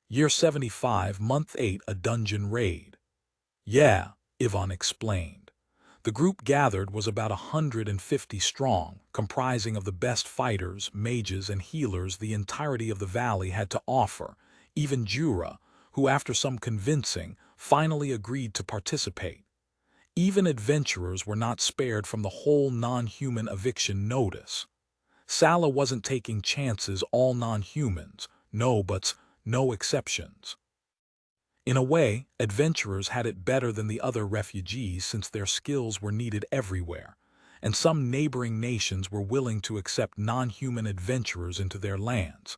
Year 75, Month 8, a dungeon raid. Yeah, Ivan explained. The group gathered was about 150 strong, comprising of the best fighters, mages, and healers the entirety of the valley had to offer, even Jura, who after some convincing, finally agreed to participate. Even adventurers were not spared from the whole non-human eviction notice. Sala wasn't taking chances all non-humans, no buts, no exceptions. In a way, adventurers had it better than the other refugees since their skills were needed everywhere, and some neighboring nations were willing to accept non-human adventurers into their lands.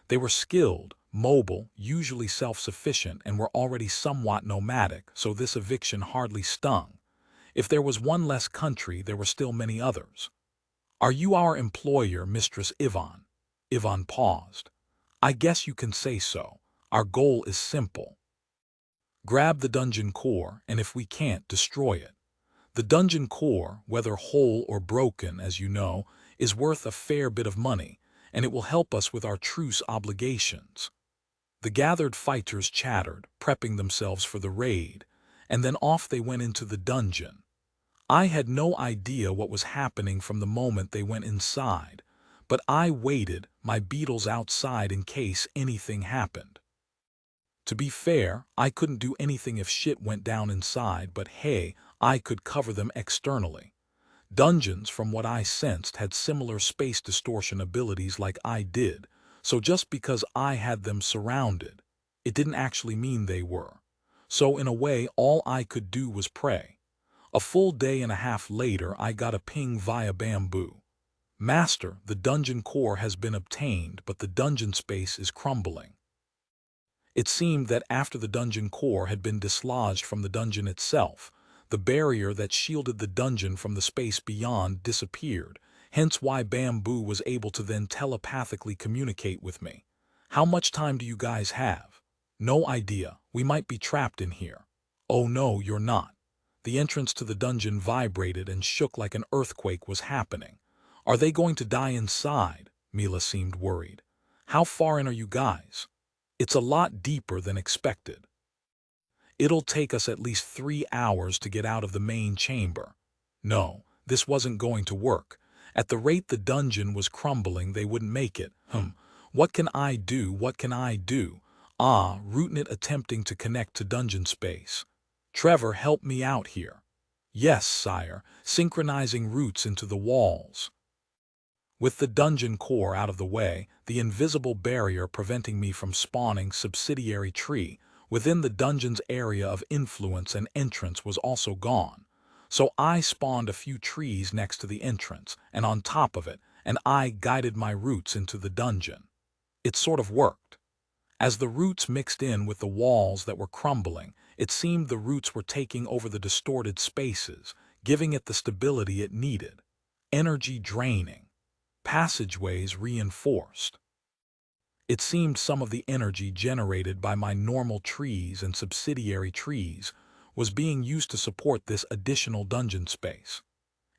They were skilled, mobile, usually self-sufficient, and were already somewhat nomadic, so this eviction hardly stung. If there was one less country, there were still many others. "Are you our employer, Mistress Ivan?" Ivan paused. "I guess you can say so. Our goal is simple. Grab the dungeon core, and if we can't, destroy it. The dungeon core, whether whole or broken, as you know, is worth a fair bit of money, and it will help us with our truce obligations." The gathered fighters chattered, prepping themselves for the raid, and then off they went into the dungeon. I had no idea what was happening from the moment they went inside, but I waited, my beetles outside in case anything happened. To be fair, I couldn't do anything if shit went down inside, but hey, I could cover them externally. Dungeons, from what I sensed, had similar space distortion abilities like I did, so just because I had them surrounded, it didn't actually mean they were. So in a way, all I could do was pray. A full day and a half later, I got a ping via Bamboo. "Master, the dungeon core has been obtained, but the dungeon space is crumbling." It seemed that after the dungeon core had been dislodged from the dungeon itself, the barrier that shielded the dungeon from the space beyond disappeared, hence why Bamboo was able to then telepathically communicate with me. "How much time do you guys have?" "No idea. We might be trapped in here." "Oh no, you're not." The entrance to the dungeon vibrated and shook like an earthquake was happening. "Are they going to die inside?" Mila seemed worried. "How far in are you guys?" "It's a lot deeper than expected. It'll take us at least 3 hours to get out of the main chamber." No, this wasn't going to work. At the rate the dungeon was crumbling, they wouldn't make it. What can I do? What can I do? Rootnet attempting to connect to dungeon space. "Trevor, help me out here." "Yes, sire," synchronizing roots into the walls. With the dungeon core out of the way, the invisible barrier preventing me from spawning subsidiary tree within the dungeon's area of influence and entrance was also gone. So I spawned a few trees next to the entrance, and on top of it, and I guided my roots into the dungeon. It sort of worked. As the roots mixed in with the walls that were crumbling, it seemed the roots were taking over the distorted spaces, giving it the stability it needed. Energy draining. Passageways reinforced. It seemed some of the energy generated by my normal trees and subsidiary trees was being used to support this additional dungeon space.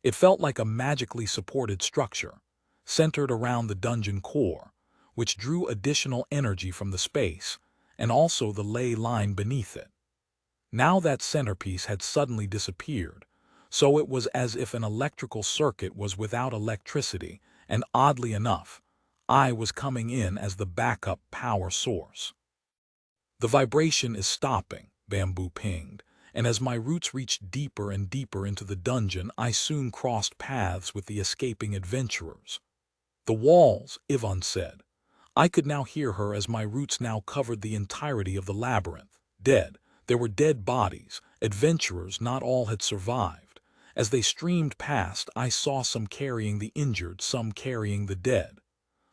It felt like a magically supported structure, centered around the dungeon core, which drew additional energy from the space, and also the ley line beneath it. Now that centerpiece had suddenly disappeared, so it was as if an electrical circuit was without electricity, and oddly enough, I was coming in as the backup power source. "The vibration is stopping," Bamboo pinged, and as my roots reached deeper and deeper into the dungeon, I soon crossed paths with the escaping adventurers. "The walls," Ivan said. I could now hear her as my roots now covered the entirety of the labyrinth. Dead. There were dead bodies. Adventurers, not all had survived. As they streamed past, I saw some carrying the injured, some carrying the dead.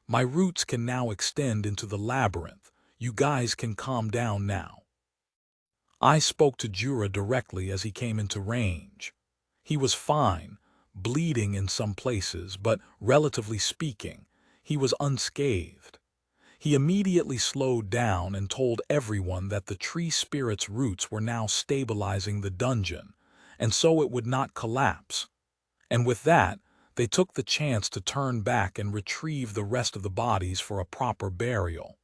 "My roots can now extend into the labyrinth. You guys can calm down now." I spoke to Jura directly as he came into range. He was fine, bleeding in some places, but relatively speaking, he was unscathed. He immediately slowed down and told everyone that the tree spirit's roots were now stabilizing the dungeon, and so it would not collapse. And with that, they took the chance to turn back and retrieve the rest of the bodies for a proper burial.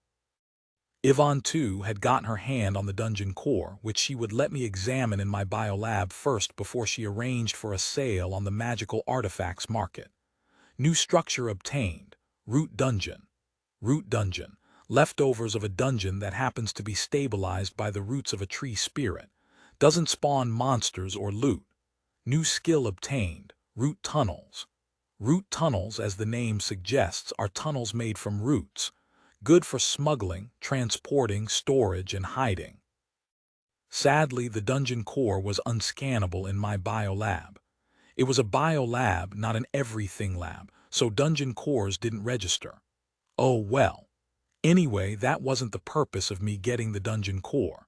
Yvonne, too, had gotten her hand on the dungeon core, which she would let me examine in my biolab first before she arranged for a sale on the magical artifacts market. New structure obtained. Root dungeon. Root dungeon. Leftovers of a dungeon that happens to be stabilized by the roots of a tree spirit. Doesn't spawn monsters or loot. New skill obtained. Root tunnels. Root tunnels, as the name suggests, are tunnels made from roots. Good for smuggling, transporting, storage, and hiding. Sadly, the dungeon core was unscannable in my biolab. It was a biolab, not an everything lab, so dungeon cores didn't register. Oh well. Anyway, that wasn't the purpose of me getting the dungeon core.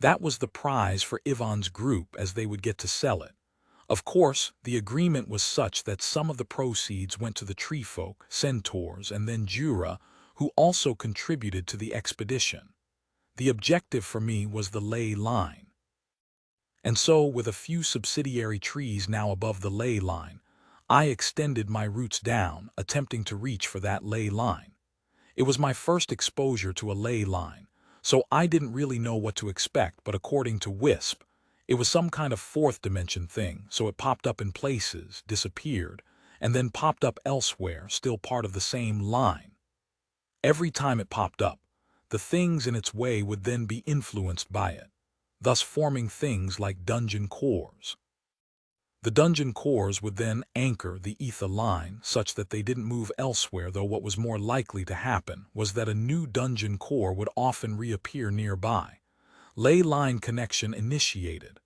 That was the prize for Yvonne's group, as they would get to sell it. Of course, the agreement was such that some of the proceeds went to the tree folk, centaurs, and then Jura, who also contributed to the expedition. The objective for me was the ley line. And so, with a few subsidiary trees now above the ley line, I extended my roots down, attempting to reach for that ley line. It was my first exposure to a ley line, so I didn't really know what to expect, but according to Wisp, it was some kind of fourth dimension thing, so it popped up in places, disappeared, and then popped up elsewhere, still part of the same line. Every time it popped up, the things in its way would then be influenced by it, thus forming things like dungeon cores. The dungeon cores would then anchor the ether line such that they didn't move elsewhere, though what was more likely to happen was that a new dungeon core would often reappear nearby. Ley line connection initiated.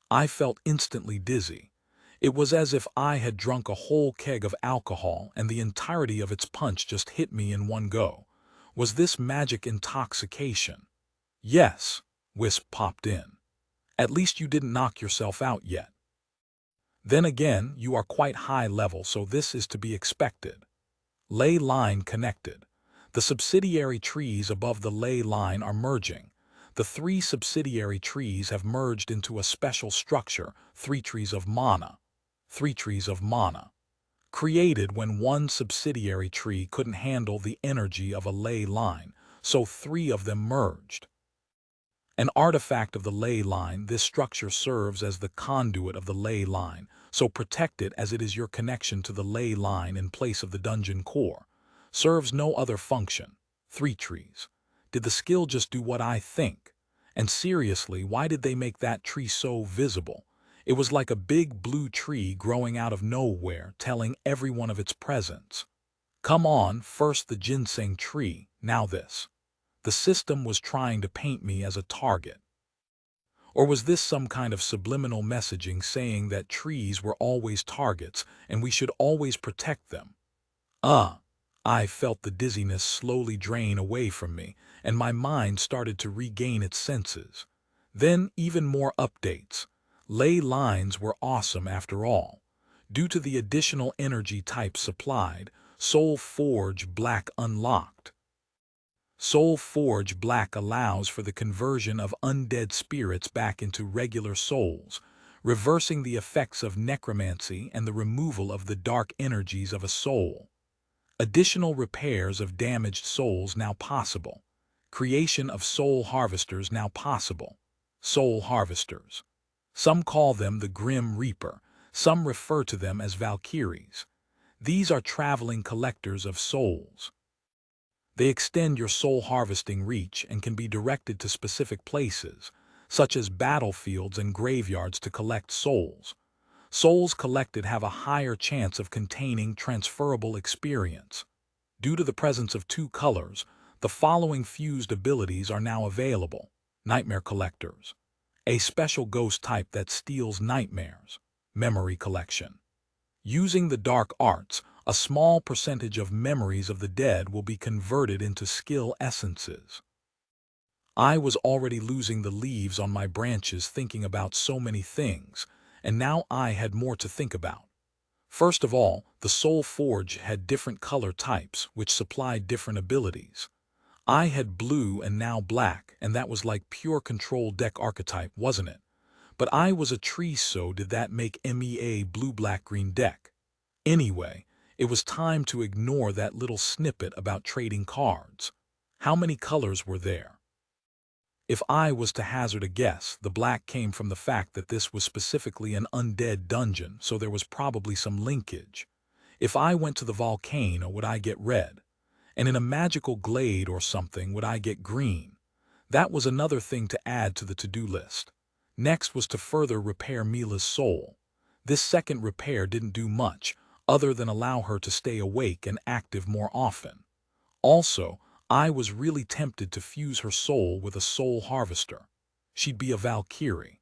I felt instantly dizzy. It was as if I had drunk a whole keg of alcohol and the entirety of its punch just hit me in one go. Was this magic intoxication? Yes, Wisp popped in. At least you didn't knock yourself out yet. Then again, you are quite high level, so this is to be expected. Ley line connected. The subsidiary trees above the ley line are merging. The 3 subsidiary trees have merged into a special structure, 3 trees of mana. 3 trees of mana. Created when one subsidiary tree couldn't handle the energy of a ley line, so 3 of them merged. An artifact of the ley line, this structure serves as the conduit of the ley line, so protect it as it is your connection to the ley line in place of the dungeon core. Serves no other function. 3 trees. Did the skill just do what I think? And seriously, why did they make that tree so visible? It was like a big blue tree growing out of nowhere, telling everyone of its presence. Come on, first the ginseng tree, now this. The system was trying to paint me as a target. Or was this some kind of subliminal messaging saying that trees were always targets and we should always protect them? I felt the dizziness slowly drain away from me, and my mind started to regain its senses. Then even more updates. Ley lines were awesome after all. Due to the additional energy type supplied, Soul Forge Black unlocked. Soul Forge Black allows for the conversion of undead spirits back into regular souls, reversing the effects of necromancy and the removal of the dark energies of a soul. Additional repairs of damaged souls now possible. Creation of soul harvesters now possible. Soul harvesters. Some call them the Grim Reaper, some refer to them as Valkyries. These are traveling collectors of souls. They extend your soul harvesting reach and can be directed to specific places, such as battlefields and graveyards to collect souls. Souls collected have a higher chance of containing transferable experience. Due to the presence of 2 colors, the following fused abilities are now available. Nightmare Collectors. A special ghost type that steals nightmares. Memory Collection. Using the dark arts, a small percentage of memories of the dead will be converted into skill essences. I was already losing the leaves on my branches thinking about so many things, and now I had more to think about. First of all, the Soul Forge had different color types, which supplied different abilities. I had blue and now black, and that was like pure control deck archetype, wasn't it? But I was a tree, so did that make MEA blue-black-green deck? Anyway, it was time to ignore that little snippet about trading cards. How many colors were there? If I was to hazard a guess, the black came from the fact that this was specifically an undead dungeon, so there was probably some linkage. If I went to the volcano, would I get red? And in a magical glade or something, would I get green? That was another thing to add to the to-do list. Next was to further repair Mila's soul. This second repair didn't do much, other than allow her to stay awake and active more often. Also, I was really tempted to fuse her soul with a soul harvester. She'd be a Valkyrie.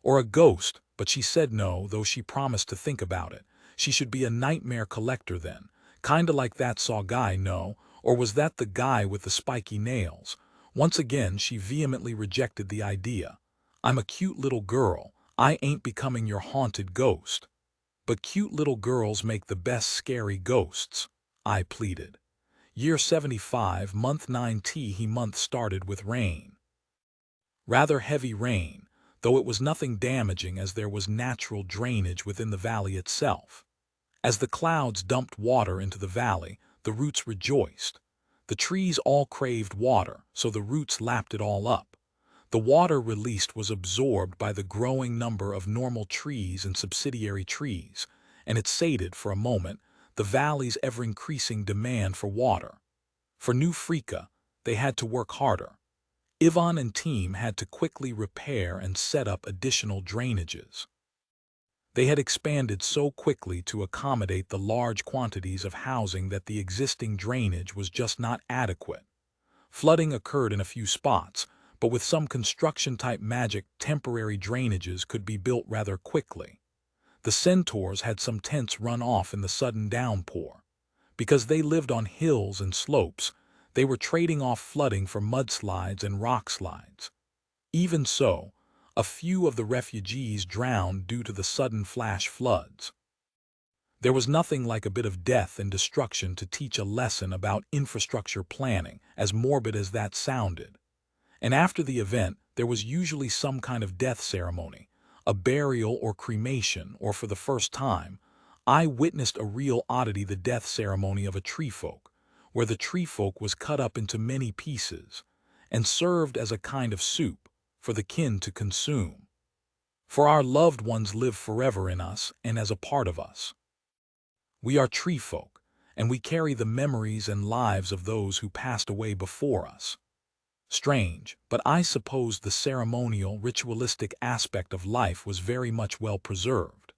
Or a ghost, but she said no, though she promised to think about it. She should be a nightmare collector then, kinda like that saw guy, no? Or was that the guy with the spiky nails? Once again, she vehemently rejected the idea. I'm a cute little girl. I ain't becoming your haunted ghost. But cute little girls make the best scary ghosts, I pleaded. Year 75, month 9 he month started with rain. Rather heavy rain, though it was nothing damaging as there was natural drainage within the valley itself. As the clouds dumped water into the valley, the roots rejoiced. The trees all craved water, so the roots lapped it all up. The water released was absorbed by the growing number of normal trees and subsidiary trees, and it sated for a moment the valley's ever-increasing demand for water. For New Frika, they had to work harder. Ivan and team had to quickly repair and set up additional drainages. They had expanded so quickly to accommodate the large quantities of housing that the existing drainage was just not adequate. Flooding occurred in a few spots, but with some construction-type magic, temporary drainages could be built rather quickly. The centaurs had some tents run off in the sudden downpour. Because they lived on hills and slopes, they were trading off flooding for mudslides and rock slides. Even so, a few of the refugees drowned due to the sudden flash floods. There was nothing like a bit of death and destruction to teach a lesson about infrastructure planning, as morbid as that sounded. And after the event, there was usually some kind of death ceremony, a burial or cremation, or for the first time, I witnessed a real oddity, the death ceremony of a treefolk, where the treefolk was cut up into many pieces and served as a kind of soup for the kin to consume. For our loved ones live forever in us and as a part of us. We are treefolk, and we carry the memories and lives of those who passed away before us. Strange, but I suppose the ceremonial, ritualistic aspect of life was very much well preserved.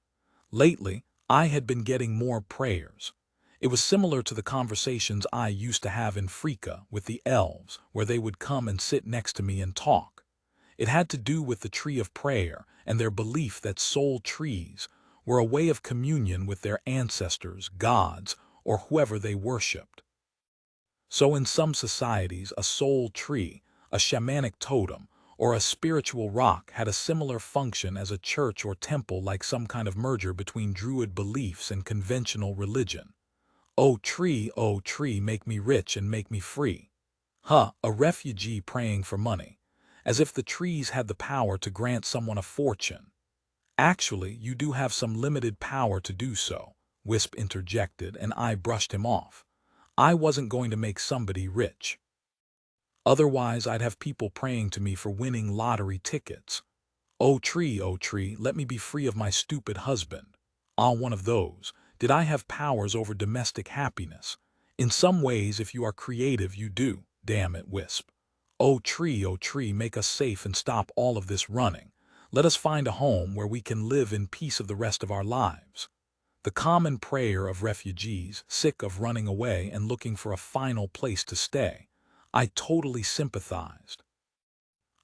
Lately, I had been getting more prayers. It was similar to the conversations I used to have in Frika with the elves, where they would come and sit next to me and talk. It had to do with the tree of prayer and their belief that soul trees were a way of communion with their ancestors, gods, or whoever they worshipped. So in some societies, a soul tree, a shamanic totem, or a spiritual rock had a similar function as a church or temple, like some kind of merger between druid beliefs and conventional religion. Oh tree, make me rich and make me free. A refugee praying for money, as if the trees had the power to grant someone a fortune. Actually, you do have some limited power to do so, Wisp interjected, and I brushed him off. I wasn't going to make somebody rich. Otherwise, I'd have people praying to me for winning lottery tickets. Oh tree, let me be free of my stupid husband. One of those. Did I have powers over domestic happiness? In some ways, if you are creative, you do. Damn it, Wisp. Oh tree, make us safe and stop all of this running. Let us find a home where we can live in peace of the rest of our lives. The common prayer of refugees, sick of running away and looking for a final place to stay. I totally sympathized.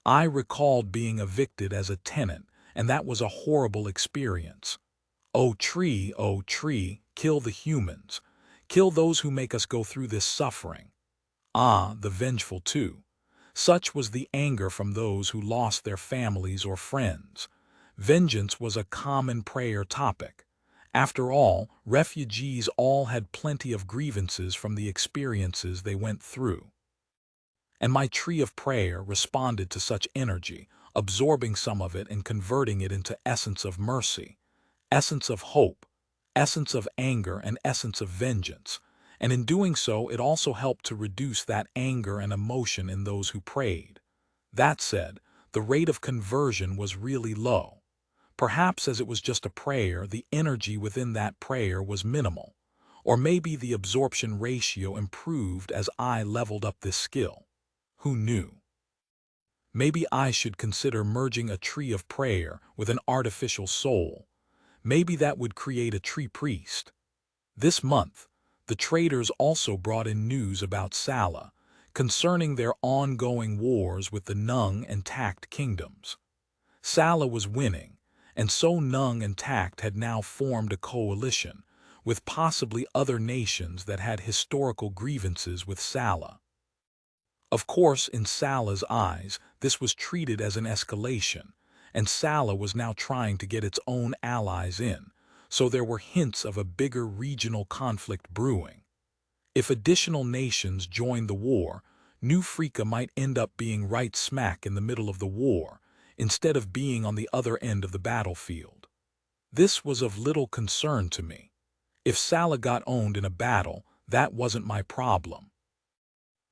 I recalled being evicted as a tenant, and that was a horrible experience. Oh tree, kill the humans. Kill those who make us go through this suffering. The vengeful too. Such was the anger from those who lost their families or friends. Vengeance was a common prayer topic. After all, refugees all had plenty of grievances from the experiences they went through. And my tree of prayer responded to such energy, absorbing some of it and converting it into essence of mercy, essence of hope, essence of anger, and essence of vengeance. And in doing so, it also helped to reduce that anger and emotion in those who prayed. That said, the rate of conversion was really low. Perhaps as it was just a prayer, the energy within that prayer was minimal. Or maybe the absorption ratio improved as I leveled up this skill. Who knew? Maybe I should consider merging a tree of prayer with an artificial soul. Maybe that would create a tree priest. This month, the traders also brought in news about Sala, concerning their ongoing wars with the Nung and Tact kingdoms. Sala was winning, and so Nung and Tact had now formed a coalition, with possibly other nations that had historical grievances with Sala. Of course, in Sala's eyes, this was treated as an escalation, and Sala was now trying to get its own allies in, so there were hints of a bigger regional conflict brewing. If additional nations joined the war, New Frika might end up being right smack in the middle of the war, instead of being on the other end of the battlefield. This was of little concern to me. If Sala got owned in a battle, that wasn't my problem.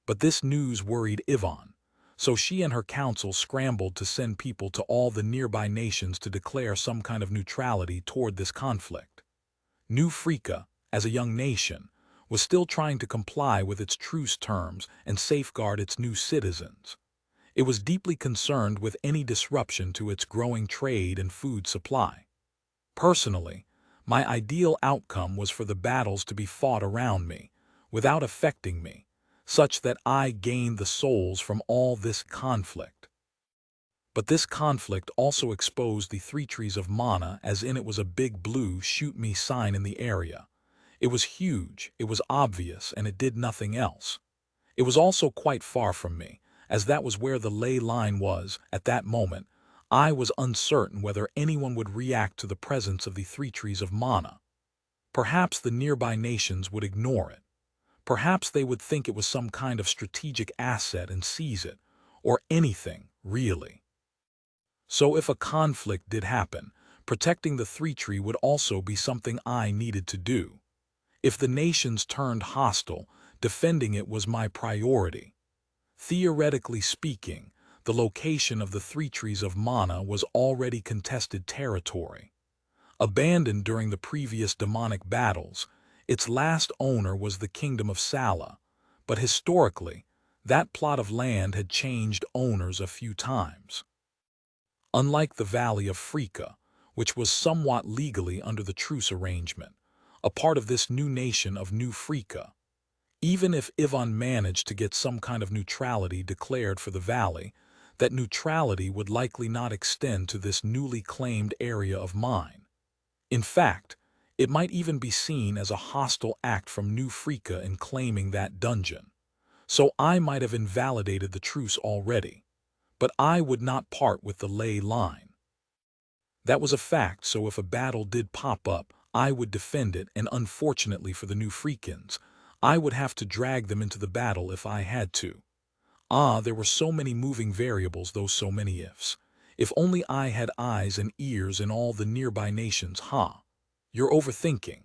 But this news worried Yvonne, so she and her council scrambled to send people to all the nearby nations to declare some kind of neutrality toward this conflict. New Frika, as a young nation, was still trying to comply with its truce terms and safeguard its new citizens. It was deeply concerned with any disruption to its growing trade and food supply. Personally, my ideal outcome was for the battles to be fought around me, without affecting me, such that I gained the souls from all this conflict. But this conflict also exposed the three trees of mana, as in it was a big blue shoot-me sign in the area. It was huge, it was obvious, and it did nothing else. It was also quite far from me, as that was where the ley line was. At that moment, I was uncertain whether anyone would react to the presence of the three trees of mana. Perhaps the nearby nations would ignore it. Perhaps they would think it was some kind of strategic asset and seize it, or anything, really. So if a conflict did happen, protecting the three tree would also be something I needed to do. If the nations turned hostile, defending it was my priority. Theoretically speaking, the location of the three trees of mana was already contested territory. Abandoned during the previous demonic battles, its last owner was the kingdom of Sala, but historically, that plot of land had changed owners a few times. Unlike the Valley of Frika, which was somewhat legally under the truce arrangement, a part of this new nation of New Frika. Even if Yvonne managed to get some kind of neutrality declared for the valley, that neutrality would likely not extend to this newly claimed area of mine. In fact, it might even be seen as a hostile act from New Frika in claiming that dungeon. So I might have invalidated the truce already, but I would not part with the ley line. That was a fact, so if a battle did pop up, I would defend it, and unfortunately for the New Frikans, I would have to drag them into the battle if I had to. There were so many moving variables, those so many ifs. If only I had eyes and ears in all the nearby nations, huh? You're overthinking.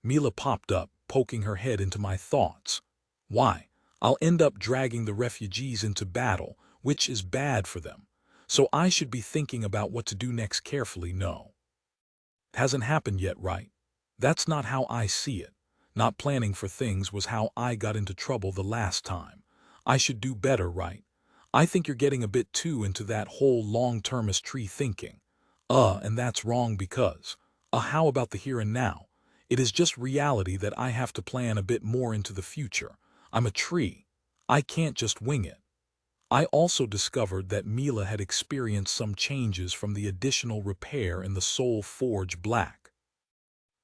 Mila popped up, poking her head into my thoughts. Why? I'll end up dragging the refugees into battle, which is bad for them. So I should be thinking about what to do next carefully. No. It hasn't happened yet, right? That's not how I see it. Not planning for things was how I got into trouble the last time. I should do better, right? I think you're getting a bit too into that whole long-termist tree thinking. And that's wrong because, how about the here and now? It is just reality that I have to plan a bit more into the future. I'm a tree. I can't just wing it. I also discovered that Mila had experienced some changes from the additional repair in the Soul Forge Black.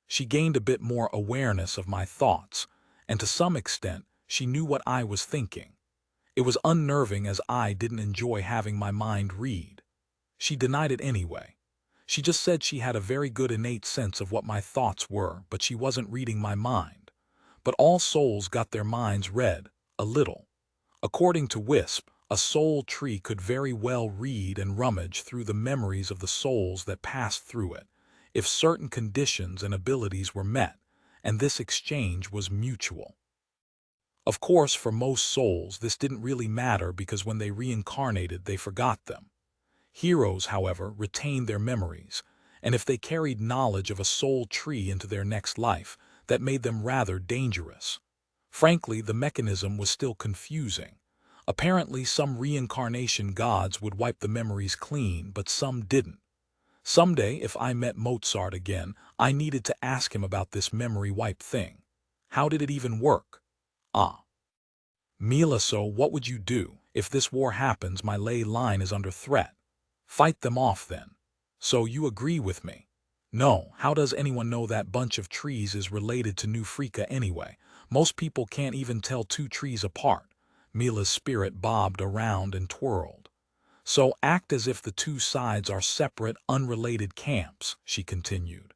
She gained a bit more awareness of my thoughts, and to some extent, she knew what I was thinking. It was unnerving as I didn't enjoy having my mind read. She denied it anyway. She just said she had a very good innate sense of what my thoughts were, but she wasn't reading my mind. But all souls got their minds read, a little. According to Wisp, a soul tree could very well read and rummage through the memories of the souls that passed through it, if certain conditions and abilities were met, and this exchange was mutual. Of course, for most souls, this didn't really matter because when they reincarnated, they forgot them. Heroes, however, retained their memories, and if they carried knowledge of a soul tree into their next life, that made them rather dangerous. Frankly, the mechanism was still confusing. Apparently, some reincarnation gods would wipe the memories clean, but some didn't. Someday, if I met Mozart again, I needed to ask him about this memory wipe thing. How did it even work? Ah. Mila, so what would you do? If this war happens, my ley line is under threat. Fight them off then. So you agree with me? No, how does anyone know that bunch of trees is related to New Freaka anyway? Most people can't even tell two trees apart. Mila's spirit bobbed around and twirled. So act as if the two sides are separate, unrelated camps, she continued.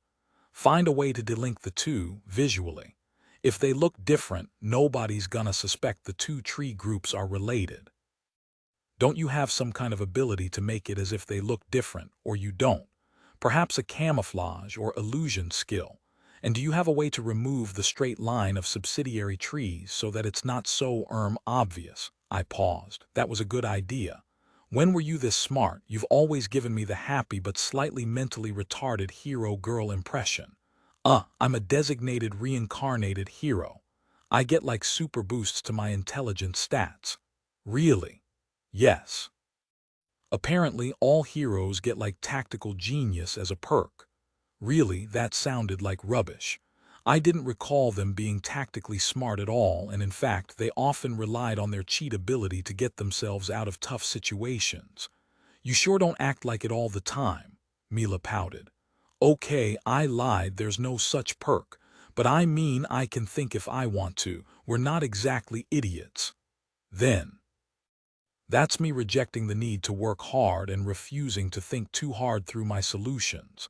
Find a way to delink the two, visually. If they look different, nobody's gonna suspect the two tree groups are related. Don't you have some kind of ability to make it as if they look different, or you don't? Perhaps a camouflage or illusion skill. And do you have a way to remove the straight line of subsidiary trees so that it's not so obvious? I paused. That was a good idea. When were you this smart? You've always given me the happy but slightly mentally retarded hero-girl impression. I'm a designated reincarnated hero. I get like super boosts to my intelligence stats. Really? Yes. Apparently, all heroes get like tactical genius as a perk. Really, that sounded like rubbish. I didn't recall them being tactically smart at all, and in fact, they often relied on their cheat ability to get themselves out of tough situations. You sure don't act like it all the time, Mila pouted. Okay, I lied, there's no such perk, but I mean I can think if I want to. We're not exactly idiots. Then. That's me rejecting the need to work hard and refusing to think too hard through my solutions.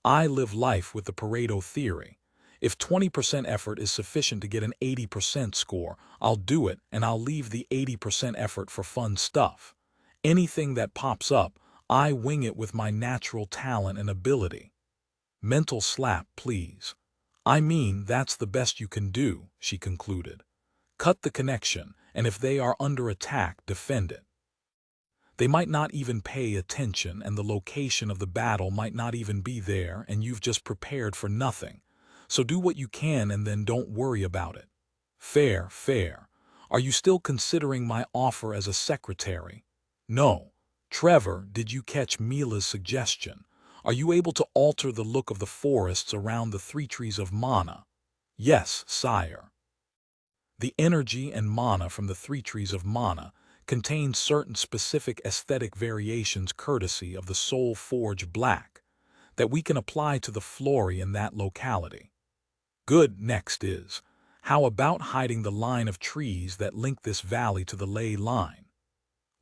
I live life with the Pareto theory. If 20% effort is sufficient to get an 80% score, I'll do it and I'll leave the 80% effort for fun stuff. Anything that pops up, I wing it with my natural talent and ability. Mental slap, please. I mean, that's the best you can do, she concluded. Cut the connection, and if they are under attack, defend it. They might not even pay attention, and the location of the battle might not even be there, and you've just prepared for nothing. So do what you can and then don't worry about it. Fair, fair. Are you still considering my offer as a secretary? No. Trevor, did you catch Mila's suggestion? Are you able to alter the look of the forests around the three trees of mana? Yes, sire. The energy and mana from the three trees of mana contains certain specific aesthetic variations courtesy of the Soul Forge Black that we can apply to the flora in that locality. Good. Next is, how about hiding the line of trees that link this valley to the ley line?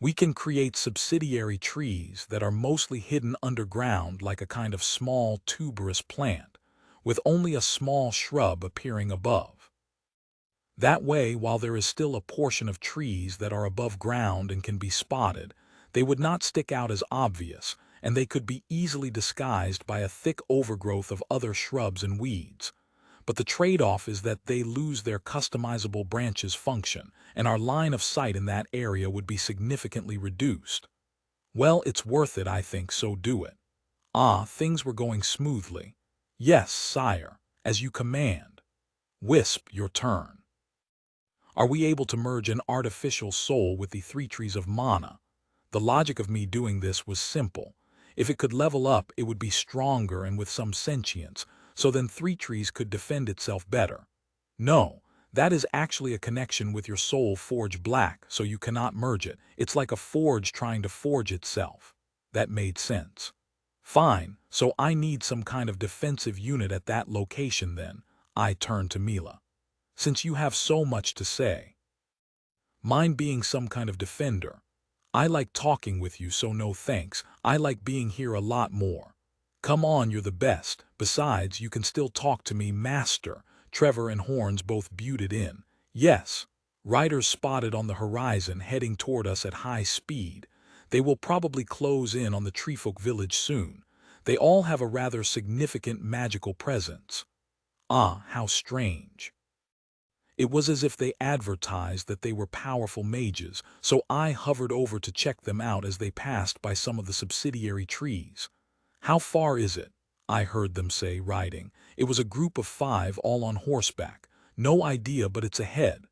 We can create subsidiary trees that are mostly hidden underground like a kind of small tuberous plant, with only a small shrub appearing above. That way, while there is still a portion of trees that are above ground and can be spotted, they would not stick out as obvious, and they could be easily disguised by a thick overgrowth of other shrubs and weeds. But the trade-off is that they lose their customizable branches function, and our line of sight in that area would be significantly reduced. Well, it's worth it, I think, so do it. Things were going smoothly. Yes, sire, as you command. Wisp, your turn. Are we able to merge an artificial soul with the three trees of mana? The logic of me doing this was simple. If it could level up, it would be stronger and with some sentience, so then three trees could defend itself better. No, that is actually a connection with your soul forge black, so you cannot merge it. It's like a forge trying to forge itself. That made sense. Fine, so I need some kind of defensive unit at that location then. I turned to Mila. Since you have so much to say. Mine being some kind of defender. I like talking with you, so no thanks. I like being here a lot more. Come on, you're the best. Besides, you can still talk to me, master. Trevor and Horns both buted in. Yes. Riders spotted on the horizon heading toward us at high speed. They will probably close in on the Treefolk village soon. They all have a rather significant magical presence. How strange. It was as if they advertised that they were powerful mages, so I hovered over to check them out as they passed by some of the subsidiary trees. "How far is it?" I heard them say, riding. It was a group of 5, all on horseback. "No idea, but it's ahead.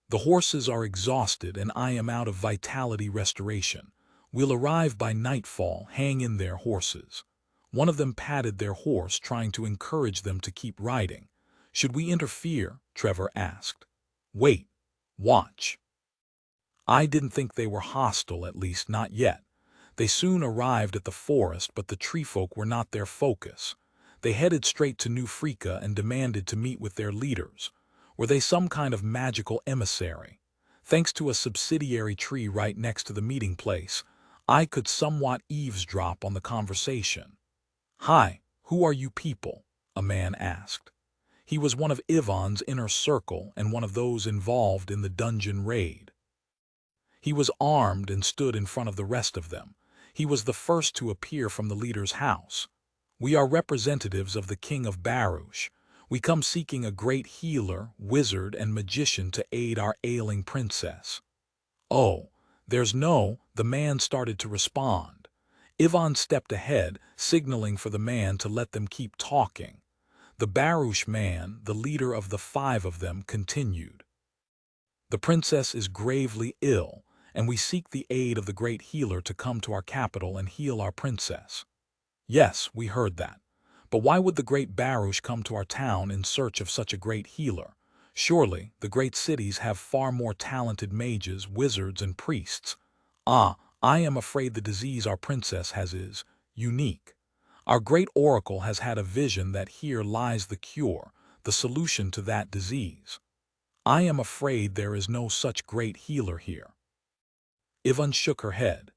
The horses are exhausted and I am out of vitality restoration. We'll arrive by nightfall. Hang in there, horses." One of them patted their horse, trying to encourage them to keep riding. "Should we interfere?" Trevor asked. "Wait. Watch." I didn't think they were hostile, at least not yet. They soon arrived at the forest, but the treefolk were not their focus. They headed straight to New Freaka and demanded to meet with their leaders. Were they some kind of magical emissary? Thanks to a subsidiary tree right next to the meeting place, I could somewhat eavesdrop on the conversation. "Hi, who are you people?" a man asked. He was one of Ivan's inner circle and one of those involved in the dungeon raid. He was armed and stood in front of the rest of them. He was the first to appear from the leader's house. "We are representatives of the King of Baruch. We come seeking a great healer, wizard, and magician to aid our ailing princess." "Oh, the man started to respond. Ivan stepped ahead, signaling for the man to let them keep talking. The Baruch man, the leader of the 5 of them, continued. "The princess is gravely ill, and we seek the aid of the great healer to come to our capital and heal our princess." "Yes, we heard that. But why would the great Baruch come to our town in search of such a great healer? Surely the great cities have far more talented mages, wizards, and priests." "Ah, I am afraid the disease our princess has is unique. Our great oracle has had a vision that here lies the cure, the solution to that disease. I am afraid there is no such great healer here." Ivan shook her head.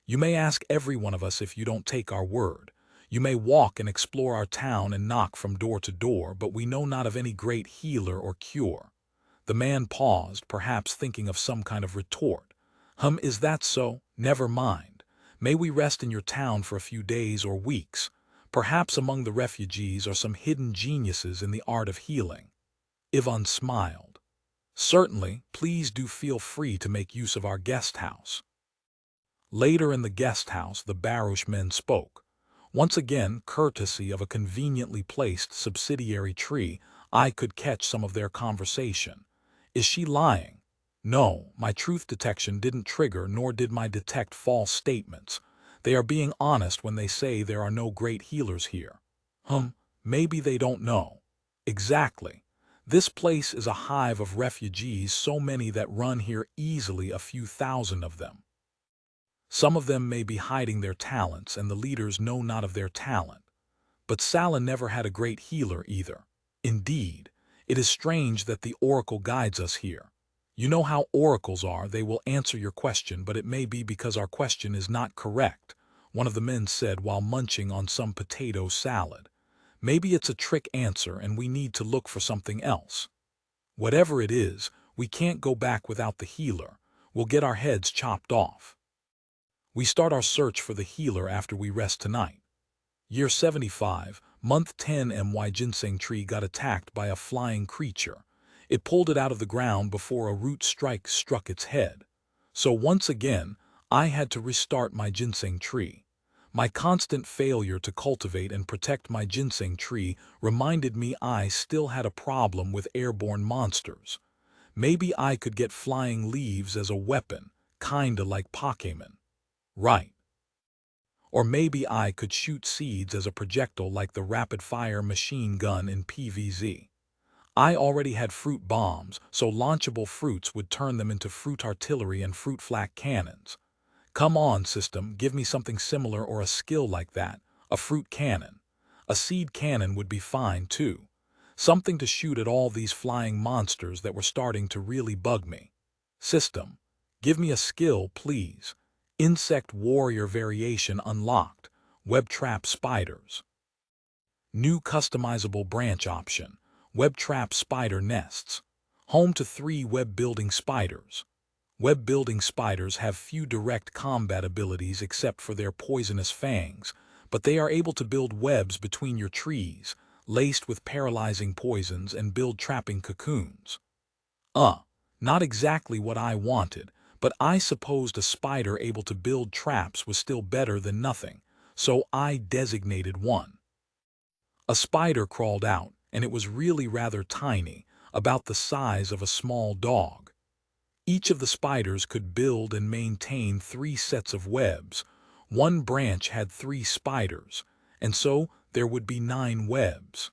"You may ask every one of us if you don't take our word. You may walk and explore our town and knock from door to door, but we know not of any great healer or cure." The man paused, perhaps thinking of some kind of retort. Is that so? Never mind. May we rest in your town for a few days or weeks? Perhaps among the refugees are some hidden geniuses in the art of healing." Ivan smiled. "Certainly, please do feel free to make use of our guest house." Later in the guest house, the Baruch men spoke. Once again, courtesy of a conveniently placed subsidiary tree, I could catch some of their conversation. "Is she lying?" "No, my truth detection didn't trigger, nor did my detect false statements. They are being honest when they say there are no great healers here." Maybe they don't know." "Exactly. This place is a hive of refugees, so many that run here easily, a few thousand of them. Some of them may be hiding their talents, and the leaders know not of their talent. But Sala never had a great healer either. Indeed, it is strange that the oracle guides us here. You know how oracles are, they will answer your question, but it may be because our question is not correct," one of the men said while munching on some potato salad. "Maybe it's a trick answer and we need to look for something else. Whatever it is, we can't go back without the healer. We'll get our heads chopped off. We start our search for the healer after we rest tonight." Year 75, month 10, my ginseng tree got attacked by a flying creature. It pulled it out of the ground before a root strike struck its head. So once again, I had to restart my ginseng tree. My constant failure to cultivate and protect my ginseng tree reminded me I still had a problem with airborne monsters. Maybe I could get flying leaves as a weapon, kinda like Pokemon. Right. Or maybe I could shoot seeds as a projectile like the rapid-fire machine gun in PvZ. I already had fruit bombs, so launchable fruits would turn them into fruit artillery and fruit flak cannons. Come on, system, give me something similar or a skill like that. A fruit cannon. A seed cannon would be fine, too. Something to shoot at all these flying monsters that were starting to really bug me. System, give me a skill, please. Insect warrior variation unlocked. Web trap spiders. New customizable branch option. Web trap spider nests. Home to 3 web building spiders. Web building spiders have few direct combat abilities except for their poisonous fangs, but they are able to build webs between your trees, laced with paralyzing poisons, and build trapping cocoons. Uh, Not exactly what I wanted, but I supposed a spider able to build traps was still better than nothing, so I designated one. A spider crawled out, and it was really rather tiny, about the size of a small dog. Each of the spiders could build and maintain 3 sets of webs. One branch had 3 spiders, and so there would be 9 webs.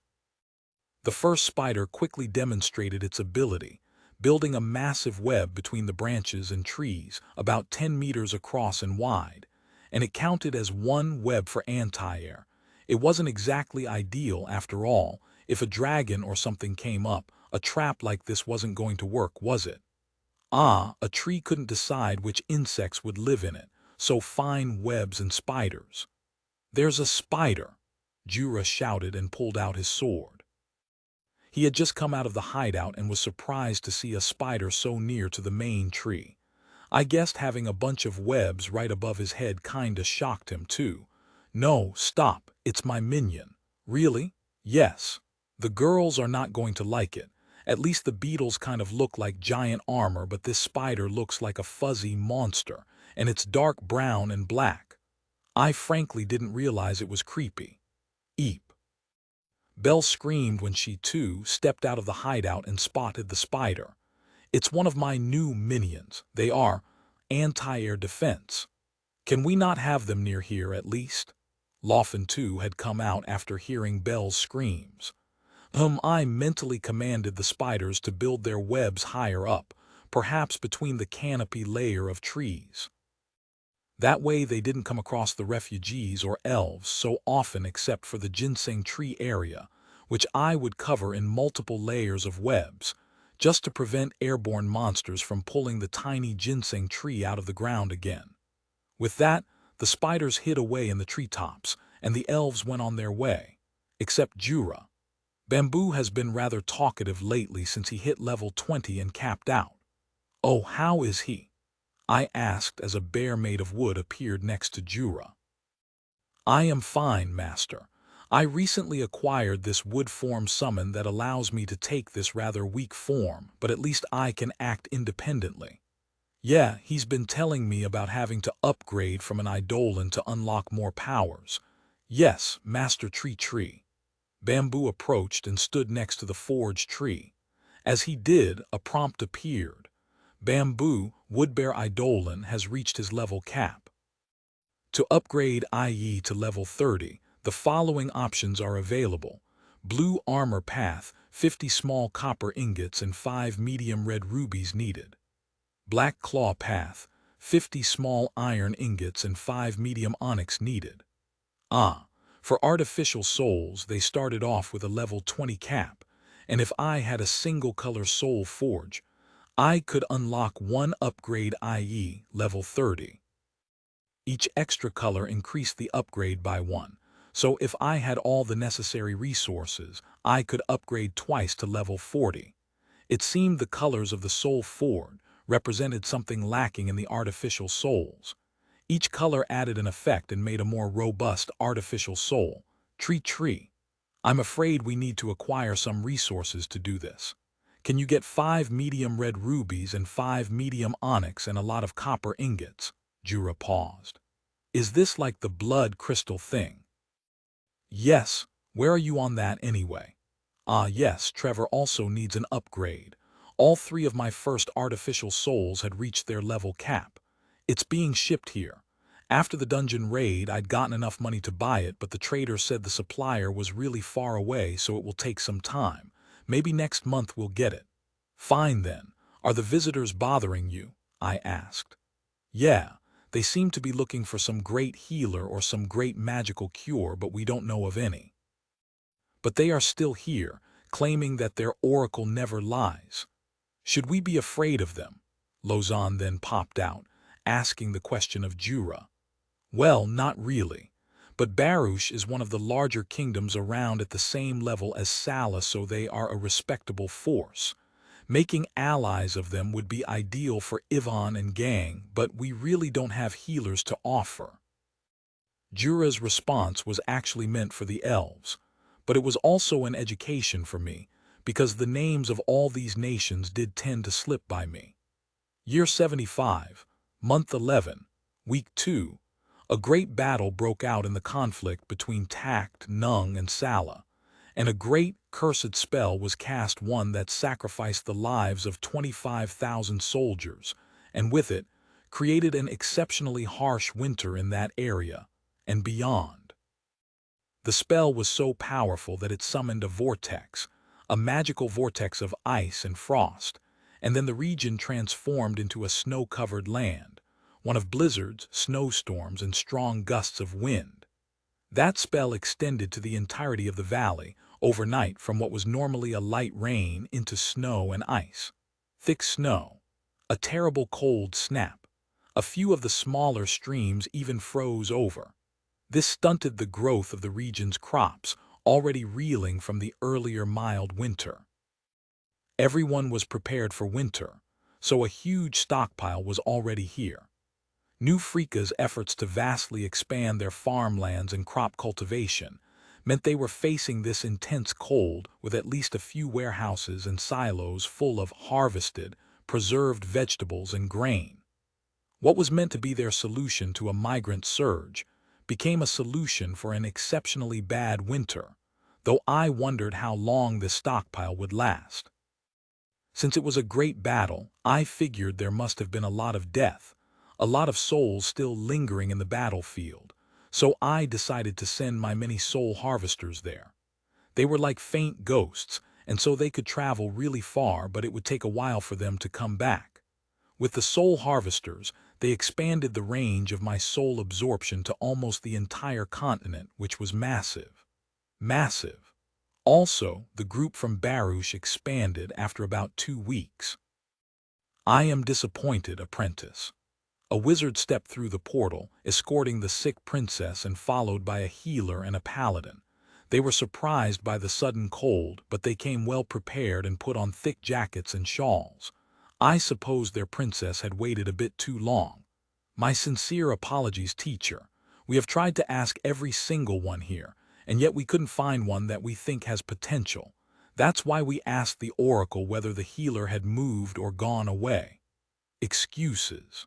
The first spider quickly demonstrated its ability, building a massive web between the branches and trees, about 10 meters across and wide, and it counted as 1 web for anti-air. It wasn't exactly ideal, after all. If a dragon or something came up, a trap like this wasn't going to work, was it? A tree couldn't decide which insects would live in it, so fine webs and spiders. "There's a spider!" Jura shouted and pulled out his sword. He had just come out of the hideout and was surprised to see a spider so near to the main tree. I guessed having a bunch of webs right above his head kinda shocked him too. "No, stop, it's my minion." "Really?" "Yes. The girls are not going to like it. At least the beetles kind of look like giant armor, but this spider looks like a fuzzy monster, and it's dark brown and black. I frankly didn't realize it was creepy." "Eep." Belle screamed when she, too, stepped out of the hideout and spotted the spider. "It's one of my new minions. They are anti-air defense. Can we not have them near here at least?" Laughing, too, had come out after hearing Belle's screams. I mentally commanded the spiders to build their webs higher up, perhaps between the canopy layer of trees. That way they didn't come across the refugees or elves so often except for the ginseng tree area, which I would cover in multiple layers of webs, just to prevent airborne monsters from pulling the tiny ginseng tree out of the ground again. With that, the spiders hid away in the treetops, and the elves went on their way, except Jura. Bamboo has been rather talkative lately since he hit level 20 and capped out. "Oh, how is he?" I asked as a bear made of wood appeared next to Jura. "I am fine, master. I recently acquired this wood form summon that allows me to take this rather weak form, but at least I can act independently." "Yeah, he's been telling me about having to upgrade from an eidolon to unlock more powers." "Yes, Master Tree." Bamboo approached and stood next to the forge tree. As he did, a prompt appeared. "Bamboo, Woodbear Eidolon, has reached his level cap. To upgrade IE to level 30, the following options are available. Blue Armor Path, 50 small copper ingots and 5 medium red rubies needed. Black Claw Path, 50 small iron ingots and 5 medium onyx needed. For artificial souls, they started off with a level 20 cap, and if I had a single-color soul forge, I could unlock 1 upgrade IE level 30. Each extra color increased the upgrade by 1, so if I had all the necessary resources, I could upgrade twice to level 40. It seemed the colors of the soul forge represented something lacking in the artificial souls. Each color added an effect and made a more robust artificial soul. Tree. I'm afraid we need to acquire some resources to do this. Can you get 5 medium red rubies and 5 medium onyx and a lot of copper ingots?" Jura paused. "Is this like the blood crystal thing?" "Yes. Where are you on that anyway?" Yes, Trevor also needs an upgrade. All 3 of my first artificial souls had reached their level cap. It's being shipped here. After the dungeon raid, I'd gotten enough money to buy it, but the trader said the supplier was really far away, so it will take some time. Maybe next month we'll get it." "Fine then. Are the visitors bothering you?" I asked. "Yeah, they seem to be looking for some great healer or some great magical cure, but we don't know of any. But they are still here, claiming that their oracle never lies. Should we be afraid of them?" Lausanne then popped out, asking the question of Jura. "Well, not really. But Baruch is one of the larger kingdoms around at the same level as Sala, so they are a respectable force. Making allies of them would be ideal for Ivan and gang, but we really don't have healers to offer." Jura's response was actually meant for the elves, but it was also an education for me, because the names of all these nations did tend to slip by me. Year 75, month 11, week 2, a great battle broke out in the conflict between Tact, Nung, and Sala, and a great, cursed spell was cast, one that sacrificed the lives of 25,000 soldiers, and with it, created an exceptionally harsh winter in that area, and beyond. The spell was so powerful that it summoned a vortex, a magical vortex of ice and frost, and then the region transformed into a snow-covered land, one of blizzards, snowstorms, and strong gusts of wind. That spell extended to the entirety of the valley, overnight, from what was normally a light rain into snow and ice. Thick snow, a terrible cold snap. A few of the smaller streams even froze over. This stunted the growth of the region's crops, already reeling from the earlier mild winter. Everyone was prepared for winter, so a huge stockpile was already here. New Freeka's efforts to vastly expand their farmlands and crop cultivation meant they were facing this intense cold with at least a few warehouses and silos full of harvested, preserved vegetables and grain. What was meant to be their solution to a migrant surge became a solution for an exceptionally bad winter, though I wondered how long this stockpile would last. Since it was a great battle, I figured there must have been a lot of death, a lot of souls still lingering in the battlefield, so I decided to send my many soul harvesters there. They were like faint ghosts, and so they could travel really far, but it would take a while for them to come back. With the soul harvesters, they expanded the range of my soul absorption to almost the entire continent, which was massive. Massive. Also, the group from Baruch expanded after about 2 weeks. I am disappointed, apprentice. A wizard stepped through the portal, escorting the sick princess and followed by a healer and a paladin. They were surprised by the sudden cold, but they came well prepared and put on thick jackets and shawls. I suppose their princess had waited a bit too long. My sincere apologies, teacher. We have tried to ask every single one here, and yet we couldn't find one that we think has potential. That's why we asked the oracle whether the healer had moved or gone away. Excuses.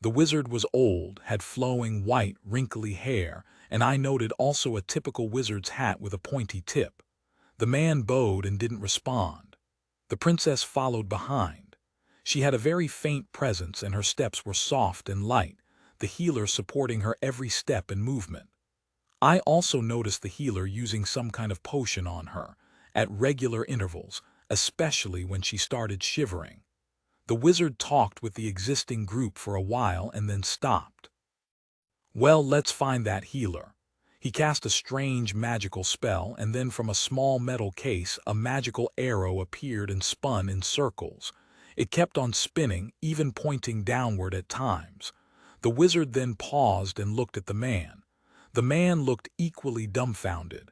The wizard was old, had flowing white, wrinkly hair, and I noted also a typical wizard's hat with a pointy tip. The man bowed and didn't respond. The princess followed behind. She had a very faint presence and her steps were soft and light, the healer supporting her every step and movement. I also noticed the healer using some kind of potion on her, at regular intervals, especially when she started shivering. The wizard talked with the existing group for a while and then stopped. Well, let's find that healer. He cast a strange magical spell, and then from a small metal case a magical arrow appeared and spun in circles. It kept on spinning, even pointing downward at times. The wizard then paused and looked at the man. The man looked equally dumbfounded.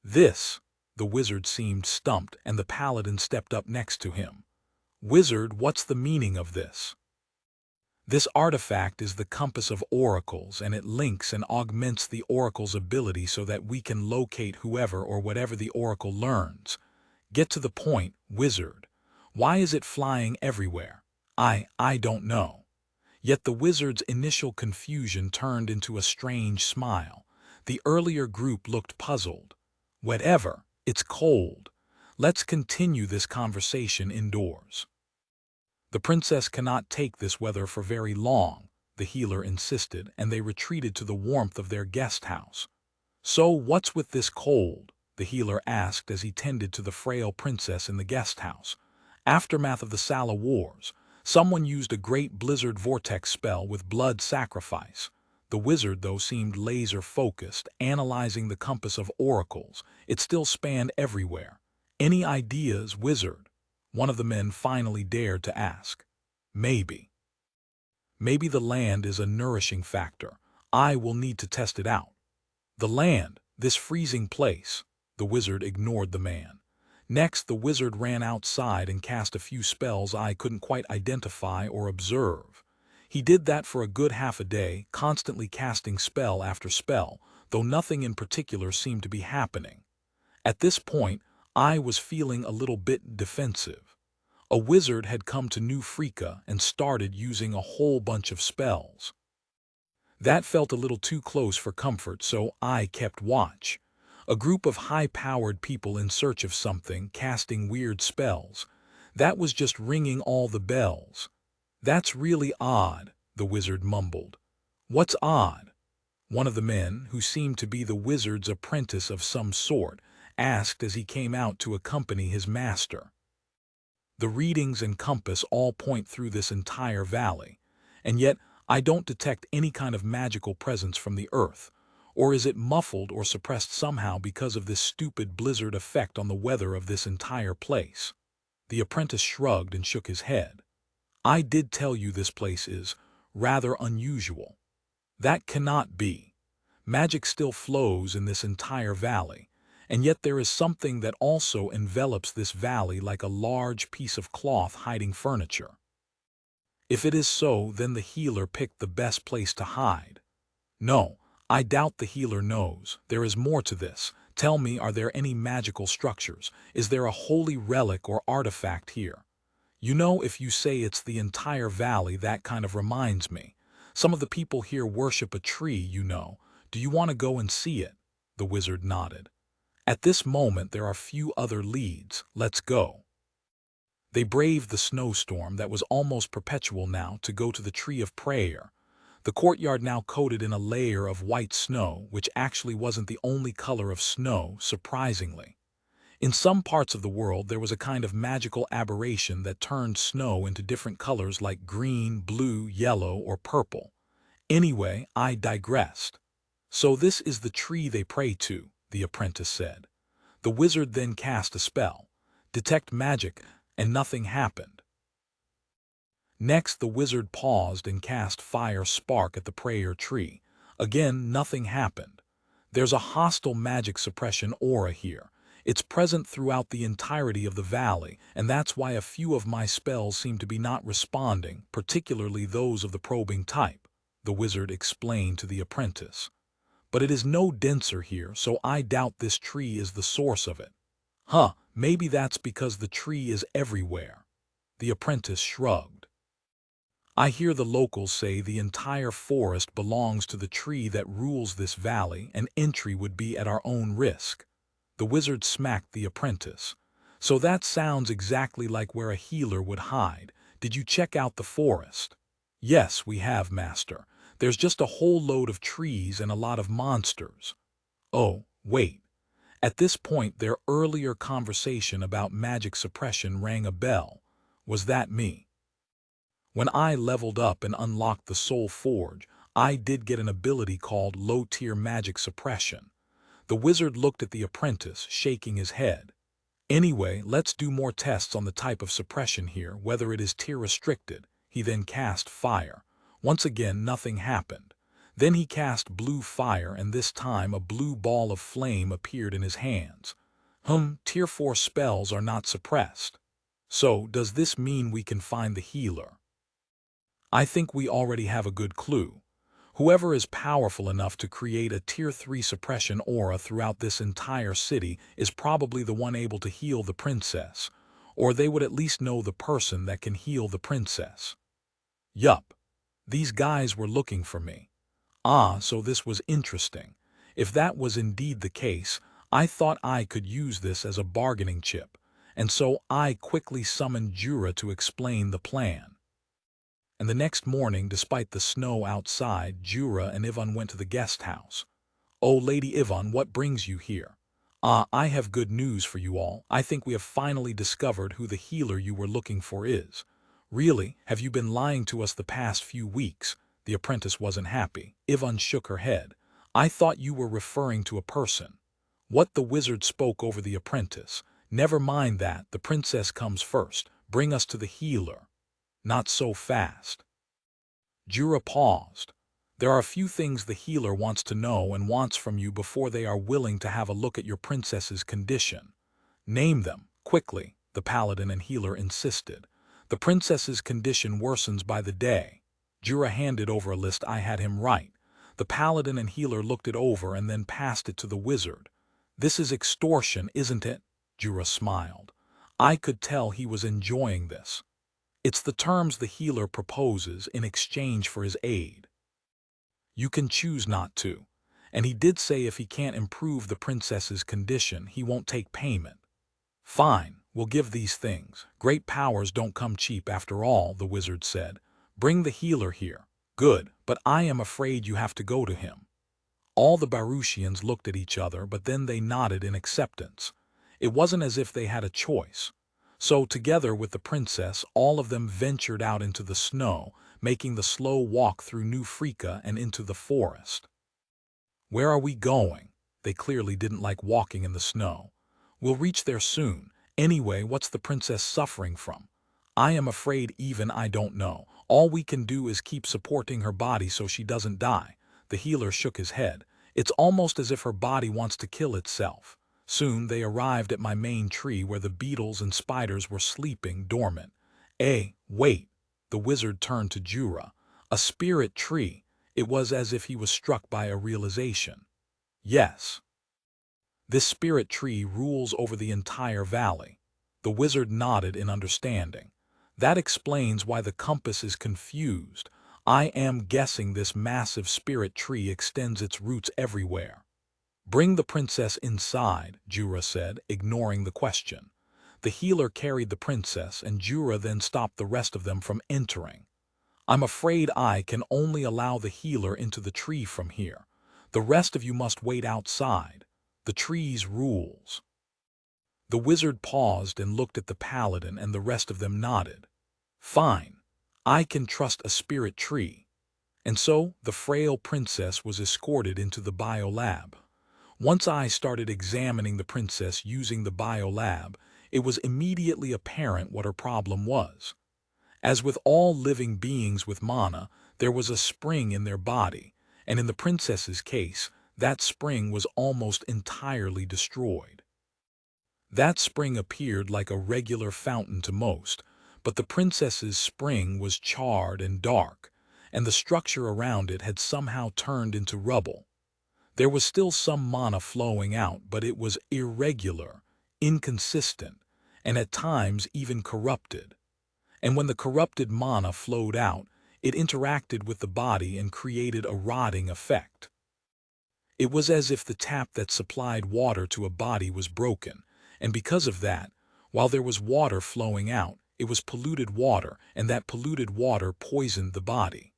The wizard seemed stumped, and the paladin stepped up next to him. Wizard, what's the meaning of this? This artifact is the compass of oracles, and it links and augments the oracle's ability so that we can locate whoever or whatever the oracle learns. Get to the point, wizard. Why is it flying everywhere? I don't know. Yet the wizard's initial confusion turned into a strange smile. The earlier group looked puzzled. Whatever, it's cold. Let's continue this conversation indoors. The princess cannot take this weather for very long, the healer insisted, and they retreated to the warmth of their guest house. So what's with this cold? The healer asked as he tended to the frail princess in the guest house. Aftermath of the Sala Wars. Someone used a great blizzard vortex spell with blood sacrifice. The wizard, though, seemed laser-focused, analyzing the compass of oracles. It still spanned everywhere. Any ideas, wizard? One of the men finally dared to ask. Maybe. Maybe the land is a nourishing factor. I will need to test it out. The land, this freezing place. The wizard ignored the man. Next, the wizard ran outside and cast a few spells I couldn't quite identify or observe. He did that for a good half a day, constantly casting spell after spell, though nothing in particular seemed to be happening. At this point, I was feeling a little bit defensive. A wizard had come to New Freaka and started using a whole bunch of spells. That felt a little too close for comfort, so I kept watch. A group of high-powered people in search of something, casting weird spells. That was just ringing all the bells. That's really odd, the wizard mumbled. What's odd? One of the men, who seemed to be the wizard's apprentice of some sort, asked as he came out to accompany his master. The readings and compass all point through this entire valley, and yet I don't detect any kind of magical presence from the earth. Or is it muffled or suppressed somehow because of this stupid blizzard effect on the weather of this entire place? The apprentice shrugged and shook his head. I did tell you this place is rather unusual. That cannot be. Magic still flows in this entire valley, and yet there is something that also envelops this valley like a large piece of cloth hiding furniture. If it is so, then the healer picked the best place to hide. No, I doubt the healer knows. There is more to this. Tell me, are there any magical structures? Is there a holy relic or artifact here? You know, if you say it's the entire valley, that kind of reminds me. Some of the people here worship a tree, you know. Do you want to go and see it? The wizard nodded. At this moment there are few other leads. Let's go. They braved the snowstorm that was almost perpetual now to go to the Tree of Prayer. The courtyard now coated in a layer of white snow, which actually wasn't the only color of snow, surprisingly. In some parts of the world there was a kind of magical aberration that turned snow into different colors like green, blue, yellow, or purple. Anyway, I digressed. So this is the tree they pray to, the apprentice said. The wizard then cast a spell, detect magic, and nothing happened. Next, the wizard paused and cast fire spark at the prayer tree. Again, nothing happened. There's a hostile magic suppression aura here. It's present throughout the entirety of the valley, and that's why a few of my spells seem to be not responding, particularly those of the probing type, the wizard explained to the apprentice. But it is no denser here, so I doubt this tree is the source of it. Maybe that's because the tree is everywhere. The apprentice shrugged. I hear the locals say the entire forest belongs to the tree that rules this valley, and entry would be at our own risk. The wizard smacked the apprentice. So that sounds exactly like where a healer would hide. Did you check out the forest? Yes, we have, master. There's just a whole load of trees and a lot of monsters. Oh, wait. At this point, their earlier conversation about magic suppression rang a bell. Was that me? When I leveled up and unlocked the Soul Forge, I did get an ability called low-tier magic suppression. The wizard looked at the apprentice, shaking his head. Anyway, let's do more tests on the type of suppression here, whether it is tier-restricted. He then cast fire. Once again, nothing happened. Then he cast blue fire, and this time a blue ball of flame appeared in his hands. Tier 4 spells are not suppressed. So, does this mean we can find the healer? I think we already have a good clue. Whoever is powerful enough to create a Tier 3 suppression aura throughout this entire city is probably the one able to heal the princess, or they would at least know the person that can heal the princess. Yup. These guys were looking for me. So this was interesting. If that was indeed the case, I thought I could use this as a bargaining chip, and so I quickly summoned Jura to explain the plan. And the next morning, despite the snow outside, Jura and Ivan went to the guest house. Oh, Lady Ivan, what brings you here? I have good news for you all. I think we have finally discovered who the healer you were looking for is. Really? Have you been lying to us the past few weeks? The apprentice wasn't happy. Ivan shook her head. I thought you were referring to a person. What? The wizard spoke over the apprentice. Never mind that, the princess comes first. Bring us to the healer. Not so fast. Jura paused. There are a few things the healer wants to know and wants from you before they are willing to have a look at your princess's condition. Name them, quickly, the paladin and healer insisted. The princess's condition worsens by the day. Jura handed over a list. I had him write. The paladin and healer looked it over and then passed it to the wizard. This is extortion, isn't it? Jura smiled. I could tell he was enjoying this. It's the terms the healer proposes in exchange for his aid. You can choose not to. And he did say if he can't improve the princess's condition, he won't take payment. Fine, we'll give these things. Great powers don't come cheap after all, the wizard said. Bring the healer here. Good, but I am afraid you have to go to him. All the Baruchians looked at each other, but then they nodded in acceptance. It wasn't as if they had a choice. So, together with the princess, all of them ventured out into the snow, making the slow walk through New Frika and into the forest. Where are we going? They clearly didn't like walking in the snow. We'll reach there soon. Anyway, what's the princess suffering from? I am afraid even I don't know. All we can do is keep supporting her body so she doesn't die. The healer shook his head. It's almost as if her body wants to kill itself. Soon they arrived at my main tree where the beetles and spiders were sleeping dormant. Wait. The wizard turned to Jura. A spirit tree. It was as if he was struck by a realization. Yes. This spirit tree rules over the entire valley. The wizard nodded in understanding. That explains why the compass is confused. I am guessing this massive spirit tree extends its roots everywhere. Bring the princess inside, Jura said, ignoring the question. The healer carried the princess, and Jura then stopped the rest of them from entering. I'm afraid I can only allow the healer into the tree from here. The rest of you must wait outside. The tree's rules. The wizard paused and looked at the paladin, and the rest of them nodded. Fine. I can trust a spirit tree. And so the frail princess was escorted into the biolab. Once I started examining the princess using the biolab, it was immediately apparent what her problem was. As with all living beings with mana, there was a spring in their body, and in the princess's case, that spring was almost entirely destroyed. That spring appeared like a regular fountain to most, but the princess's spring was charred and dark, and the structure around it had somehow turned into rubble. There was still some mana flowing out, but it was irregular, inconsistent, and at times even corrupted. And when the corrupted mana flowed out, it interacted with the body and created a rotting effect. It was as if the tap that supplied water to a body was broken, and because of that, while there was water flowing out, it was polluted water, and that polluted water poisoned the body.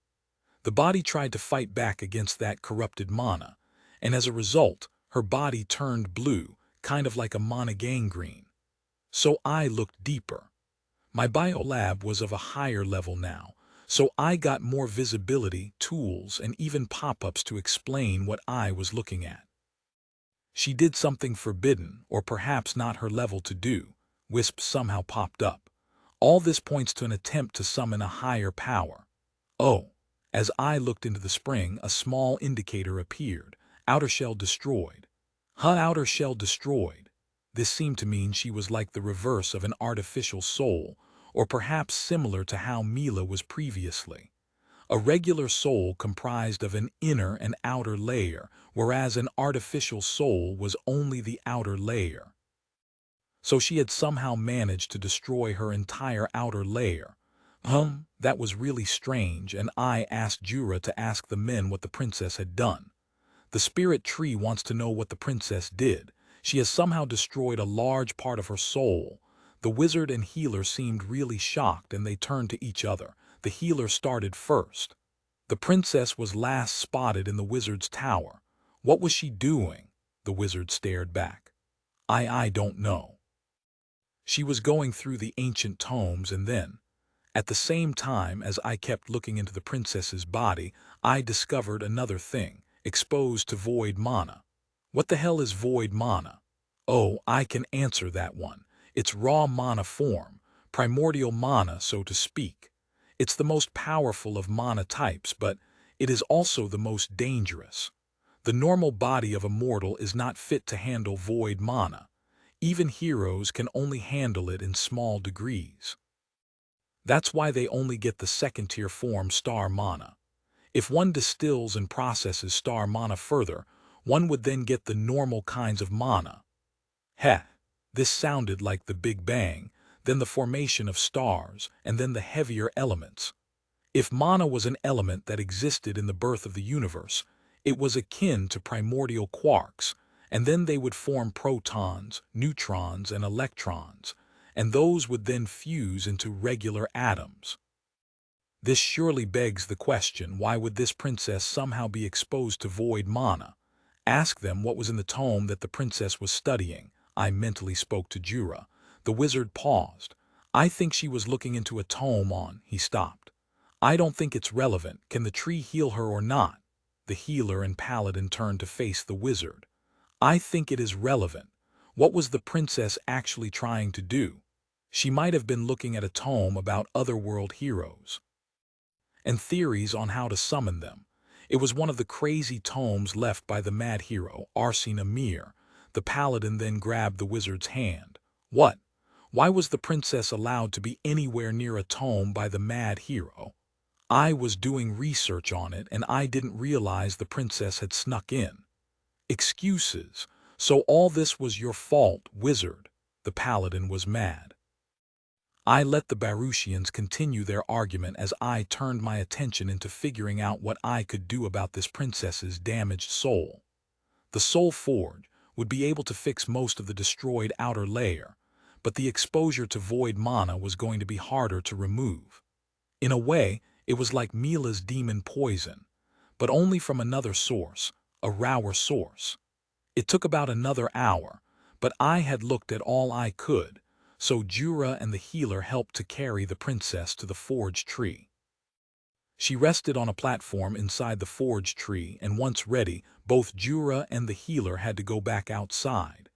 The body tried to fight back against that corrupted mana, and as a result, her body turned blue, kind of like a mana gangrene. So I looked deeper. My biolab was of a higher level now, so I got more visibility, tools, and even pop-ups to explain what I was looking at. She did something forbidden, or perhaps not her level to do. Wisp somehow popped up. All this points to an attempt to summon a higher power. Oh, as I looked into the spring, a small indicator appeared. Outer shell destroyed. Outer shell destroyed. This seemed to mean she was like the reverse of an artificial soul, or perhaps similar to how Mila was previously. A regular soul comprised of an inner and outer layer, whereas an artificial soul was only the outer layer. So she had somehow managed to destroy her entire outer layer. That was really strange, and I asked Jura to ask the men what the princess had done. The spirit tree wants to know what the princess did. She has somehow destroyed a large part of her soul. The wizard and healer seemed really shocked, and they turned to each other. The healer started first. The princess was last spotted in the wizard's tower. What was she doing? The wizard stared back. I don't know. She was going through the ancient tomes, and then, at the same time as I kept looking into the princess's body, I discovered another thing, exposed to void mana. What the hell is void mana? Oh, I can answer that one. It's raw mana form, primordial mana, so to speak. It's the most powerful of mana types, but it is also the most dangerous. The normal body of a mortal is not fit to handle void mana. Even heroes can only handle it in small degrees. That's why they only get the second-tier form star mana. If one distills and processes star mana further, one would then get the normal kinds of mana. This sounded like the Big Bang, then the formation of stars, and then the heavier elements. If mana was an element that existed in the birth of the universe, it was akin to primordial quarks, and then they would form protons, neutrons, and electrons, and those would then fuse into regular atoms. This surely begs the question, why would this princess somehow be exposed to void mana? Ask them what was in the tome that the princess was studying. I mentally spoke to Jura. The wizard paused. I think she was looking into a tome on. He stopped. I don't think it's relevant. Can the tree heal her or not? The healer and paladin turned to face the wizard. I think it is relevant. What was the princess actually trying to do? She might have been looking at a tome about otherworld heroes and theories on how to summon them. It was one of the crazy tomes left by the mad hero, Arsene Amir. The paladin then grabbed the wizard's hand. What? Why was the princess allowed to be anywhere near a tome by the mad hero? I was doing research on it and I didn't realize the princess had snuck in. Excuses. So all this was your fault, wizard. The paladin was mad. I let the Baruchians continue their argument as I turned my attention into figuring out what I could do about this princess's damaged soul. The soul forge would be able to fix most of the destroyed outer layer, but the exposure to void mana was going to be harder to remove. In a way, it was like Mila's demon poison, but only from another source, a rawer source. It took about another hour, but I had looked at all I could, so Jura and the healer helped to carry the princess to the forge tree. She rested on a platform inside the forge tree, and once ready, both Jura and the healer had to go back outside.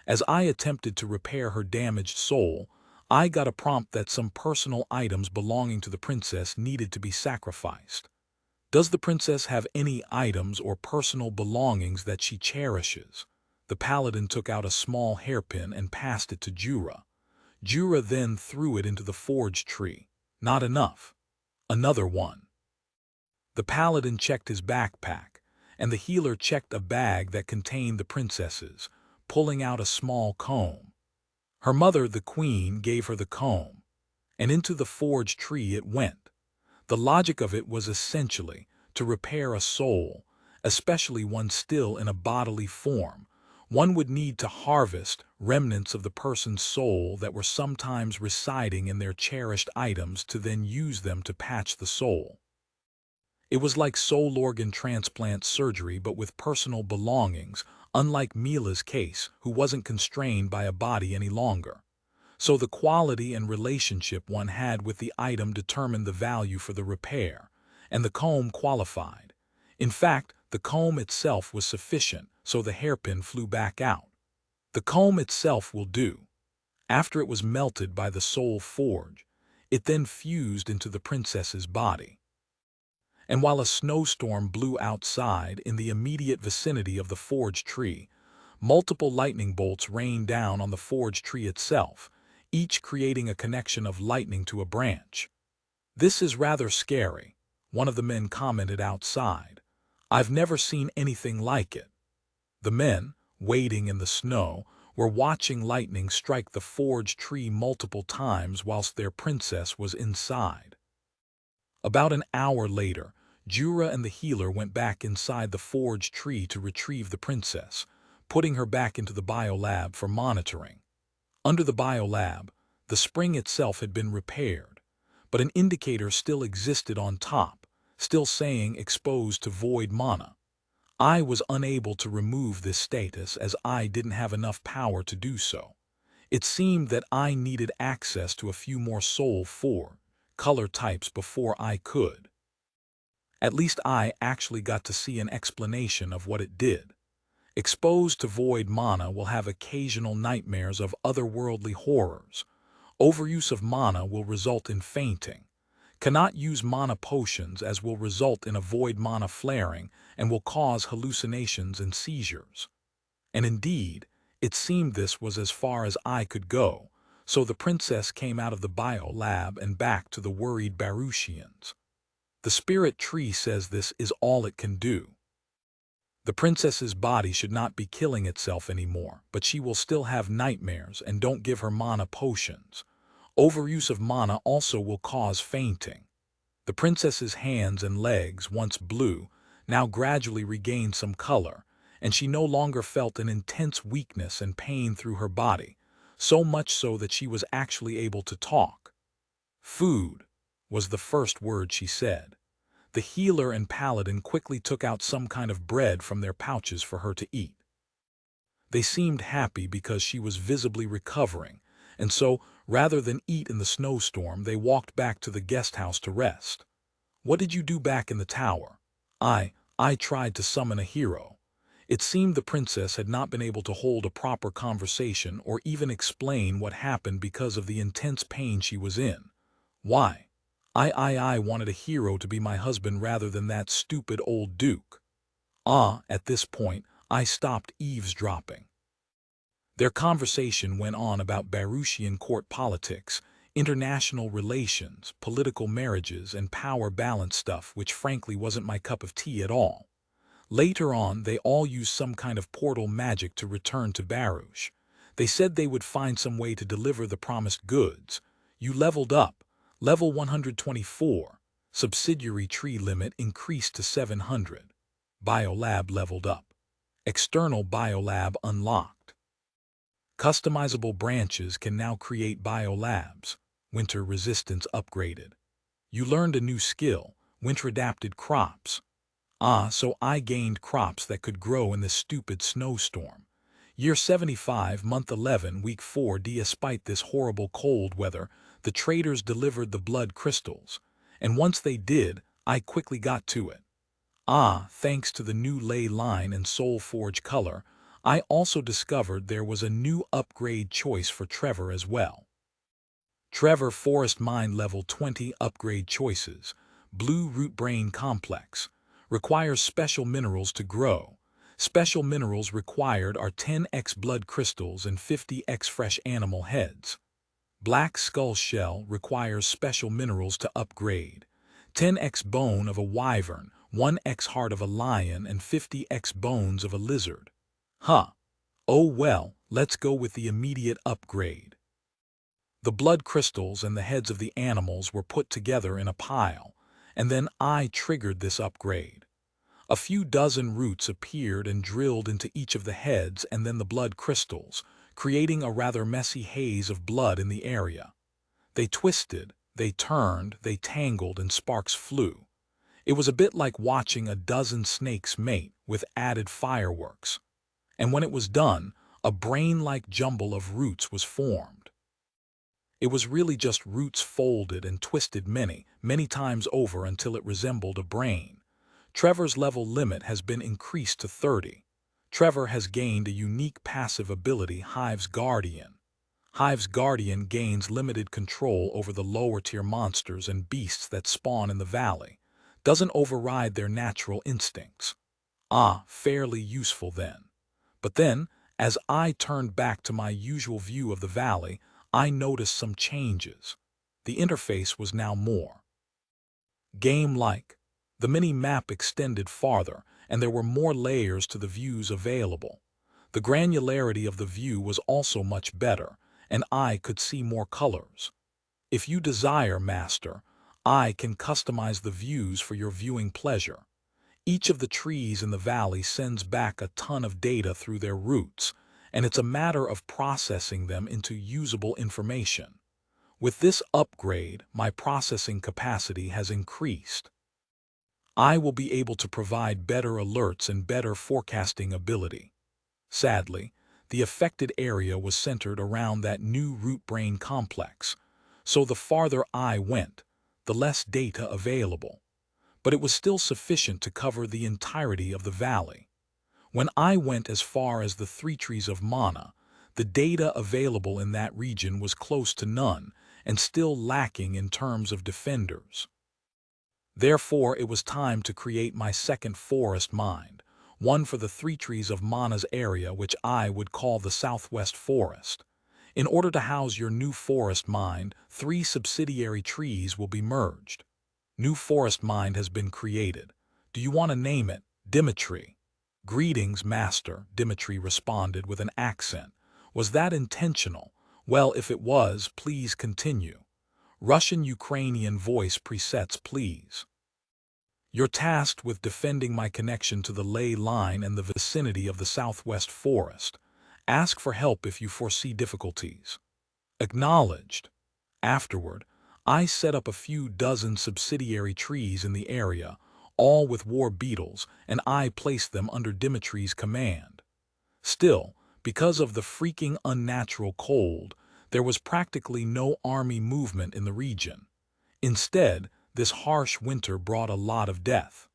As I attempted to repair her damaged soul, I got a prompt that some personal items belonging to the princess needed to be sacrificed. Does the princess have any items or personal belongings that she cherishes? The paladin took out a small hairpin and passed it to Jura. Jura then threw it into the forge tree. Not enough. Another one. The paladin checked his backpack, and the healer checked a bag that contained the princess's, pulling out a small comb. Her mother, the queen, gave her the comb, and into the forge tree it went. The logic of it was essentially to repair a soul, especially one still in a bodily form. One would need to harvest remnants of the person's soul that were sometimes residing in their cherished items to then use them to patch the soul. It was like soul organ transplant surgery but with personal belongings, unlike Mila's case, who wasn't constrained by a body any longer. So the quality and relationship one had with the item determined the value for the repair, and the comb qualified. In fact, the comb itself was sufficient, so the hairpin flew back out. The comb itself will do. After it was melted by the soul forge, it then fused into the princess's body. And while a snowstorm blew outside in the immediate vicinity of the forge tree, multiple lightning bolts rained down on the forge tree itself, each creating a connection of lightning to a branch. This is rather scary, one of the men commented outside. I've never seen anything like it. The men, waiting in the snow, were watching lightning strike the forge tree multiple times whilst their princess was inside. About an hour later, Jura and the healer went back inside the forge tree to retrieve the princess, putting her back into the biolab for monitoring. Under the biolab, the spring itself had been repaired, but an indicator still existed on top, still saying exposed to void mana. I was unable to remove this status as I didn't have enough power to do so. It seemed that I needed access to a few more soul color types before I could. At least I actually got to see an explanation of what it did. Exposed to void mana will have occasional nightmares of otherworldly horrors. Overuse of mana will result in fainting. Cannot use mana potions as will result in a void mana flaring and will cause hallucinations and seizures. And indeed, it seemed this was as far as I could go, so the princess came out of the biolab and back to the worried Baruchians. The spirit tree says this is all it can do. The princess's body should not be killing itself anymore, but she will still have nightmares, and don't give her mana potions. Overuse of mana also will cause fainting. The princess's hands and legs, once blue, now gradually regained some color, and she no longer felt an intense weakness and pain through her body, so much so that she was actually able to talk. "Food," was the first word she said. The healer and paladin quickly took out some kind of bread from their pouches for her to eat. They seemed happy because she was visibly recovering, and so, rather than eat in the snowstorm, they walked back to the guest house to rest. "What did you do back in the tower?" I tried to summon a hero." It seemed the princess had not been able to hold a proper conversation or even explain what happened because of the intense pain she was in. "Why? I wanted a hero to be my husband rather than that stupid old duke." At this point, I stopped eavesdropping. Their conversation went on about Baruchian court politics, international relations, political marriages, and power balance stuff, which frankly wasn't my cup of tea at all. Later on, they all used some kind of portal magic to return to Baruch. They said they would find some way to deliver the promised goods. "You leveled up. Level 124. Subsidiary tree limit increased to 700. Biolab leveled up. External biolab unlocked. Customizable branches can now create biolabs. Winter resistance upgraded. You learned a new skill, winter-adapted crops." So I gained crops that could grow in this stupid snowstorm. Year 75, month 11, week 4. Despite this horrible cold weather, the traders delivered the blood crystals, and once they did, I quickly got to it. Thanks to the new ley line and soul forge color, I also discovered there was a new upgrade choice for Trevor as well. Trevor Forest Mind level 20 upgrade choices. Blue Root Brain Complex. Requires special minerals to grow. Special minerals required are 10x blood crystals and 50x fresh animal heads. Black Skull Shell requires special minerals to upgrade. 10x bone of a wyvern, 1x heart of a lion, and 50x bones of a lizard. Oh well, let's go with the immediate upgrade. The blood crystals and the heads of the animals were put together in a pile, and then I triggered this upgrade. A few dozen roots appeared and drilled into each of the heads and then the blood crystals, creating a rather messy haze of blood in the area. They twisted, they turned, they tangled, and sparks flew. It was a bit like watching a dozen snakes mate with added fireworks. And when it was done, a brain-like jumble of roots was formed. It was really just roots folded and twisted many, many times over until it resembled a brain. Trevor's level limit has been increased to 30. Trevor has gained a unique passive ability, Hive's Guardian. Hive's Guardian gains limited control over the lower-tier monsters and beasts that spawn in the valley. Doesn't override their natural instincts. Fairly useful then. But then, as I turned back to my usual view of the valley, I noticed some changes. The interface was now more game-like. The mini-map extended farther, and there were more layers to the views available. The granularity of the view was also much better, and I could see more colors. If you desire, Master, I can customize the views for your viewing pleasure. Each of the trees in the valley sends back a ton of data through their roots, and it's a matter of processing them into usable information. With this upgrade, my processing capacity has increased. I will be able to provide better alerts and better forecasting ability. Sadly, the affected area was centered around that new root brain complex, so the farther I went, the less data available. But it was still sufficient to cover the entirety of the valley. When I went as far as the 3 trees of mana, the data available in that region was close to none and still lacking in terms of defenders. Therefore, it was time to create my second forest mind, one for the 3 trees of mana's area, which I would call the Southwest Forest. In order to house your new forest mind, 3 subsidiary trees will be merged. New forest mind has been created. Do you want to name it Dimitri? "Greetings, Master," Dimitri responded with an accent. "Was that intentional? Well, if it was, please continue. Russian-Ukrainian voice presets, please. You're tasked with defending my connection to the ley line and the vicinity of the southwest forest. Ask for help if you foresee difficulties." Acknowledged. Afterward, I set up a few dozen subsidiary trees in the area, all with war beetles, and I placed them under Dimitri's command. Still, because of the freaking unnatural cold, there was practically no army movement in the region. Instead, this harsh winter brought a lot of death.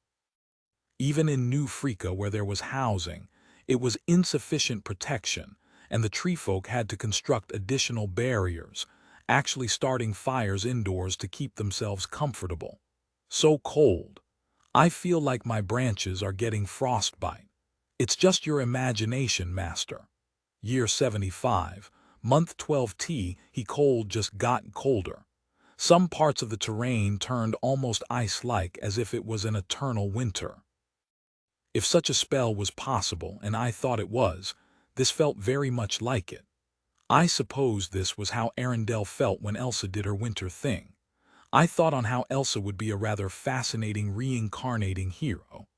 Even in New Frika, where there was housing, it was insufficient protection, and the treefolk had to construct additional barriers, actually starting fires indoors to keep themselves comfortable. So cold. I feel like my branches are getting frostbite. It's just your imagination, Master. Year 75, month 12T, he cold just got colder. Some parts of the terrain turned almost ice-like, as if it was an eternal winter. If such a spell was possible, and I thought it was, this felt very much like it. I suppose this was how Arendelle felt when Elsa did her winter thing. I thought on how Elsa would be a rather fascinating reincarnating hero.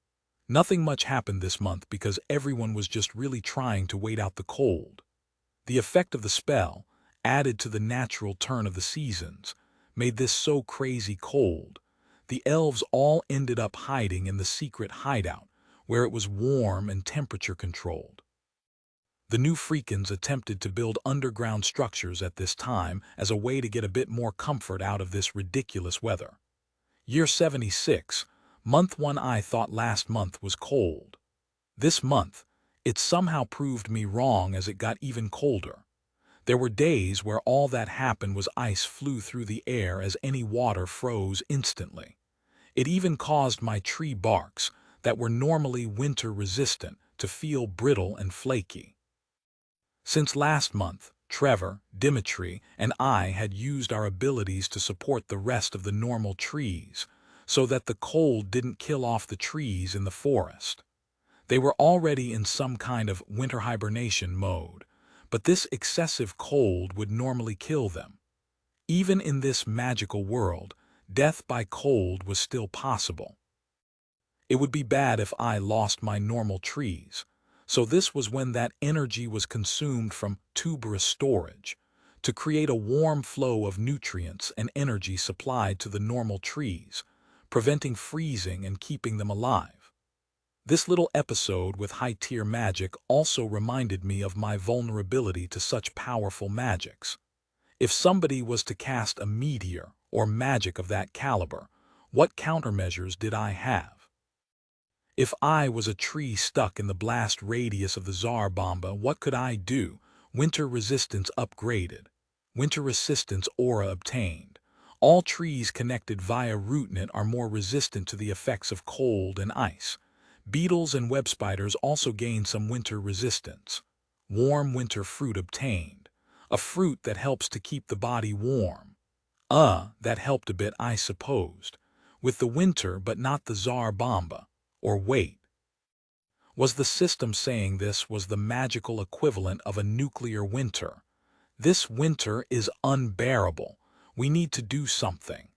Nothing much happened this month because everyone was just really trying to wait out the cold. The effect of the spell, added to the natural turn of the seasons, made this so crazy cold. The elves all ended up hiding in the secret hideout, where it was warm and temperature controlled. The New Freakins attempted to build underground structures at this time as a way to get a bit more comfort out of this ridiculous weather. Year 76, month 1. I thought last month was cold. This month, it somehow proved me wrong as it got even colder. There were days where all that happened was ice flew through the air as any water froze instantly. It even caused my tree barks, that were normally winter-resistant, to feel brittle and flaky. Since last month, Trevor, Dimitri, and I had used our abilities to support the rest of the normal trees, so that the cold didn't kill off the trees in the forest. They were already in some kind of winter hibernation mode, but this excessive cold would normally kill them. Even in this magical world, death by cold was still possible. It would be bad if I lost my normal trees, so this was when that energy was consumed from tuberous storage to create a warm flow of nutrients and energy supplied to the normal trees, preventing freezing and keeping them alive. This little episode with high-tier magic also reminded me of my vulnerability to such powerful magics. If somebody was to cast a meteor or magic of that caliber, what countermeasures did I have? If I was a tree stuck in the blast radius of the Tsar Bomba, what could I do? Winter resistance upgraded. Winter resistance aura obtained. All trees connected via rootnet are more resistant to the effects of cold and ice. Beetles and web spiders also gain some winter resistance. Warm winter fruit obtained. A fruit that helps to keep the body warm. That helped a bit, I supposed. With the winter, but not the Tsar Bomba. Or wait. Was the system saying this was the magical equivalent of a nuclear winter? This winter is unbearable. We need to do something.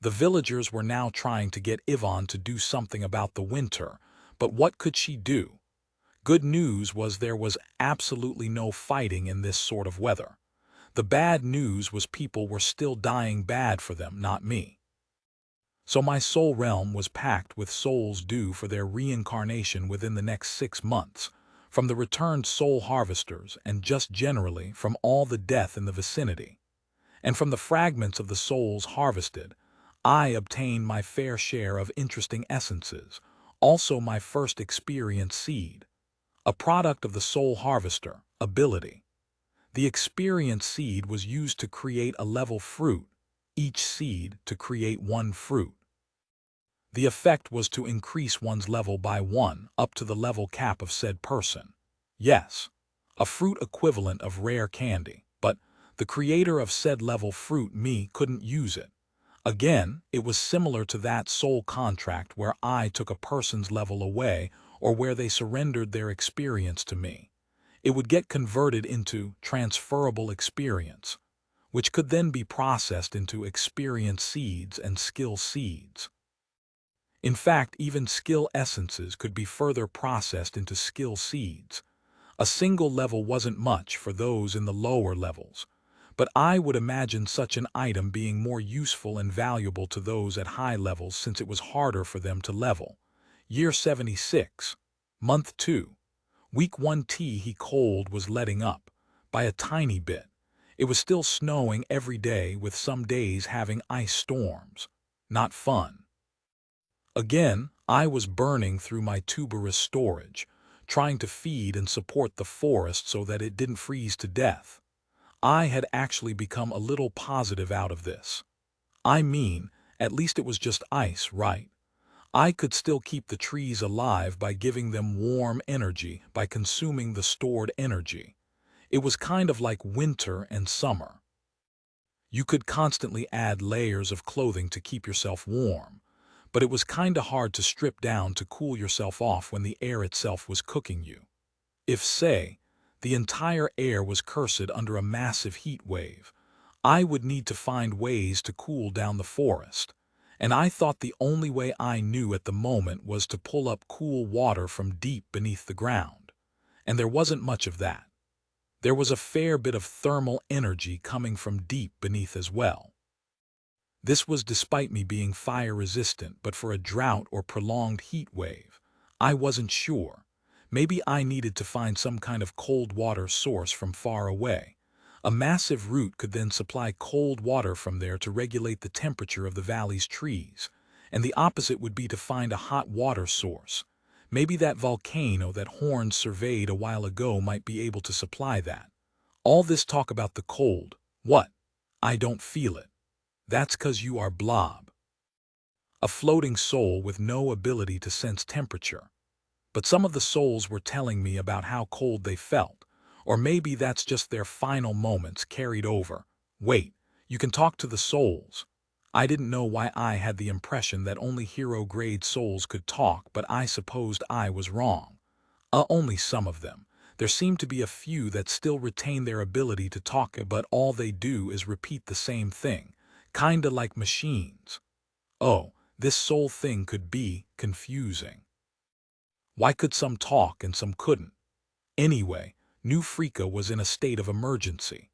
The villagers were now trying to get Yvonne to do something about the winter, but what could she do? Good news was there was absolutely no fighting in this sort of weather. The bad news was people were still dying bad for them, not me. So my soul realm was packed with souls due for their reincarnation within the next 6 months, from the returned soul harvesters and just generally from all the death in the vicinity. And from the fragments of the souls harvested, I obtained my fair share of interesting essences, also my first experience seed, a product of the soul harvester ability. The experience seed was used to create a level fruit, each seed to create 1 fruit. The effect was to increase one's level by 1 up to the level cap of said person. Yes, a fruit equivalent of rare candy, but the creator of said level fruit, me, couldn't use it. Again, it was similar to that soul contract where I took a person's level away, or where they surrendered their experience to me. It would get converted into transferable experience, which could then be processed into experience seeds and skill seeds. In fact, even skill essences could be further processed into skill seeds. A single level wasn't much for those in the lower levels, but I would imagine such an item being more useful and valuable to those at high levels since it was harder for them to level. Year 76. Month 2. Week 1 tea he cold was letting up, by a tiny bit. It was still snowing every day with some days having ice storms. Not fun. Again, I was burning through my tuberous storage, trying to feed and support the forest so that it didn't freeze to death. I had actually become a little positive out of this. I mean, at least it was just ice, right? I could still keep the trees alive by giving them warm energy, by consuming the stored energy. It was kind of like winter and summer. You could constantly add layers of clothing to keep yourself warm, but it was kinda hard to strip down to cool yourself off when the air itself was cooking you. If, say, the entire air was cursed under a massive heat wave, I would need to find ways to cool down the forest, and I thought the only way I knew at the moment was to pull up cool water from deep beneath the ground, and there wasn't much of that. There was a fair bit of thermal energy coming from deep beneath as well. This was despite me being fire-resistant, but for a drought or prolonged heat wave, I wasn't sure. Maybe I needed to find some kind of cold water source from far away. A massive root could then supply cold water from there to regulate the temperature of the valley's trees, and the opposite would be to find a hot water source. Maybe that volcano that Horns surveyed a while ago might be able to supply that. All this talk about the cold, what? I don't feel it. That's 'cause you are blob. A floating soul with no ability to sense temperature. But some of the souls were telling me about how cold they felt, or maybe that's just their final moments carried over. Wait, you can talk to the souls. I didn't know why I had the impression that only hero-grade souls could talk, but I supposed I was wrong. Only some of them. There seem to be a few that still retain their ability to talk, but all they do is repeat the same thing, kinda like machines. Oh, this soul thing could be confusing. Why could some talk and some couldn't? Anyway, New Freaka was in a state of emergency.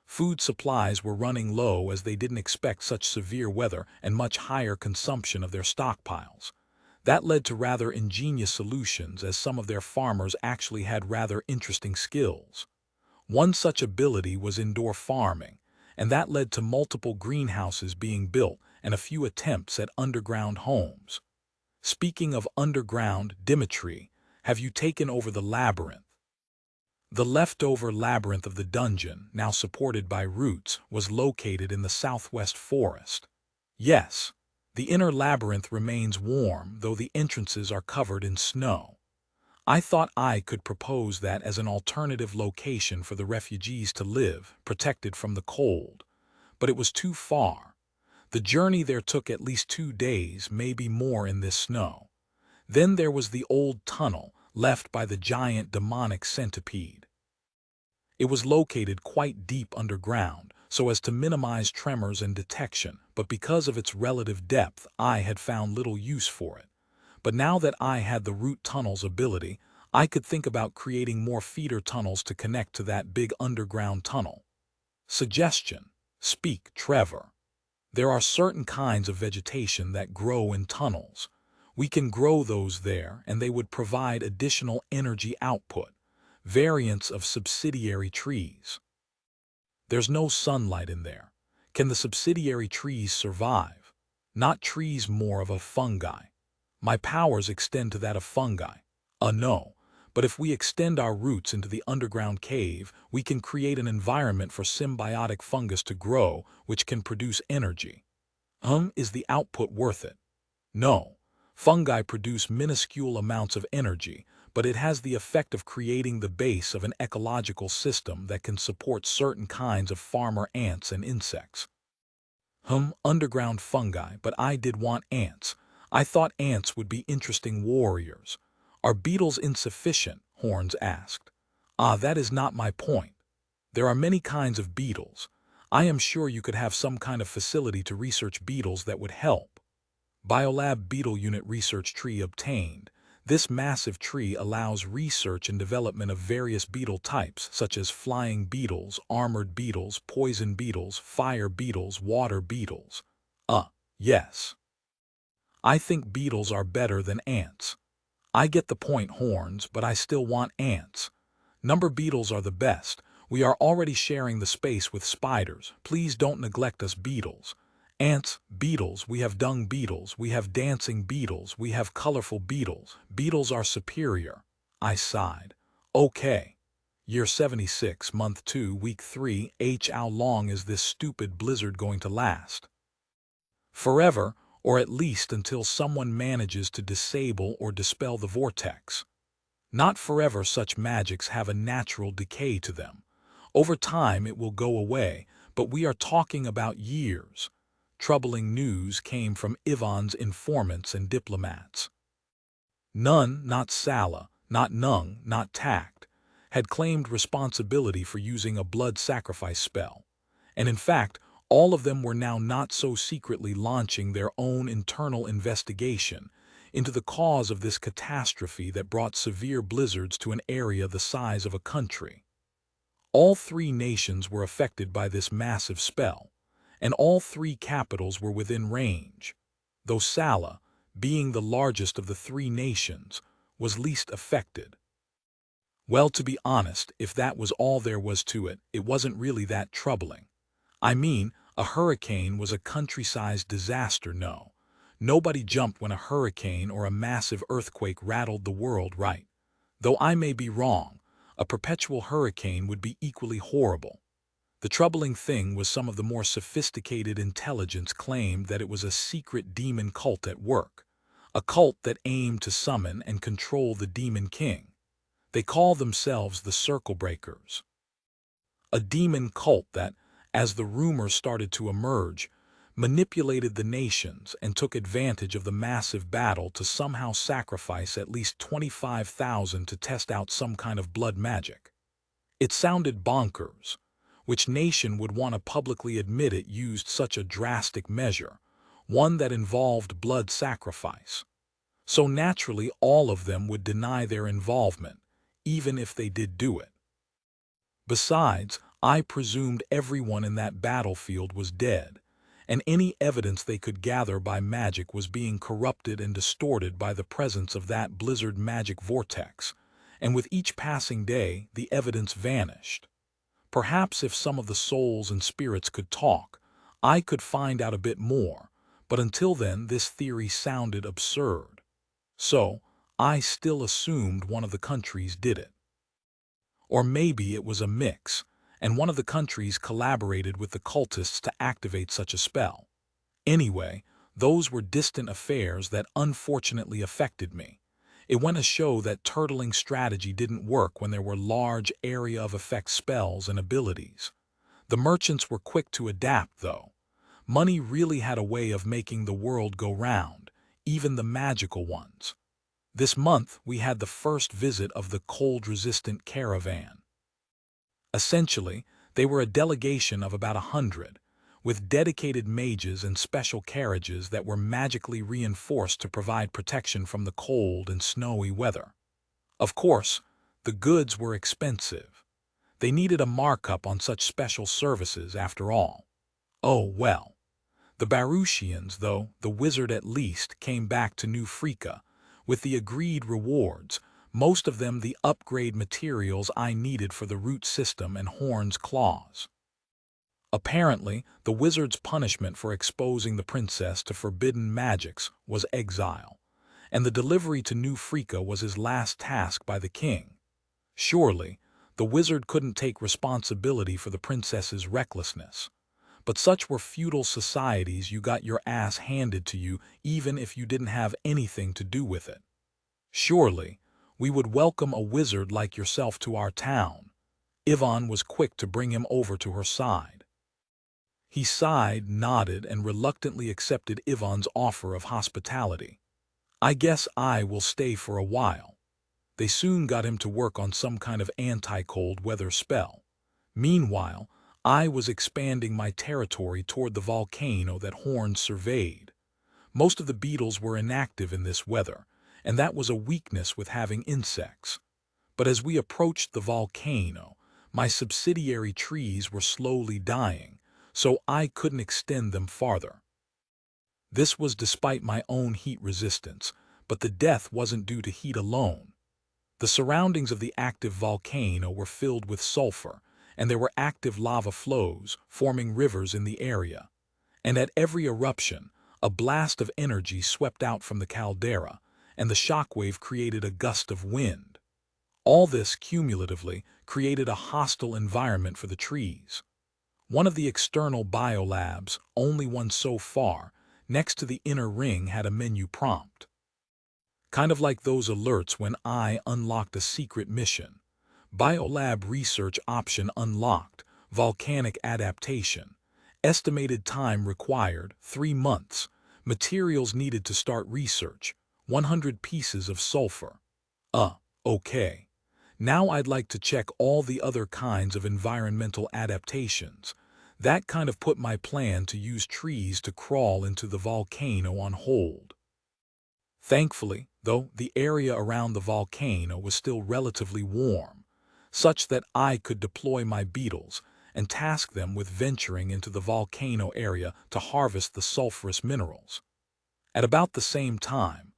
Food supplies were running low as they didn't expect such severe weather and much higher consumption of their stockpiles. That led to rather ingenious solutions, as some of their farmers actually had rather interesting skills. One such ability was indoor farming, and that led to multiple greenhouses being built and a few attempts at underground homes. Speaking of underground, Dimitri, have you taken over the labyrinth? The leftover labyrinth of the dungeon, now supported by roots, was located in the southwest forest. Yes, the inner labyrinth remains warm, though the entrances are covered in snow. I thought I could propose that as an alternative location for the refugees to live, protected from the cold, but it was too far. The journey there took at least 2 days, maybe more in this snow. Then there was the old tunnel, left by the giant demonic centipede. It was located quite deep underground, so as to minimize tremors and detection, but because of its relative depth, I had found little use for it. But now that I had the root tunnel's ability, I could think about creating more feeder tunnels to connect to that big underground tunnel. Suggestion. Speak, Trevor. There are certain kinds of vegetation that grow in tunnels. We can grow those there, and they would provide additional energy output, variants of subsidiary trees. There's no sunlight in there. Can the subsidiary trees survive? Not trees, more of a fungi. My powers extend to that of fungi. No. But if we extend our roots into the underground cave, we can create an environment for symbiotic fungus to grow, which can produce energy. Is the output worth it? No. Fungi produce minuscule amounts of energy, but it has the effect of creating the base of an ecological system that can support certain kinds of farmer ants and insects. Underground fungi, but I did want ants. I thought ants would be interesting warriors. Are beetles insufficient? Horns asked. Ah, that is not my point. There are many kinds of beetles. I am sure you could have some kind of facility to research beetles that would help. Biolab Beetle Unit Research Tree obtained. This massive tree allows research and development of various beetle types, such as flying beetles, armored beetles, poison beetles, fire beetles, water beetles. Yes. I think beetles are better than ants. I get the point, Horns, but I still want ants. Number beetles are the best. We are already sharing the space with spiders. Please don't neglect us beetles. Ants, beetles, we have dung beetles, we have dancing beetles, we have colorful beetles. Beetles are superior. I sighed. Okay. Year 76, Month 2, Week 3, How long is this stupid blizzard going to last? Forever, or at least until someone manages to disable or dispel the vortex. Not forever, such magics have a natural decay to them. Over time it will go away, but we are talking about years. Troubling news came from Ivan's informants and diplomats. None, not Sala, not Nung, not Tact, had claimed responsibility for using a blood sacrifice spell. And in fact, all of them were now not so secretly launching their own internal investigation into the cause of this catastrophe that brought severe blizzards to an area the size of a country. All three nations were affected by this massive spell, and all three capitals were within range, though Sala, being the largest of the three nations, was least affected. Well, to be honest, if that was all there was to it, it wasn't really that troubling. I mean, a hurricane was a country-sized disaster, no. Nobody jumped when a hurricane or a massive earthquake rattled the world, right? Though I may be wrong, a perpetual hurricane would be equally horrible. The troubling thing was some of the more sophisticated intelligence claimed that it was a secret demon cult at work, a cult that aimed to summon and control the Demon King. They call themselves the Circle Breakers. A demon cult that, as the rumors started to emerge, manipulated the nations and took advantage of the massive battle to somehow sacrifice at least 25,000 to test out some kind of blood magic. It sounded bonkers. Which nation would want to publicly admit it used such a drastic measure, one that involved blood sacrifice? So naturally all of them would deny their involvement, even if they did do it. Besides, I presumed everyone in that battlefield was dead, and any evidence they could gather by magic was being corrupted and distorted by the presence of that blizzard magic vortex, and with each passing day the evidence vanished. Perhaps if some of the souls and spirits could talk, I could find out a bit more, but until then this theory sounded absurd. So, I still assumed one of the countries did it. Or maybe it was a mix, and one of the countries collaborated with the cultists to activate such a spell. Anyway, those were distant affairs that unfortunately affected me. It went to show that turtling strategy didn't work when there were large area of effect spells and abilities. The merchants were quick to adapt, though. Money really had a way of making the world go round, even the magical ones. This month we had the first visit of the cold-resistant caravan. Essentially, they were a delegation of about 100, with dedicated mages and special carriages that were magically reinforced to provide protection from the cold and snowy weather. Of course, the goods were expensive. They needed a markup on such special services after all. Oh well. The Baruchians, though, the wizard at least, came back to New Freaka with the agreed rewards, most of them the upgrade materials I needed for the root system and Horn's claws. Apparently, the wizard's punishment for exposing the princess to forbidden magics was exile, and the delivery to New Freaka was his last task by the king. Surely, the wizard couldn't take responsibility for the princess's recklessness. But such were feudal societies, you got your ass handed to you even if you didn't have anything to do with it. Surely, we would welcome a wizard like yourself to our town. Ivan was quick to bring him over to her side. He sighed, nodded, and reluctantly accepted Ivan's offer of hospitality. I guess I will stay for a while. They soon got him to work on some kind of anti-cold weather spell. Meanwhile, I was expanding my territory toward the volcano that Horn surveyed. Most of the beetles were inactive in this weather, and that was a weakness with having insects. But as we approached the volcano, my subsidiary trees were slowly dying, so I couldn't extend them farther. This was despite my own heat resistance, but the death wasn't due to heat alone. The surroundings of the active volcano were filled with sulfur, and there were active lava flows forming rivers in the area. And at every eruption, a blast of energy swept out from the caldera, and the shockwave created a gust of wind. All this cumulatively created a hostile environment for the trees. One of the external biolabs, only one so far, next to the inner ring had a menu prompt. Kind of like those alerts when I unlocked a secret mission. Biolab research option unlocked, volcanic adaptation. Estimated time required, 3 months. Materials needed to start research, 100 pieces of sulfur. Okay. Now I'd like to check all the other kinds of environmental adaptations. That kind of put my plan to use trees to crawl into the volcano on hold. Thankfully, though, the area around the volcano was still relatively warm, such that I could deploy my beetles and task them with venturing into the volcano area to harvest the sulfurous minerals. At about the same time,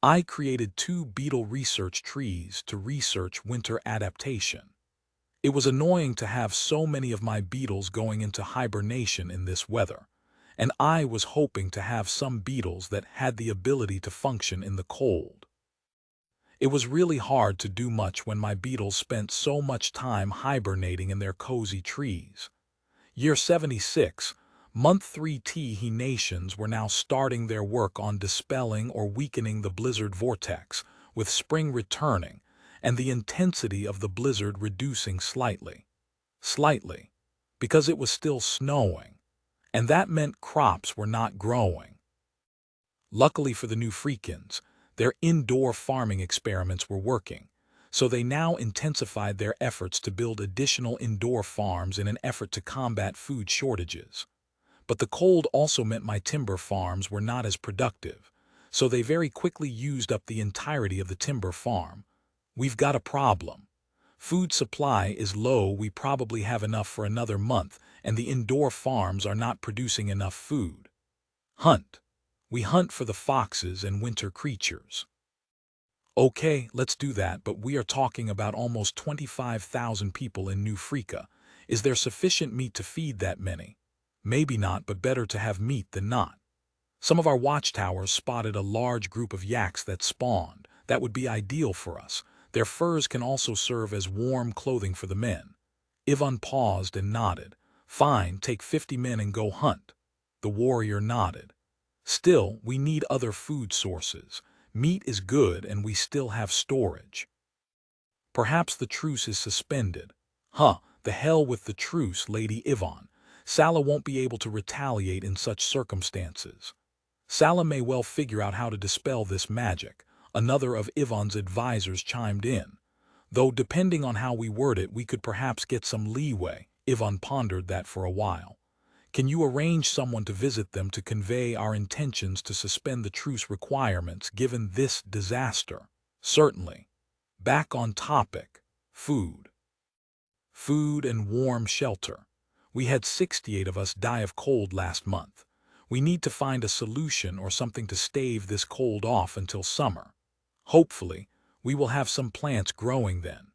I created 2 beetle research trees to research winter adaptation. It was annoying to have so many of my beetles going into hibernation in this weather, and I was hoping to have some beetles that had the ability to function in the cold. It was really hard to do much when my beetles spent so much time hibernating in their cozy trees. Year 76, Month 3 He nations were now starting their work on dispelling or weakening the blizzard vortex, with spring returning and the intensity of the blizzard reducing slightly. Slightly, because it was still snowing, and that meant crops were not growing. Luckily for the new Freakins, their indoor farming experiments were working, so they now intensified their efforts to build additional indoor farms in an effort to combat food shortages. But the cold also meant my timber farms were not as productive, so they very quickly used up the entirety of the timber farm. We've got a problem. Food supply is low. We probably have enough for another month, and the indoor farms are not producing enough food. Hunt. We hunt for the foxes and winter creatures. Okay, let's do that, but we are talking about almost 25,000 people in New Freaka. Is there sufficient meat to feed that many? Maybe not, but better to have meat than not. Some of our watchtowers spotted a large group of yaks that spawned. That would be ideal for us. Their furs can also serve as warm clothing for the men. Ivan paused and nodded. Fine, take 50 men and go hunt. The warrior nodded. Still, we need other food sources. Meat is good and we still have storage. Perhaps the truce is suspended. The hell with the truce, Lady Ivan. Sala won't be able to retaliate in such circumstances. Sala may well figure out how to dispel this magic. Another of Ivan's advisors chimed in. Though depending on how we word it, we could perhaps get some leeway. Ivan pondered that for a while. Can you arrange someone to visit them to convey our intentions to suspend the truce requirements given this disaster? Certainly. Back on topic. Food. Food and warm shelter. We had 68 of us die of cold last month. We need to find a solution or something to stave this cold off until summer. Hopefully, we will have some plants growing then.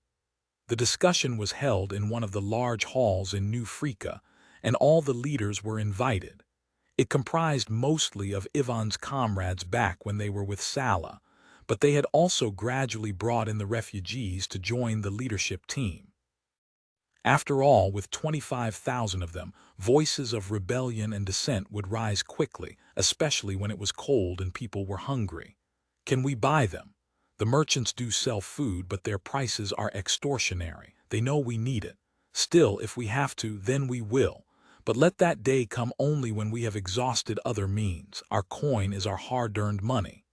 The discussion was held in one of the large halls in New Freaka, and all the leaders were invited. It comprised mostly of Ivan's comrades back when they were with Sala, but they had also gradually brought in the refugees to join the leadership team. After all, with 25,000 of them, voices of rebellion and dissent would rise quickly, especially when it was cold and people were hungry. Can we buy them? The merchants do sell food, but their prices are extortionary. They know we need it. Still, if we have to, then we will. But let that day come only when we have exhausted other means. Our coin is our hard-earned money.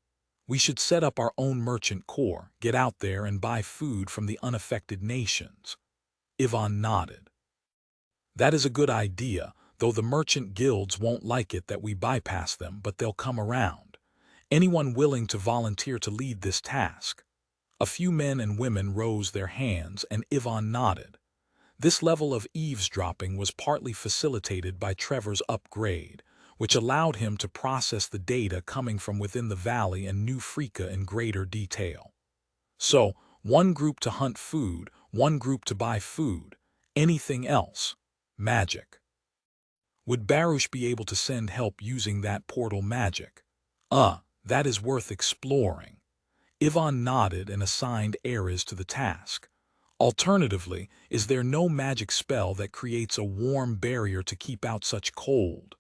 We should set up our own merchant corps, get out there and buy food from the unaffected nations. Ivan nodded. That is a good idea, though the merchant guilds won't like it that we bypass them, but they'll come around. Anyone willing to volunteer to lead this task? A few men and women rose their hands, and Ivan nodded. This level of eavesdropping was partly facilitated by Trevor's upgrade, which allowed him to process the data coming from within the valley and New Freaka in greater detail. So, one group to hunt food, one group to buy food. Anything else? Magic. Would Baruch be able to send help using that portal magic? That is worth exploring. Ivan nodded and assigned Ares to the task. Alternatively, is there no magic spell that creates a warm barrier to keep out such cold?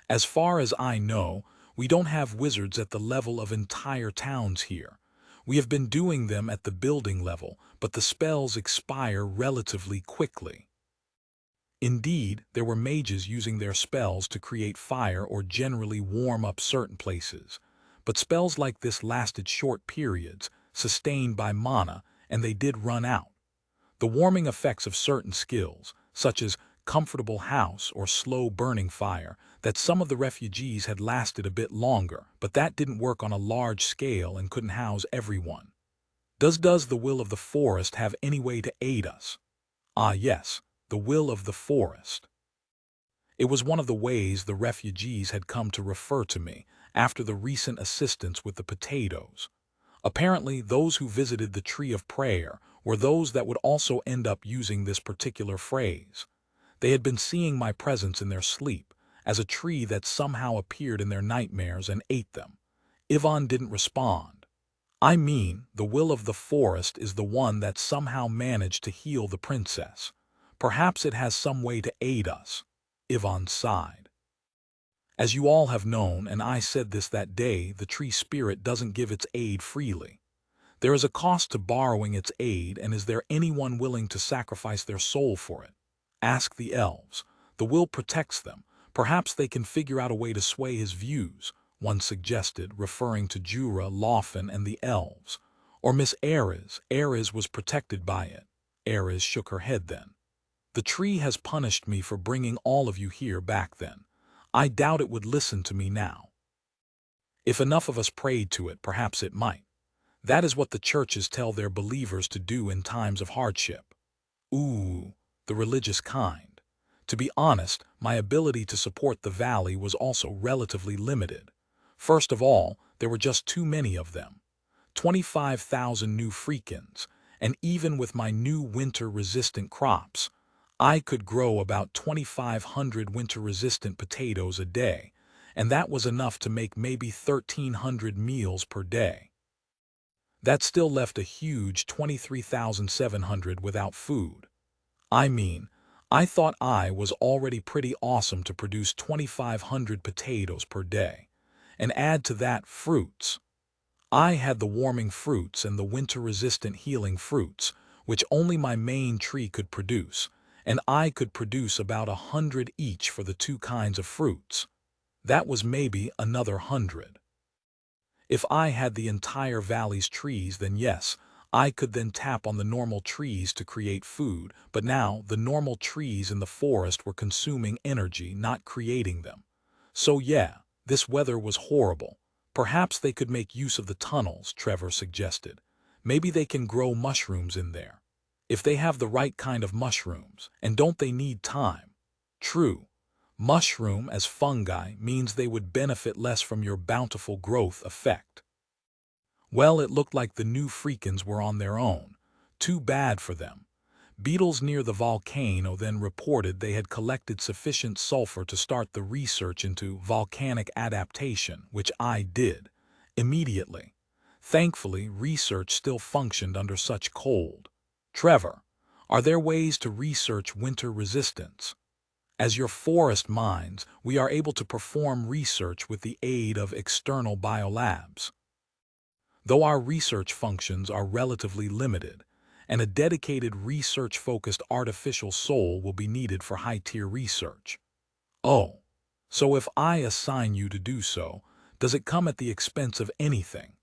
As far as I know, we don't have wizards at the level of entire towns here. We have been doing them at the building level, but the spells expire relatively quickly. Indeed, there were mages using their spells to create fire or generally warm up certain places, but spells like this lasted short periods, sustained by mana, and they did run out. The warming effects of certain skills, such as comfortable house or slow burning fire, that some of the refugees had lasted a bit longer, but that didn't work on a large scale and couldn't house everyone. Does the will of the forest have any way to aid us? Ah yes, the will of the forest. It was one of the ways the refugees had come to refer to me after the recent assistance with the potatoes. Apparently, those who visited the Tree of Prayer were those that would also end up using this particular phrase. They had been seeing my presence in their sleep as a tree that somehow appeared in their nightmares and ate them. Ivan didn't respond. I mean, the will of the forest is the one that somehow managed to heal the princess. Perhaps it has some way to aid us. Ivan sighed. As you all have known, and I said this that day, the tree spirit doesn't give its aid freely. There is a cost to borrowing its aid, and is there anyone willing to sacrifice their soul for it? Ask the elves. The will protects them. Perhaps they can figure out a way to sway his views, one suggested, referring to Jura, Lawfen, and the elves. Or Miss Ares. Ares was protected by it. Ares shook her head then. The tree has punished me for bringing all of you here back then. I doubt it would listen to me now. If enough of us prayed to it, perhaps it might. That is what the churches tell their believers to do in times of hardship. Ooh, the religious kind. To be honest, my ability to support the valley was also relatively limited. First of all, there were just too many of them. 25,000 new freakins, and even with my new winter-resistant crops, I could grow about 2,500 winter-resistant potatoes a day, and that was enough to make maybe 1,300 meals per day. That still left a huge 23,700 without food. I mean, I thought I was already pretty awesome to produce 2,500 potatoes per day. And add to that fruits. I had the warming fruits and the winter-resistant healing fruits, which only my main tree could produce, and I could produce about 100 each for the two kinds of fruits. That was maybe another 100. If I had the entire valley's trees, then yes, I could then tap on the normal trees to create food, but now the normal trees in the forest were consuming energy, not creating them. So yeah, this weather was horrible. Perhaps they could make use of the tunnels, Trevor suggested. Maybe they can grow mushrooms in there. If they have the right kind of mushrooms, and don't they need time? True. Mushroom as fungi means they would benefit less from your bountiful growth effect. Well, it looked like the new freakins were on their own. Too bad for them. Beetles near the volcano then reported they had collected sufficient sulfur to start the research into volcanic adaptation, which I did, immediately. Thankfully, research still functioned under such cold. Trevor, are there ways to research winter resistance? As your forest minds, we are able to perform research with the aid of external biolabs. Though our research functions are relatively limited, and a dedicated research-focused artificial soul will be needed for high-tier research. Oh, so if I assign you to do so, Does it come at the expense of anything?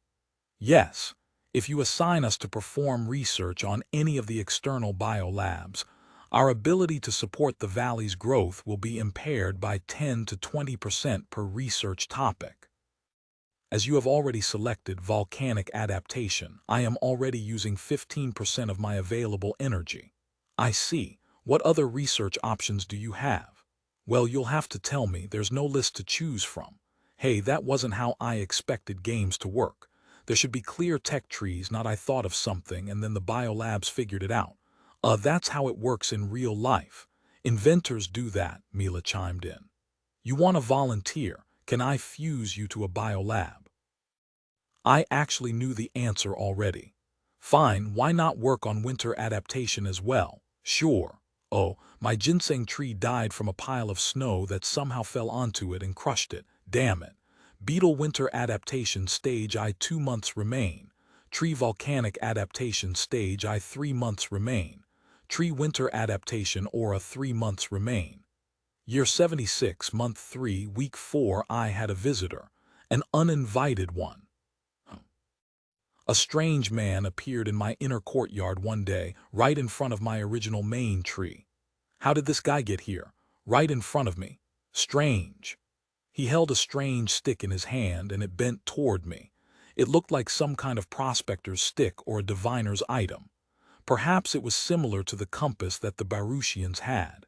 Yes. If you assign us to perform research on any of the external biolabs, our ability to support the valley's growth will be impaired by 10 to 20% per research topic. As you have already selected volcanic adaptation, I am already using 15% of my available energy. I see. What other research options do you have? Well, you'll have to tell me. There's no list to choose from. Hey, that wasn't how I expected games to work. There should be clear tech trees, not I thought of something and then the biolabs figured it out. That's how it works in real life. Inventors do that, Mila chimed in. You want to volunteer? Can I fuse you to a biolab? I actually knew the answer already. Fine, why not work on winter adaptation as well? Sure. Oh, my ginseng tree died from a pile of snow that somehow fell onto it and crushed it. Damn it. Beetle winter adaptation stage I 2 months remain. Tree volcanic adaptation stage I 3 months remain. Tree winter adaptation aura 3 months remain. Year 76, month 3, week 4 I had a visitor. An uninvited one. A strange man appeared in my inner courtyard one day, right in front of my original main tree. How did this guy get here? Right in front of me. Strange. He held a strange stick in his hand and it bent toward me. It looked like some kind of prospector's stick or a diviner's item. Perhaps it was similar to the compass that the Baruchians had.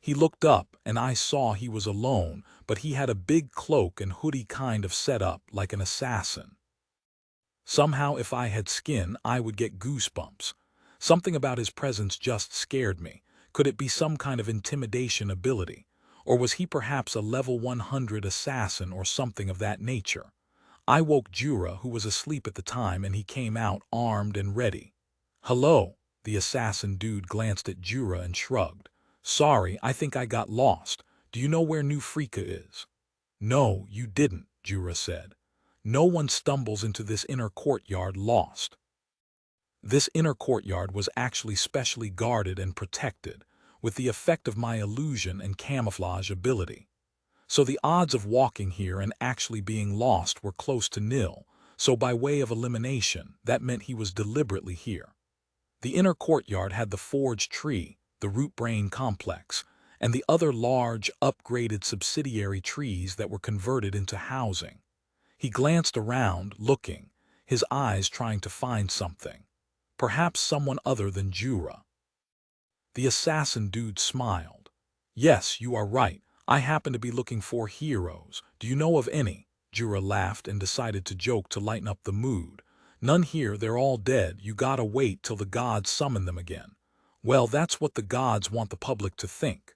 He looked up and I saw he was alone, but he had a big cloak and hoodie kind of setup like an assassin. Somehow if I had skin, I would get goosebumps. Something about his presence just scared me. Could it be some kind of intimidation ability? Or was he perhaps a level 100 assassin or something of that nature? I woke Jura, who was asleep at the time, and he came out armed and ready. Hello, the assassin dude glanced at Jura and shrugged. Sorry, I think I got lost. Do you know where New Freaka is? No, you didn't, Jura said. No one stumbles into this inner courtyard lost. This inner courtyard was actually specially guarded and protected, with the effect of my illusion and camouflage ability. So the odds of walking here and actually being lost were close to nil, so by way of elimination, that meant he was deliberately here. The inner courtyard had the forge tree, the root brain complex, and the other large, upgraded subsidiary trees that were converted into housing. He glanced around, looking, his eyes trying to find something. Perhaps someone other than Jura. The assassin dude smiled. Yes, you are right. I happen to be looking for heroes. Do you know of any? Jura laughed and decided to joke to lighten up the mood. None here, they're all dead. You gotta wait till the gods summon them again. Well, that's what the gods want the public to think.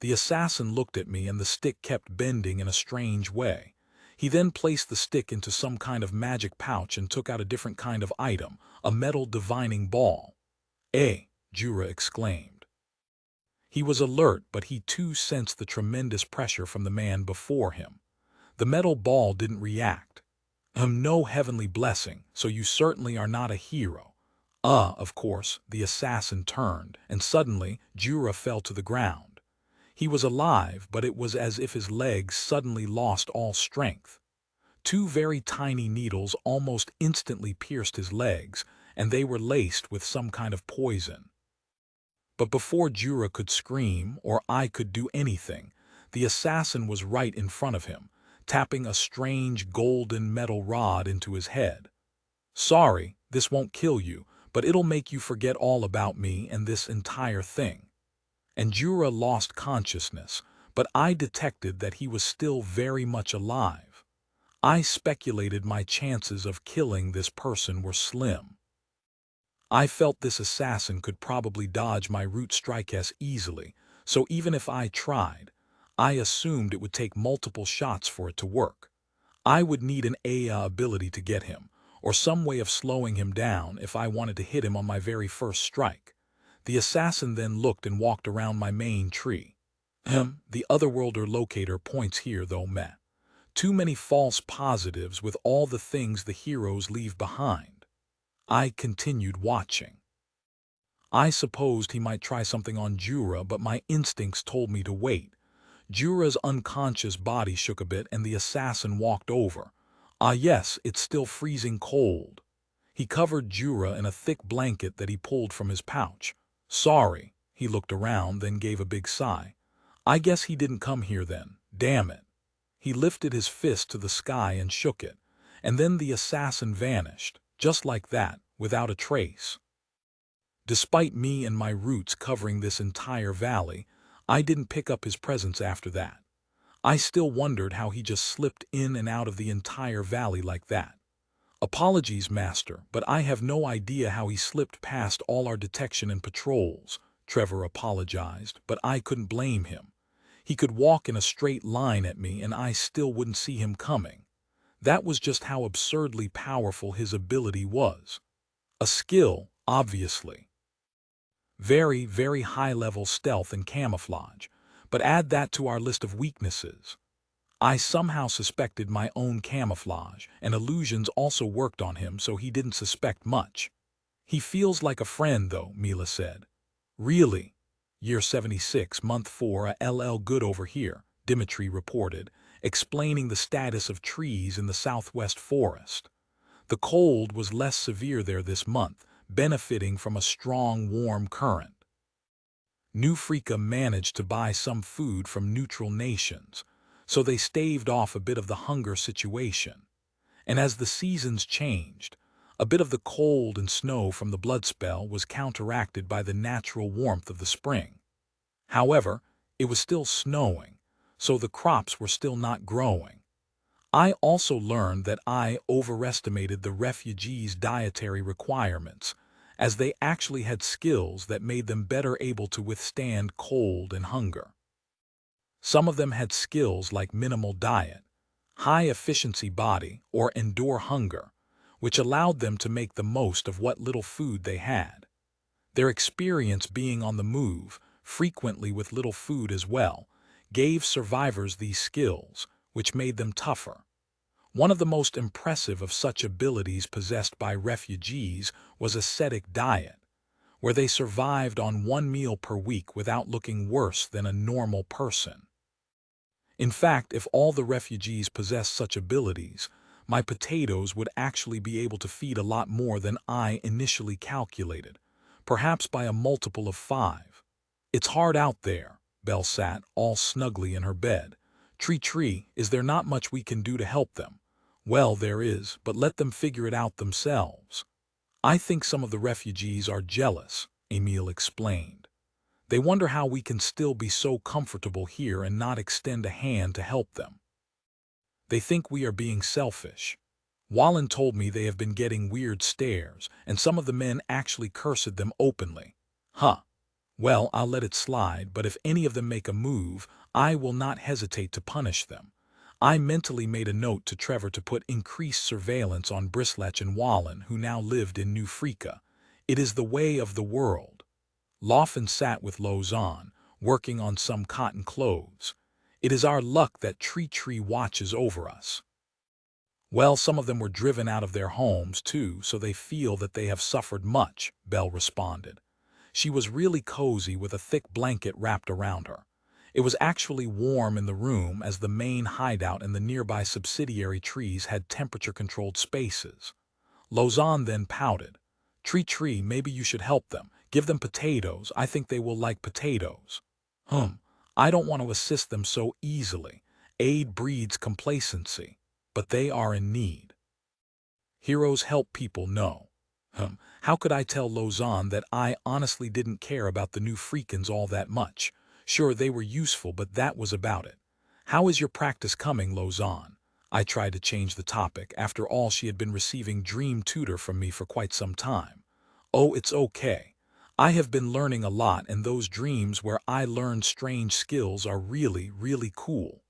The assassin looked at me and the stick kept bending in a strange way. He then placed the stick into some kind of magic pouch and took out a different kind of item, a metal divining ball. Jura exclaimed. He was alert, but he too sensed the tremendous pressure from the man before him. The metal ball didn't react. No heavenly blessing, so you certainly are not a hero. Of course, the assassin turned, and suddenly Jura fell to the ground. He was alive, but it was as if his legs suddenly lost all strength. 2 very tiny needles almost instantly pierced his legs, and they were laced with some kind of poison. But before Jura could scream, or I could do anything, the assassin was right in front of him, tapping a strange golden metal rod into his head. Sorry, this won't kill you, but it'll make you forget all about me and this entire thing. And Jura lost consciousness, but I detected that he was still very much alive. I speculated my chances of killing this person were slim. I felt this assassin could probably dodge my root strike as easily, so even if I tried, I assumed it would take multiple shots for it to work. I would need an AI ability to get him, or some way of slowing him down if I wanted to hit him on my very first strike. The assassin then looked and walked around my main tree. The otherworlder locator points here though meh. Too many false positives with all the things the heroes leave behind. I continued watching. I supposed he might try something on Jura, but my instincts told me to wait. Jura's unconscious body shook a bit and the assassin walked over, Ah yes, it's still freezing cold. He covered Jura in a thick blanket that he pulled from his pouch. Sorry. He looked around, then gave a big sigh. I guess he didn't come here then. Damn it. He lifted his fist to the sky and shook it, and then the assassin vanished, just like that, without a trace. Despite me and my roots covering this entire valley, I didn't pick up his presence after that. I still wondered how he just slipped in and out of the entire valley like that. Apologies, Master, but I have no idea how he slipped past all our detection and patrols. Trevor apologized, but I couldn't blame him. He could walk in a straight line at me and I still wouldn't see him coming. That was just how absurdly powerful his ability was. A skill, obviously. Very, very high-level stealth and camouflage, but add that to our list of weaknesses. I somehow suspected my own camouflage, and illusions also worked on him so he didn't suspect much. He feels like a friend, though, Mila said. Really? Year 76, month 4, LL good over here, Dimitri reported, explaining the status of trees in the southwest forest. The cold was less severe there this month, benefiting from a strong, warm current. New Freaka managed to buy some food from neutral nations, so they staved off a bit of the hunger situation. And as the seasons changed, a bit of the cold and snow from the blood spell was counteracted by the natural warmth of the spring. However, it was still snowing, so the crops were still not growing. I also learned that I overestimated the refugees' dietary requirements, as they actually had skills that made them better able to withstand cold and hunger. Some of them had skills like minimal diet, high-efficiency body, or endure hunger, which allowed them to make the most of what little food they had. Their experience being on the move, frequently with little food as well, gave survivors these skills, which made them tougher. One of the most impressive of such abilities possessed by refugees was ascetic diet, where they survived on 1 meal per week without looking worse than a normal person. In fact, if all the refugees possessed such abilities, my potatoes would actually be able to feed a lot more than I initially calculated, perhaps by a multiple of 5. It's hard out there. Belle sat all snugly in her bed. Tree, is there not much we can do to help them? Well, there is, but let them figure it out themselves. I think some of the refugees are jealous, Emile explained. They wonder how we can still be so comfortable here and not extend a hand to help them. They think we are being selfish. Wallen told me they have been getting weird stares, and some of the men actually cursed them openly. Huh. Well, I'll let it slide, but if any of them make a move, I will not hesitate to punish them. I mentally made a note to Trevor to put increased surveillance on Brislech and Wallen, who now lived in New Freaka. It is the way of the world. Laufen sat with Lausanne, working on some cotton clothes. It is our luck that Tree watches over us. Well, some of them were driven out of their homes, too, so they feel that they have suffered much, Belle responded. She was really cozy with a thick blanket wrapped around her. It was actually warm in the room as the main hideout and the nearby subsidiary trees had temperature-controlled spaces. Lausanne then pouted. Tree, maybe you should help them. Give them potatoes. I think they will like potatoes. I don't want to assist them so easily. Aid breeds complacency, but they are in need. Heroes help people, no. How could I tell Lausanne that I honestly didn't care about the new Freakins all that much? Sure, they were useful, but that was about it. How is your practice coming, Lausanne? I tried to change the topic. After all, she had been receiving dream tutor from me for quite some time. Oh, it's okay. I have been learning a lot, and those dreams where I learned strange skills are really, really cool.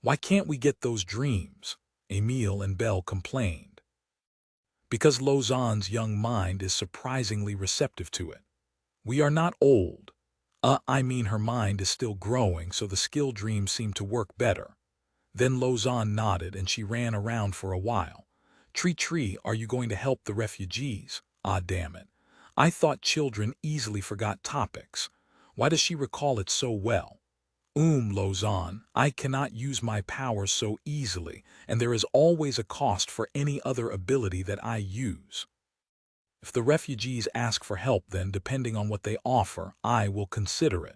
Why can't we get those dreams? Emile and Belle complained. Because Lausanne's young mind is surprisingly receptive to it. We are not old. I mean her mind is still growing, so the skill dreams seem to work better. Then Lausanne nodded and she ran around for a while. Tree, are you going to help the refugees? Ah, damn it. I thought children easily forgot topics. Why does she recall it so well? Lozan, I cannot use my powers so easily, and there is always a cost for any other ability that I use. If the refugees ask for help, then, depending on what they offer, I will consider it.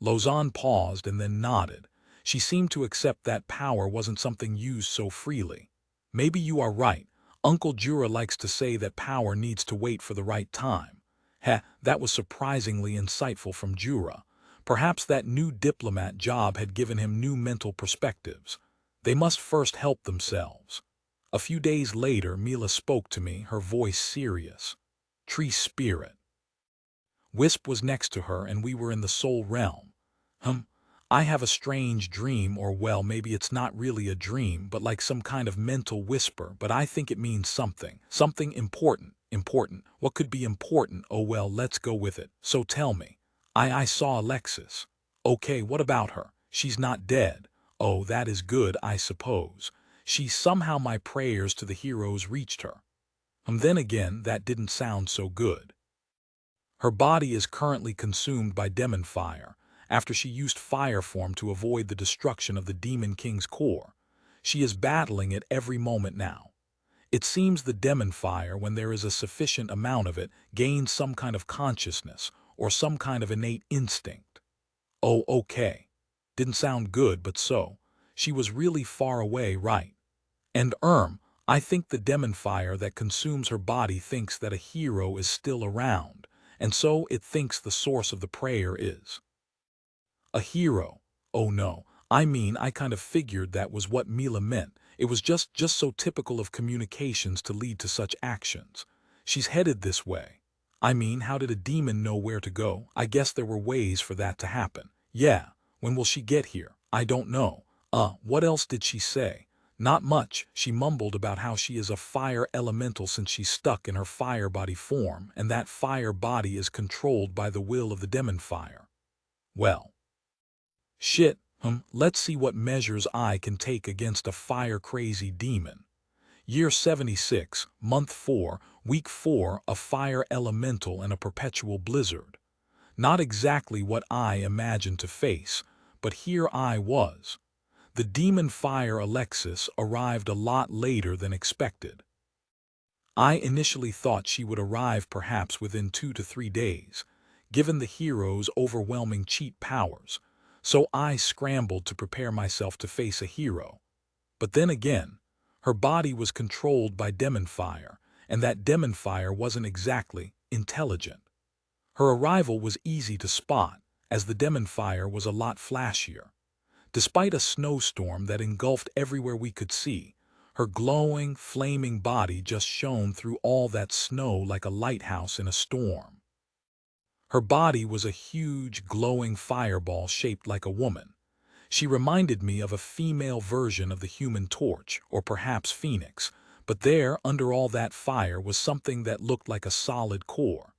Lozan paused and then nodded. She seemed to accept that power wasn't something used so freely. Maybe you are right. Uncle Jura likes to say that power needs to wait for the right time. Heh, that was surprisingly insightful from Jura. Perhaps that new diplomat job had given him new mental perspectives. They must first help themselves. A few days later, Mila spoke to me, her voice serious. Tree spirit. Wisp was next to her, and we were in the soul realm. I have a strange dream, or well, maybe it's not really a dream, but like some kind of mental whisper, but I think it means something. Something important. Important. What could be important? Oh well, let's go with it. So tell me. I saw Alexis. Okay, what about her? She's not dead. Oh, that is good, I suppose. Somehow my prayers to the heroes reached her. Then again, that didn't sound so good. Her body is currently consumed by demon fire, after she used fire form to avoid the destruction of the Demon King's core. She is battling it every moment now. It seems the demon fire, when there is a sufficient amount of it, gains some kind of consciousness, or some kind of innate instinct. Oh, okay. Didn't sound good, but so. She was really far away, right? And I think the demon fire that consumes her body thinks that a hero is still around, and so it thinks the source of the prayer is a hero. Oh no, I kind of figured that was what Mila meant. It was just so typical of communications to lead to such actions. She's headed this way. How did a demon know where to go? I guess there were ways for that to happen. Yeah, when will she get here? I don't know. What else did she say? Not much. She mumbled about how she is a fire elemental since she's stuck in her fire body form, and that fire body is controlled by the will of the demon fire. Well. Shit, let's see what measures I can take against a fire-crazy demon. Year 76, Month 4, Week 4, a fire elemental and a perpetual blizzard. Not exactly what I imagined to face, but here I was. The demon fire Alexis arrived a lot later than expected. I initially thought she would arrive perhaps within 2 to 3 days, given the hero's overwhelming cheat powers, so I scrambled to prepare myself to face a hero. But then again, her body was controlled by demon fire, and that demon fire wasn't exactly intelligent. Her arrival was easy to spot, as the demon fire was a lot flashier. Despite a snowstorm that engulfed everywhere we could see, her glowing, flaming body just shone through all that snow like a lighthouse in a storm. Her body was a huge, glowing fireball shaped like a woman. She reminded me of a female version of the Human Torch, or perhaps Phoenix, but there, under all that fire, was something that looked like a solid core.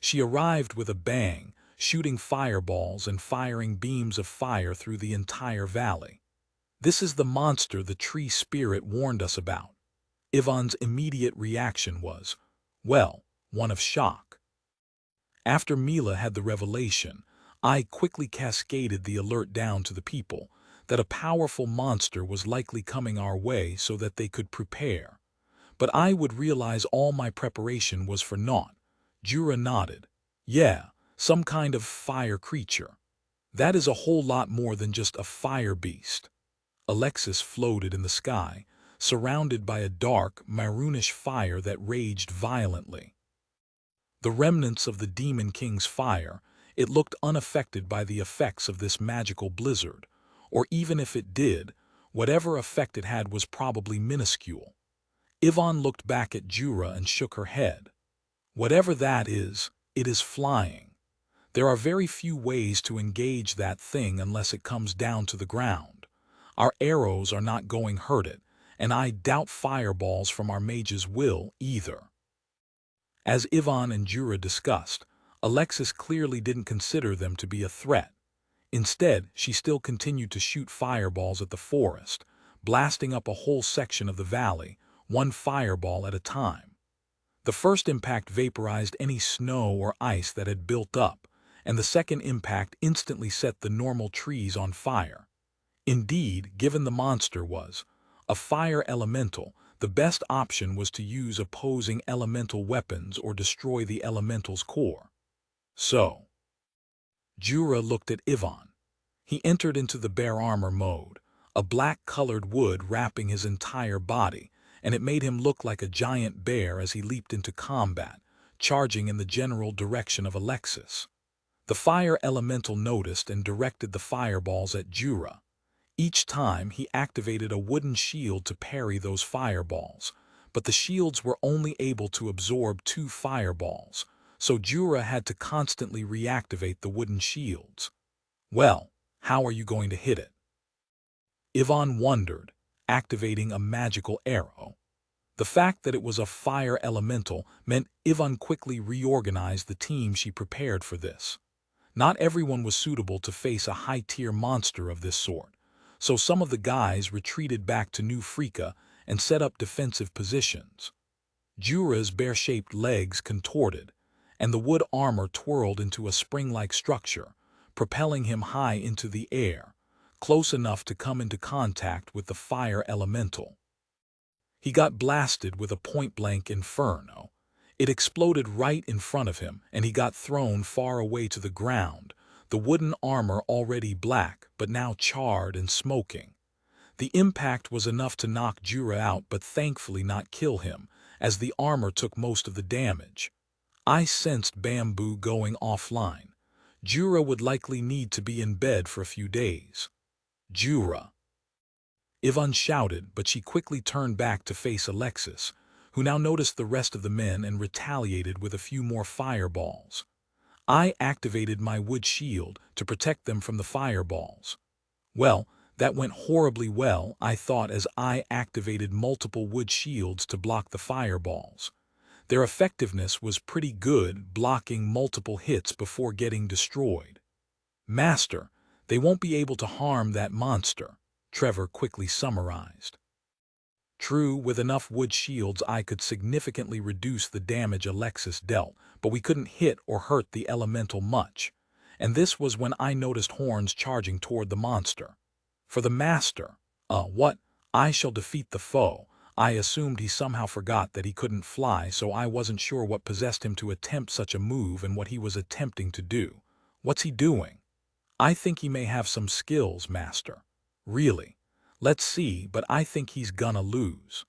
She arrived with a bang, shooting fireballs and firing beams of fire through the entire valley. This is the monster the tree spirit warned us about. Ivan's immediate reaction was, well, one of shock. After Mila had the revelation, I quickly cascaded the alert down to the people that a powerful monster was likely coming our way so that they could prepare. But I would realize all my preparation was for naught. Jura nodded. Yeah, some kind of fire creature. That is a whole lot more than just a fire beast. Alexis floated in the sky, surrounded by a dark, maroonish fire that raged violently. The remnants of the Demon King's fire, it looked unaffected by the effects of this magical blizzard, or even if it did, whatever effect it had was probably minuscule. Ivan looked back at Jura and shook her head. Whatever that is, it is flying. There are very few ways to engage that thing unless it comes down to the ground. Our arrows are not going to hurt it, and I doubt fireballs from our mages will either. As Ivan and Jura discussed, Alexis clearly didn't consider them to be a threat. Instead, she still continued to shoot fireballs at the forest, blasting up a whole section of the valley, one fireball at a time. The first impact vaporized any snow or ice that had built up, and the second impact instantly set the normal trees on fire. Indeed, given the monster was a fire elemental, the best option was to use opposing elemental weapons or destroy the elemental's core. So, Jura looked at Ivan. He entered into the bear armor mode, a black-colored wood wrapping his entire body, and it made him look like a giant bear as he leaped into combat, charging in the general direction of Alexis. The fire elemental noticed and directed the fireballs at Jura. Each time he activated a wooden shield to parry those fireballs, but the shields were only able to absorb 2 fireballs, so Jura had to constantly reactivate the wooden shields. Well, how are you going to hit it? Ivan wondered, activating a magical arrow. The fact that it was a fire elemental meant Ivan quickly reorganized the team she prepared for this. Not everyone was suitable to face a high-tier monster of this sort, so some of the guys retreated back to New Frika and set up defensive positions. Jura's bear-shaped legs contorted, and the wood armor twirled into a spring-like structure, propelling him high into the air, close enough to come into contact with the fire elemental. He got blasted with a point-blank inferno. It exploded right in front of him, and he got thrown far away to the ground, the wooden armor already black, but now charred and smoking. The impact was enough to knock Jura out, but thankfully not kill him, as the armor took most of the damage. I sensed Bamboo going offline. Jura would likely need to be in bed for a few days. Jura! Ivan shouted, but she quickly turned back to face Alexis, who now noticed the rest of the men and retaliated with a few more fireballs. I activated my wood shield to protect them from the fireballs. Well, that went horribly well, I thought, as I activated multiple wood shields to block the fireballs. Their effectiveness was pretty good, blocking multiple hits before getting destroyed. Master, they won't be able to harm that monster, Trevor quickly summarized. True, with enough wood shields I could significantly reduce the damage Alexis dealt, but we couldn't hit or hurt the elemental much. And this was when I noticed horns charging toward the monster. For the master, what? I shall defeat the foe. I assumed he somehow forgot that he couldn't fly, so I wasn't sure what possessed him to attempt such a move and what he was attempting to do. What's he doing? I think he may have some skills, master. Really? Let's see, but I think he's gonna lose.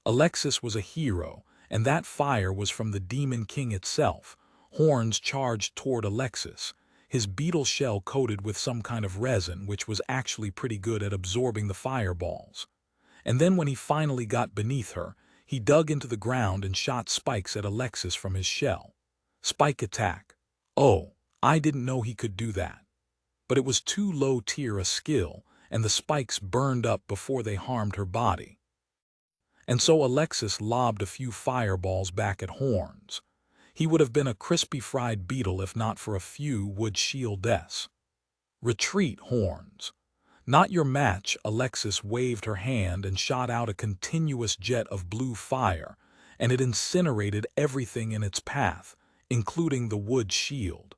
Alexis was a hero, and that fire was from the Demon King itself. Horns charged toward Alexis, his beetle shell coated with some kind of resin which was actually pretty good at absorbing the fireballs. And then when he finally got beneath her, he dug into the ground and shot spikes at Alexis from his shell. Spike attack. Oh, I didn't know he could do that. But it was too low tier a skill, and the spikes burned up before they harmed her body. And so Alexis lobbed a few fireballs back at Horns. He would have been a crispy fried beetle if not for a few wood shield deaths. Retreat, Horns. Not your match. Alexis waved her hand and shot out a continuous jet of blue fire, and it incinerated everything in its path, including the wood shield.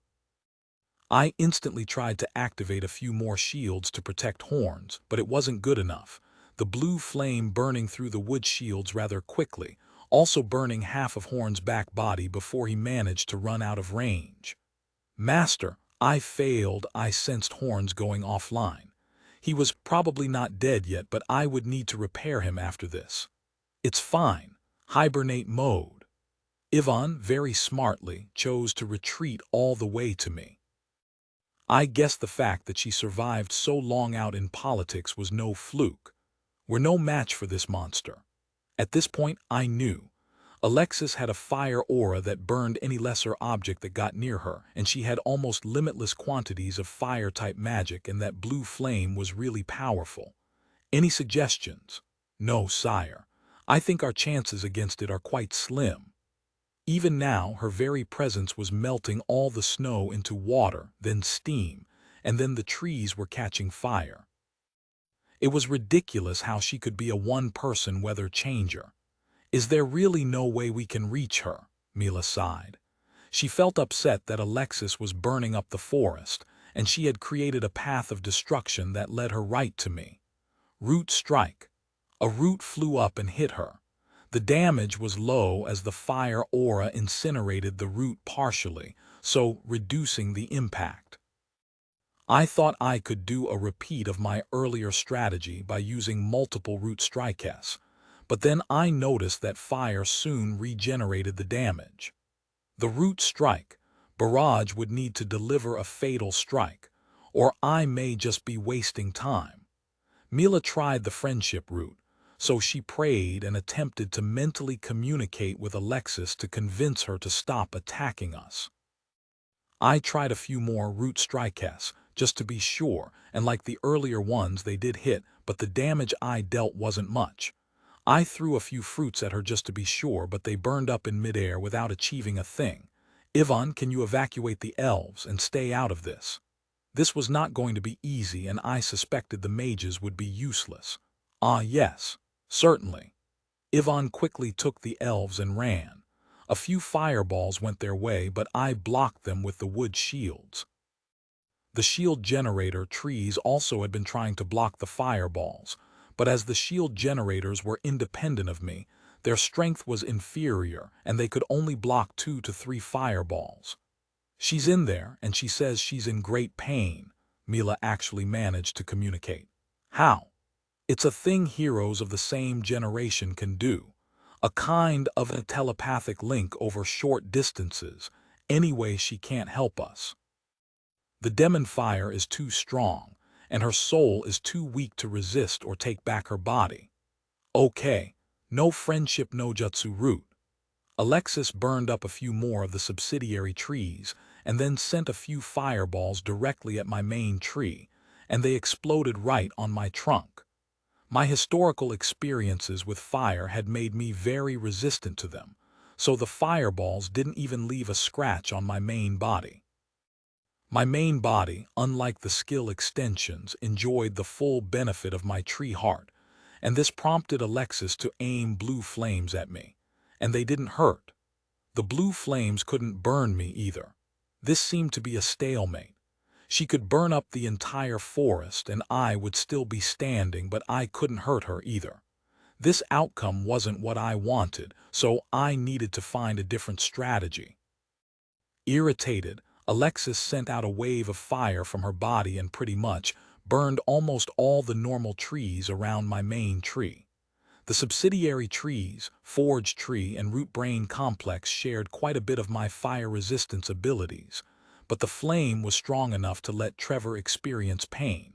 I instantly tried to activate a few more shields to protect Horns, but it wasn't good enough. The blue flame burning through the wood shields rather quickly, also burning half of Horn's back body before he managed to run out of range. Master, I failed. I sensed Horns going offline. He was probably not dead yet, but I would need to repair him after this. It's fine. Hibernate mode. Ivan, very smartly, chose to retreat all the way to me. I guess the fact that she survived so long out in politics was no fluke. We're no match for this monster. At this point, I knew. Alexis had a fire aura that burned any lesser object that got near her, and she had almost limitless quantities of fire-type magic, and that blue flame was really powerful. Any suggestions? No, sire. I think our chances against it are quite slim. Even now, her very presence was melting all the snow into water, then steam, and then the trees were catching fire. It was ridiculous how she could be a one-person weather changer. Is there really no way we can reach her? Mila sighed. She felt upset that Alexis was burning up the forest, and she had created a path of destruction that led her right to me. Root strike. A root flew up and hit her. The damage was low as the fire aura incinerated the root partially, so reducing the impact. I thought I could do a repeat of my earlier strategy by using multiple root strikes, but then I noticed that fire soon regenerated the damage. The root strike, barrage would need to deliver a fatal strike, or I may just be wasting time. Mila tried the friendship route, so she prayed and attempted to mentally communicate with Alexis to convince her to stop attacking us. I tried a few more root strikes, just to be sure, and like the earlier ones they did hit, but the damage I dealt wasn't much. I threw a few fruits at her just to be sure, but they burned up in midair without achieving a thing. Ivan, can you evacuate the elves and stay out of this? This was not going to be easy, and I suspected the mages would be useless. Ah, yes, certainly. Ivan quickly took the elves and ran. A few fireballs went their way, but I blocked them with the wood shields. The shield generator trees also had been trying to block the fireballs, but as the shield generators were independent of me, their strength was inferior and they could only block 2 to 3 fireballs. She's in there and she says she's in great pain, Mila actually managed to communicate. How? It's a thing heroes of the same generation can do. A kind of a telepathic link over short distances. Anyway, she can't help us. The demon fire is too strong, and her soul is too weak to resist or take back her body. Okay, no friendship no jutsu root. Alexis burned up a few more of the subsidiary trees, and then sent a few fireballs directly at my main tree, and they exploded right on my trunk. My historical experiences with fire had made me very resistant to them, so the fireballs didn't even leave a scratch on my main body. My main body, unlike the skill extensions, enjoyed the full benefit of my tree heart, and this prompted Alexis to aim blue flames at me, and they didn't hurt. The blue flames couldn't burn me either. This seemed to be a stalemate. She could burn up the entire forest and I would still be standing, but I couldn't hurt her either. This outcome wasn't what I wanted, so I needed to find a different strategy. Irritated, Alexis sent out a wave of fire from her body and pretty much burned almost all the normal trees around my main tree. The subsidiary trees, Forge Tree and Root Brain Complex shared quite a bit of my fire resistance abilities, but the flame was strong enough to let Trevor experience pain.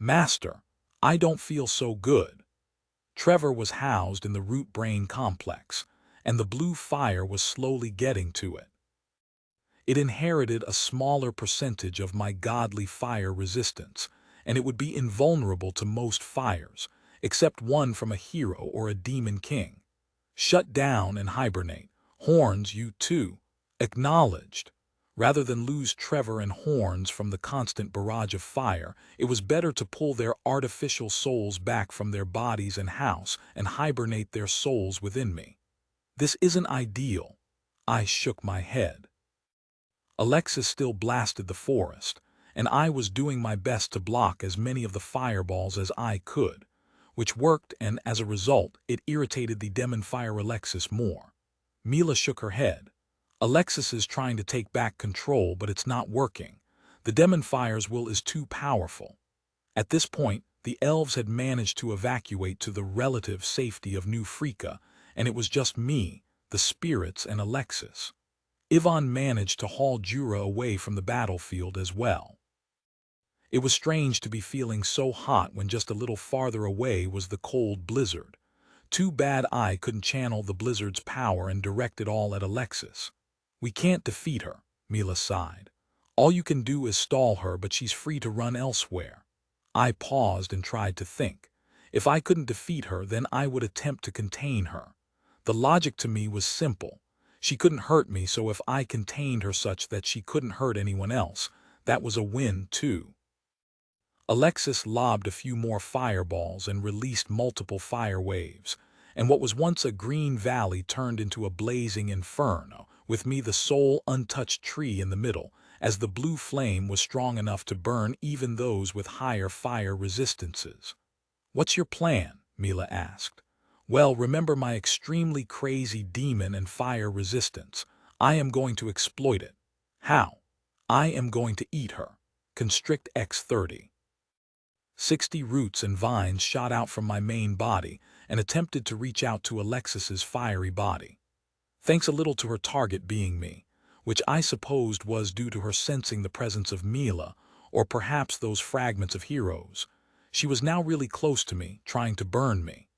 Master, I don't feel so good. Trevor was housed in the Root Brain Complex, and the blue fire was slowly getting to it. It inherited a smaller percentage of my godly fire resistance, and it would be invulnerable to most fires, except one from a hero or a demon king. Shut down and hibernate. Horns, you too. Acknowledged. Rather than lose Trevor and Horns from the constant barrage of fire, it was better to pull their artificial souls back from their bodies and house and hibernate their souls within me. This isn't ideal. I shook my head. Alexis still blasted the forest, and I was doing my best to block as many of the fireballs as I could, which worked, and as a result, it irritated the demon fire Alexis more. Mila shook her head. Alexis is trying to take back control, but it's not working. The demon fire's will is too powerful. At this point, the elves had managed to evacuate to the relative safety of New Freaka, and it was just me, the spirits, and Alexis. Ivan managed to haul Jura away from the battlefield as well. It was strange to be feeling so hot when just a little farther away was the cold blizzard. Too bad I couldn't channel the blizzard's power and direct it all at Alexis. We can't defeat her, Mila sighed. All you can do is stall her, but she's free to run elsewhere. I paused and tried to think. If I couldn't defeat her, then I would attempt to contain her. The logic to me was simple. She couldn't hurt me, so if I contained her such that she couldn't hurt anyone else, that was a win too. Alexis lobbed a few more fireballs and released multiple fire waves, and what was once a green valley turned into a blazing inferno, with me the sole untouched tree in the middle, as the blue flame was strong enough to burn even those with higher fire resistances. "What's your plan?" Mila asked. "Well, remember my extremely crazy demon and fire resistance. I am going to exploit it." "How?" "I am going to eat her. Constrict X30. 60 roots and vines shot out from my main body and attempted to reach out to Alexis's fiery body. Thanks a little to her target being me, which I supposed was due to her sensing the presence of Mila, or perhaps those fragments of heroes. She was now really close to me, trying to burn me.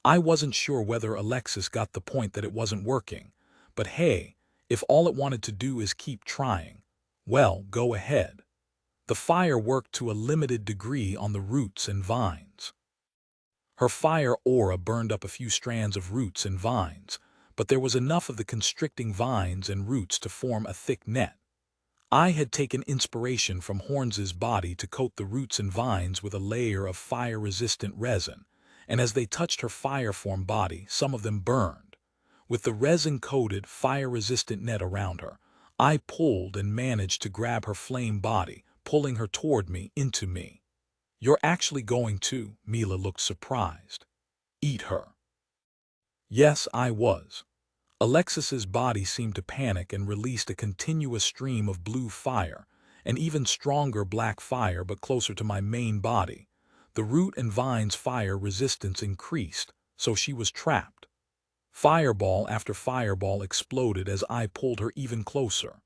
I wasn't sure whether Alexis got the point that it wasn't working, but hey, if all it wanted to do is keep trying, well, go ahead. The fire worked to a limited degree on the roots and vines. Her fire aura burned up a few strands of roots and vines, but there was enough of the constricting vines and roots to form a thick net. I had taken inspiration from Horns's body to coat the roots and vines with a layer of fire-resistant resin, and as they touched her fire-form body, some of them burned. With the resin-coated, fire-resistant net around her, I pulled and managed to grab her flame body, pulling her toward me, into me. "You're actually going to," Mila looked surprised. "Eat her." Yes, I was. Alexis's body seemed to panic and released a continuous stream of blue fire, an even stronger black fire but closer to my main body. The root and vine's fire resistance increased, so she was trapped. Fireball after fireball exploded as I pulled her even closer.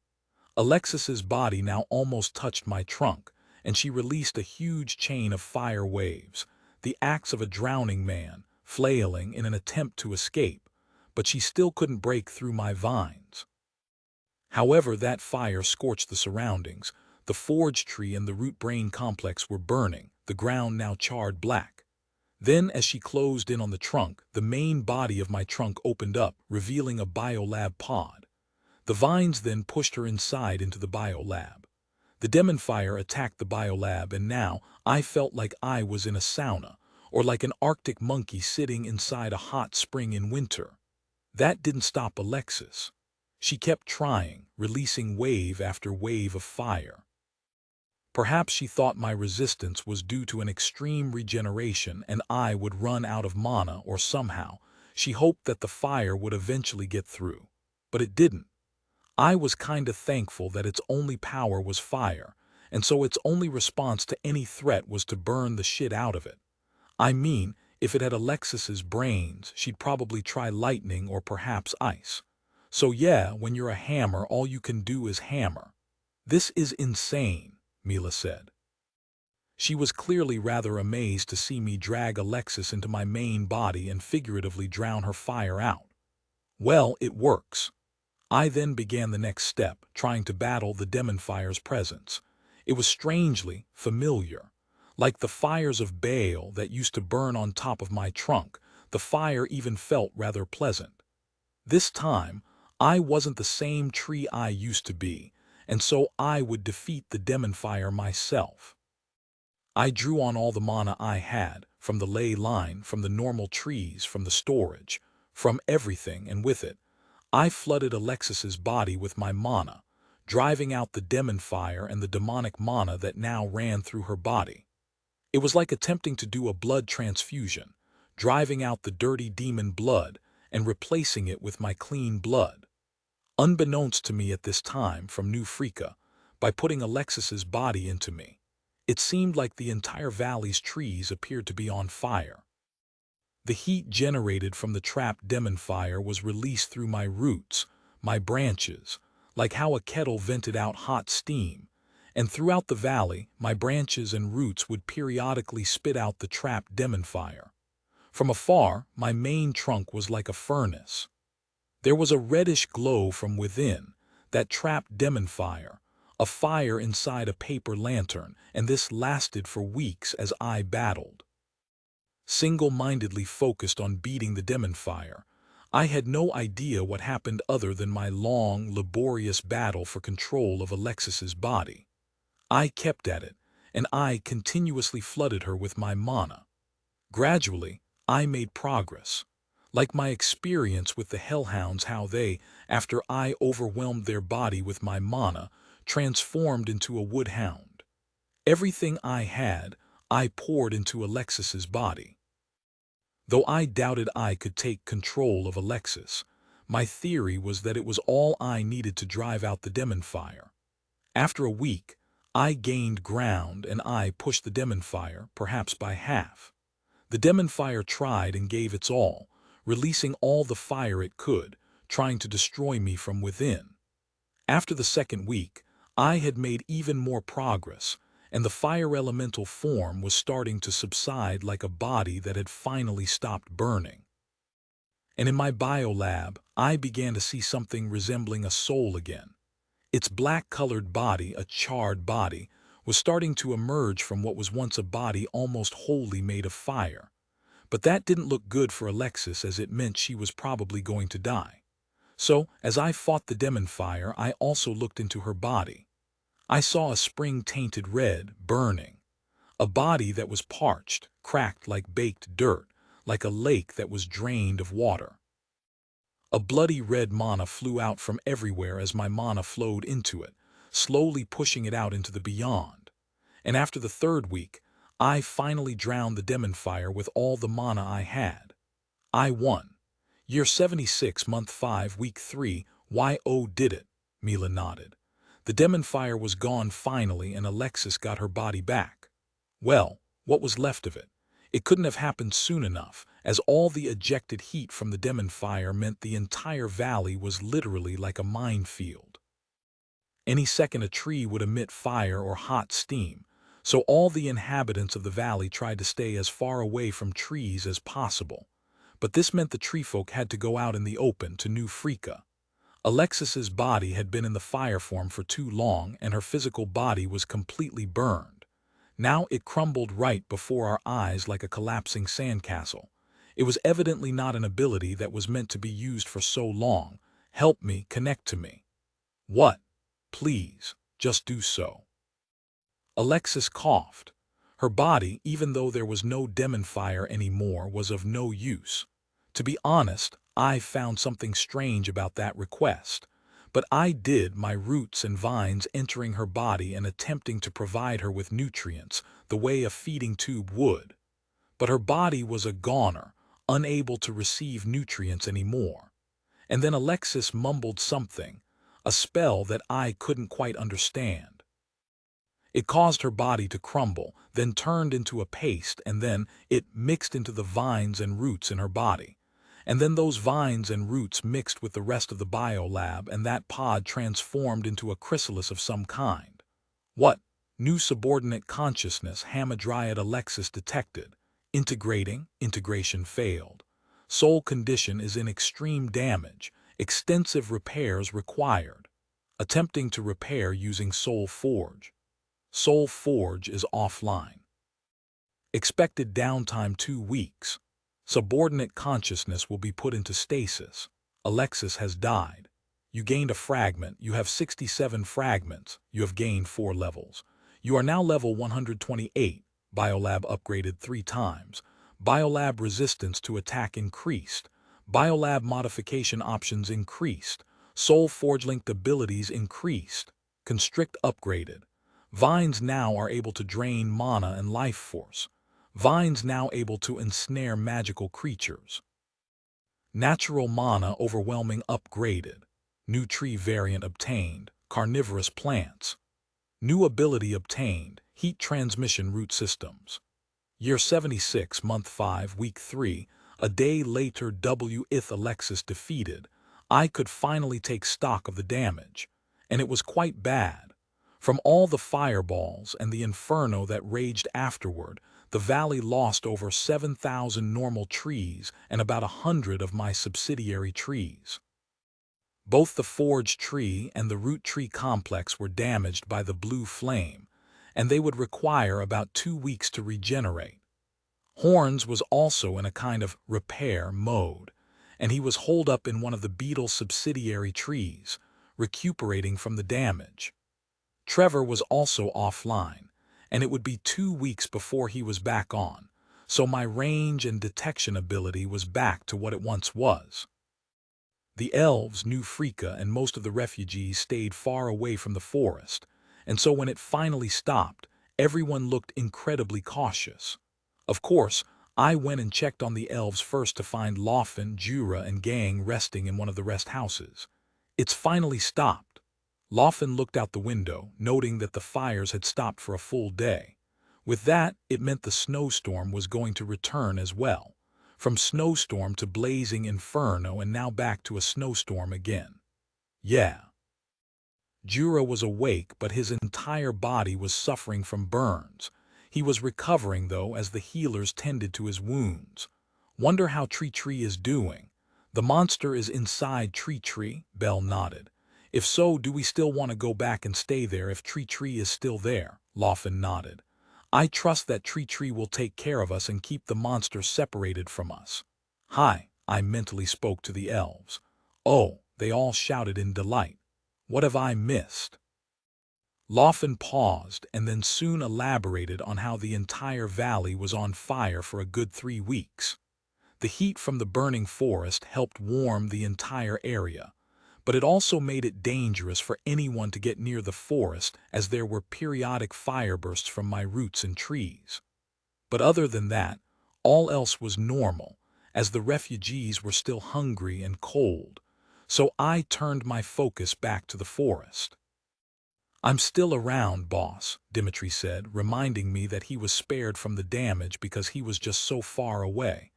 Alexis's body now almost touched my trunk, and she released a huge chain of fire waves, the acts of a drowning man, flailing in an attempt to escape, but she still couldn't break through my vines. However, that fire scorched the surroundings. The forge tree and the root brain complex were burning, the ground now charred black. Then, as she closed in on the trunk, the main body of my trunk opened up, revealing a biolab pod. The vines then pushed her inside into the biolab. The demon fire attacked the biolab, and now I felt like I was in a sauna, or like an Arctic monkey sitting inside a hot spring in winter. That didn't stop Alexis. She kept trying, releasing wave after wave of fire. Perhaps she thought my resistance was due to an extreme regeneration and I would run out of mana, or somehow she hoped that the fire would eventually get through. But it didn't. I was kinda thankful that its only power was fire, and so its only response to any threat was to burn the shit out of it. I mean, if it had Alexis's brains, she'd probably try lightning or perhaps ice. So yeah, when you're a hammer, all you can do is hammer. "This is insane," Mila said. She was clearly rather amazed to see me drag Alexis into my main body and figuratively drown her fire out. "Well, it works." I then began the next step, trying to battle the demon fire's presence. It was strangely familiar. Like the fires of Baal that used to burn on top of my trunk, the fire even felt rather pleasant. This time, I wasn't the same tree I used to be, and so I would defeat the demon fire myself. I drew on all the mana I had, from the ley line, from the normal trees, from the storage, from everything, and with it, I flooded Alexis's body with my mana, driving out the demon fire and the demonic mana that now ran through her body. It was like attempting to do a blood transfusion, driving out the dirty demon blood and replacing it with my clean blood. Unbeknownst to me at this time from New Freaka, by putting Alexis's body into me, it seemed like the entire valley's trees appeared to be on fire. The heat generated from the trapped demon fire was released through my roots, my branches, like how a kettle vented out hot steam, and throughout the valley, my branches and roots would periodically spit out the trapped demon fire. From afar, my main trunk was like a furnace. There was a reddish glow from within, that trapped demon fire, a fire inside a paper lantern, and this lasted for weeks as I battled. Single-mindedly focused on beating the demon fire, I had no idea what happened other than my long, laborious battle for control of Alexis's body. I kept at it, and I continuously flooded her with my mana. Gradually, I made progress. Like my experience with the hellhounds, how they, after I overwhelmed their body with my mana, transformed into a woodhound. Everything I had, I poured into Alexis's body. Though I doubted I could take control of Alexis, my theory was that it was all I needed to drive out the demon fire. After a week, I gained ground and I pushed the demon fire, perhaps by half. The demon fire tried and gave its all, releasing all the fire it could, trying to destroy me from within. After the second week, I had made even more progress, and the fire elemental form was starting to subside like a body that had finally stopped burning. And in my biolab, I began to see something resembling a soul again. Its black-colored body, a charred body, was starting to emerge from what was once a body almost wholly made of fire. But that didn't look good for Alexis, as it meant she was probably going to die. So, as I fought the demon fire, I also looked into her body. I saw a spring-tainted red, burning. A body that was parched, cracked like baked dirt, like a lake that was drained of water. A bloody red mana flew out from everywhere as my mana flowed into it, slowly pushing it out into the beyond. And after the third week, I finally drowned the demon fire with all the mana I had. I won. Year 76, month 5, week 3, YO did it, Mila nodded. The demon fire was gone finally and Alexis got her body back. Well, what was left of it? It couldn't have happened soon enough, as all the ejected heat from the demon fire meant the entire valley was literally like a minefield. Any second a tree would emit fire or hot steam, so all the inhabitants of the valley tried to stay as far away from trees as possible. But this meant the treefolk had to go out in the open to New Freaka. Alexis's body had been in the fire form for too long and her physical body was completely burned. Now it crumbled right before our eyes like a collapsing sandcastle. It was evidently not an ability that was meant to be used for so long. Help me, connect to me. What? Please, just do so. Alexis coughed. Her body, even though there was no demon fire anymore, was of no use. To be honest, I found something strange about that request. But I did my roots and vines entering her body and attempting to provide her with nutrients, the way a feeding tube would. But her body was a goner, unable to receive nutrients anymore. And then Alexis mumbled something, a spell that I couldn't quite understand. It caused her body to crumble, then turned into a paste, and then it mixed into the vines and roots in her body. And then those vines and roots mixed with the rest of the biolab, and that pod transformed into a chrysalis of some kind. What? New subordinate consciousness Hamadryad Alexis detected. Integration failed. Soul condition is in extreme damage. Extensive repairs required. Attempting to repair using Soul Forge. Soul Forge is offline. Expected downtime 2 weeks. Subordinate consciousness will be put into stasis. Alexis has died. You gained a fragment. You have 67 fragments. You have gained 4 levels. You are now level 128. Biolab upgraded 3 times. Biolab resistance to attack increased. Biolab modification options increased. Soul Forge linked abilities increased. Constrict upgraded. Vines now are able to drain mana and life force. Vines now able to ensnare magical creatures. Natural mana overwhelming upgraded. New tree variant obtained. Carnivorous plants. New ability obtained. Heat transmission root systems. Year 76, month 5, week 3. A day later, Ith Alexis defeated. I could finally take stock of the damage. And it was quite bad. From all the fireballs and the inferno that raged afterward, the valley lost over 7,000 normal trees and about 100 of my subsidiary trees. Both the forge tree and the root tree complex were damaged by the blue flame, and they would require about 2 weeks to regenerate. Horns was also in a kind of repair mode, and he was holed up in one of the beetle subsidiary trees, recuperating from the damage. Trevor was also offline, and it would be 2 weeks before he was back on, so my range and detection ability was back to what it once was. The elves knew Frika and most of the refugees stayed far away from the forest, and so when it finally stopped, everyone looked incredibly cautious. Of course, I went and checked on the elves first to find Loffen, Jura, and gang resting in one of the rest houses. It's finally stopped. Loffen looked out the window, noting that the fires had stopped for a full day. With that, it meant the snowstorm was going to return as well. From snowstorm to blazing inferno and now back to a snowstorm again. Yeah. Jura was awake, but his entire body was suffering from burns. He was recovering, though, as the healers tended to his wounds. Wonder how Tree is doing. The monster is inside Tree, Bell nodded. If so, do we still want to go back and stay there if Tree is still there? Loffen nodded. I trust that Tree will take care of us and keep the monster separated from us. Hi, I mentally spoke to the elves. Oh, they all shouted in delight. What have I missed? Loffen paused and then soon elaborated on how the entire valley was on fire for a good 3 weeks. The heat from the burning forest helped warm the entire area, but it also made it dangerous for anyone to get near the forest as there were periodic firebursts from my roots and trees. But other than that, all else was normal, as the refugees were still hungry and cold, so I turned my focus back to the forest. I'm still around, boss, Dimitri said, reminding me that he was spared from the damage because he was just so far away.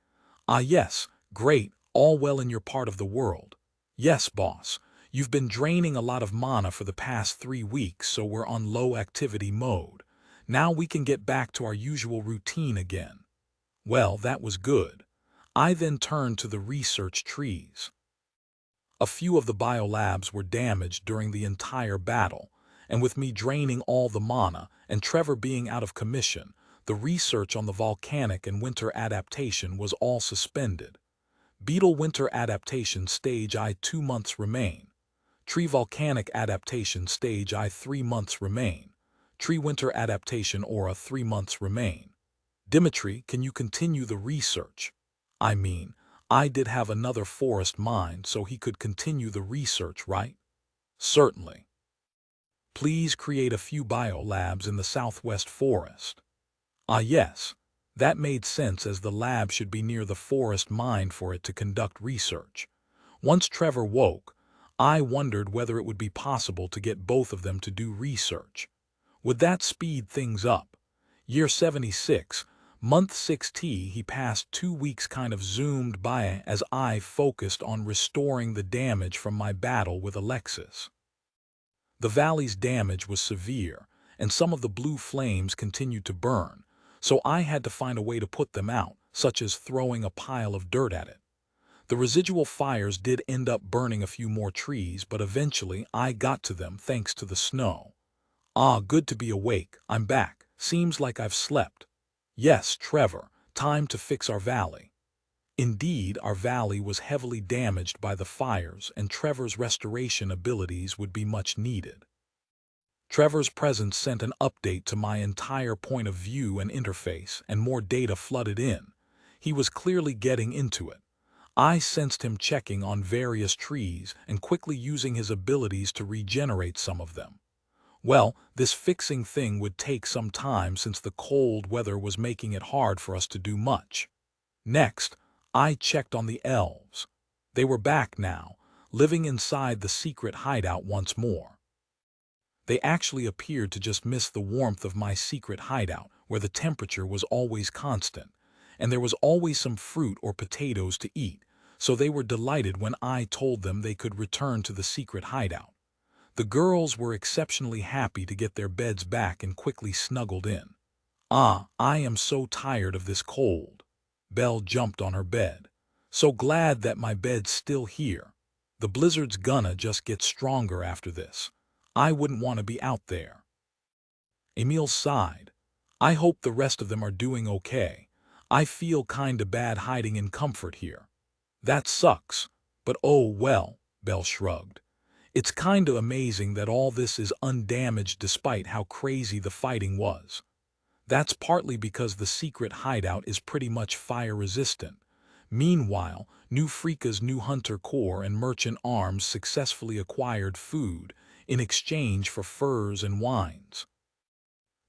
Ah yes, great, all well in your part of the world. Yes, boss, you've been draining a lot of mana for the past 3 weeks, so we're on low activity mode. Now we can get back to our usual routine again. Well, that was good. I then turned to the research trees. A few of the biolabs were damaged during the entire battle, and with me draining all the mana and Trevor being out of commission, the research on the volcanic and winter adaptation was all suspended. Beetle winter adaptation stage I 2 months remain. Tree volcanic adaptation stage I 3 months remain. Tree winter adaptation aura 3 months remain. Dimitri, can you continue the research? I mean, I did have another forest mind, so he could continue the research, right? Certainly. Please create a few biolabs in the southwest forest. Ah yes, that made sense as the lab should be near the forest mine for it to conduct research. Once Trevor woke, I wondered whether it would be possible to get both of them to do research. Would that speed things up? Year 76, month 6T, he passed 2 weeks kind of zoomed by as I focused on restoring the damage from my battle with Alexis. The valley's damage was severe, and some of the blue flames continued to burn, so I had to find a way to put them out, such as throwing a pile of dirt at it. The residual fires did end up burning a few more trees, but eventually I got to them thanks to the snow. Ah, good to be awake, I'm back. Seems like I've slept. Yes, Trevor, time to fix our valley. Indeed, our valley was heavily damaged by the fires, and Trevor's restoration abilities would be much needed. Trevor's presence sent an update to my entire point of view and interface, and more data flooded in. He was clearly getting into it. I sensed him checking on various trees and quickly using his abilities to regenerate some of them. Well, this fixing thing would take some time since the cold weather was making it hard for us to do much. Next, I checked on the elves. They were back now, living inside the secret hideout once more. They actually appeared to just miss the warmth of my secret hideout, where the temperature was always constant, and there was always some fruit or potatoes to eat, so they were delighted when I told them they could return to the secret hideout. The girls were exceptionally happy to get their beds back and quickly snuggled in. Ah, I am so tired of this cold. Belle jumped on her bed. So glad that my bed's still here. The blizzard's gonna just get stronger after this. I wouldn't want to be out there. Emile sighed. I hope the rest of them are doing okay. I feel kinda bad hiding in comfort here. That sucks, but oh well, Belle shrugged. It's kinda amazing that all this is undamaged despite how crazy the fighting was. That's partly because the secret hideout is pretty much fire-resistant. Meanwhile, New Freeka's new hunter corps and merchant arms successfully acquired food in exchange for furs and wines.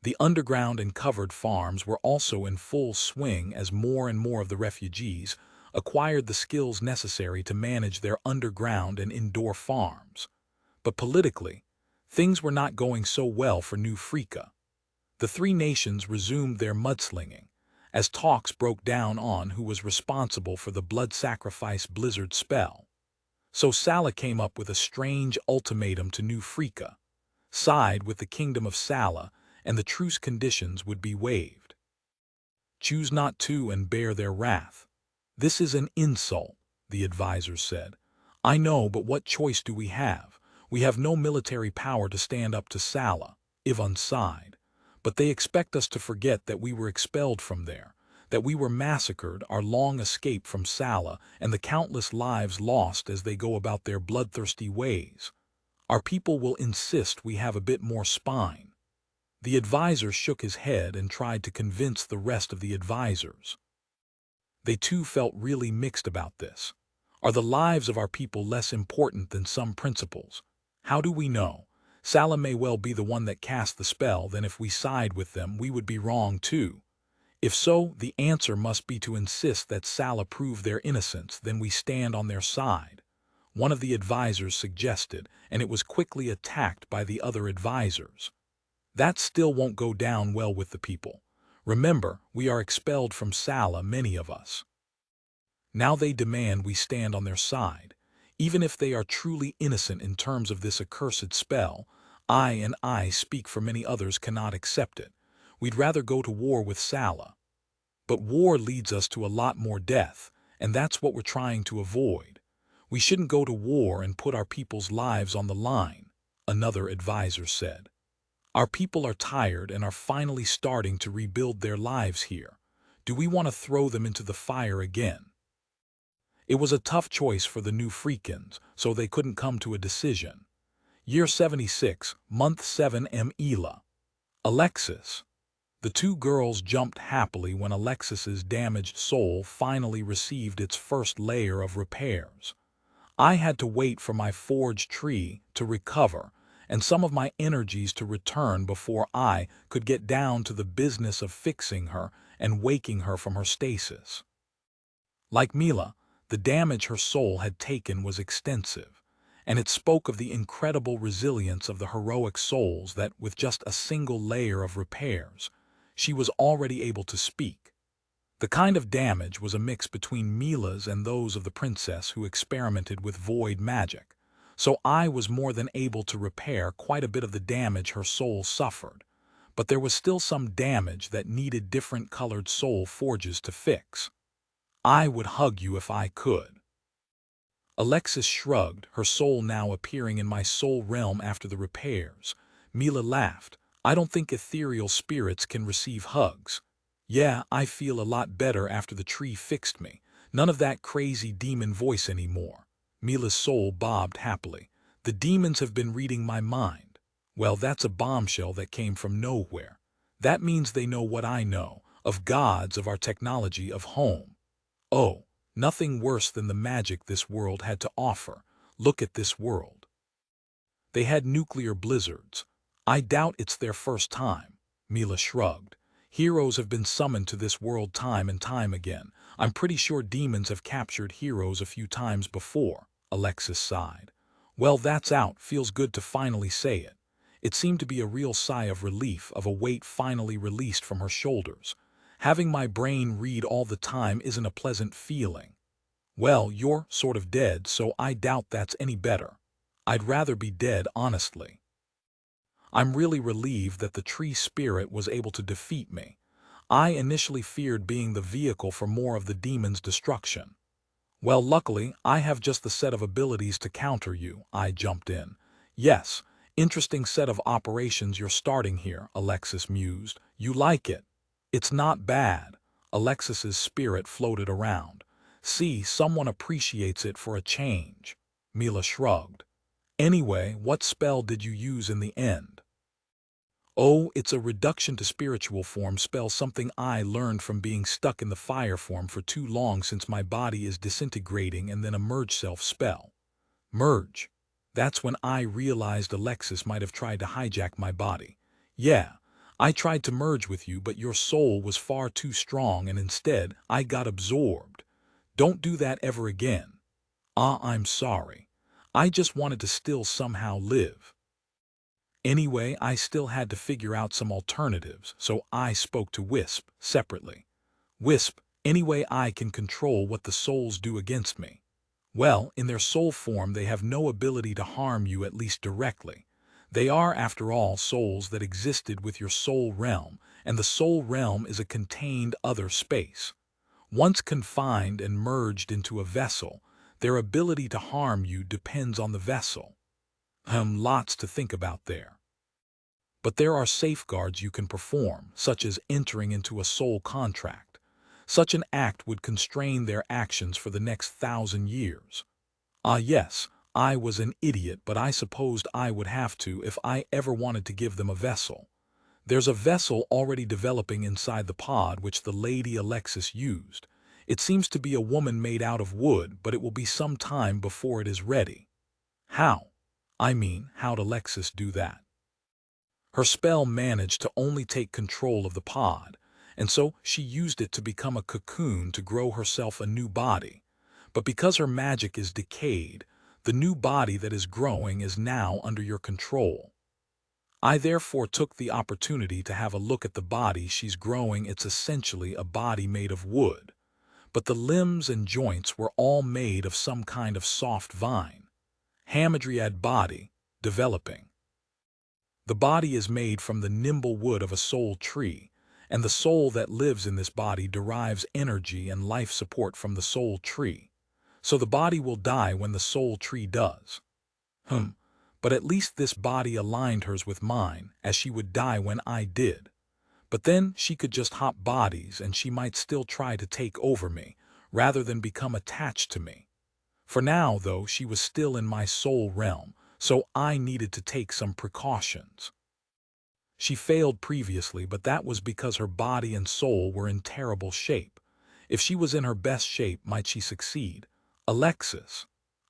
The underground and covered farms were also in full swing as more and more of the refugees acquired the skills necessary to manage their underground and indoor farms. But politically, things were not going so well for New Freeka. The three nations resumed their mudslinging, as talks broke down on who was responsible for the blood sacrifice blizzard spell. So Sala came up with a strange ultimatum to New Freeka: side with the kingdom of Sala, and the truce conditions would be waived. Choose not to and bear their wrath. This is an insult, the advisors said. I know, but what choice do we have? We have no military power to stand up to Sala, Ivon's side. But they expect us to forget that we were expelled from there, that we were massacred, our long escape from Sala, and the countless lives lost as they go about their bloodthirsty ways. Our people will insist we have a bit more spine. The advisor shook his head and tried to convince the rest of the advisors. They too felt really mixed about this. Are the lives of our people less important than some principles? How do we know? Sala may well be the one that cast the spell, then if we side with them, we would be wrong too. If so, the answer must be to insist that Sala prove their innocence, then we stand on their side. One of the advisors suggested, and it was quickly attacked by the other advisors. That still won't go down well with the people. Remember, we are expelled from Sala, many of us. Now they demand we stand on their side. Even if they are truly innocent in terms of this accursed spell, I speak for many others, cannot accept it. We'd rather go to war with Sala. But war leads us to a lot more death, and that's what we're trying to avoid. We shouldn't go to war and put our people's lives on the line, another advisor said. Our people are tired and are finally starting to rebuild their lives here. Do we want to throw them into the fire again? It was a tough choice for the New Freakins, so they couldn't come to a decision. Year 76, Month 7 M. Ela. Alexis. The two girls jumped happily when Alexis's damaged soul finally received its first layer of repairs. I had to wait for my forge tree to recover and some of my energies to return before I could get down to the business of fixing her and waking her from her stasis. Like Mila, the damage her soul had taken was extensive, and it spoke of the incredible resilience of the heroic souls that, with just a single layer of repairs, she was already able to speak. The kind of damage was a mix between Mila's and those of the princess who experimented with void magic, so I was more than able to repair quite a bit of the damage her soul suffered, but there was still some damage that needed different colored soul forges to fix. I would hug you if I could. Alexis shrugged, her soul now appearing in my soul realm after the repairs. Mila laughed. I don't think ethereal spirits can receive hugs. Yeah, I feel a lot better after the tree fixed me. None of that crazy demon voice anymore. Mila's soul bobbed happily. The demons have been reading my mind. Well, that's a bombshell that came from nowhere. That means they know what I know, of gods, of our technology, of home. Oh, nothing worse than the magic this world had to offer. Look at this world. They had nuclear blizzards. I doubt it's their first time. Mila shrugged. Heroes have been summoned to this world time and time again. I'm pretty sure demons have captured heroes a few times before. Alexis sighed. Well, that's out. Feels good to finally say it. It seemed to be a real sigh of relief, of a weight finally released from her shoulders. Having my brain read all the time isn't a pleasant feeling. Well, you're sort of dead, so I doubt that's any better. I'd rather be dead, honestly. I'm really relieved that the tree spirit was able to defeat me. I initially feared being the vehicle for more of the demon's destruction. Well, luckily, I have just the set of abilities to counter you, I jumped in. Yes, interesting set of operations you're starting here, Alexis mused. You like it? It's not bad. Alexis's spirit floated around. See, someone appreciates it for a change. Mila shrugged. Anyway, what spell did you use in the end? Oh, it's a reduction to spiritual form spell, something I learned from being stuck in the fire form for too long since my body is disintegrating, and then a merge self spell. Merge. That's when I realized Alexis might have tried to hijack my body. Yeah, I tried to merge with you, but your soul was far too strong and instead I got absorbed. Don't do that ever again. I'm sorry. I just wanted to still somehow live. Anyway, I still had to figure out some alternatives, so I spoke to Wisp separately. Wisp, any way I can control what the souls do against me? Well, in their soul form they have no ability to harm you, at least directly. They are, after all, souls that existed with your soul realm, and the soul realm is a contained other space. Once confined and merged into a vessel, their ability to harm you depends on the vessel. Lots to think about there. But there are safeguards you can perform, such as entering into a soul contract. Such an act would constrain their actions for the next 1,000 years. Yes, I was an idiot, but I supposed I would have to if I ever wanted to give them a vessel. There's a vessel already developing inside the pod which the Lady Alexis used. It seems to be a woman made out of wood, but it will be some time before it is ready. How? I mean, how'd Alexis do that? Her spell managed to only take control of the pod, and so she used it to become a cocoon to grow herself a new body. But because her magic is decayed, the new body that is growing is now under your control. I therefore took the opportunity to have a look at the body she's growing. It's essentially a body made of wood, but the limbs and joints were all made of some kind of soft vine. Hamadryad body, developing. The body is made from the nimble wood of a soul tree, and the soul that lives in this body derives energy and life support from the soul tree. So the body will die when the soul tree does. But at least this body aligned hers with mine, as she would die when I did. But then she could just hop bodies and she might still try to take over me, rather than become attached to me. For now, though, she was still in my soul realm, so I needed to take some precautions. She failed previously, but that was because her body and soul were in terrible shape. If she was in her best shape, might she succeed? Alexis.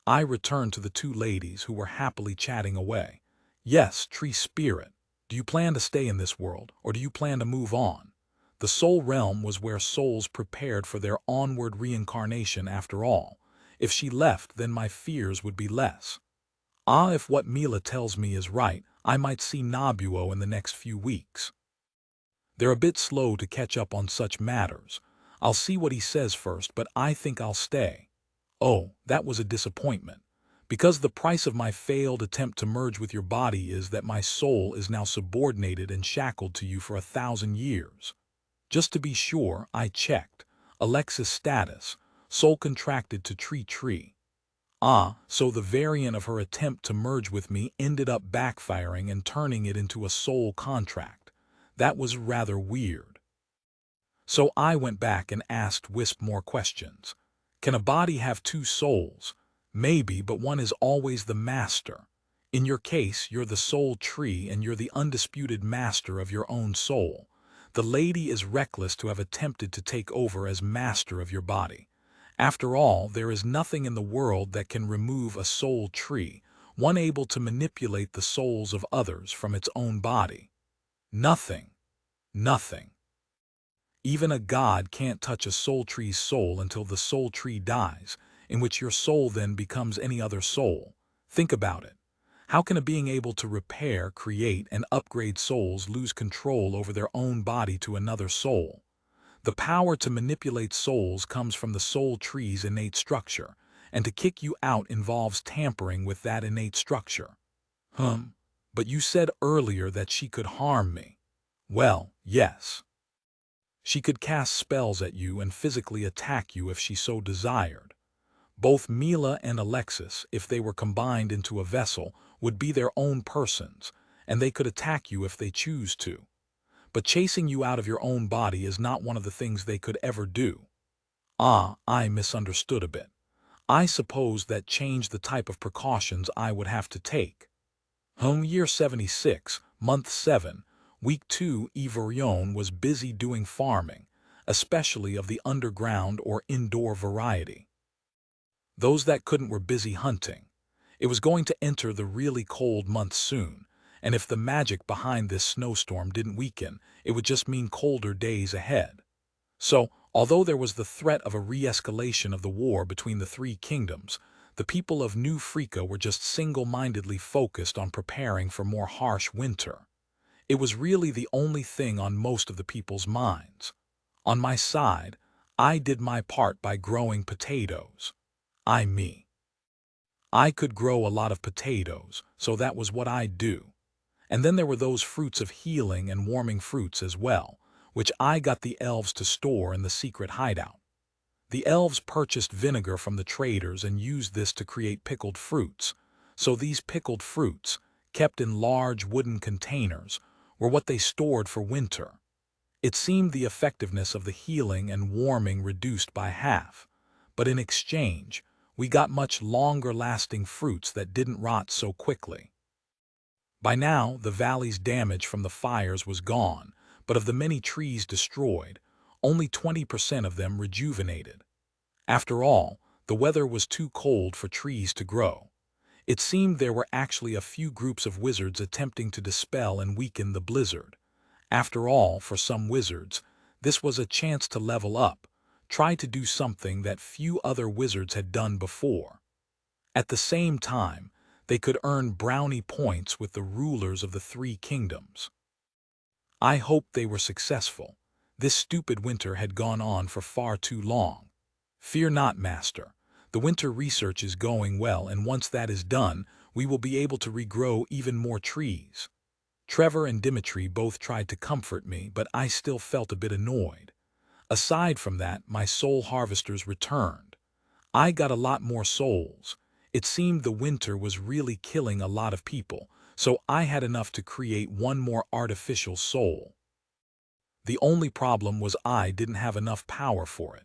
I returned to the two ladies who were happily chatting away. Yes, tree spirit. Do you plan to stay in this world, or do you plan to move on? The soul realm was where souls prepared for their onward reincarnation after all. If she left, then my fears would be less. If what Mila tells me is right, I might see Nabuo in the next few weeks. They're a bit slow to catch up on such matters. I'll see what he says first, but I think I'll stay. Oh, that was a disappointment. Because the price of my failed attempt to merge with your body is that my soul is now subordinated and shackled to you for 1,000 years. Just to be sure, I checked. Alexis status, soul contracted to tree. So the variant of her attempt to merge with me ended up backfiring and turning it into a soul contract. That was rather weird. So I went back and asked Wisp more questions. Can a body have two souls? Maybe, but one is always the master. In your case, you're the soul tree and you're the undisputed master of your own soul. The lady is reckless to have attempted to take over as master of your body. After all, there is nothing in the world that can remove a soul tree, one able to manipulate the souls of others from its own body. Nothing. Nothing. Even a god can't touch a soul tree's soul until the soul tree dies, in which your soul then becomes any other soul. Think about it. How can a being able to repair, create, and upgrade souls lose control over their own body to another soul? The power to manipulate souls comes from the soul tree's innate structure, and to kick you out involves tampering with that innate structure. But you said earlier that she could harm me. Well, yes. She could cast spells at you and physically attack you if she so desired. Both Mila and Alexis, if they were combined into a vessel, would be their own persons, and they could attack you if they choose to. But chasing you out of your own body is not one of the things they could ever do. I misunderstood a bit. I suppose that changed the type of precautions I would have to take. Year 76, month 7, Week 2, Ivorion was busy doing farming, especially of the underground or indoor variety. Those that couldn't were busy hunting. It was going to enter the really cold months soon, and if the magic behind this snowstorm didn't weaken, it would just mean colder days ahead. So, although there was the threat of a re-escalation of the war between the three kingdoms, the people of New Frika were just single-mindedly focused on preparing for more harsh winter. It was really the only thing on most of the people's minds. On my side, I did my part by growing potatoes. Me. I could grow a lot of potatoes, so that was what I'd do. And then there were those fruits of healing and warming fruits as well, which I got the elves to store in the secret hideout. The elves purchased vinegar from the traders and used this to create pickled fruits, so these pickled fruits, kept in large wooden containers, were what they stored for winter. It seemed the effectiveness of the healing and warming reduced by half, but in exchange, we got much longer-lasting fruits that didn't rot so quickly. By now, the valley's damage from the fires was gone, but of the many trees destroyed, only 20% of them rejuvenated. After all, the weather was too cold for trees to grow. It seemed there were actually a few groups of wizards attempting to dispel and weaken the blizzard. After all, for some wizards, this was a chance to level up, try to do something that few other wizards had done before. At the same time, they could earn brownie points with the rulers of the three kingdoms. I hoped they were successful. This stupid winter had gone on for far too long. Fear not, Master. The winter research is going well, and once that is done, we will be able to regrow even more trees. Trevor and Dimitri both tried to comfort me, but I still felt a bit annoyed. Aside from that, my soul harvesters returned. I got a lot more souls. It seemed the winter was really killing a lot of people, so I had enough to create one more artificial soul. The only problem was I didn't have enough power for it.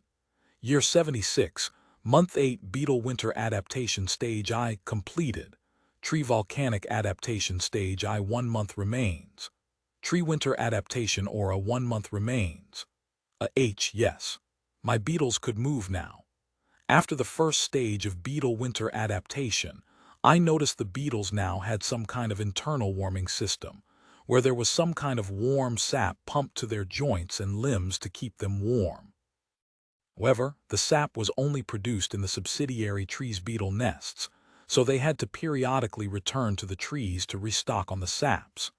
Year 76, Month 8 Beetle Winter Adaptation Stage I completed. Tree Volcanic Adaptation Stage I 1 month remains. Tree Winter Adaptation Aura 1 month remains. Yes. My beetles could move now. After the first stage of beetle winter adaptation, I noticed the beetles now had some kind of internal warming system, where there was some kind of warm sap pumped to their joints and limbs to keep them warm. However, the sap was only produced in the subsidiary trees' beetle nests, so they had to periodically return to the trees to restock on the saps.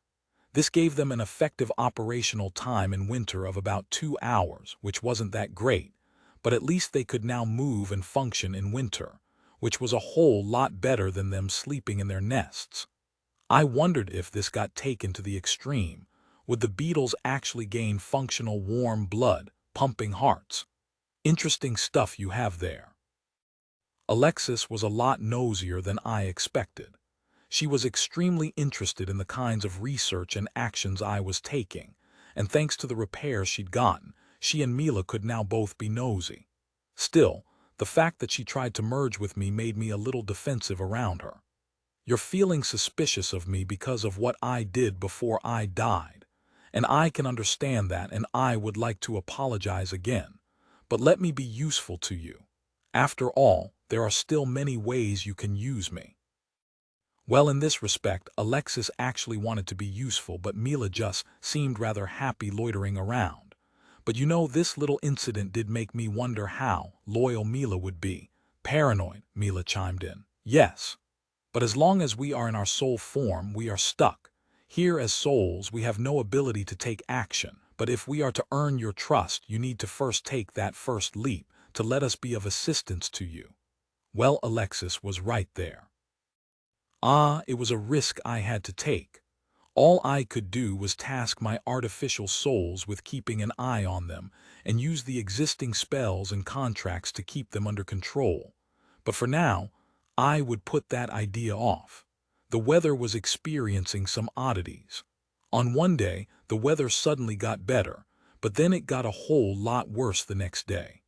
This gave them an effective operational time in winter of about 2 hours, which wasn't that great, but at least they could now move and function in winter, which was a whole lot better than them sleeping in their nests. I wondered if this got taken to the extreme. Would the beetles actually gain functional warm blood, pumping hearts? Interesting stuff you have there. Alexis was a lot nosier than I expected. She was extremely interested in the kinds of research and actions I was taking, and thanks to the repairs she'd gotten, she and Mila could now both be nosy. Still, the fact that she tried to merge with me made me a little defensive around her. You're feeling suspicious of me because of what I did before I died, and I can understand that, and I would like to apologize again. But let me be useful to you. After all, there are still many ways you can use me. Well, in this respect, Alexis actually wanted to be useful, but Mila just seemed rather happy loitering around. But you know, this little incident did make me wonder how loyal Mila would be. Paranoid, Mila chimed in. Yes. But as long as we are in our soul form, we are stuck. Here as souls, we have no ability to take action. But if we are to earn your trust, you need to first take that first leap to let us be of assistance to you. Well, Alexis was right there. It was a risk I had to take. All I could do was task my artificial souls with keeping an eye on them and use the existing spells and contracts to keep them under control. But for now, I would put that idea off. The weather was experiencing some oddities. On one day, the weather suddenly got better, but then it got a whole lot worse the next day.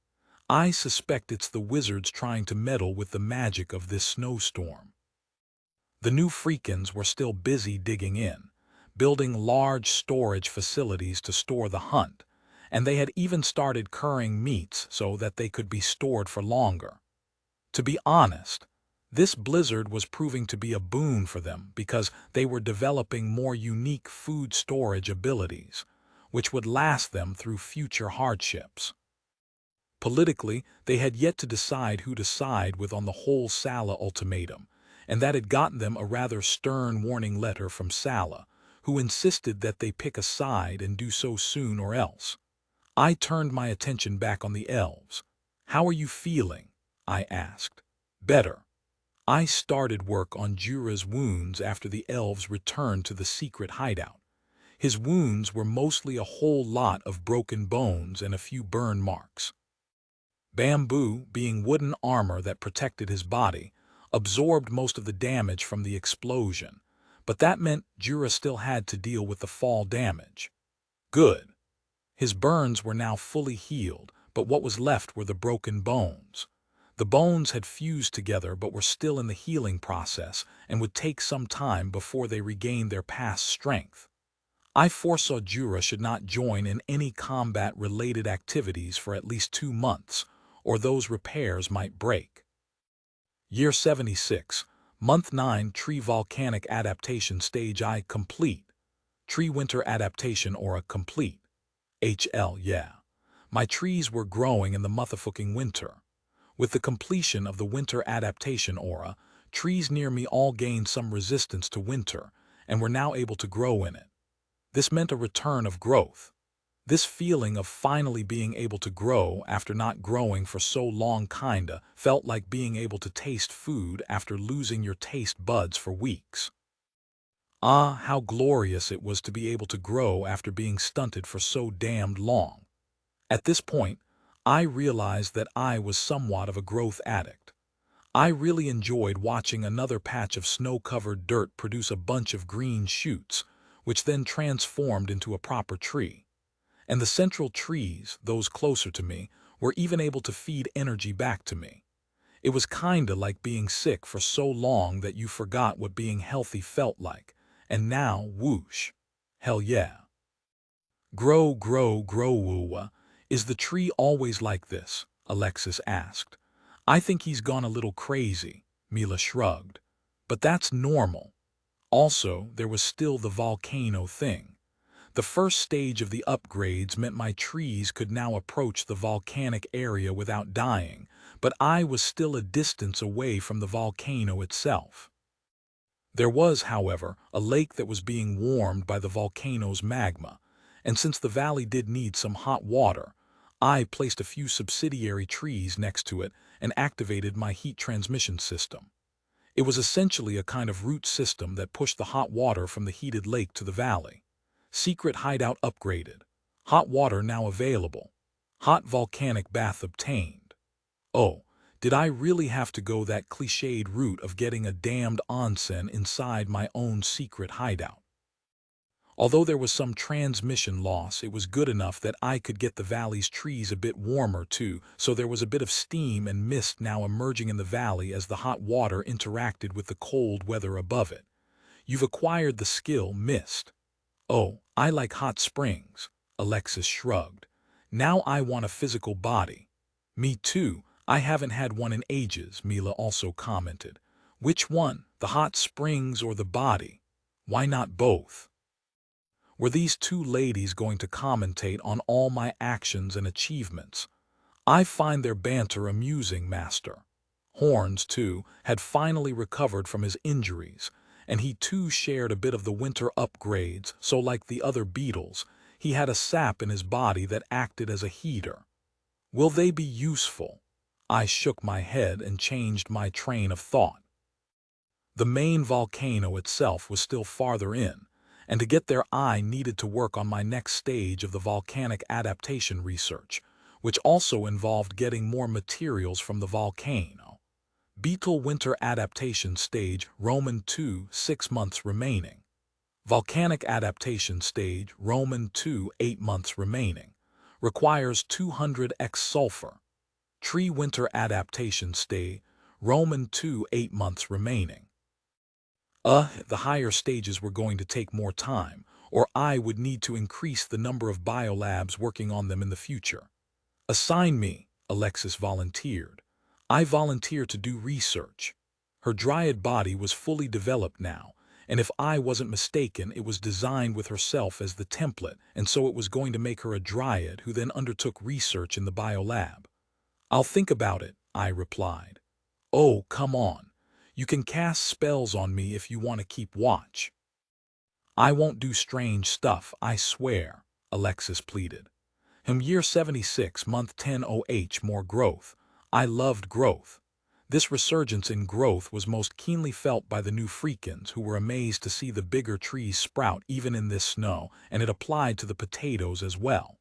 I suspect it's the wizards trying to meddle with the magic of this snowstorm. The new Freakins were still busy digging in. building large storage facilities to store the hunt, and they had even started curing meats so that they could be stored for longer. To be honest, this blizzard was proving to be a boon for them because they were developing more unique food storage abilities, which would last them through future hardships. Politically, they had yet to decide who to side with on the whole Sala ultimatum, and that had gotten them a rather stern warning letter from Sala, who insisted that they pick a side and do so soon or else. I turned my attention back on the elves. "How are you feeling?" I asked. "Better." I started work on Jura's wounds after the elves returned to the secret hideout. His wounds were mostly a whole lot of broken bones and a few burn marks. Bamboo, being wooden armor that protected his body, absorbed most of the damage from the explosion, but that meant Jura still had to deal with the fall damage. Good. His burns were now fully healed, but what was left were the broken bones. The bones had fused together but were still in the healing process and would take some time before they regained their past strength. I foresaw Jura should not join in any combat-related activities for at least 2 months, or those repairs might break. Year 76, Month 9, Tree Volcanic Adaptation Stage I complete. Tree Winter Adaptation Aura complete. HL, yeah. My trees were growing in the motherfucking winter. With the completion of the winter adaptation aura, trees near me all gained some resistance to winter and were now able to grow in it. This meant a return of growth. This feeling of finally being able to grow after not growing for so long kinda felt like being able to taste food after losing your taste buds for weeks. Ah, how glorious it was to be able to grow after being stunted for so damned long. At this point, I realized that I was somewhat of a growth addict. I really enjoyed watching another patch of snow-covered dirt produce a bunch of green shoots, which then transformed into a proper tree. And the central trees, those closer to me, were even able to feed energy back to me. It was kinda like being sick for so long that you forgot what being healthy felt like, and now, whoosh. Hell yeah. Grow, grow, grow, woowa. Is the tree always like this? Alexis asked. I think he's gone a little crazy, Mila shrugged. But that's normal. Also, there was still the volcano thing. The first stage of the upgrades meant my trees could now approach the volcanic area without dying, but I was still a distance away from the volcano itself. There was, however, a lake that was being warmed by the volcano's magma, and since the valley did need some hot water, I placed a few subsidiary trees next to it and activated my heat transmission system. It was essentially a kind of root system that pushed the hot water from the heated lake to the valley. Secret hideout upgraded. Hot water now available. Hot volcanic bath obtained. Oh, did I really have to go that cliched route of getting a damned onsen inside my own secret hideout? Although there was some transmission loss, it was good enough that I could get the valley's trees a bit warmer too, so there was a bit of steam and mist now emerging in the valley as the hot water interacted with the cold weather above it. You've acquired the skill Mist. Oh, I like hot springs, Alexis shrugged. Now I want a physical body. Me too, I haven't had one in ages, Mila also commented. Which one, the hot springs or the body? Why not both? Were these two ladies going to commentate on all my actions and achievements? I find their banter amusing, master. Horns, too, had finally recovered from his injuries, and he too shared a bit of the winter upgrades, so like the other beetles, he had a sap in his body that acted as a heater. Will they be useful? I shook my head and changed my train of thought. The main volcano itself was still farther in, and to get there I needed to work on my next stage of the volcanic adaptation research, which also involved getting more materials from the volcano. Beetle Winter Adaptation Stage Roman 2, 6 months remaining. Volcanic Adaptation Stage Roman 2, 8 months remaining. Requires 200x sulfur. Tree Winter Adaptation Stage Roman 2, 8 months remaining. The higher stages were going to take more time, or I would need to increase the number of biolabs working on them in the future. Assign me, Alexis volunteered. I volunteer to do research. Her dryad body was fully developed now, and if I wasn't mistaken, it was designed with herself as the template, and so it was going to make her a dryad who then undertook research in the biolab. I'll think about it, I replied. Oh, come on. You can cast spells on me if you want to keep watch. I won't do strange stuff, I swear, Alexis pleaded. Year 76, month 10 more growth. I loved growth. This resurgence in growth was most keenly felt by the new freakins who were amazed to see the bigger trees sprout even in this snow, and it applied to the potatoes as well.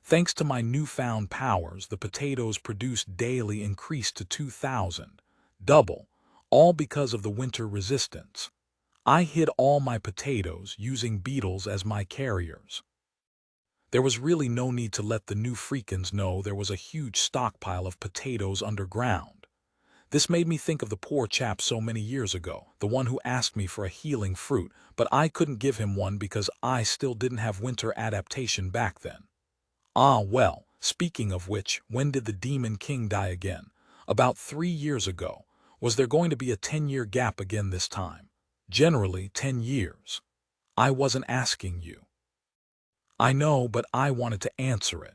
Thanks to my newfound powers, the potatoes produced daily increased to 2,000, double, all because of the winter resistance. I hid all my potatoes using beetles as my carriers. There was really no need to let the new freakins know there was a huge stockpile of potatoes underground. This made me think of the poor chap so many years ago, the one who asked me for a healing fruit, but I couldn't give him one because I still didn't have winter adaptation back then. Ah, well, speaking of which, when did the Demon King die again? About 3 years ago. Was there going to be a 10-year gap again this time? Generally, 10 years. I wasn't asking you. I know, but I wanted to answer it.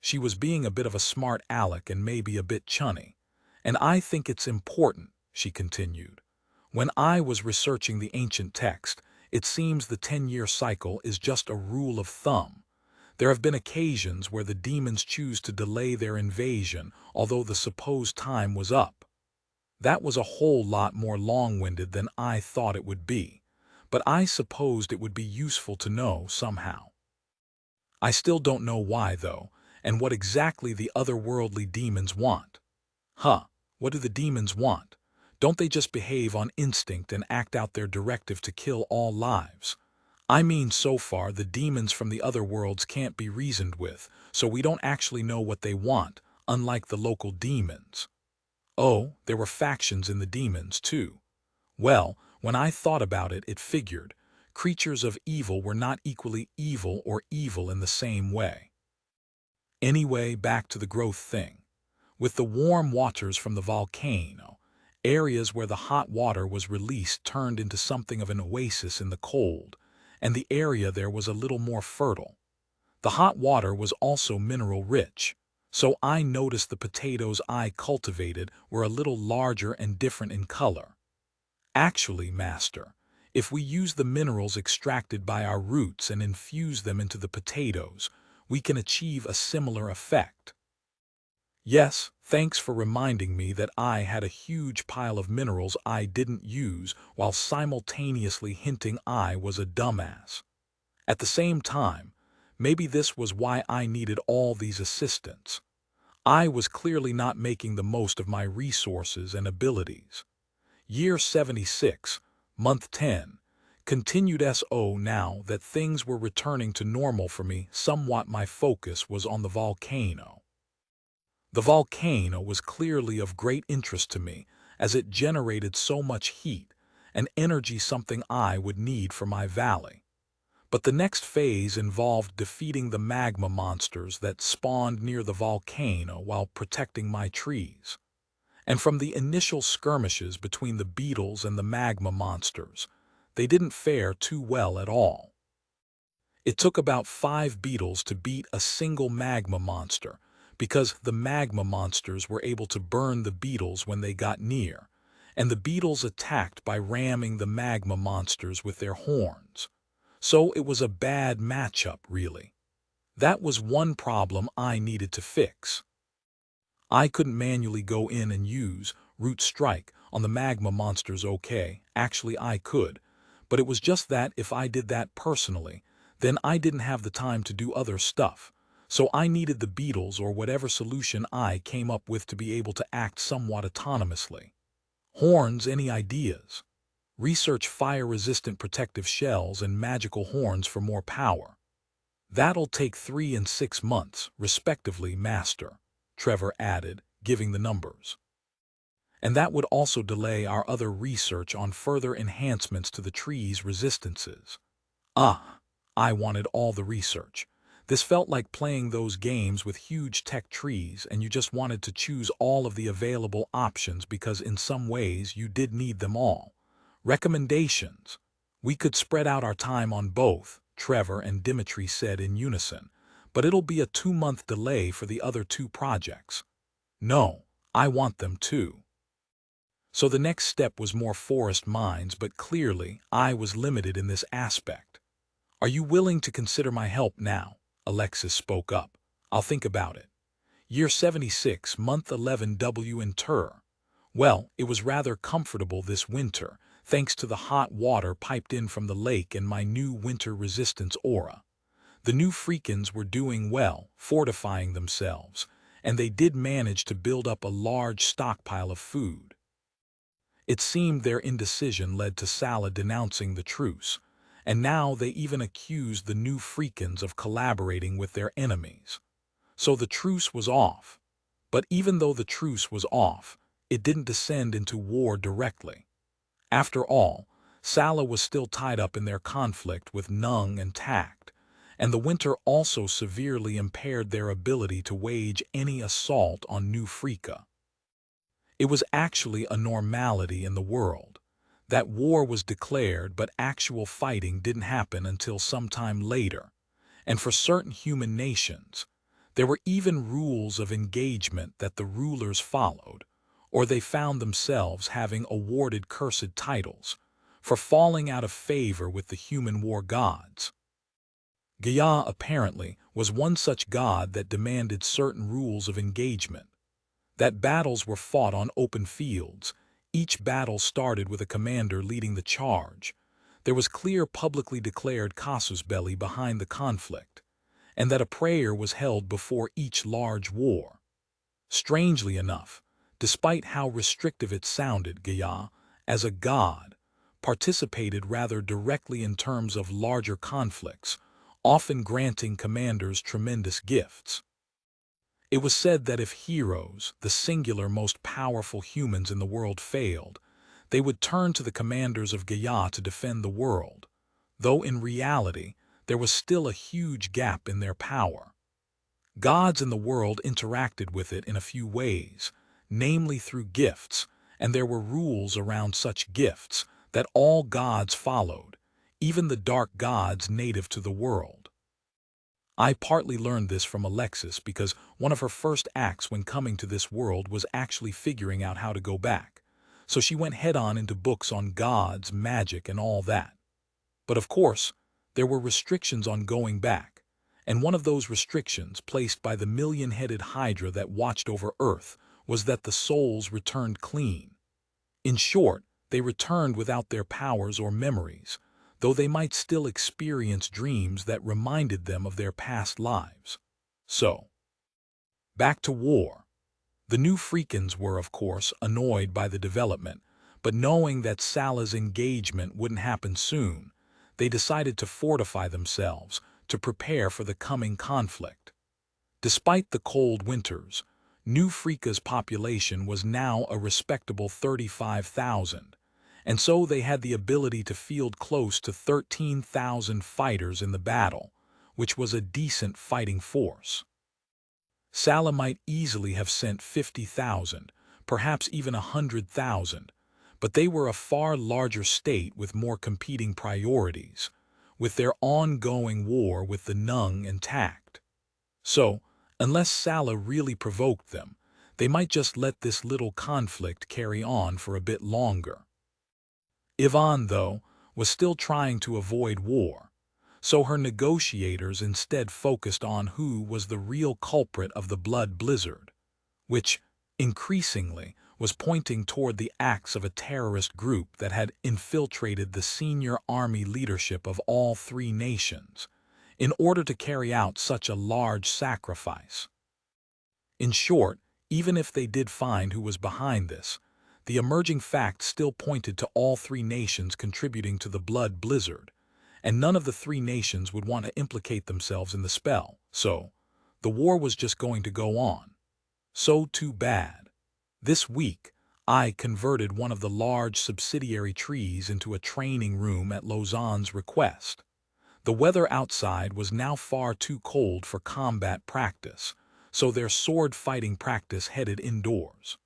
She was being a bit of a smart aleck and maybe a bit chunny. And I think it's important, she continued. When I was researching the ancient text, it seems the 10-year cycle is just a rule of thumb. There have been occasions where the demons choose to delay their invasion, although the supposed time was up. That was a whole lot more long-winded than I thought it would be, but I supposed it would be useful to know somehow. I still don't know why, though, and what exactly the otherworldly demons want. What do the demons want? Don't they just behave on instinct and act out their directive to kill all lives? I mean, so far, the demons from the other worlds can't be reasoned with, so we don't actually know what they want, unlike the local demons. Oh, there were factions in the demons, too. Well, when I thought about it, it figured. Creatures of evil were not equally evil or evil in the same way. Anyway, back to the growth thing. With the warm waters from the volcano, areas where the hot water was released turned into something of an oasis in the cold, and the area there was a little more fertile. The hot water was also mineral-rich, so I noticed the potatoes I cultivated were a little larger and different in color. Actually, Master, if we use the minerals extracted by our roots and infuse them into the potatoes, we can achieve a similar effect. Yes, thanks for reminding me that I had a huge pile of minerals I didn't use while simultaneously hinting I was a dumbass. At the same time, maybe this was why I needed all these assistants. I was clearly not making the most of my resources and abilities. Year 76, month 10, continued SO. Now that things were returning to normal for me, somewhat my focus was on the volcano. The volcano was clearly of great interest to me, as it generated so much heat and energy, something I would need for my valley. But the next phase involved defeating the magma monsters that spawned near the volcano while protecting my trees. And from the initial skirmishes between the beetles and the magma monsters, they didn't fare too well at all. It took about 5 beetles to beat a single magma monster, because the magma monsters were able to burn the beetles when they got near, and the beetles attacked by ramming the magma monsters with their horns. So it was a bad matchup, really. That was one problem I needed to fix. I couldn't manually go in and use Root Strike on the magma monsters. Okay, actually I could, but it was just that if I did that personally, then I didn't have the time to do other stuff, so I needed the beetles or whatever solution I came up with to be able to act somewhat autonomously. Horns, any ideas? Research fire-resistant protective shells and magical horns for more power. That'll take 3 and 6 months, respectively, Master, Trevor added, giving the numbers. And that would also delay our other research on further enhancements to the tree's resistances. I wanted all the research. This felt like playing those games with huge tech trees and you just wanted to choose all of the available options because in some ways you did need them all. Recommendations. We could spread out our time on both, Trevor and Dimitri said in unison, but it'll be a 2-month delay for the other 2 projects. No, I want them too. So the next step was more forest mines, but clearly I was limited in this aspect. Are you willing to consider my help now? Alexis spoke up. I'll think about it. Year 76, month 11 W in Tur. Well, it was rather comfortable this winter, thanks to the hot water piped in from the lake and my new winter resistance aura. The new Freakins were doing well, fortifying themselves, and they did manage to build up a large stockpile of food. It seemed their indecision led to Sala denouncing the truce, and now they even accused the new Freakins of collaborating with their enemies. So the truce was off. But even though the truce was off, it didn't descend into war directly. After all, Sala was still tied up in their conflict with Nung and Tact, and the winter also severely impaired their ability to wage any assault on New Freaka. It was actually a normality in the world. That war was declared, but actual fighting didn't happen until sometime later, and for certain human nations, there were even rules of engagement that the rulers followed, or they found themselves having awarded cursed titles for falling out of favor with the human war gods. Gaia, apparently, was one such god that demanded certain rules of engagement. That battles were fought on open fields. Each battle started with a commander leading the charge. There was clear publicly declared casus belli behind the conflict, and that a prayer was held before each large war. Strangely enough, despite how restrictive it sounded, Gaia, as a god, participated rather directly in terms of larger conflicts, often granting commanders tremendous gifts. It was said that if heroes, the singular most powerful humans in the world, failed, they would turn to the commanders of Gaia to defend the world, though in reality there was still a huge gap in their power. Gods in the world interacted with it in a few ways, namely through gifts, and there were rules around such gifts that all gods followed, even the dark gods native to the world. I partly learned this from Alexis because one of her first acts when coming to this world was actually figuring out how to go back, so she went head-on into books on gods, magic, and all that. But of course, there were restrictions on going back, and one of those restrictions placed by the million-headed Hydra that watched over Earth was that the souls returned clean. In short, they returned without their powers or memories, though they might still experience dreams that reminded them of their past lives. So, back to war. The new Freakins were, of course, annoyed by the development, but knowing that Sala's engagement wouldn't happen soon, they decided to fortify themselves to prepare for the coming conflict. Despite the cold winters, New Freaka's population was now a respectable 35,000, and so they had the ability to field close to 13,000 fighters in the battle, which was a decent fighting force. Sala might easily have sent 50,000, perhaps even 100,000, but they were a far larger state with more competing priorities, with their ongoing war with the Nung intact. So, unless Sala really provoked them, they might just let this little conflict carry on for a bit longer. Yvonne, though, was still trying to avoid war, so her negotiators instead focused on who was the real culprit of the blood blizzard, which, increasingly, was pointing toward the acts of a terrorist group that had infiltrated the senior army leadership of all 3 nations in order to carry out such a large sacrifice. In short, even if they did find who was behind this, the emerging facts still pointed to all 3 nations contributing to the blood blizzard, and none of the 3 nations would want to implicate themselves in the spell, so the war was just going to go on. So too bad. This week, I converted one of the large subsidiary trees into a training room at Lausanne's request. The weather outside was now far too cold for combat practice, so their sword-fighting practice headed indoors.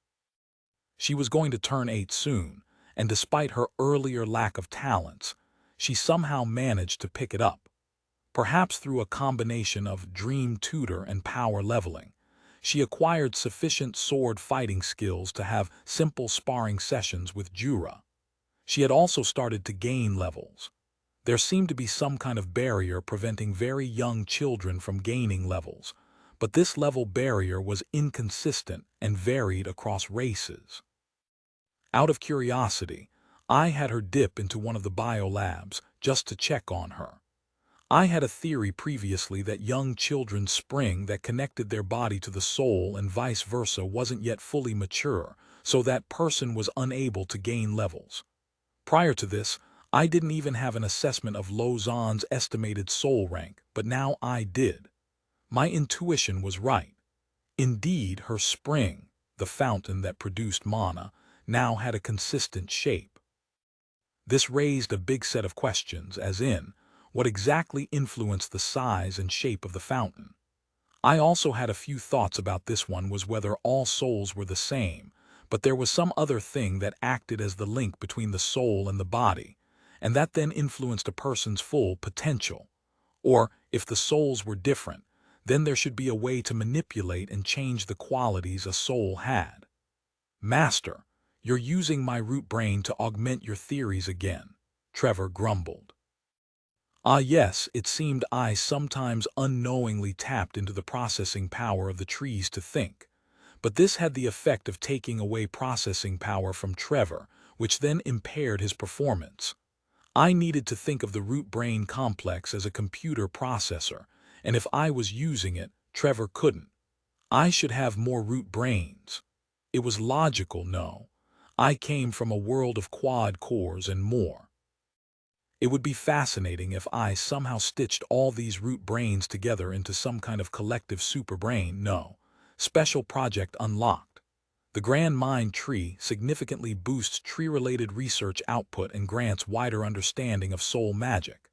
She was going to turn 8 soon, and despite her earlier lack of talents, she somehow managed to pick it up. Perhaps through a combination of dream tutor and power leveling, she acquired sufficient sword-fighting skills to have simple sparring sessions with Jura. She had also started to gain levels. There seemed to be some kind of barrier preventing very young children from gaining levels, but this level barrier was inconsistent and varied across races. Out of curiosity, I had her dip into one of the biolabs just to check on her. I had a theory previously that young children's spring that connected their body to the soul and vice versa wasn't yet fully mature, so that person was unable to gain levels. Prior to this, I didn't even have an assessment of Lausanne's estimated soul rank, but now I did. My intuition was right. Indeed, her spring, the fountain that produced mana, now had a consistent shape. This raised a big set of questions, as in, what exactly influenced the size and shape of the fountain? I also had a few thoughts about this one was whether all souls were the same, but there was some other thing that acted as the link between the soul and the body, and that then influenced a person's full potential. Or, if the souls were different, then there should be a way to manipulate and change the qualities a soul had. Master, you're using my root brain to augment your theories again, Trevor grumbled. Ah yes, it seemed I sometimes unknowingly tapped into the processing power of the trees to think. But this had the effect of taking away processing power from Trevor, which then impaired his performance. I needed to think of the root brain complex as a computer processor, and if I was using it, Trevor couldn't. I should have more root brains. It was logical, no. I came from a world of quad cores and more. It would be fascinating if I somehow stitched all these root brains together into some kind of collective superbrain, no. Special project unlocked. The Grand Mind Tree significantly boosts tree-related research output and grants wider understanding of soul magic.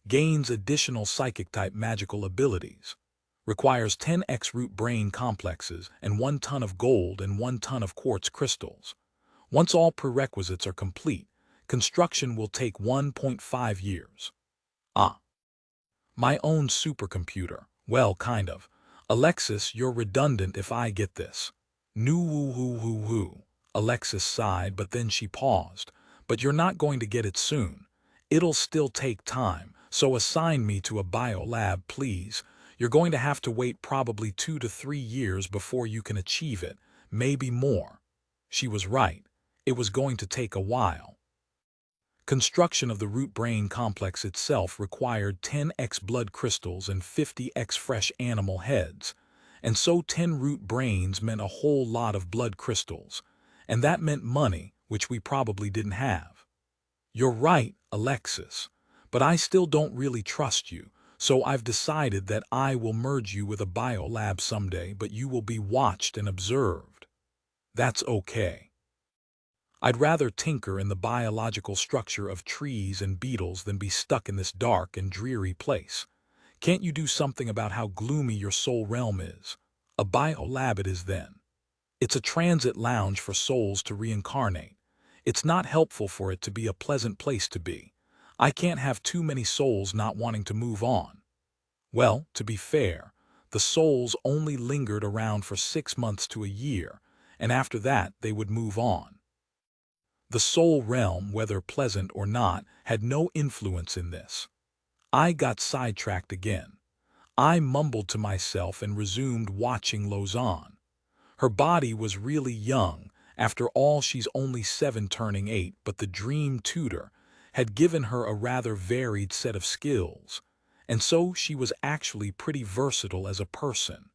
Gains additional psychic-type magical abilities. Requires 10x root brain complexes and 1 ton of gold and 1 ton of quartz crystals. Once all prerequisites are complete, construction will take 1.5 years. Ah. My own supercomputer. Well, kind of. Alexis, you're redundant if I get this. No. Alexis sighed, but then she paused. But you're not going to get it soon. It'll still take time, so assign me to a biolab, please. You're going to have to wait probably 2 to 3 years before you can achieve it, maybe more. She was right. It was going to take a while. Construction of the root brain complex itself required 10x blood crystals and 50x fresh animal heads, and so 10 root brains meant a whole lot of blood crystals, and that meant money, which we probably didn't have. You're right, Alexis, but I still don't really trust you, so I've decided that I will merge you with a biolab someday, but you will be watched and observed. That's okay. I'd rather tinker in the biological structure of trees and beetles than be stuck in this dark and dreary place. Can't you do something about how gloomy your soul realm is? A biolab it is then. It's a transit lounge for souls to reincarnate. It's not helpful for it to be a pleasant place to be. I can't have too many souls not wanting to move on. Well, to be fair, the souls only lingered around for 6 months to a year, and after that they would move on. The soul realm, whether pleasant or not, had no influence in this. I got sidetracked again. I mumbled to myself and resumed watching Lausanne. Her body was really young. After all, she's only 7 turning 8, but the dream tutor had given her a rather varied set of skills, and so she was actually pretty versatile as a person.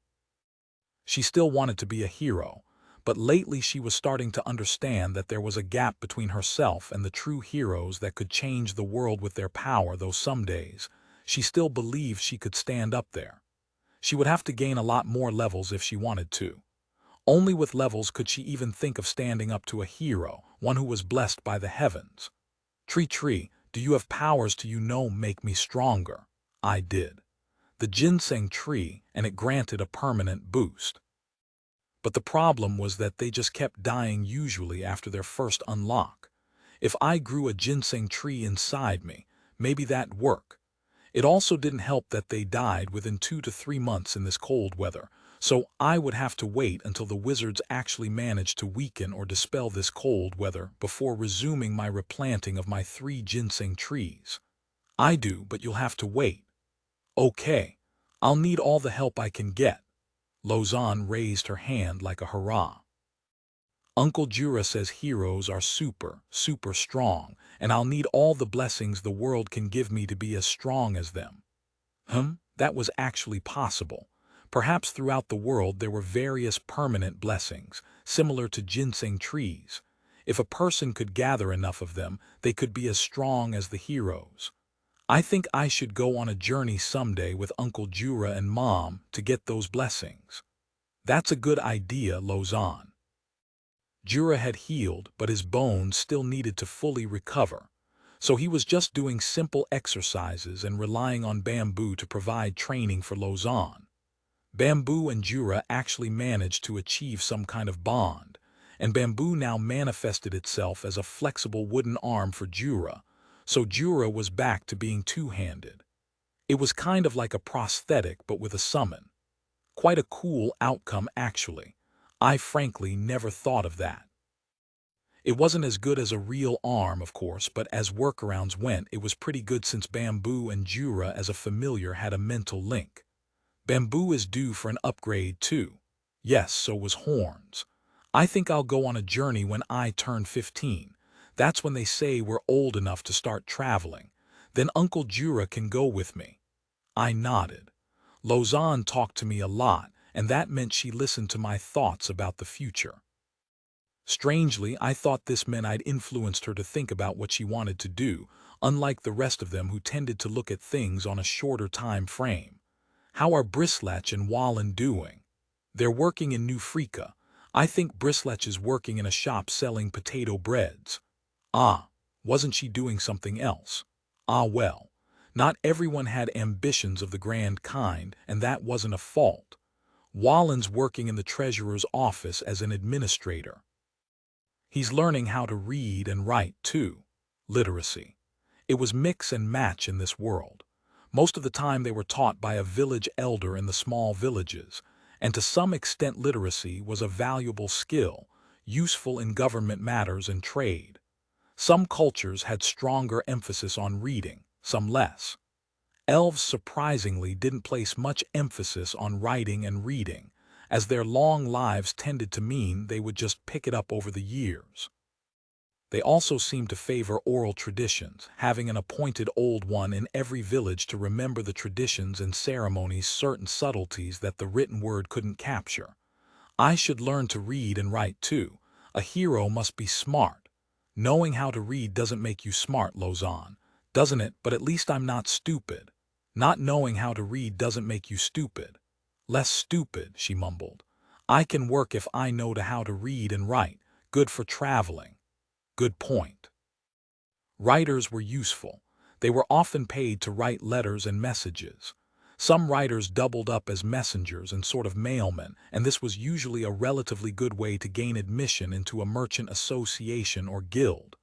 She still wanted to be a hero, but lately she was starting to understand that there was a gap between herself and the true heroes that could change the world with their power, though some days she still believed she could stand up there. She would have to gain a lot more levels if she wanted to. Only with levels could she even think of standing up to a hero, one who was blessed by the heavens. Tree, do you have powers to make me stronger? I did. The ginseng tree, and it granted a permanent boost. But the problem was that they just kept dying usually after their first unlock. If I grew a ginseng tree inside me, maybe that'd work. It also didn't help that they died within 2 to 3 months in this cold weather, so I would have to wait until the wizards actually managed to weaken or dispel this cold weather before resuming my replanting of my 3 ginseng trees. I do, but you'll have to wait. Okay, I'll need all the help I can get. Lausanne raised her hand like a hurrah. Uncle Jura says heroes are super, super strong, and I'll need all the blessings the world can give me to be as strong as them. That was actually possible. Perhaps throughout the world there were various permanent blessings, similar to ginseng trees. If a person could gather enough of them, they could be as strong as the heroes. I think I should go on a journey someday with Uncle Jura and Mom to get those blessings. That's a good idea, Lausanne. Jura had healed, but his bones still needed to fully recover. So he was just doing simple exercises and relying on Bamboo to provide training for Lausanne. Bamboo and Jura actually managed to achieve some kind of bond, and Bamboo now manifested itself as a flexible wooden arm for Jura, so Jura was back to being two-handed. It was kind of like a prosthetic but with a summon. Quite a cool outcome, actually. I frankly never thought of that. It wasn't as good as a real arm, of course, but as workarounds went, it was pretty good since Bamboo and Jura as a familiar had a mental link. Bamboo is due for an upgrade too. Yes, so was Horns. I think I'll go on a journey when I turn 15. That's when they say we're old enough to start traveling. Then Uncle Jura can go with me. I nodded. Lausanne talked to me a lot, and that meant she listened to my thoughts about the future. Strangely, I thought this meant I'd influenced her to think about what she wanted to do, unlike the rest of them who tended to look at things on a shorter time frame. How are Brislech and Wallen doing? They're working in New Frika. I think Brislech is working in a shop selling potato breads. Ah, wasn't she doing something else? Ah well, not everyone had ambitions of the grand kind, and that wasn't a fault. Wallen's working in the treasurer's office as an administrator. He's learning how to read and write, too. Literacy. It was mix and match in this world. Most of the time they were taught by a village elder in the small villages, and to some extent literacy was a valuable skill, useful in government matters and trade. Some cultures had stronger emphasis on reading, some less. Elves surprisingly didn't place much emphasis on writing and reading, as their long lives tended to mean they would just pick it up over the years. They also seemed to favor oral traditions, having an appointed old one in every village to remember the traditions and ceremonies, certain subtleties that the written word couldn't capture. I should learn to read and write too. A hero must be smart. Knowing how to read doesn't make you smart, Lausanne, doesn't it? But at least I'm not stupid. Not knowing how to read doesn't make you stupid. Less stupid, she mumbled. I can work if I know how to read and write. Good for traveling. Good point. Writers were useful. They were often paid to write letters and messages. Some writers doubled up as messengers and sort of mailmen, and this was usually a relatively good way to gain admission into a merchant association or guild.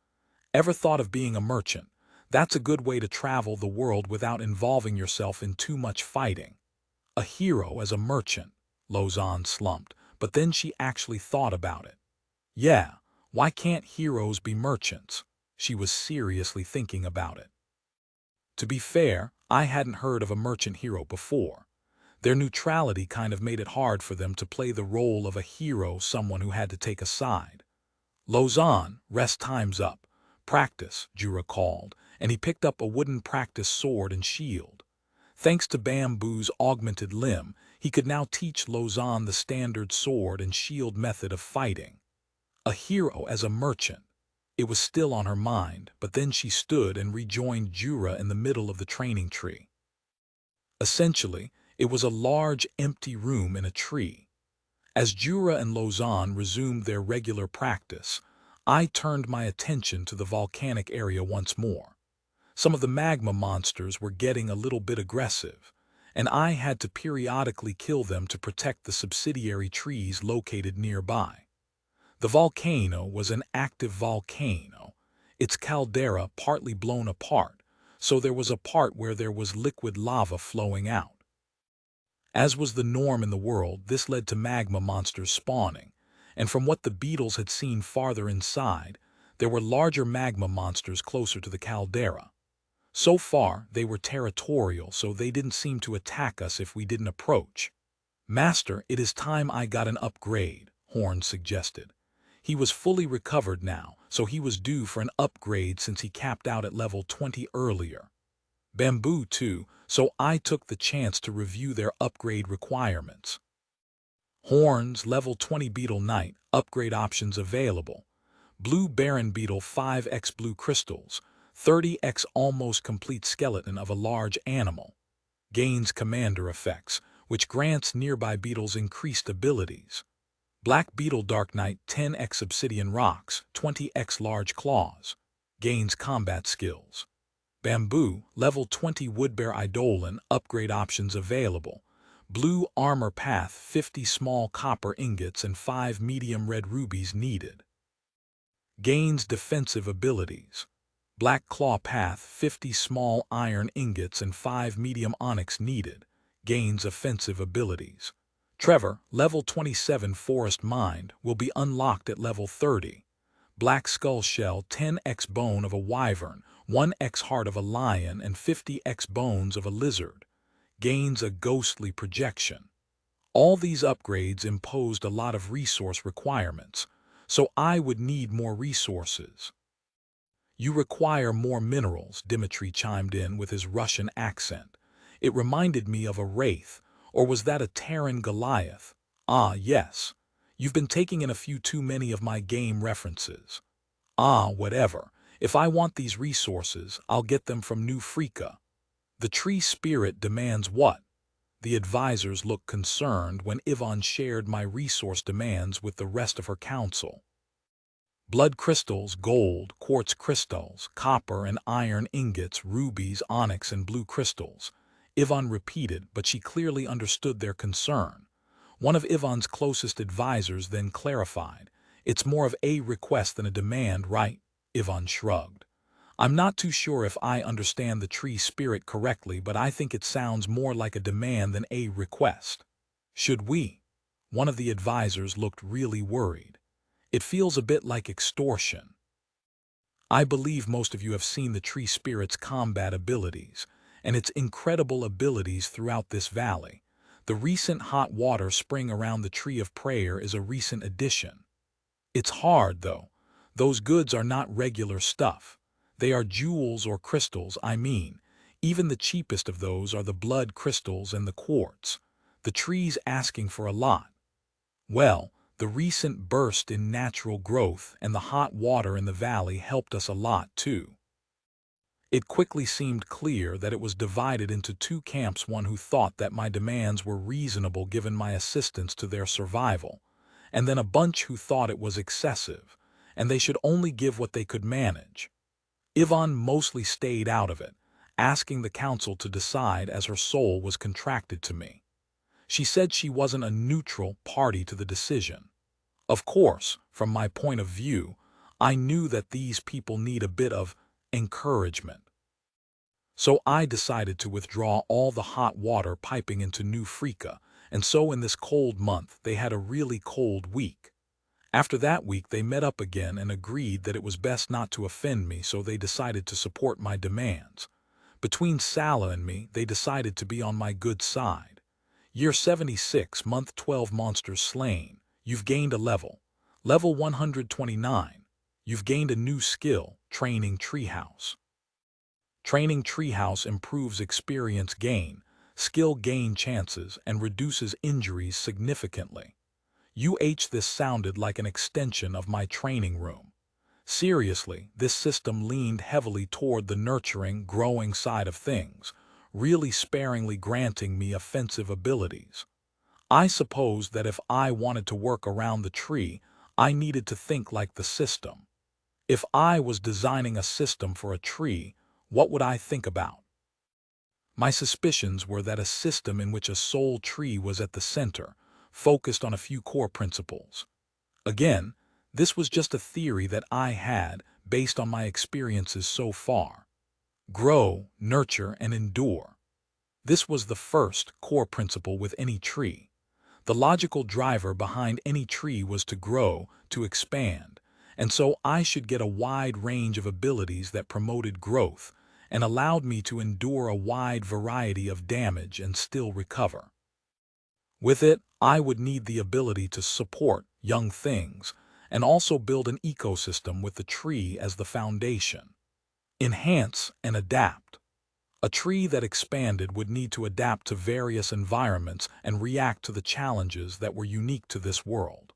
Ever thought of being a merchant? That's a good way to travel the world without involving yourself in too much fighting. A hero as a merchant, Lausanne slumped, but then she actually thought about it. Yeah, why can't heroes be merchants? She was seriously thinking about it. To be fair, I hadn't heard of a merchant hero before. Their neutrality kind of made it hard for them to play the role of a hero, someone who had to take a side. Lausanne, rest time's up. Practice, Jura called, and he picked up a wooden practice sword and shield. Thanks to Bamboo's augmented limb, he could now teach Lausanne the standard sword and shield method of fighting. A hero as a merchant. It was still on her mind, but then she stood and rejoined Jura in the middle of the training tree. Essentially, it was a large, empty room in a tree. As Jura and Lausanne resumed their regular practice, I turned my attention to the volcanic area once more. Some of the magma monsters were getting a little bit aggressive, and I had to periodically kill them to protect the subsidiary trees located nearby. The volcano was an active volcano, its caldera partly blown apart, so there was a part where there was liquid lava flowing out. As was the norm in the world, this led to magma monsters spawning, and from what the beetles had seen farther inside, there were larger magma monsters closer to the caldera. So far, they were territorial, so they didn't seem to attack us if we didn't approach. "Master, it is time I got an upgrade," Horn suggested. He was fully recovered now, so he was due for an upgrade since he capped out at level 20 earlier. Bamboo too, so I took the chance to review their upgrade requirements. Horns, level 20 Beetle Knight, upgrade options available. Blue Baron Beetle 5x blue crystals, 30x almost complete skeleton of a large animal. Gains commander effects, which grants nearby beetles increased abilities. Black Beetle Dark Knight 10x obsidian rocks, 20x large claws. Gains combat skills. Bamboo, level 20 Woodbear Eidolon, upgrade options available. Blue Armor Path 50 small copper ingots and 5 medium red rubies needed. Gains defensive abilities. Black Claw Path 50 small iron ingots and 5 medium onyx needed. Gains offensive abilities. Trevor, level 27 Forest Mind, will be unlocked at level 30. Black Skull Shell 10x bone of a wyvern, 1x heart of a lion, and 50x bones of a lizard. Gains a ghostly projection. All these upgrades imposed a lot of resource requirements, so I would need more resources. "You require more minerals," Dimitri chimed in with his Russian accent. It reminded me of a wraith, or was that a Terran Goliath? Ah, yes. You've been taking in a few too many of my game references. Ah, whatever. If I want these resources, I'll get them from New Freaka. The tree spirit demands what? The advisors looked concerned when Yvonne shared my resource demands with the rest of her council. Blood crystals, gold, quartz crystals, copper and iron ingots, rubies, onyx, and blue crystals. Yvonne repeated, but she clearly understood their concern. One of Yvonne's closest advisors then clarified, "It's more of a request than a demand, right?" Yvonne shrugged. "I'm not too sure if I understand the tree spirit correctly, but I think it sounds more like a demand than a request." "Should we?" One of the advisors looked really worried. "It feels a bit like extortion." "I believe most of you have seen the tree spirit's combat abilities, and its incredible abilities throughout this valley. The recent hot water spring around the Tree of Prayer is a recent addition. It's hard, though. Those goods are not regular stuff. They are jewels or crystals, I mean. Even the cheapest of those are the blood crystals and the quartz. The tree's asking for a lot. Well, the recent burst in natural growth and the hot water in the valley helped us a lot, too." It quickly seemed clear that it was divided into two camps, one who thought that my demands were reasonable given my assistance to their survival, and then a bunch who thought it was excessive, and they should only give what they could manage. Yvonne mostly stayed out of it, asking the council to decide as her soul was contracted to me. She said she wasn't a neutral party to the decision. Of course, from my point of view, I knew that these people need a bit of encouragement. So I decided to withdraw all the hot water piping into New Freaka, and so in this cold month they had a really cold week. After that week they met up again and agreed that it was best not to offend me, so they decided to support my demands. Between Sala and me, they decided to be on my good side. Year 76, month 12, monsters slain. You've gained a level. Level 129. You've gained a new skill, Training Treehouse. Training Treehouse improves experience gain, skill gain chances, and reduces injuries significantly. This sounded like an extension of my training room. Seriously, this system leaned heavily toward the nurturing, growing side of things, really sparingly granting me offensive abilities. I suppose that if I wanted to work around the tree, I needed to think like the system. If I was designing a system for a tree, what would I think about? My suspicions were that a system in which a soul tree was at the center, focused on a few core principles. Again, this was just a theory that I had based on my experiences so far. Grow, nurture, and endure. This was the first core principle with any tree. The logical driver behind any tree was to grow, to expand, and so I should get a wide range of abilities that promoted growth and allowed me to endure a wide variety of damage and still recover. With it, I would need the ability to support young things and also build an ecosystem with the tree as the foundation. Enhance and adapt. A tree that expanded would need to adapt to various environments and react to the challenges that were unique to this world.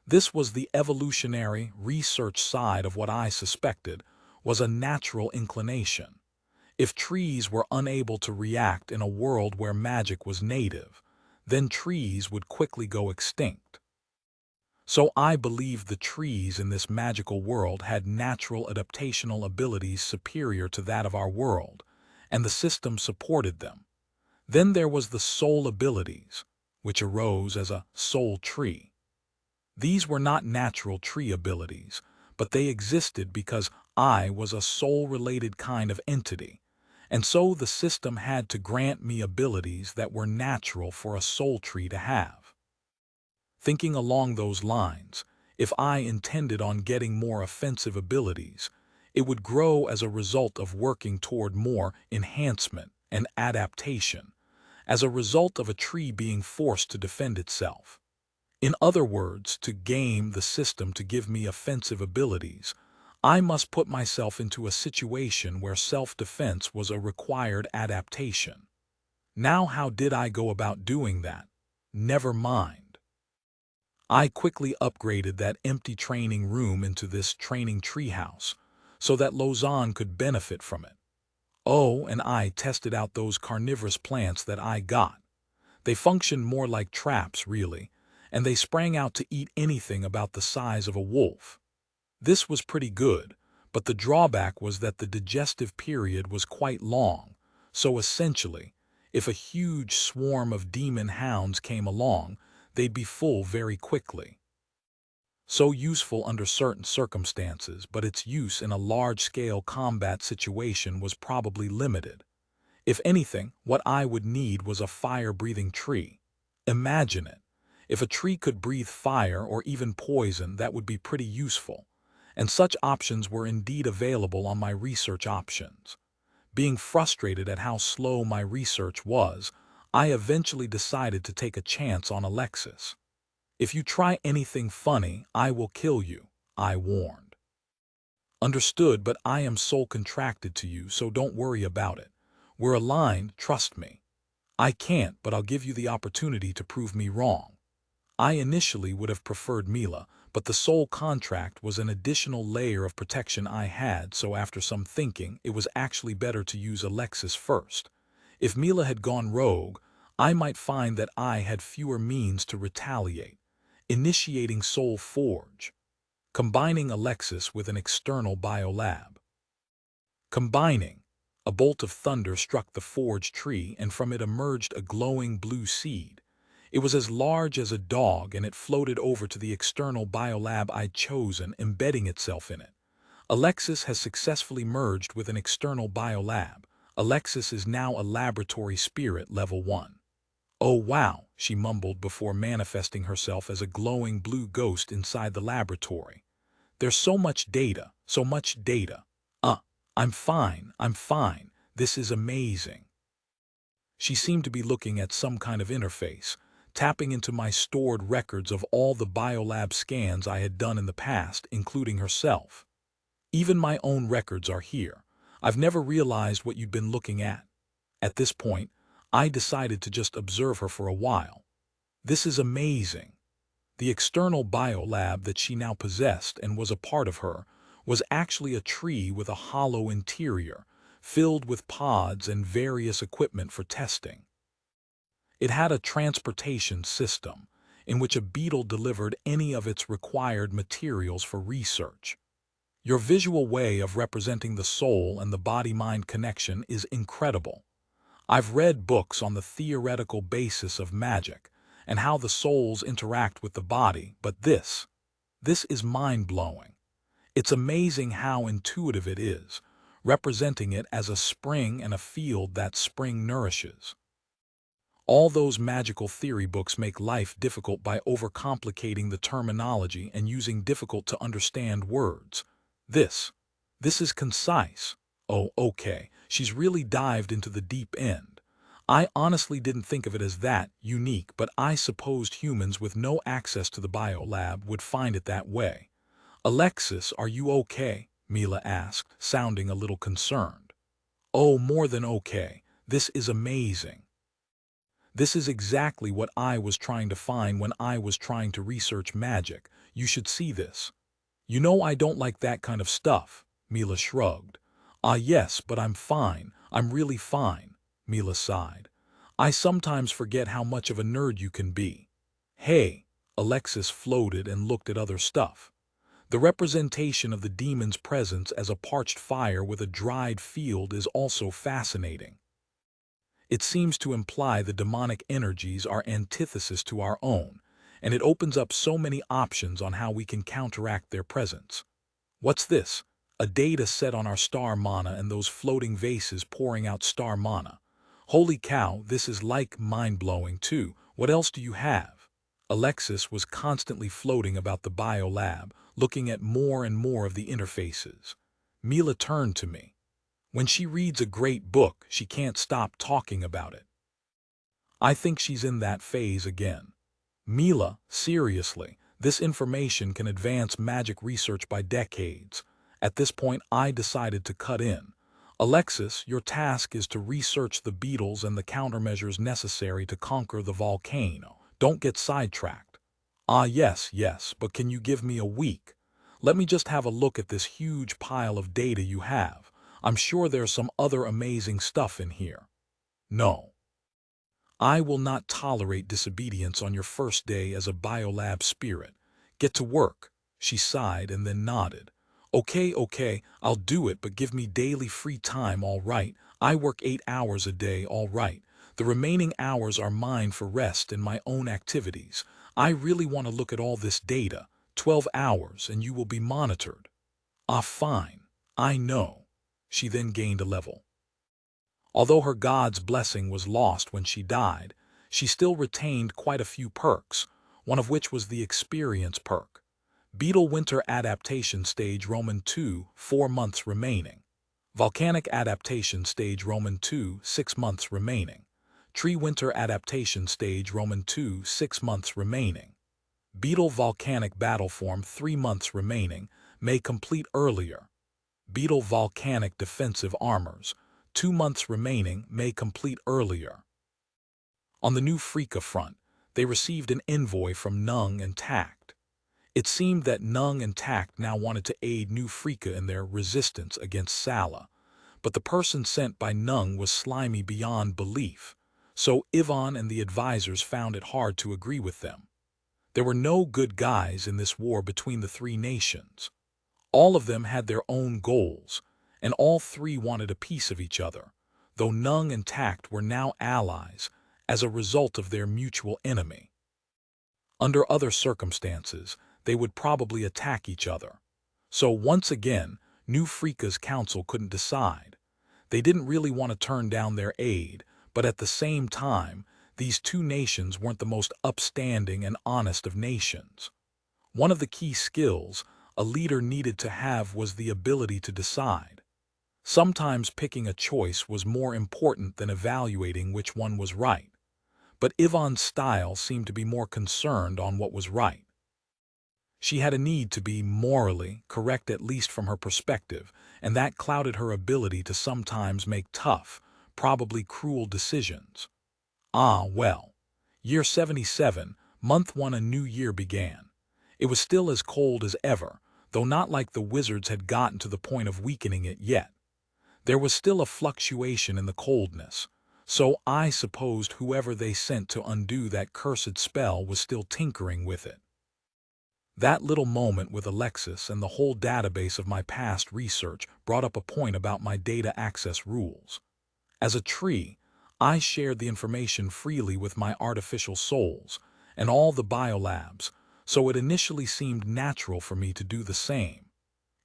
This was the evolutionary research side of what I suspected was a natural inclination. If trees were unable to react in a world where magic was native, then trees would quickly go extinct. So I believed the trees in this magical world had natural adaptational abilities superior to that of our world, and the system supported them. Then there was the soul abilities, which arose as a soul tree. These were not natural tree abilities, but they existed because I was a soul-related kind of entity, and so the system had to grant me abilities that were natural for a soul tree to have. Thinking along those lines, if I intended on getting more offensive abilities, it would grow as a result of working toward more enhancement and adaptation, as a result of a tree being forced to defend itself. In other words, to game the system to give me offensive abilities, I must put myself into a situation where self-defense was a required adaptation. Now how did I go about doing that? Never mind. I quickly upgraded that empty training room into this training treehouse, so that Lausanne could benefit from it. Oh, and I tested out those carnivorous plants that I got. They functioned more like traps, really, and they sprang out to eat anything about the size of a wolf. This was pretty good, but the drawback was that the digestive period was quite long, so essentially, if a huge swarm of demon hounds came along, they'd be full very quickly. So useful under certain circumstances, but its use in a large-scale combat situation was probably limited. If anything, what I would need was a fire-breathing tree. Imagine it. If a tree could breathe fire or even poison, that would be pretty useful. And such options were indeed available on my research options. Being frustrated at how slow my research was, I eventually decided to take a chance on Alexis. If you try anything funny, I will kill you, I warned. Understood, but I am soul contracted to you, so don't worry about it. We're aligned, trust me. I can't, but I'll give you the opportunity to prove me wrong. I initially would have preferred Mila, but the soul contract was an additional layer of protection I had, so after some thinking, it was actually better to use Alexis first. If Mila had gone rogue, I might find that I had fewer means to retaliate. Initiating Soul Forge. Combining Alexis with an external biolab. Combining. A bolt of thunder struck the forge tree, and from it emerged a glowing blue seed. It was as large as a dog, and it floated over to the external biolab I'd chosen, embedding itself in it. Alexis has successfully merged with an external biolab. Alexis is now a laboratory spirit level 1. Oh wow, she mumbled before manifesting herself as a glowing blue ghost inside the laboratory. There's so much data, so much data. I'm fine, this is amazing. She seemed to be looking at some kind of interface, tapping into my stored records of all the biolab scans I had done in the past, including herself. Even my own records are here. I've never realized what you'd been looking at. At this point, I decided to just observe her for a while. This is amazing. The external biolab that she now possessed and was a part of her was actually a tree with a hollow interior, filled with pods and various equipment for testing. It had a transportation system, in which a beetle delivered any of its required materials for research. Your visual way of representing the soul and the body-mind connection is incredible. I've read books on the theoretical basis of magic and how the souls interact with the body, but this is mind-blowing. It's amazing how intuitive it is, representing it as a spring and a field that spring nourishes. All those magical theory books make life difficult by overcomplicating the terminology and using difficult-to-understand words. This is concise. Oh, okay, she's really dived into the deep end. I honestly didn't think of it as that unique, but I supposed humans with no access to the biolab would find it that way. Alexis, are you okay? Mila asked, sounding a little concerned. Oh, more than okay. This is amazing. This is exactly what I was trying to find when I was trying to research magic. You should see this. You know I don't like that kind of stuff, Mila shrugged. Ah yes, but I'm fine. I'm really fine, Mila sighed. I sometimes forget how much of a nerd you can be. Hey, Alexis floated and looked at other stuff. The representation of the demon's presence as a parched fire with a dried field is also fascinating. It seems to imply the demonic energies are antithesis to our own, and it opens up so many options on how we can counteract their presence. What's this? A data set on our star mana and those floating vases pouring out star mana. Holy cow, this is like mind-blowing too. What else do you have? Alexis was constantly floating about the biolab, looking at more and more of the interfaces. Mila turned to me. When she reads a great book, she can't stop talking about it. I think she's in that phase again. Mila, seriously, this information can advance magic research by decades. At this point, I decided to cut in. Alexis, your task is to research the beetles and the countermeasures necessary to conquer the volcano. Don't get sidetracked. Ah, yes, but can you give me a week? Let me just have a look at this huge pile of data you have. I'm sure there's some other amazing stuff in here. No. I will not tolerate disobedience on your first day as a biolab spirit. Get to work, she sighed and then nodded. Okay, I'll do it, but give me daily free time, all right? I work 8 hours a day, all right. The remaining hours are mine for rest and my own activities. I really want to look at all this data. 12 hours, and you will be monitored. Ah, fine. I know. She then gained a level. Although her god's blessing was lost when she died, she still retained quite a few perks, one of which was the experience perk. Beetle Winter Adaptation Stage Roman 2, 4 months remaining. Volcanic Adaptation Stage Roman 2, 6 months remaining. Tree Winter Adaptation Stage Roman 2, 6 months remaining. Beetle Volcanic Battle Form 3 months remaining, may complete earlier. Beetle Volcanic Defensive Armors, 2 months remaining, may complete earlier. On the new Freaka front, they received an envoy from Nung and Tact. It seemed that Nung and Tact now wanted to aid New Freaka in their resistance against Sala, but the person sent by Nung was slimy beyond belief, so Ivan and the advisors found it hard to agree with them. There were no good guys in this war between the three nations. All of them had their own goals, and all three wanted a piece of each other, though Nung and Tact were now allies as a result of their mutual enemy. Under other circumstances, they would probably attack each other. So once again, New Freaka's council couldn't decide. They didn't really want to turn down their aid, but at the same time, these two nations weren't the most upstanding and honest of nations. One of the key skills a leader needed to have was the ability to decide. Sometimes picking a choice was more important than evaluating which one was right. But Ivan's style seemed to be more concerned on what was right. She had a need to be morally correct, at least from her perspective, and that clouded her ability to sometimes make tough, probably cruel decisions. Ah, well. Year 77, month 1, a new year began. It was still as cold as ever, though not like the wizards had gotten to the point of weakening it yet. There was still a fluctuation in the coldness, so I supposed whoever they sent to undo that cursed spell was still tinkering with it. That little moment with Alexis and the whole database of my past research brought up a point about my data access rules. As a tree, I shared the information freely with my artificial souls and all the biolabs, so it initially seemed natural for me to do the same.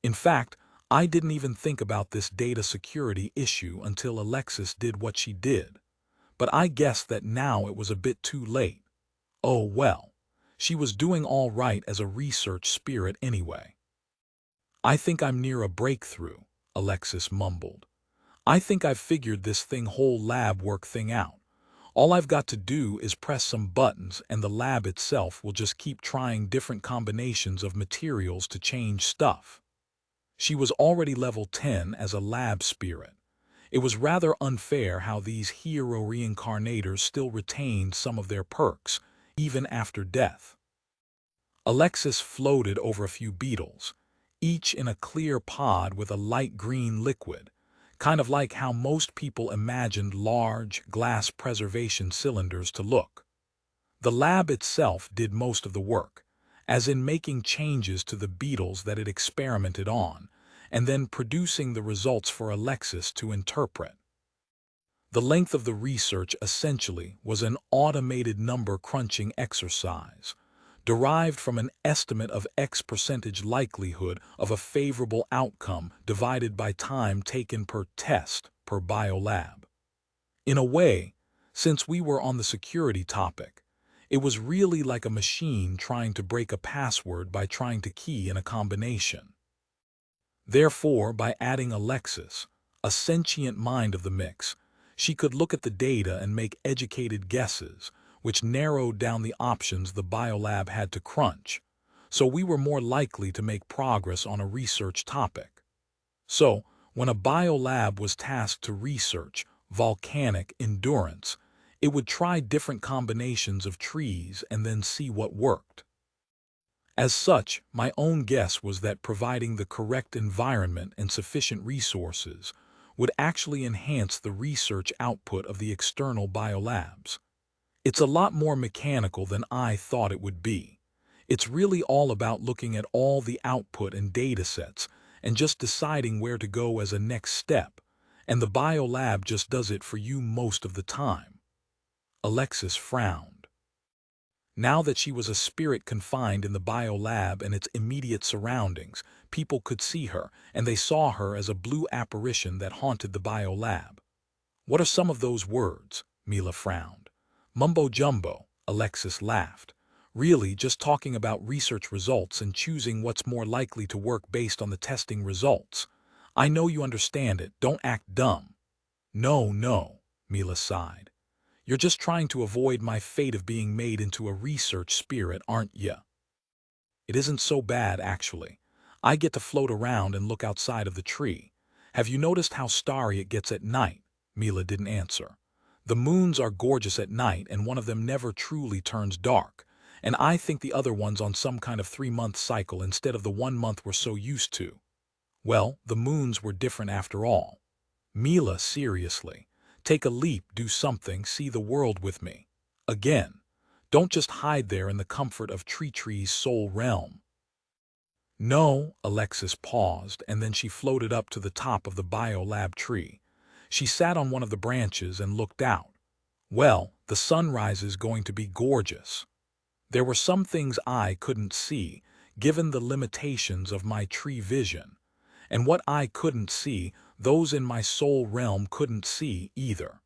In fact, I didn't even think about this data security issue until Alexis did what she did. But I guessed that now it was a bit too late. Oh well, she was doing all right as a research spirit anyway. I think I'm near a breakthrough, Alexis mumbled. I think I've figured this whole lab work thing out. All I've got to do is press some buttons and the lab itself will just keep trying different combinations of materials to change stuff. She was already level 10 as a lab spirit. It was rather unfair how these hero reincarnators still retained some of their perks, even after death. Alexis floated over a few beetles, each in a clear pod with a light green liquid, kind of like how most people imagined large, glass preservation cylinders to look. The lab itself did most of the work, as in making changes to the beetles that it experimented on, and then producing the results for Alexis to interpret. The length of the research essentially was an automated number crunching exercise, derived from an estimate of X% likelihood of a favorable outcome divided by time taken per test per biolab. In a way, since we were on the security topic, it was really like a machine trying to break a password by trying to key in a combination. Therefore, by adding Alexis, a sentient mind of the mix, she could look at the data and make educated guesses, which narrowed down the options the biolab had to crunch, so we were more likely to make progress on a research topic. So, when a biolab was tasked to research volcanic endurance, it would try different combinations of trees and then see what worked. As such, my own guess was that providing the correct environment and sufficient resources would actually enhance the research output of the external biolabs. It's a lot more mechanical than I thought it would be. It's really all about looking at all the output and datasets and just deciding where to go as a next step, and the biolab just does it for you most of the time. Alexis frowned. Now that she was a spirit confined in the biolab and its immediate surroundings, people could see her, and they saw her as a blue apparition that haunted the biolab. What are some of those words? Mila frowned. Mumbo-jumbo, Alexis laughed. Really, just talking about research results and choosing what's more likely to work based on the testing results. I know you understand it, don't act dumb. No, Mila sighed. You're just trying to avoid my fate of being made into a research spirit, aren't ya? It isn't so bad, actually. I get to float around and look outside of the tree. Have you noticed how starry it gets at night? Mila didn't answer. The moons are gorgeous at night, and one of them never truly turns dark. And I think the other one's on some kind of 3-month cycle instead of the 1 month we're so used to. Well, the moons were different after all. Mila, seriously. Take a leap, do something, see the world with me. Again. Don't just hide there in the comfort of Tree's soul realm. No, Alexis paused, and then she floated up to the top of the biolab tree. She sat on one of the branches and looked out. Well, the sunrise is going to be gorgeous. There were some things I couldn't see, given the limitations of my tree vision. And what I couldn't see, those in my soul realm couldn't see either.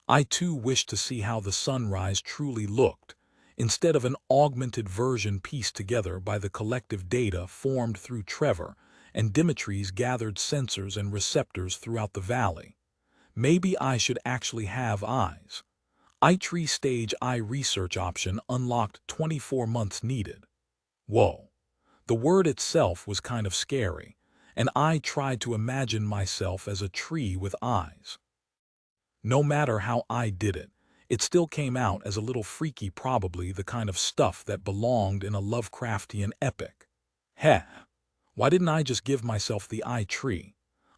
I too wished to see how the sunrise truly looked, instead of an augmented version pieced together by the collective data formed through Trevor and Dimitri's gathered sensors and receptors throughout the valley. Maybe I should actually have eyes. iTree Stage Eye Research option unlocked 24 months needed. Whoa. The word itself was kind of scary, and I tried to imagine myself as a tree with eyes. No matter how I did it, it still came out as a little freaky, probably the kind of stuff that belonged in a Lovecraftian epic. Heh, why didn't I just give myself the eye tree?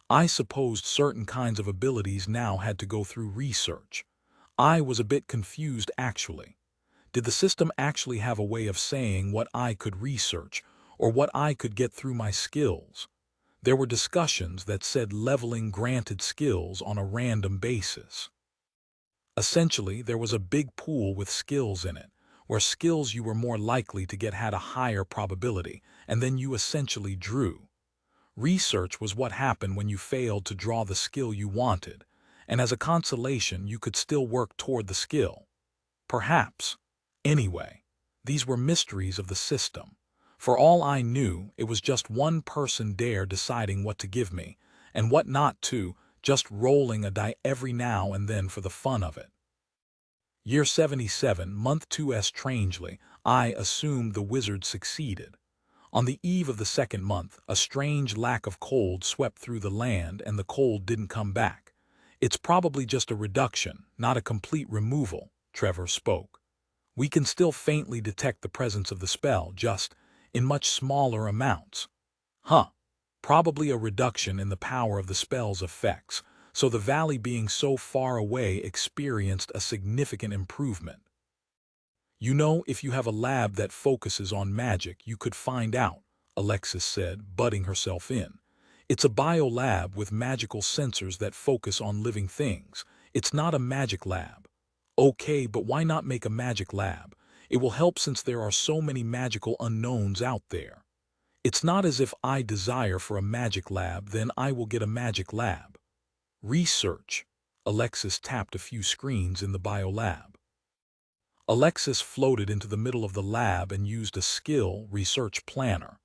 I supposed certain kinds of abilities now had to go through research. I was a bit confused, actually. Did the system actually have a way of saying what I could research or what I could get through my skills? There were discussions that said leveling granted skills on a random basis. Essentially, there was a big pool with skills in it, where skills you were more likely to get had a higher probability, and then you essentially drew. Research was what happened when you failed to draw the skill you wanted, and as a consolation you could still work toward the skill. Perhaps. Anyway, these were mysteries of the system. For all I knew, it was just one person there deciding what to give me, and what not to, just rolling a die every now and then for the fun of it. Year 77, month 2s. Strangely, I assumed the wizard succeeded. On the eve of the second month, a strange lack of cold swept through the land and the cold didn't come back. It's probably just a reduction, not a complete removal, Trevor spoke. We can still faintly detect the presence of the spell, just in much smaller amounts. Huh. Probably a reduction in the power of the spell's effects, so the valley being so far away experienced a significant improvement. You know, if you have a lab that focuses on magic, you could find out, Alexis said, butting herself in. It's a biolab with magical sensors that focus on living things. It's not a magic lab. Okay, but why not make a magic lab? It will help since there are so many magical unknowns out there. It's not as if I desire for a magic lab, then I will get a magic lab. Research. Alexis tapped a few screens in the biolab. Alexis floated into the middle of the lab and used a skill research planner.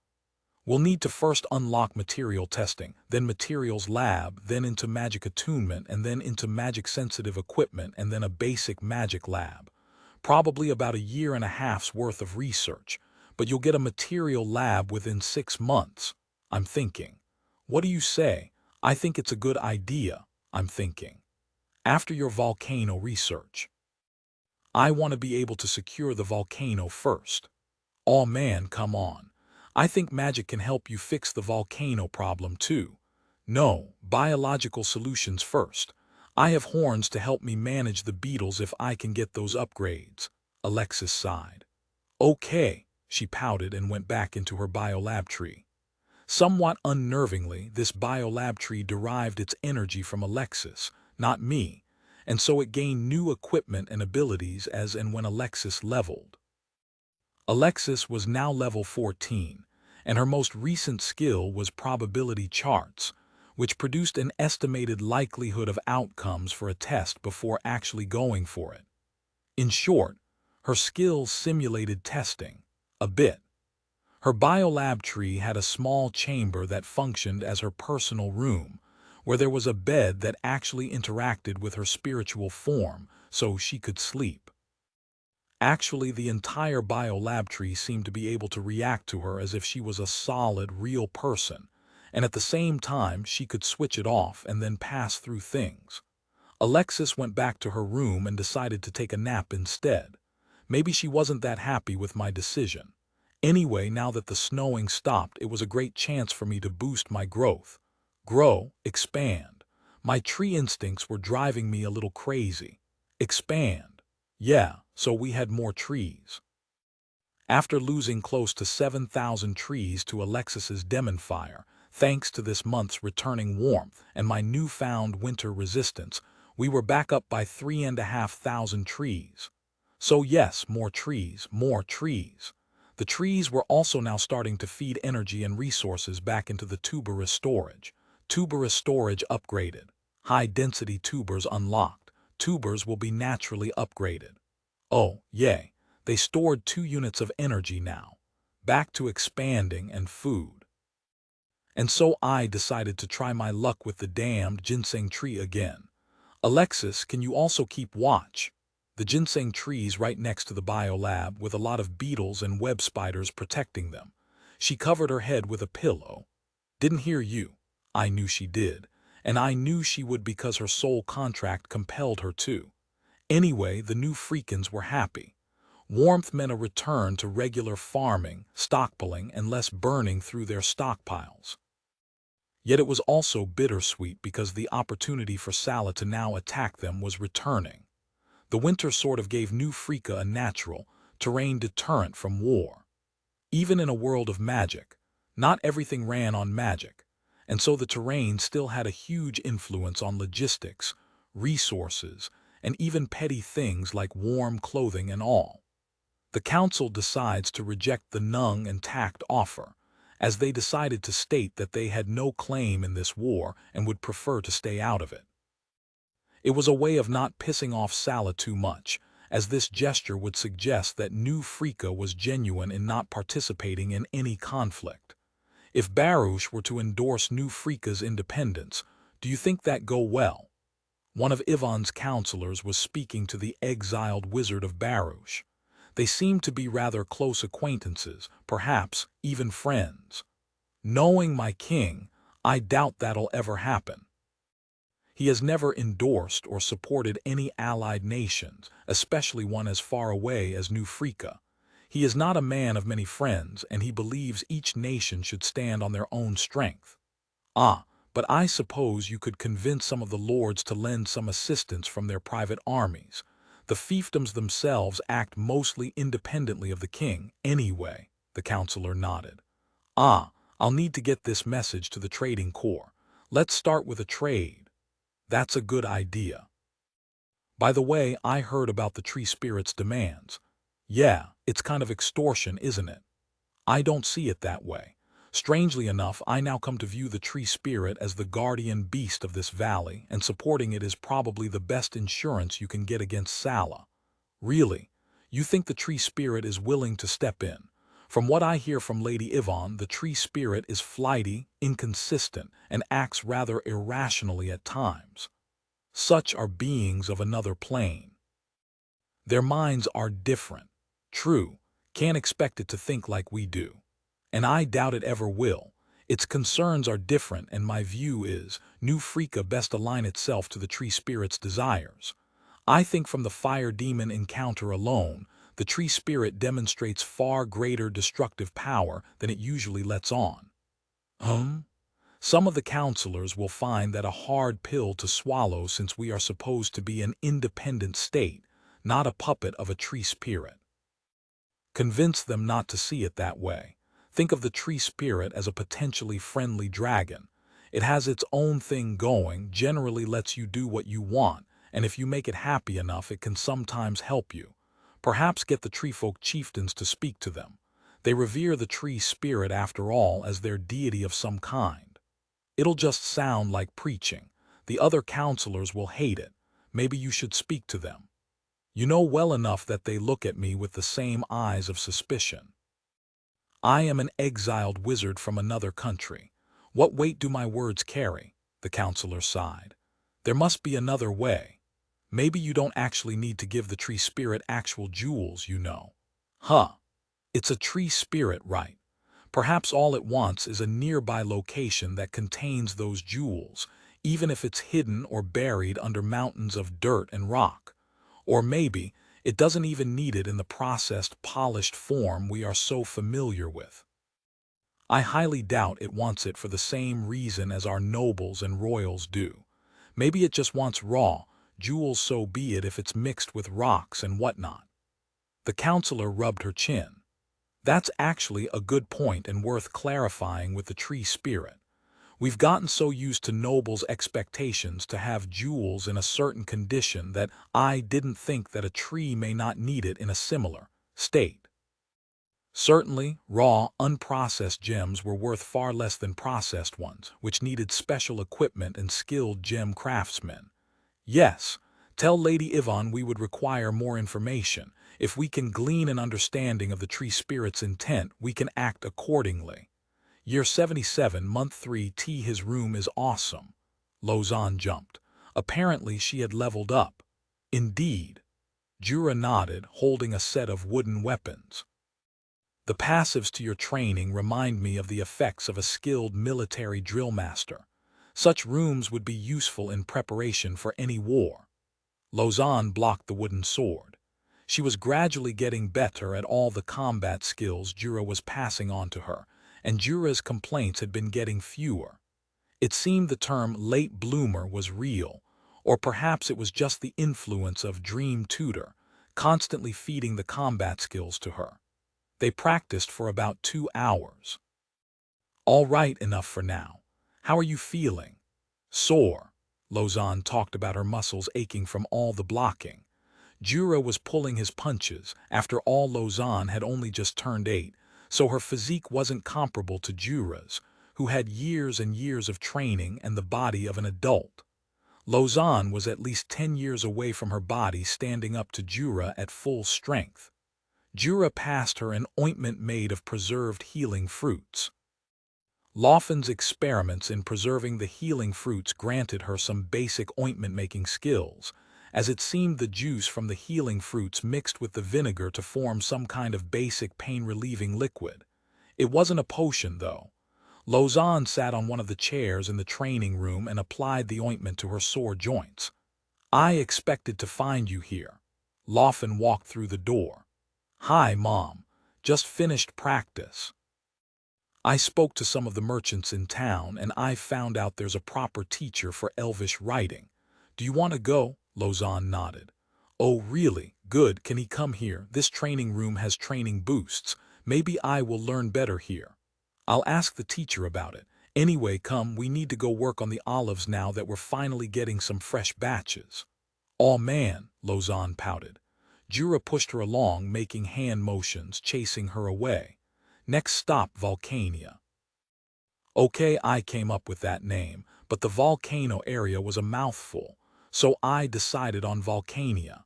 We'll need to first unlock material testing, then materials lab, then into magic attunement, and then into magic-sensitive equipment, and then a basic magic lab. Probably about 1.5 years worth of research, but you'll get a material lab within 6 months, I'm thinking. What do you say? I think it's a good idea, I'm thinking. After your volcano research. I want to be able to secure the volcano first. Oh man, come on. I think magic can help you fix the volcano problem too. No, biological solutions first. I have horns to help me manage the beetles if I can get those upgrades. Alexis sighed. Okay, she pouted and went back into her biolab tree. Somewhat unnervingly, this biolab tree derived its energy from Alexis, not me, and so it gained new equipment and abilities as and when Alexis leveled. Alexis was now level 14, and her most recent skill was probability charts, which produced an estimated likelihood of outcomes for a test before actually going for it. In short, her skills simulated testing, a bit. Her biolab tree had a small chamber that functioned as her personal room, where there was a bed that actually interacted with her spiritual form so she could sleep. Actually, the entire biolab tree seemed to be able to react to her as if she was a solid, real person, and at the same time she could switch it off and then pass through things. Alexis went back to her room and decided to take a nap instead. Maybe she wasn't that happy with my decision. Anyway, now that the snowing stopped, it was a great chance for me to boost my growth. Grow, expand. My tree instincts were driving me a little crazy. Expand. Yeah, so we had more trees. After losing close to 7,000 trees to Alexis's demon fire, thanks to this month's returning warmth and my newfound winter resistance, we were back up by 3,500 trees. So yes, more trees, more trees. The trees were also now starting to feed energy and resources back into the tuberous storage. Tuberous storage upgraded. High-density tubers unlocked. Tubers will be naturally upgraded. Oh, yay. They stored 2 units of energy now. Back to expanding and food. And so I decided to try my luck with the damned ginseng tree again. Alexis, can you also keep watch? The ginseng tree's right next to the biolab with a lot of beetles and web spiders protecting them. She covered her head with a pillow. Didn't hear you. I knew she did, and I knew she would because her soul contract compelled her to. Anyway, the new freakins were happy. Warmth meant a return to regular farming, stockpiling, and less burning through their stockpiles. Yet it was also bittersweet because the opportunity for Sala to now attack them was returning. The winter sort of gave new Frika a natural, terrain deterrent from war. Even in a world of magic, not everything ran on magic, and so the terrain still had a huge influence on logistics, resources, and even petty things like warm clothing and all. The council decides to reject the Nung and Tact offer, as they decided to state that they had no claim in this war and would prefer to stay out of it. It was a way of not pissing off Sala too much, as this gesture would suggest that New Frika was genuine in not participating in any conflict. If Baruch were to endorse New Frika's independence, do you think that'd go well? One of Ivan's counselors was speaking to the exiled wizard of Baruch. They seemed to be rather close acquaintances, perhaps even friends. Knowing my king, I doubt that'll ever happen. He has never endorsed or supported any allied nations, especially one as far away as New Frika. He is not a man of many friends, and he believes each nation should stand on their own strength. But I suppose you could convince some of the lords to lend some assistance from their private armies. The fiefdoms themselves act mostly independently of the king, anyway, the counselor nodded. I'll need to get this message to the trading corps. Let's start with a trade. That's a good idea. By the way, I heard about the tree spirit's demands. Yeah, it's kind of extortion, isn't it? I don't see it that way. Strangely enough, I now come to view the tree spirit as the guardian beast of this valley, and supporting it is probably the best insurance you can get against Sala. Really, you think the tree spirit is willing to step in? From what I hear from Lady Yvonne, the tree spirit is flighty, inconsistent, and acts rather irrationally at times. Such are beings of another plane. Their minds are different. True, can't expect it to think like we do. And I doubt it ever will. Its concerns are different, and my view is, New Frika best align itself to the tree spirit's desires. I think from the fire demon encounter alone, the tree spirit demonstrates far greater destructive power than it usually lets on. Some of the counselors will find that a hard pill to swallow, since we are supposed to be an independent state, not a puppet of a tree spirit. Convince them not to see it that way. Think of the tree spirit as a potentially friendly dragon. It has its own thing going, generally lets you do what you want, and if you make it happy enough, it can sometimes help you. Perhaps get the treefolk chieftains to speak to them. They revere the tree spirit after all as their deity of some kind. It'll just sound like preaching. The other counselors will hate it. Maybe you should speak to them. You know well enough that they look at me with the same eyes of suspicion. I am an exiled wizard from another country. What weight do my words carry? The counselor sighed. There must be another way. Maybe you don't actually need to give the tree spirit actual jewels, you know. It's a tree spirit, right? Perhaps all it wants is a nearby location that contains those jewels, even if it's hidden or buried under mountains of dirt and rock. Or maybe it doesn't even need it in the processed, polished form we are so familiar with. I highly doubt it wants it for the same reason as our nobles and royals do. Maybe it just wants raw jewels, so be it if it's mixed with rocks and whatnot. The counselor rubbed her chin. That's actually a good point and worth clarifying with the tree spirit. We've gotten so used to nobles' expectations to have jewels in a certain condition that I didn't think that a tree may not need it in a similar state. Certainly, raw, unprocessed gems were worth far less than processed ones, which needed special equipment and skilled gem craftsmen. Yes, tell Lady Yvonne we would require more information. If we can glean an understanding of the tree spirit's intent, we can act accordingly. Year 77, month 3 T. His room is awesome. Lausanne jumped. Apparently she had leveled up. Indeed. Jura nodded, holding a set of wooden weapons. The passives to your training remind me of the effects of a skilled military drill master. Such rooms would be useful in preparation for any war. Lausanne blocked the wooden sword. She was gradually getting better at all the combat skills Jura was passing on to her, and Jura's complaints had been getting fewer. It seemed the term late bloomer was real, or perhaps it was just the influence of Dream Tutor, constantly feeding the combat skills to her. They practiced for about 2 hours. All right, enough for now. How are you feeling? Sore. Lozan talked about her muscles aching from all the blocking. Jura was pulling his punches. After all, Lozan had only just turned 8, so her physique wasn't comparable to Jura's, who had years and years of training and the body of an adult. Lozan was at least 10 years away from her body standing up to Jura at full strength. Jura passed her an ointment made of preserved healing fruits. Loffin's experiments in preserving the healing fruits granted her some basic ointment-making skills, as it seemed the juice from the healing fruits mixed with the vinegar to form some kind of basic pain-relieving liquid. It wasn't a potion, though. Lozan sat on one of the chairs in the training room and applied the ointment to her sore joints. I expected to find you here. Loffin walked through the door. Hi, Mom. Just finished practice. I spoke to some of the merchants in town, and I found out there's a proper teacher for Elvish writing. Do you want to go? Lozan nodded. Oh, really? Good. Can he come here? This training room has training boosts. Maybe I will learn better here. I'll ask the teacher about it. Anyway, come, we need to go work on the olives now that we're finally getting some fresh batches. Aw man, Lozan pouted. Jura pushed her along, making hand motions, chasing her away. Next stop, Volcania. Okay, I came up with that name, but the volcano area was a mouthful, so I decided on Volcania.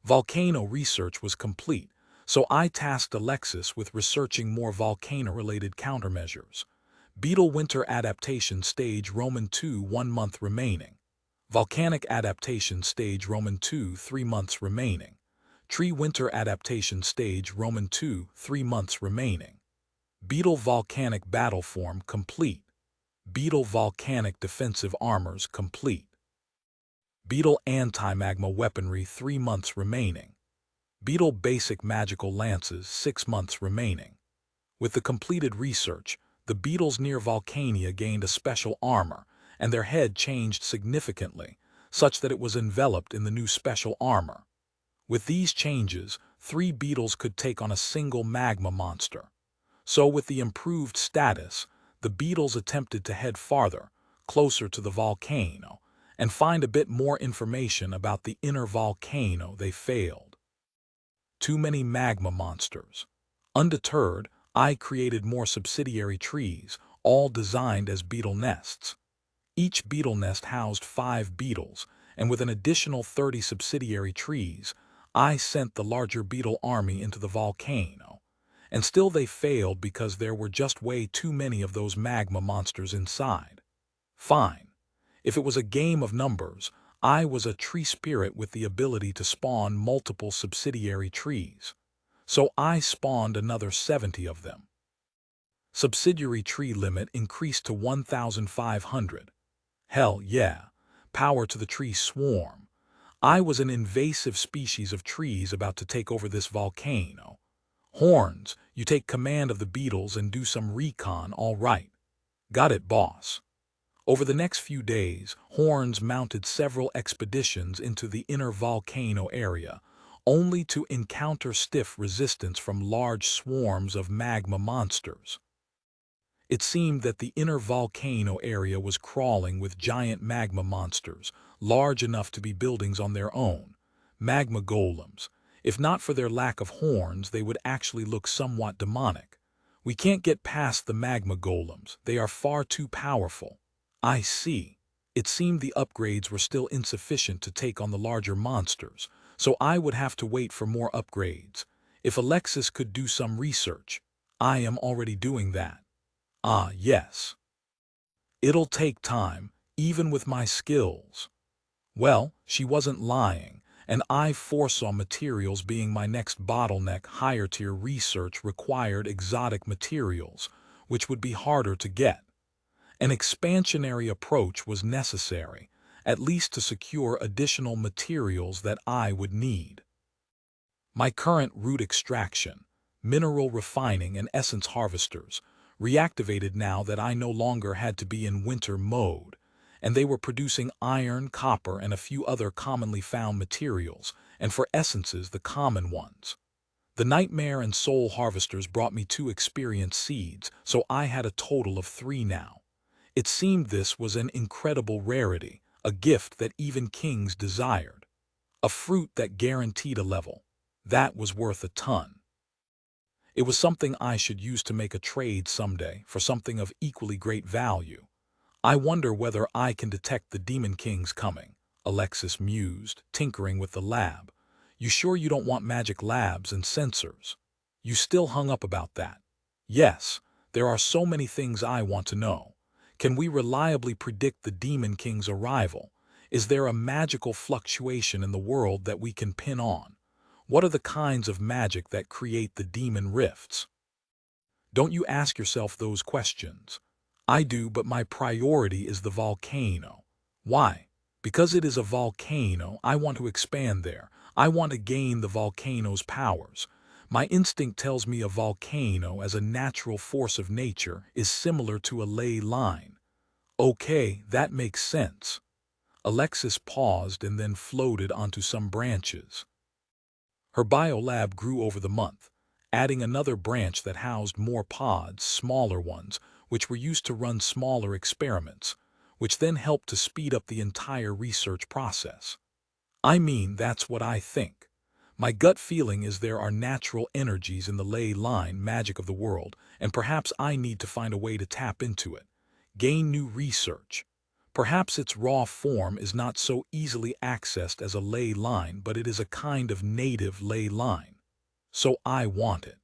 Volcano research was complete, so I tasked Alexis with researching more volcano-related countermeasures. Beetle Winter Adaptation Stage Roman II 1 month remaining. Volcanic Adaptation Stage Roman II 3 months remaining. Tree Winter Adaptation Stage Roman II 3 months remaining. Beetle Volcanic Battle Form complete. Beetle Volcanic Defensive Armors complete. Beetle Anti-Magma Weaponry 3 months remaining. Beetle Basic Magical Lances 6 months remaining. With the completed research, the beetles near Volcania gained a special armor, and their head changed significantly, such that it was enveloped in the new special armor. With these changes, 3 beetles could take on a single magma monster. So with the improved status, the beetles attempted to head farther, closer to the volcano, and find a bit more information about the inner volcano. They failed. Too many magma monsters. Undeterred, I created more subsidiary trees, all designed as beetle nests. Each beetle nest housed 5 beetles, and with an additional 30 subsidiary trees, I sent the larger beetle army into the volcano. And still they failed because there were just way too many of those magma monsters inside. Fine. If it was a game of numbers, I was a tree spirit with the ability to spawn multiple subsidiary trees. So I spawned another 70 of them. Subsidiary tree limit increased to 1,500. Hell yeah. Power to the tree swarm. I was an invasive species of trees about to take over this volcano. Horns, you take command of the beetles and do some recon, all right. Got it, boss. Over the next few days, Horns mounted several expeditions into the inner volcano area, only to encounter stiff resistance from large swarms of magma monsters. It seemed that the inner volcano area was crawling with giant magma monsters, large enough to be buildings on their own, magma golems. If not for their lack of horns, they would actually look somewhat demonic. We can't get past the magma golems. They are far too powerful. I see. It seemed the upgrades were still insufficient to take on the larger monsters, so I would have to wait for more upgrades. If Alexis could do some research, I am already doing that. Ah, yes. It'll take time, even with my skills. Well, she wasn't lying, and I foresaw materials being my next bottleneck. Higher tier research required exotic materials, which would be harder to get. An expansionary approach was necessary, at least to secure additional materials that I would need. My current root extraction, mineral refining, and essence harvesters reactivated now that I no longer had to be in winter mode, and they were producing iron, copper, and a few other commonly found materials, and for essences the common ones. The Nightmare and Soul Harvesters brought me 2 experienced seeds, so I had a total of 3 now. It seemed this was an incredible rarity, a gift that even kings desired. A fruit that guaranteed a level. That was worth a ton. It was something I should use to make a trade someday for something of equally great value. I wonder whether I can detect the Demon King's coming, Alexis mused, tinkering with the lab. You sure you don't want magic labs and sensors? You still hung up about that? Yes, there are so many things I want to know. Can we reliably predict the Demon King's arrival? Is there a magical fluctuation in the world that we can pin on? What are the kinds of magic that create the demon rifts? Don't you ask yourself those questions? I do, but my priority is the volcano. Why? Because it is a volcano, I want to expand there. I want to gain the volcano's powers. My instinct tells me a volcano as a natural force of nature is similar to a ley line. Okay, that makes sense. Alexis paused and then floated onto some branches. Her biolab grew over the month, adding another branch that housed more pods, smaller ones, which were used to run smaller experiments, which then helped to speed up the entire research process. I mean, that's what I think. My gut feeling is there are natural energies in the ley line magic of the world, and perhaps I need to find a way to tap into it, gain new research. Perhaps its raw form is not so easily accessed as a ley line, but it is a kind of native ley line. So I want it.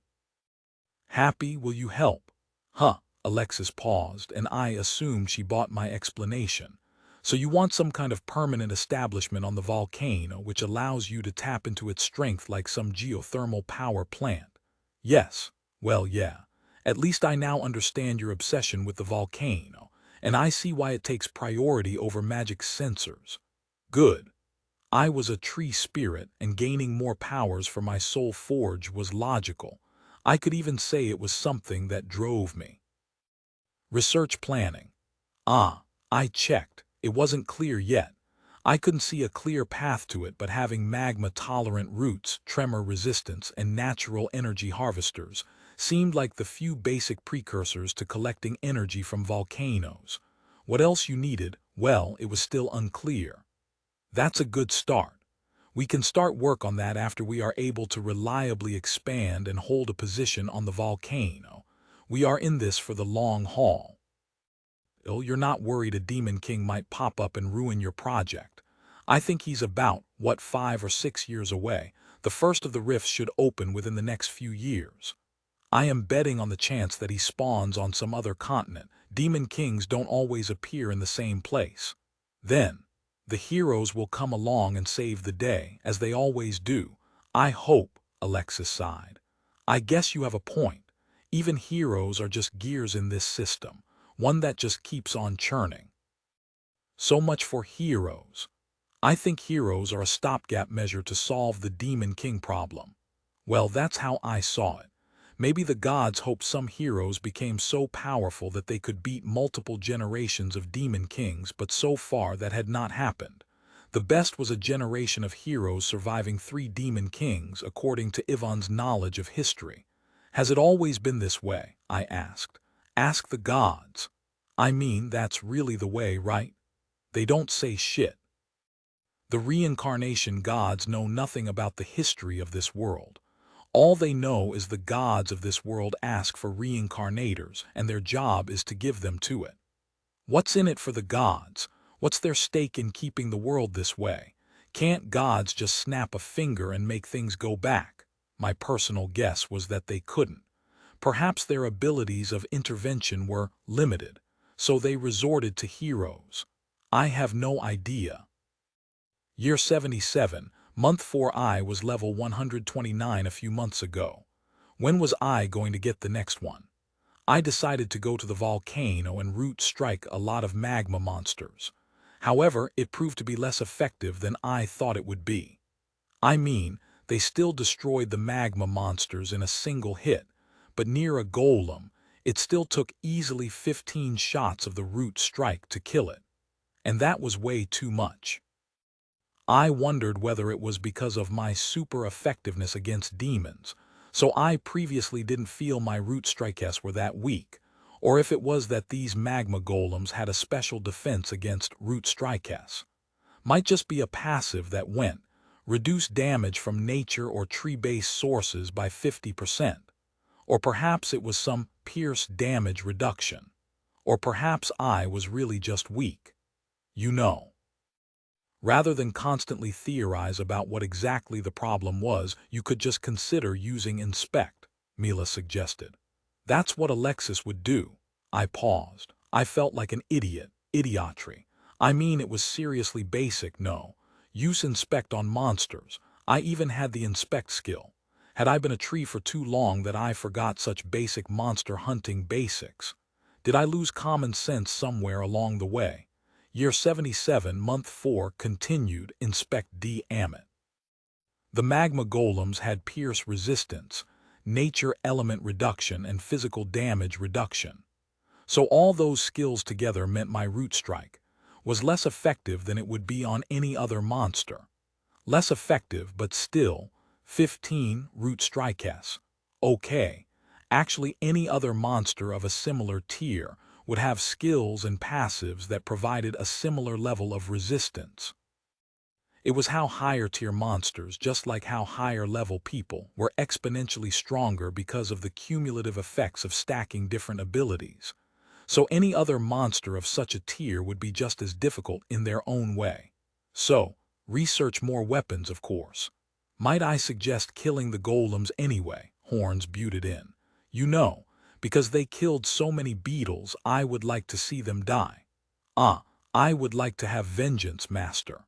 Happy, will you help? Huh, Alexis paused, and I assumed she bought my explanation. So you want some kind of permanent establishment on the volcano which allows you to tap into its strength like some geothermal power plant? Yes, well, yeah. At least I now understand your obsession with the volcano, and I see why it takes priority over magic sensors. Good. I was a tree spirit, and gaining more powers for my soul forge was logical. I could even say it was something that drove me. Research planning. Ah, I checked. It wasn't clear yet. I couldn't see a clear path to it, but having magma-tolerant roots, tremor resistance, and natural energy harvesters seemed like the few basic precursors to collecting energy from volcanoes. What else you needed, well, it was still unclear. That's a good start. We can start work on that after we are able to reliably expand and hold a position on the volcano. We are in this for the long haul. Oh, you're not worried a demon king might pop up and ruin your project. I think he's about, 5 or 6 years away. The first of the rifts should open within the next few years. I am betting on the chance that he spawns on some other continent. Demon kings don't always appear in the same place. Then, the heroes will come along and save the day, as they always do. I hope, Alexis sighed. I guess you have a point. Even heroes are just gears in this system, one that just keeps on churning. So much for heroes. I think heroes are a stopgap measure to solve the Demon King problem. Well, that's how I saw it. Maybe the gods hoped some heroes became so powerful that they could beat multiple generations of demon kings, but so far that had not happened. The best was a generation of heroes surviving 3 demon kings, according to Ivan's knowledge of history. Has it always been this way? I asked. Ask the gods. I mean, that's really the way, right? They don't say shit. The reincarnation gods know nothing about the history of this world. All they know is the gods of this world ask for reincarnators, and their job is to give them to it. What's in it for the gods? What's their stake in keeping the world this way? Can't gods just snap a finger and make things go back? My personal guess was that they couldn't. Perhaps their abilities of intervention were limited, so they resorted to heroes. I have no idea. Year 77, Month 4. I was level 129 a few months ago. When was I going to get the next one? I decided to go to the volcano and root strike a lot of magma monsters. However, it proved to be less effective than I thought it would be. I mean, they still destroyed the magma monsters in a single hit, but near a golem, it still took easily 15 shots of the root strike to kill it. And that was way too much. I wondered whether it was because of my super effectiveness against demons, so I previously didn't feel my root strikes were that weak, or if it was that these magma golems had a special defense against root strikes. Might just be a passive that went, reduce damage from nature or tree-based sources by 50%. Or perhaps it was some pierce damage reduction. Or perhaps I was really just weak. You know. Rather than constantly theorize about what exactly the problem was, you could just consider using inspect, Mila suggested. That's what Alexis would do. I paused. I felt like an idiot. Idiotry. I mean, it was seriously basic, no. Use inspect on monsters. I even had the inspect skill. Had I been a tree for too long that I forgot such basic monster hunting basics? Did I lose common sense somewhere along the way? Year 77, Month 4, continued, Inspect D. Amit. The magma golems had pierce resistance, nature element reduction, and physical damage reduction. So all those skills together meant my root strike was less effective than it would be on any other monster. Less effective, but still, 15 root strikes. Okay. Actually, any other monster of a similar tier would have skills and passives that provided a similar level of resistance. It was how higher-tier monsters, just like how higher-level people, were exponentially stronger because of the cumulative effects of stacking different abilities. So any other monster of such a tier would be just as difficult in their own way. So, research more weapons, of course. Might I suggest killing the golems anyway? Horns buted in. You know, because they killed so many beetles, I would like to see them die. I would like to have vengeance, master.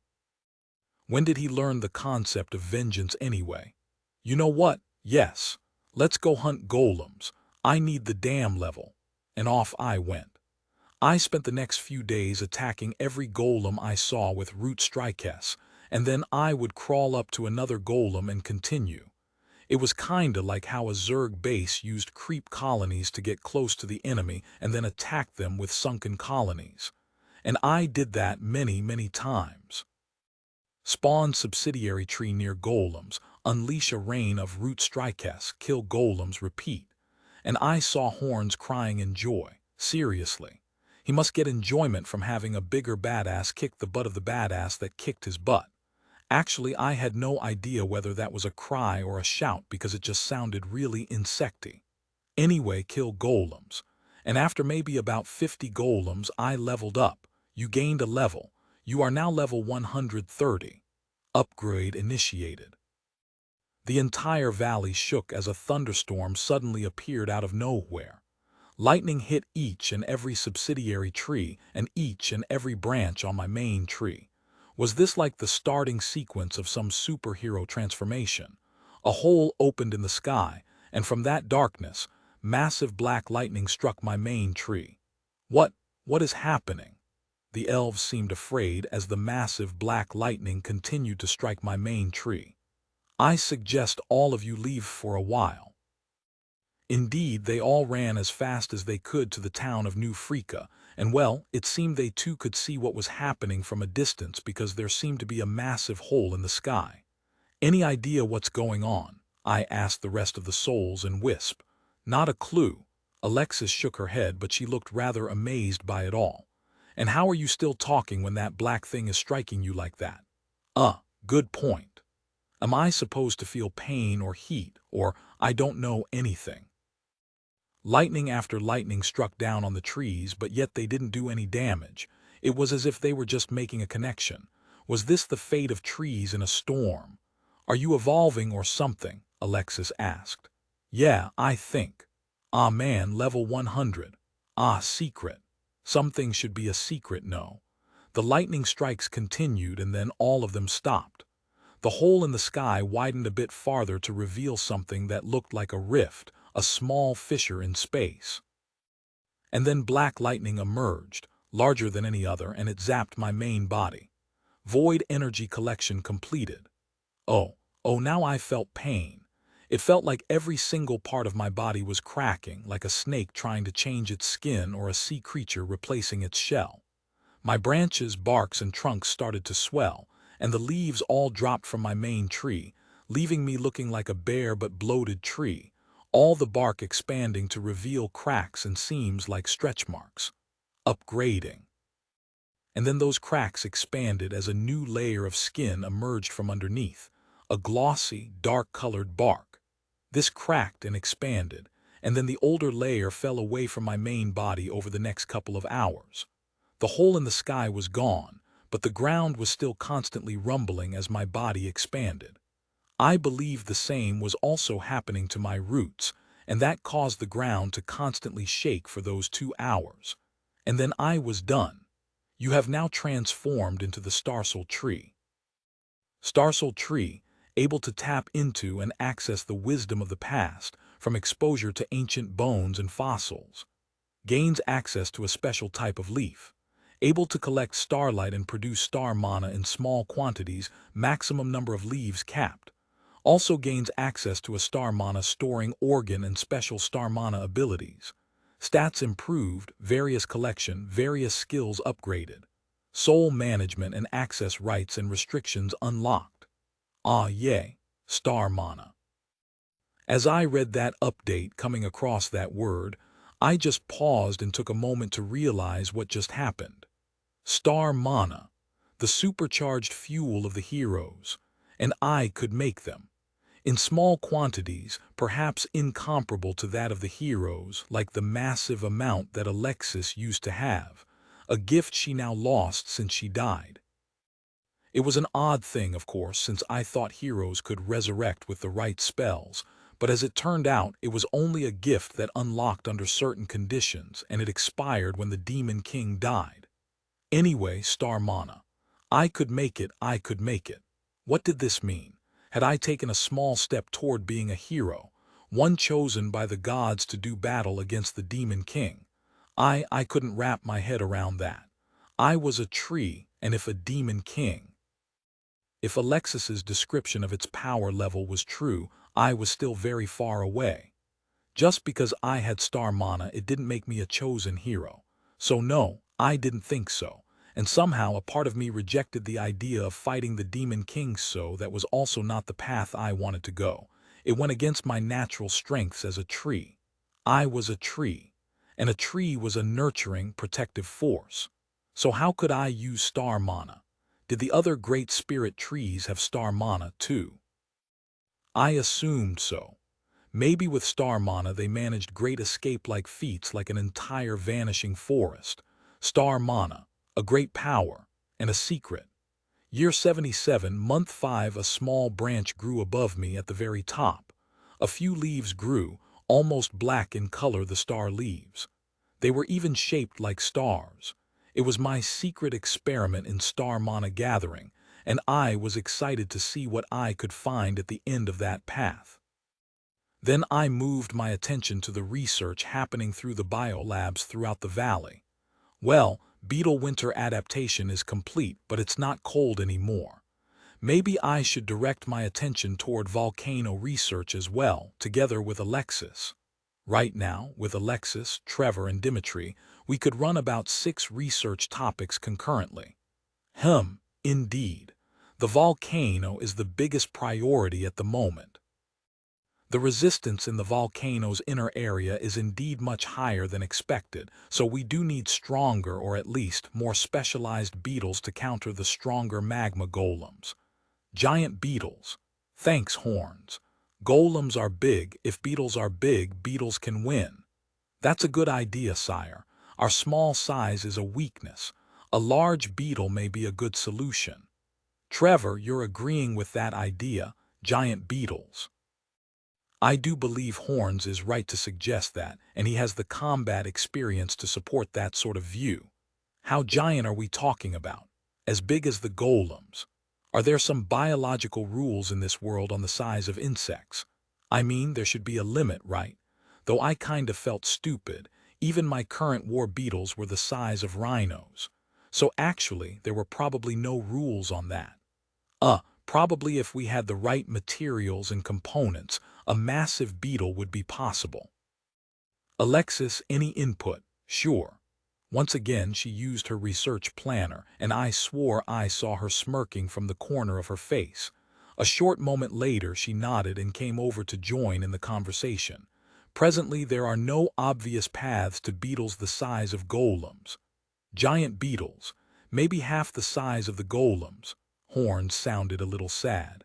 When did he learn the concept of vengeance anyway? You know what? Yes. Let's go hunt golems. I need the damn level. And off I went. I spent the next few days attacking every golem I saw with root strikes, and then I would crawl up to another golem and continue. It was kinda like how a Zerg base used creep colonies to get close to the enemy and then attack them with sunken colonies. And I did that many, many times. Spawn subsidiary tree near golems, unleash a rain of root strikes, kill golems, repeat. And I saw Horns crying in joy. Seriously. He must get enjoyment from having a bigger badass kick the butt of the badass that kicked his butt. Actually, I had no idea whether that was a cry or a shout because it just sounded really insecty. Anyway, kill golems. And after maybe about 50 golems, I leveled up. You gained a level. You are now level 130. Upgrade initiated. The entire valley shook as a thunderstorm suddenly appeared out of nowhere. Lightning hit each and every subsidiary tree and each and every branch on my main tree. Was this like the starting sequence of some superhero transformation? A hole opened in the sky, and from that darkness, massive black lightning struck my main tree. What is happening? The elves seemed afraid as the massive black lightning continued to strike my main tree. I suggest all of you leave for a while. Indeed, they all ran as fast as they could to the town of New Frika, and well, it seemed they too could see what was happening from a distance because there seemed to be a massive hole in the sky. Any idea what's going on? I asked the rest of the souls in Wisp. Not a clue. Alexis shook her head, but she looked rather amazed by it all. And how are you still talking when that black thing is striking you like that? Good point. Am I supposed to feel pain or heat, or I don't know anything? Lightning after lightning struck down on the trees, but yet they didn't do any damage. It was as if they were just making a connection. Was this the fate of trees in a storm? Are you evolving or something? Alexis asked. Yeah, I think. Ah man, level 100. Ah, secret. Some things should be a secret, no. The lightning strikes continued and then all of them stopped. The hole in the sky widened a bit farther to reveal something that looked like a rift, a small fissure in space. And then black lightning emerged, larger than any other, and it zapped my main body. Void energy collection completed. Oh, now I felt pain. It felt like every single part of my body was cracking, like a snake trying to change its skin or a sea creature replacing its shell. My branches, barks, and trunks started to swell, and the leaves all dropped from my main tree, leaving me looking like a bare but bloated tree, all the bark expanding to reveal cracks and seams like stretch marks. Upgrading. And then those cracks expanded as a new layer of skin emerged from underneath, a glossy, dark-colored bark. This cracked and expanded, and then the older layer fell away from my main body over the next couple of hours. The hole in the sky was gone, but the ground was still constantly rumbling as my body expanded. I believed the same was also happening to my roots, and that caused the ground to constantly shake for those 2 hours. And then I was done. You have now transformed into the Spaizzzer tree. Spaizzzer tree, able to tap into and access the wisdom of the past from exposure to ancient bones and fossils. Gains access to a special type of leaf. Able to collect starlight and produce star mana in small quantities, maximum number of leaves capped. Also gains access to a star mana storing organ and special star mana abilities. Stats improved, various collection, various skills upgraded. Soul management and access rights and restrictions unlocked. Ah yay, star mana. As I read that update coming across that word, I just paused and took a moment to realize what just happened. Star mana, the supercharged fuel of the heroes, and I could make them. In small quantities, perhaps incomparable to that of the heroes, like the massive amount that Alexis used to have, a gift she now lost since she died. It was an odd thing, of course, since I thought heroes could resurrect with the right spells, but as it turned out, it was only a gift that unlocked under certain conditions, and it expired when the Demon King died. Anyway, star mana. I could make it, I could make it. What did this mean? Had I taken a small step toward being a hero, one chosen by the gods to do battle against the Demon King? I couldn't wrap my head around that. I was a tree, and if a Demon King. If Alexis's description of its power level was true, I was still very far away. Just because I had star mana, it didn't make me a chosen hero. So no, I didn't think so. And somehow a part of me rejected the idea of fighting the Demon King, so that was also not the path I wanted to go. It went against my natural strengths as a tree. I was a tree, and a tree was a nurturing, protective force. So how could I use star mana? Did the other great spirit trees have star mana too? I assumed so. Maybe with star mana they managed great escape-like feats like an entire vanishing forest. Star mana, a great power, and a secret. Year 77, month 5, a small branch grew above me at the very top. A few leaves grew, almost black in color, the star leaves. They were even shaped like stars. It was my secret experiment in star mana gathering, and I was excited to see what I could find at the end of that path. Then I moved my attention to the research happening through the biolabs throughout the valley. Well, beetle winter adaptation is complete, but it's not cold anymore. Maybe I should direct my attention toward volcano research as well, together with Alexis. Right now, with Alexis, Trevor, and Dimitri, we could run about 6 research topics concurrently. Indeed. The volcano is the biggest priority at the moment. The resistance in the volcano's inner area is indeed much higher than expected, so we do need stronger, or at least more specialized beetles to counter the stronger magma golems. Giant beetles. Thanks, horns. Golems are big. If beetles are big, beetles can win. That's a good idea, sire. Our small size is a weakness. A large beetle may be a good solution. Trevor, you're agreeing with that idea, giant beetles. I do believe Horns is right to suggest that, and he has the combat experience to support that sort of view. How giant are we talking about? As big as the golems? Are there some biological rules in this world on the size of insects? I mean, there should be a limit, right? Though I kind of felt stupid, even my current war beetles were the size of rhinos. So actually, there were probably no rules on that. Probably if we had the right materials and components, a massive beetle would be possible. Alexis, any input? Sure. Once again she used her research planner, and I swore I saw her smirking from the corner of her face. A short moment later she nodded and came over to join in the conversation. Presently there are no obvious paths to beetles the size of golems. Giant beetles, maybe half the size of the golems. Horns sounded a little sad.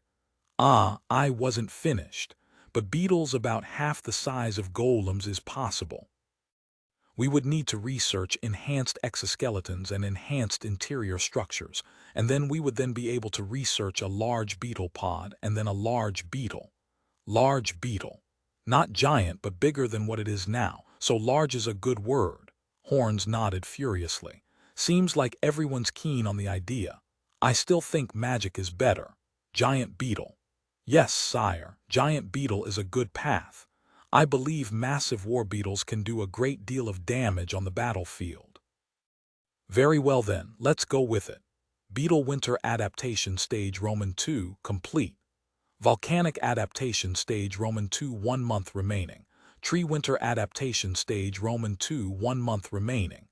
Ah, I wasn't finished. But beetles about half the size of golems is possible. We would need to research enhanced exoskeletons and enhanced interior structures, and then we would then be able to research a large beetle pod and then a large beetle. Large beetle. Not giant, but bigger than what it is now, so large is a good word. Horns nodded furiously. Seems like everyone's keen on the idea. I still think magic is better. Giant beetle. Yes, sire, giant beetle is a good path. I believe massive war beetles can do a great deal of damage on the battlefield. Very well then, let's go with it. Beetle Winter Adaptation Stage Roman 2 complete. Volcanic Adaptation Stage Roman 2 1 month remaining. Tree Winter Adaptation Stage Roman 2 1 month remaining.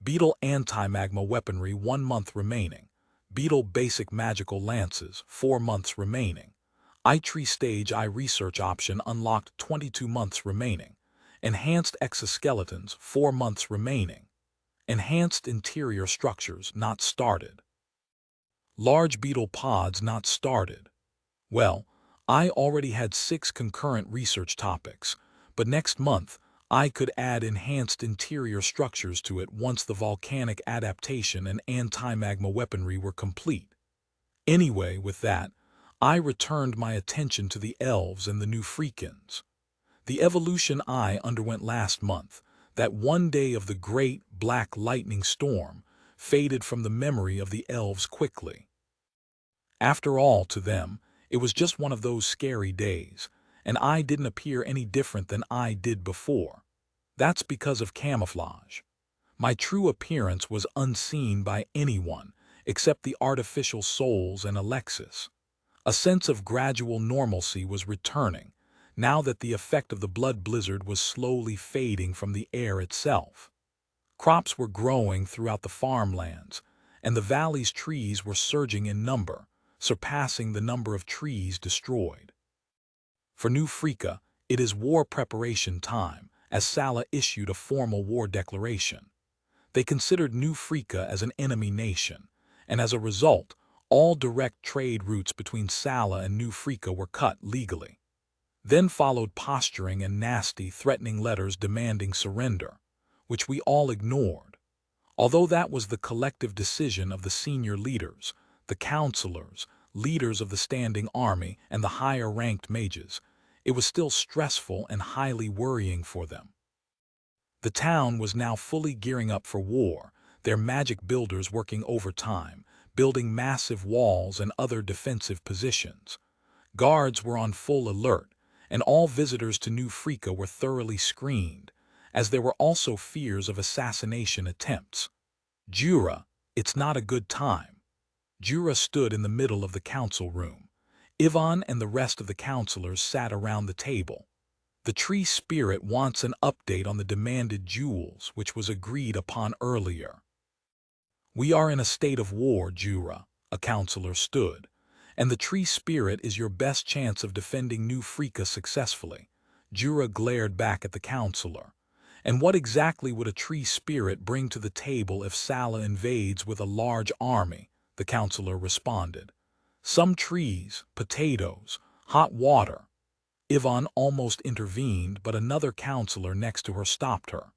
Beetle Anti-Magma Weaponry 1 month remaining. Beetle Basic Magical Lances 4 months remaining. iTree Stage I Research Option unlocked 22 months remaining. Enhanced Exoskeletons 4 months remaining. Enhanced Interior Structures not started. Large Beetle Pods not started. Well, I already had 6 concurrent research topics, but next month I could add enhanced interior structures to it once the volcanic adaptation and anti-magma weaponry were complete. Anyway, with that, I returned my attention to the elves and the new freakins. The evolution I underwent last month, that one day of the great black lightning storm, faded from the memory of the elves quickly. After all, to them, it was just one of those scary days, and I didn't appear any different than I did before. That's because of camouflage. My true appearance was unseen by anyone except the artificial souls and Alexis. A sense of gradual normalcy was returning, now that the effect of the blood blizzard was slowly fading from the air itself. Crops were growing throughout the farmlands, and the valley's trees were surging in number, surpassing the number of trees destroyed. For New Frika, it is war preparation time, as Sala issued a formal war declaration. They considered New Frika as an enemy nation, and as a result, all direct trade routes between Sala and New Frika were cut legally. Then followed posturing and nasty, threatening letters demanding surrender, which we all ignored. Although that was the collective decision of the senior leaders, the counselors, leaders of the standing army, and the higher-ranked mages, it was still stressful and highly worrying for them. The town was now fully gearing up for war, their magic builders working overtime, building massive walls and other defensive positions. Guards were on full alert, and all visitors to New Frika were thoroughly screened, as there were also fears of assassination attempts. Jura, it's not a good time. Jura stood in the middle of the council room. Ivan and the rest of the counselors sat around the table. The tree spirit wants an update on the demanded jewels, which was agreed upon earlier. We are in a state of war, Jura, a counselor stood, and the tree spirit is your best chance of defending New Frika successfully. Jura glared back at the counselor. And what exactly would a tree spirit bring to the table if Sala invades with a large army? The counselor responded. Some trees, potatoes, hot water. Ivan almost intervened, but another counselor next to her stopped her.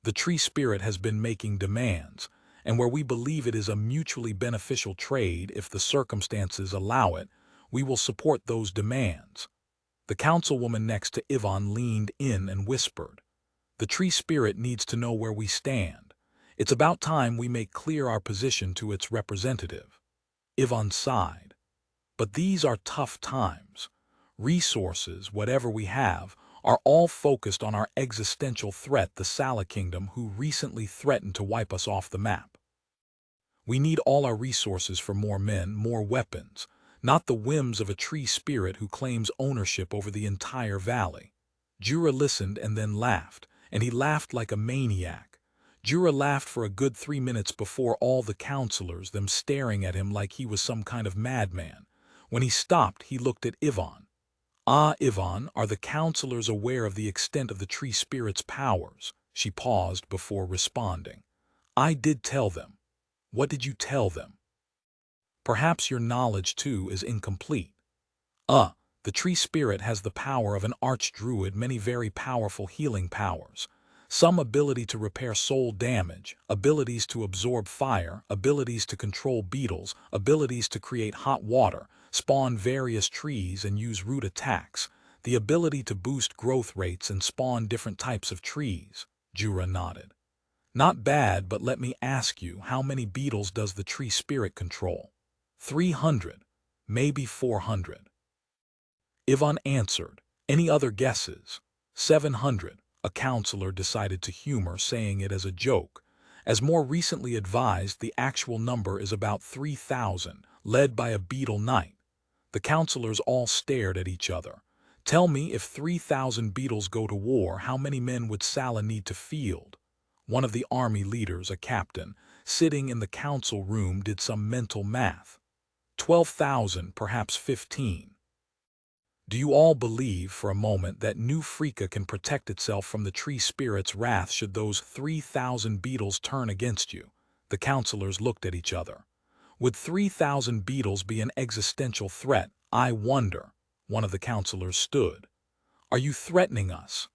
The tree spirit has been making demands, and where we believe it is a mutually beneficial trade if the circumstances allow it, we will support those demands. The councilwoman next to Ivan leaned in and whispered, the tree spirit needs to know where we stand. It's about time we make clear our position to its representative. Ivan sighed. But these are tough times. Resources, whatever we have, are all focused on our existential threat, the Sala Kingdom, who recently threatened to wipe us off the map. We need all our resources for more men, more weapons, not the whims of a tree spirit who claims ownership over the entire valley. Jura listened and then laughed, and he laughed like a maniac. Jura laughed for a good 3 minutes before all the counselors, them staring at him like he was some kind of madman. When he stopped, he looked at Ivan. "Ah, Ivan, are the counselors aware of the extent of the tree spirit's powers?" She paused before responding. "I did tell them." "What did you tell them?" "Perhaps your knowledge, too, is incomplete." The tree spirit has the power of an archdruid, many very powerful healing powers. Some ability to repair soul damage, abilities to absorb fire, abilities to control beetles, abilities to create hot water, spawn various trees and use root attacks, the ability to boost growth rates and spawn different types of trees. Jura nodded. "Not bad, but let me ask you, how many beetles does the tree spirit control?" 300, maybe 400. Ivan answered. "Any other guesses?" 700. A counselor decided to humor, saying it as a joke. As more recently advised, the actual number is about 3,000, led by a beetle knight. The counselors all stared at each other. "Tell me, if 3,000 beetles go to war, how many men would Sala need to field?" One of the army leaders, a captain, sitting in the council room, did some mental math. 12,000, perhaps 15. "Do you all believe for a moment that New Freaka can protect itself from the tree spirit's wrath should those 3,000 beetles turn against you?" The counselors looked at each other. "Would 3,000 beetles be an existential threat, I wonder?" One of the counselors stood. "Are you threatening us?"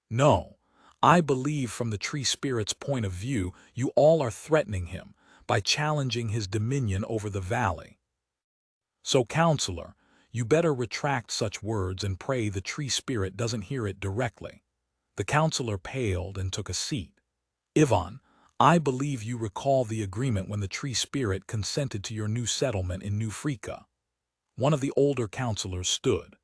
"No. I believe from the tree spirit's point of view, you all are threatening him by challenging his dominion over the valley. So, counselor, you better retract such words and pray the tree spirit doesn't hear it directly." The counselor paled and took a seat. "Ivan, I believe you recall the agreement when the tree spirit consented to your new settlement in New Freaka." One of the older counselors stood.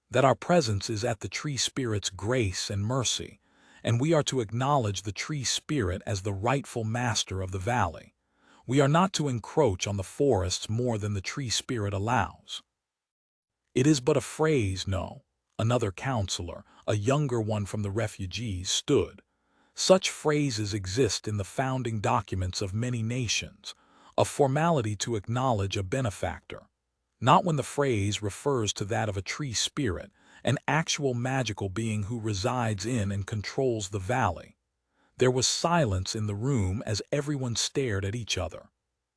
"That our presence is at the tree spirit's grace and mercy, and we are to acknowledge the tree spirit as the rightful master of the valley. We are not to encroach on the forests more than the tree spirit allows." "It is but a phrase, no?" Another counselor, a younger one from the refugees, stood. "Such phrases exist in the founding documents of many nations, a formality to acknowledge a benefactor. Not when the phrase refers to that of a tree spirit, an actual magical being who resides in and controls the valley." There was silence in the room as everyone stared at each other.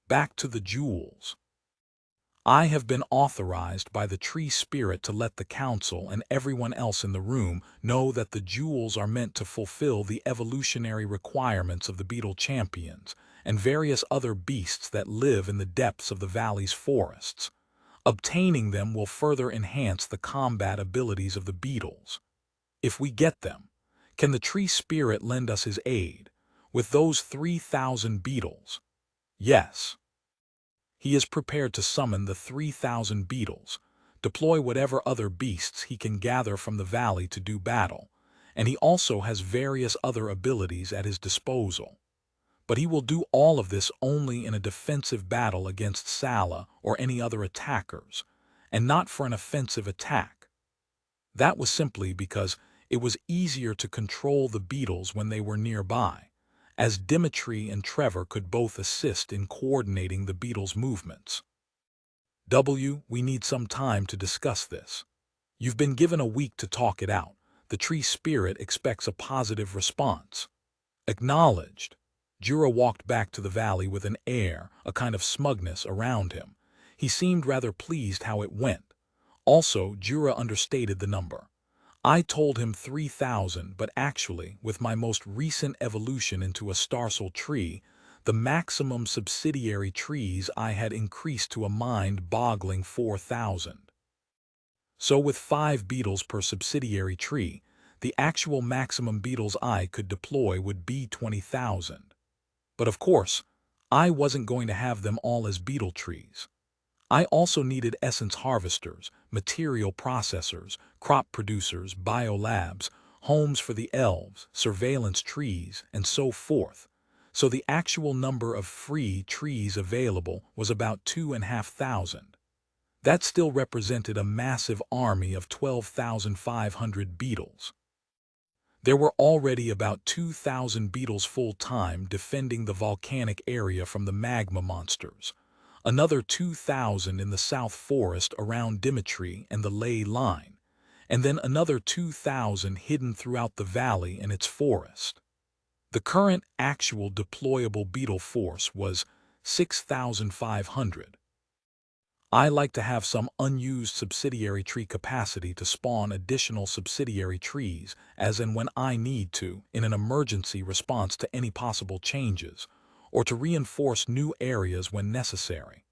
"Back to the jewels. I have been authorized by the tree spirit to let the council and everyone else in the room know that the jewels are meant to fulfill the evolutionary requirements of the beetle champions and various other beasts that live in the depths of the valley's forests. Obtaining them will further enhance the combat abilities of the beetles. If we get them, can the tree spirit lend us his aid with those 3,000 beetles?" "Yes." "He is prepared to summon the 3,000 beetles, deploy whatever other beasts he can gather from the valley to do battle, and he also has various other abilities at his disposal. But he will do all of this only in a defensive battle against Sala or any other attackers, and not for an offensive attack." That was simply because it was easier to control the beetles when they were nearby, as Dimitri and Trevor could both assist in coordinating the beetles' movements. "We need some time to discuss this. You've been given a week to talk it out. The tree spirit expects a positive response." "Acknowledged." Jura walked back to the valley with an air, a kind of smugness around him. He seemed rather pleased how it went. Also, Jura understated the number. "I told him 3,000, but actually, with my most recent evolution into a starsal tree, the maximum subsidiary trees I had increased to a mind-boggling 4,000. So with 5 beetles per subsidiary tree, the actual maximum beetles I could deploy would be 20,000. But of course, I wasn't going to have them all as beetle trees. I also needed essence harvesters, material processors, crop producers, biolabs, homes for the elves, surveillance trees, and so forth. So the actual number of free trees available was about 2,500. That still represented a massive army of 12,500 beetles. There were already about 2,000 beetles full-time defending the volcanic area from the magma monsters, another 2,000 in the South Forest around Dimitri and the ley line, and then another 2,000 hidden throughout the valley and its forest. The current actual deployable beetle force was 6,500. I like to have some unused subsidiary tree capacity to spawn additional subsidiary trees as and when I need to in an emergency response to any possible changes, or to reinforce new areas when necessary.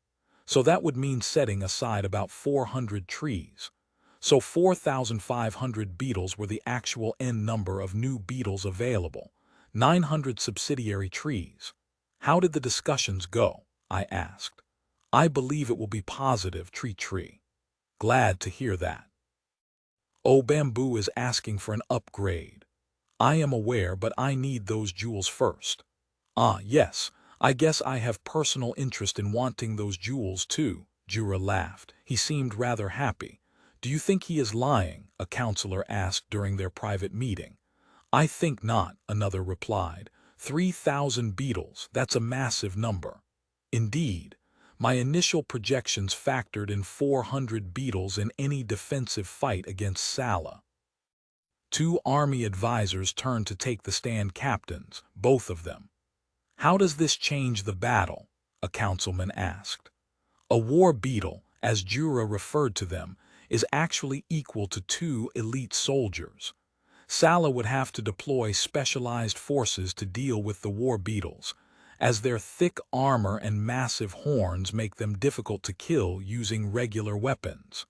So that would mean setting aside about 400 trees. So 4,500 beetles were the actual end number of new beetles available, 900 subsidiary trees. How did the discussions go? I asked. I believe it will be positive, tree. Glad to hear that. Oh, Bamboo is asking for an upgrade. I am aware, but I need those jewels first. Ah, yes, I guess I have personal interest in wanting those jewels too, Jura laughed. He seemed rather happy. Do you think he is lying? A counselor asked during their private meeting. I think not, another replied. 3,000 beetles, that's a massive number. Indeed. My initial projections factored in 400 beetles in any defensive fight against Sala. Two army advisors turned to take the stand, captains, both of them. How does this change the battle? A councilman asked. A war beetle, as Jura referred to them, is actually equal to 2 elite soldiers. Sala would have to deploy specialized forces to deal with the war beetles, as their thick armor and massive horns make them difficult to kill using regular weapons.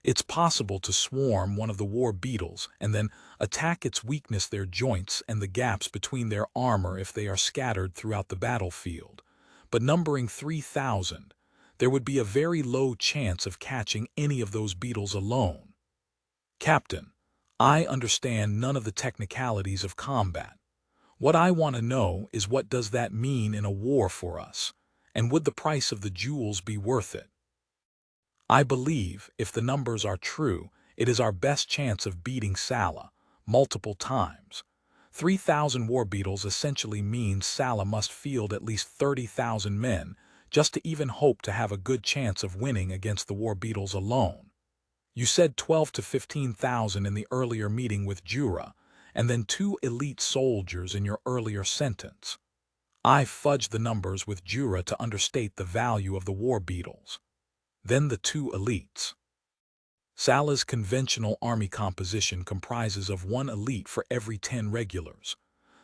It's possible to swarm one of the war beetles and then attack its weakness, their joints and the gaps between their armor if they are scattered throughout the battlefield. But numbering 3,000, there would be a very low chance of catching any of those beetles alone. Captain, I understand none of the technicalities of combat. What I want to know is, what does that mean in a war for us, and would the price of the jewels be worth it? I believe, if the numbers are true, it is our best chance of beating Sala, multiple times. 3,000 war beetles essentially means Sala must field at least 30,000 men just to even hope to have a good chance of winning against the war beetles alone. You said 12 to 15,000 in the earlier meeting with Jura, and then 2 elite soldiers in your earlier sentence. I fudged the numbers with Jura to understate the value of the war beetles. Then the 2 elites. Sala's conventional army composition comprises of 1 elite for every 10 regulars.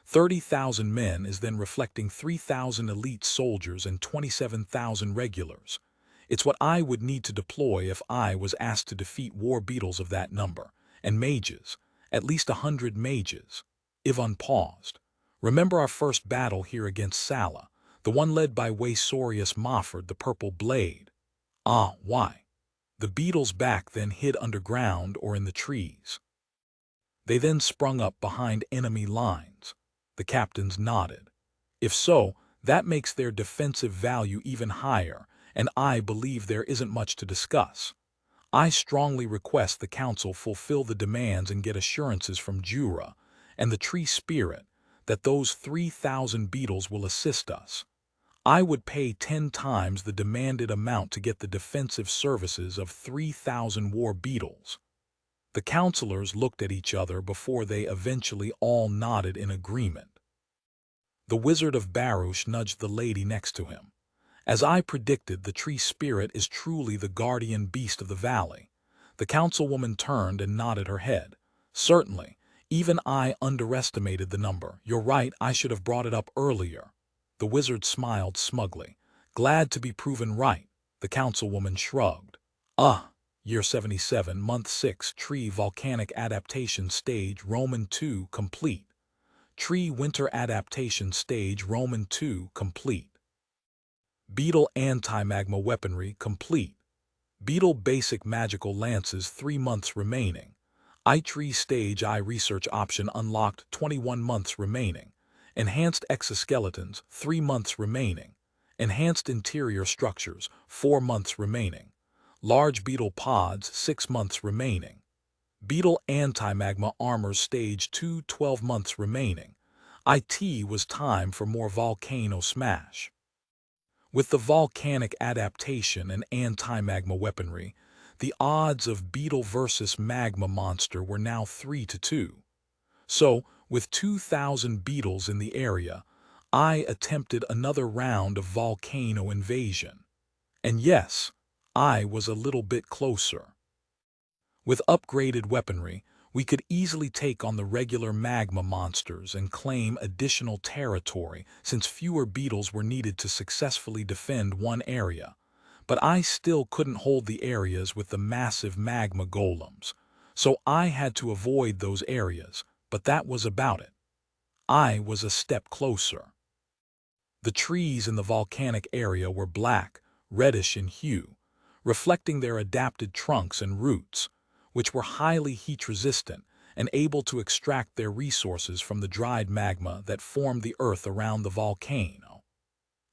30,000 men is then reflecting 3,000 elite soldiers and 27,000 regulars. It's what I would need to deploy if I was asked to defeat war beetles of that number, and mages. At least 100 mages. Ivan paused. Remember our first battle here against Sala, the one led by Waisorius Mofford, the Purple Blade? Ah, why? The beetles back then hid underground or in the trees. They then sprung up behind enemy lines. The captains nodded. If so, that makes their defensive value even higher, and I believe there isn't much to discuss. I strongly request the Council fulfill the demands and get assurances from Jura and the Tree Spirit that those 3,000 beetles will assist us. I would pay 10 times the demanded amount to get the defensive services of 3,000 war beetles. The counselors looked at each other before they eventually all nodded in agreement. The Wizard of Baruch nudged the lady next to him. As I predicted, the Tree Spirit is truly the guardian beast of the valley. The councilwoman turned and nodded her head. Certainly, even I underestimated the number. You're right, I should have brought it up earlier. The wizard smiled smugly. Glad to be proven right. The councilwoman shrugged. Year 77, Month 6, Tree Volcanic Adaptation Stage Roman 2 complete. Tree Winter Adaptation Stage Roman 2 complete. Beetle Anti-Magma Weaponry complete. Beetle Basic Magical Lances 3 months remaining. iTree Stage I Research Option unlocked 21 months remaining. Enhanced Exoskeletons 3 months remaining. Enhanced Interior Structures 4 months remaining. Large Beetle Pods 6 months remaining. Beetle Anti-Magma Armor Stage 2, 12 months remaining. IT was time for more volcano smash. With the volcanic adaptation and anti-magma weaponry, the odds of Beetle versus Magma Monster were now 3-2. So, with 2,000 beetles in the area, I attempted another round of volcano invasion. And yes, I was a little bit closer. With upgraded weaponry, we could easily take on the regular magma monsters and claim additional territory since fewer beetles were needed to successfully defend one area. But I still couldn't hold the areas with the massive magma golems, so I had to avoid those areas, but that was about it. I was a step closer. The trees in the volcanic area were black, reddish in hue, reflecting their adapted trunks and roots, which were highly heat-resistant and able to extract their resources from the dried magma that formed the earth around the volcano.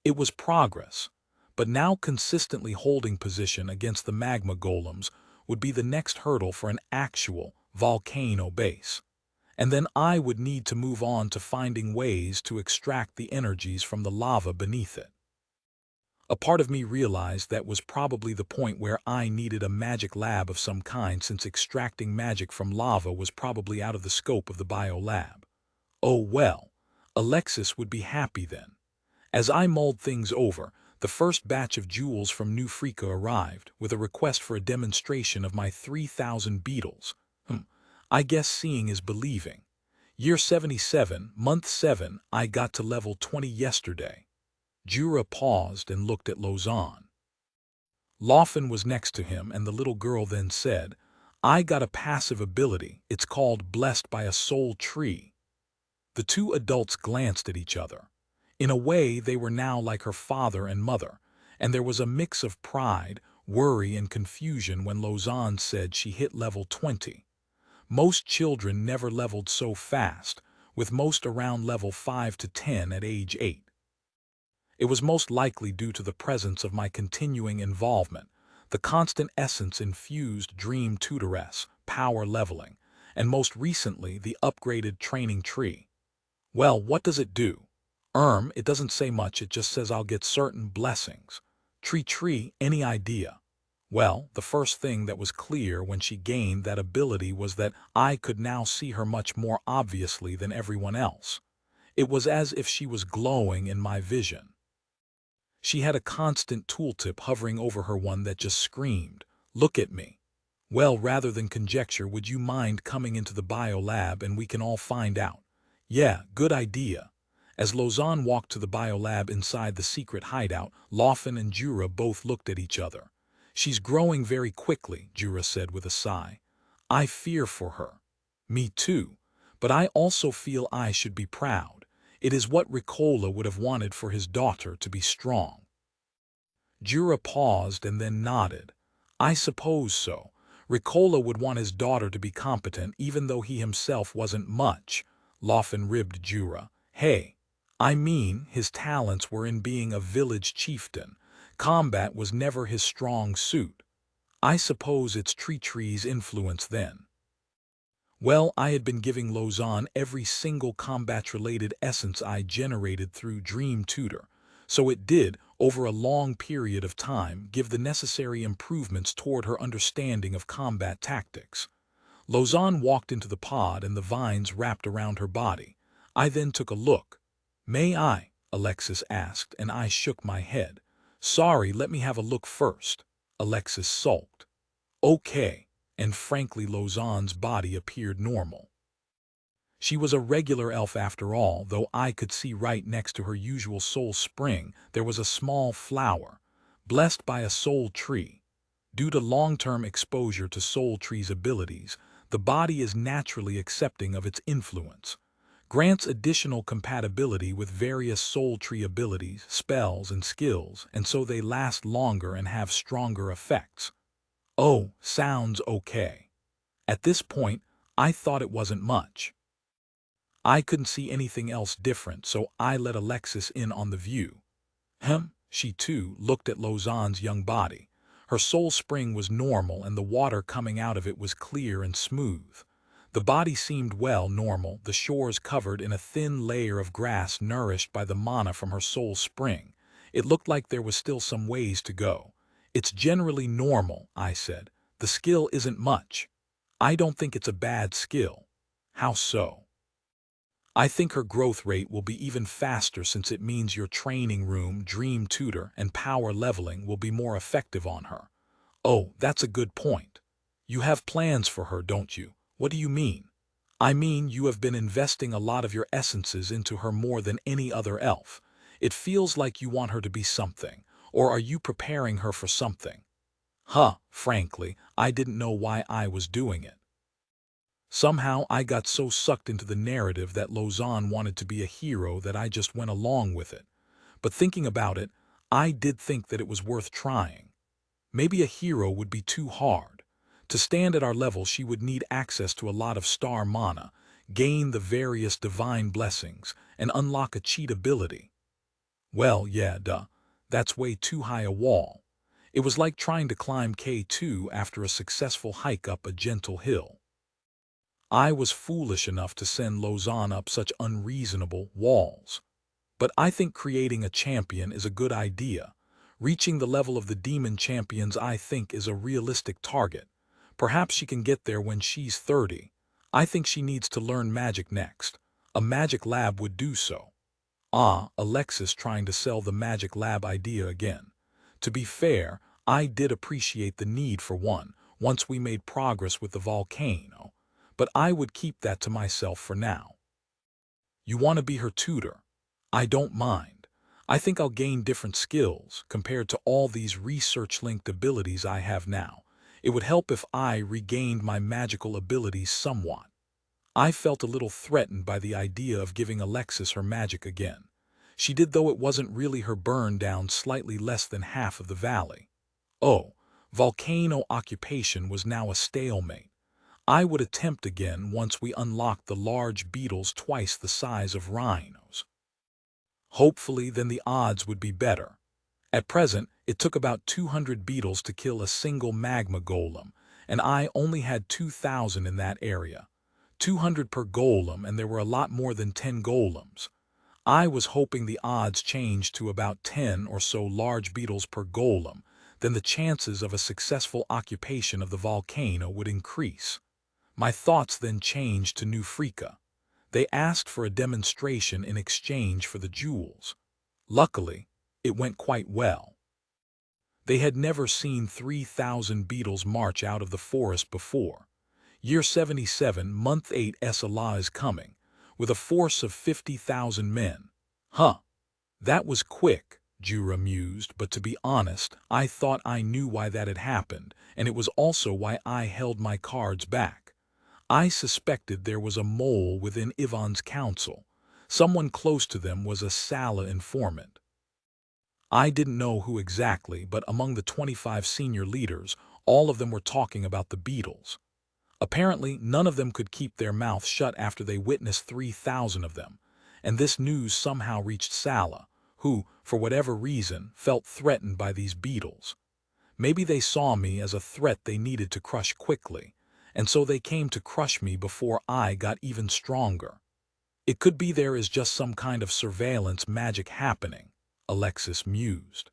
It was progress, but now consistently holding position against the magma golems would be the next hurdle for an actual volcano base. And then I would need to move on to finding ways to extract the energies from the lava beneath it. A part of me realized that was probably the point where I needed a magic lab of some kind since extracting magic from lava was probably out of the scope of the biolab. Oh well, Alexis would be happy then. As I mulled things over, the first batch of jewels from New Freaka arrived with a request for a demonstration of my 3,000 beetles. I guess seeing is believing. Year 77, month 7, I got to level 20 yesterday. Jura paused and looked at Lausanne. Laufen was next to him, and the little girl then said, I got a passive ability. It's called Blessed by a Soul Tree. The two adults glanced at each other. In a way, they were now like her father and mother, and there was a mix of pride, worry, and confusion when Lausanne said she hit level 20. Most children never leveled so fast, with most around level 5 to 10 at age 8. It was most likely due to the presence of my continuing involvement, the constant essence-infused Dream Tutoress, power leveling, and most recently the upgraded training tree. Well, what does it do? It doesn't say much, it just says I'll get certain blessings. Tree, any idea? Well, the first thing that was clear when she gained that ability was that I could now see her much more obviously than everyone else. It was as if she was glowing in my vision. She had a constant tooltip hovering over her, one that just screamed, "Look at me." Well, rather than conjecture, would you mind coming into the biolab and we can all find out? Yeah, good idea. As Lausanne walked to the biolab inside the secret hideout, Laufen and Jura both looked at each other. She's growing very quickly, Jura said with a sigh. I fear for her. Me too. But I also feel I should be proud. It is what Ricola would have wanted for his daughter to be strong. Jura paused and then nodded. I suppose so. Ricola would want his daughter to be competent even though he himself wasn't much. Laufen ribbed Jura. Hey, I mean, his talents were in being a village chieftain. Combat was never his strong suit. I suppose it's Tree's influence then. Well, I had been giving Lausanne every single combat-related essence I generated through Dream Tutor, so it did, over a long period of time, give the necessary improvements toward her understanding of combat tactics. Lausanne walked into the pod and the vines wrapped around her body. I then took a look. May I? Alexis asked, and I shook my head. Sorry, let me have a look first. Alexis sulked. Okay. And frankly, Lausanne's body appeared normal. She was a regular elf after all, though I could see right next to her usual soul spring there was a small flower, blessed by a soul tree. Due to long-term exposure to soul tree's abilities, the body is naturally accepting of its influence, grants additional compatibility with various soul tree abilities, spells, and skills, and so they last longer and have stronger effects. Oh, sounds okay. At this point, I thought it wasn't much. I couldn't see anything else different, so I let Alexis in on the view. She too looked at Lausanne's young body. Her soul spring was normal and the water coming out of it was clear and smooth. The body seemed well normal, the shores covered in a thin layer of grass nourished by the mana from her soul spring. It looked like there was still some ways to go. It's generally normal, I said. The skill isn't much. I don't think it's a bad skill. How so? I think her growth rate will be even faster since it means your training room, dream tutor, and power leveling will be more effective on her. Oh, that's a good point. You have plans for her, don't you? What do you mean? I mean, you have been investing a lot of your essences into her more than any other elf. It feels like you want her to be something, or are you preparing her for something? Frankly, I didn't know why I was doing it. Somehow I got so sucked into the narrative that Lausanne wanted to be a hero that I just went along with it. But thinking about it, I did think that it was worth trying. Maybe a hero would be too hard. To stand at our level, she would need access to a lot of star mana, gain the various divine blessings, and unlock a cheat ability. Well, yeah, that's way too high a wall. It was like trying to climb K2 after a successful hike up a gentle hill. I was foolish enough to send Lausanne up such unreasonable walls. But I think creating a champion is a good idea. Reaching the level of the demon champions I think is a realistic target. Perhaps she can get there when she's 30. I think she needs to learn magic next. A magic lab would do so. Alexis trying to sell the magic lab idea again. To be fair, I did appreciate the need for one, once we made progress with the volcano. But I would keep that to myself for now. You want to be her tutor? I don't mind. I think I'll gain different skills compared to all these research-linked abilities I have now. It would help if I regained my magical abilities somewhat. I felt a little threatened by the idea of giving Alexis her magic again. She did, though it wasn't really her burn down slightly less than half of the valley. Oh, volcano occupation was now a stalemate. I would attempt again once we unlocked the large beetles twice the size of rhinos. Hopefully, then the odds would be better. At present, it took about 200 beetles to kill a single magma golem, and I only had 2,000 in that area. 200 per golem, and there were a lot more than 10 golems. I was hoping the odds changed to about 10 or so large beetles per golem, then the chances of a successful occupation of the volcano would increase. My thoughts then changed to New Freaka. They asked for a demonstration in exchange for the jewels. Luckily, it went quite well. They had never seen 3,000 beetles march out of the forest before. Year 77, month 8, Allah is coming, with a force of 50,000 men. That was quick, Jura mused, but to be honest, I thought I knew why that had happened, and it was also why I held my cards back. I suspected there was a mole within Ivan's council. Someone close to them was a Sala informant. I didn't know who exactly, but among the 25 senior leaders, all of them were talking about the beetles. Apparently, none of them could keep their mouths shut after they witnessed 3,000 of them, and this news somehow reached Sala, who, for whatever reason, felt threatened by these beetles. Maybe they saw me as a threat they needed to crush quickly, and so they came to crush me before I got even stronger. It could be there is just some kind of surveillance magic happening, Alexis mused.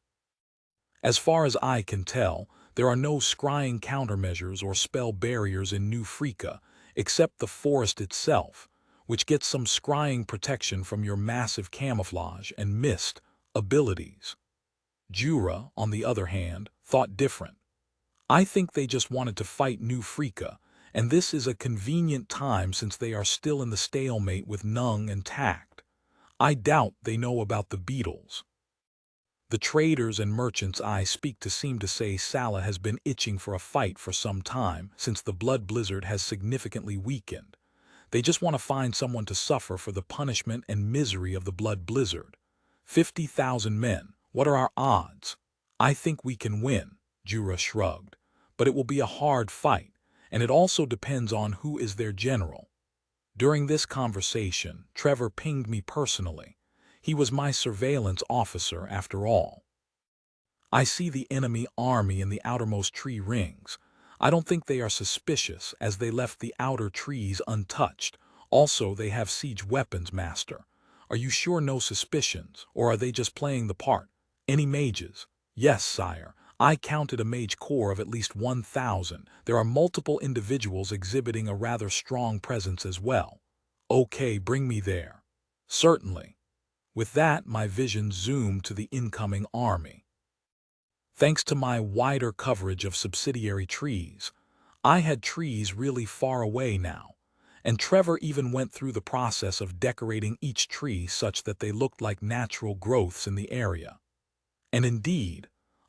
As far as I can tell, there are no scrying countermeasures or spell barriers in New Freaka, except the forest itself, which gets some scrying protection from your massive camouflage and mist abilities. Jura, on the other hand, thought different. I think they just wanted to fight New Freaka, and this is a convenient time since they are still in the stalemate with Nung and Tact. I doubt they know about the beetles. The traders and merchants I speak to seem to say Sala has been itching for a fight for some time since the blood blizzard has significantly weakened. They just want to find someone to suffer for the punishment and misery of the blood blizzard. 50,000 men, what are our odds? I think we can win, Jura shrugged, but it will be a hard fight, and it also depends on who is their general. During this conversation, Trevor pinged me personally. He was my surveillance officer after all. I see the enemy army in the outermost tree rings. I don't think they are suspicious, as they left the outer trees untouched. Also, they have siege weapons, master. Are you sure no suspicions, or are they just playing the part? Any mages? Yes, sire. I counted a mage corps of at least 1,000. There are multiple individuals exhibiting a rather strong presence as well. Okay, bring me there. Certainly. With that, my vision zoomed to the incoming army. Thanks to my wider coverage of subsidiary trees, I had trees really far away now, and Trevor even went through the process of decorating each tree such that they looked like natural growths in the area. And indeed,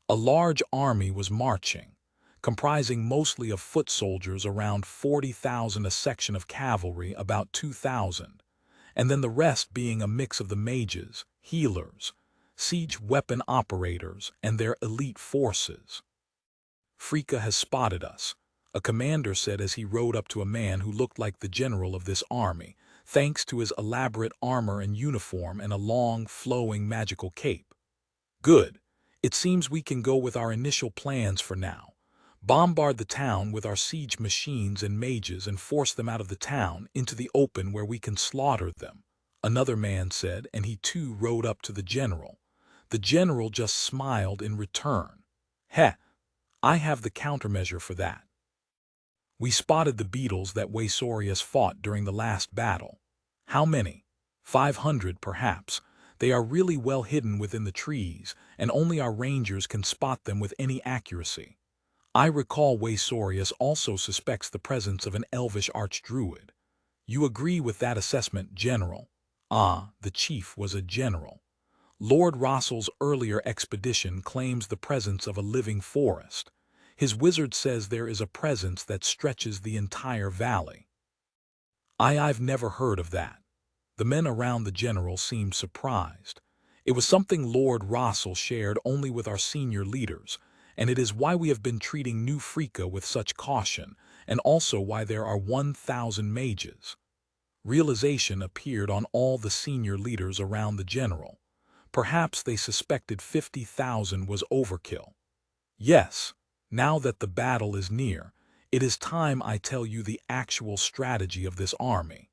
a large army was marching, comprising mostly of foot soldiers, around 40,000, a section of cavalry about 2,000, and then the rest being a mix of the mages, healers, siege weapon operators, and their elite forces. Frika has spotted us, a commander said as he rode up to a man who looked like the general of this army, thanks to his elaborate armor and uniform and a long, flowing magical cape. Good. It seems we can go with our initial plans for now. Bombard the town with our siege machines and mages and force them out of the town into the open where we can slaughter them, another man said, and he too rode up to the general. The general just smiled in return. Heh, I have the countermeasure for that. We spotted the beetles that Waisorius fought during the last battle. How many? 500 perhaps. They are really well hidden within the trees, and only our rangers can spot them with any accuracy. I recall Waisorius also suspects the presence of an elvish archdruid. You agree with that assessment, General? Ah, the chief was a general. Lord Rossel's earlier expedition claims the presence of a living forest. His wizard says there is a presence that stretches the entire valley. I've never heard of that. The men around the general seemed surprised. It was something Lord Rossel shared only with our senior leaders, and it is why we have been treating New Frika with such caution, and also why there are 1,000 mages. Realization appeared on all the senior leaders around the general. Perhaps they suspected 50,000 was overkill. Yes, now that the battle is near, it is time I tell you the actual strategy of this army.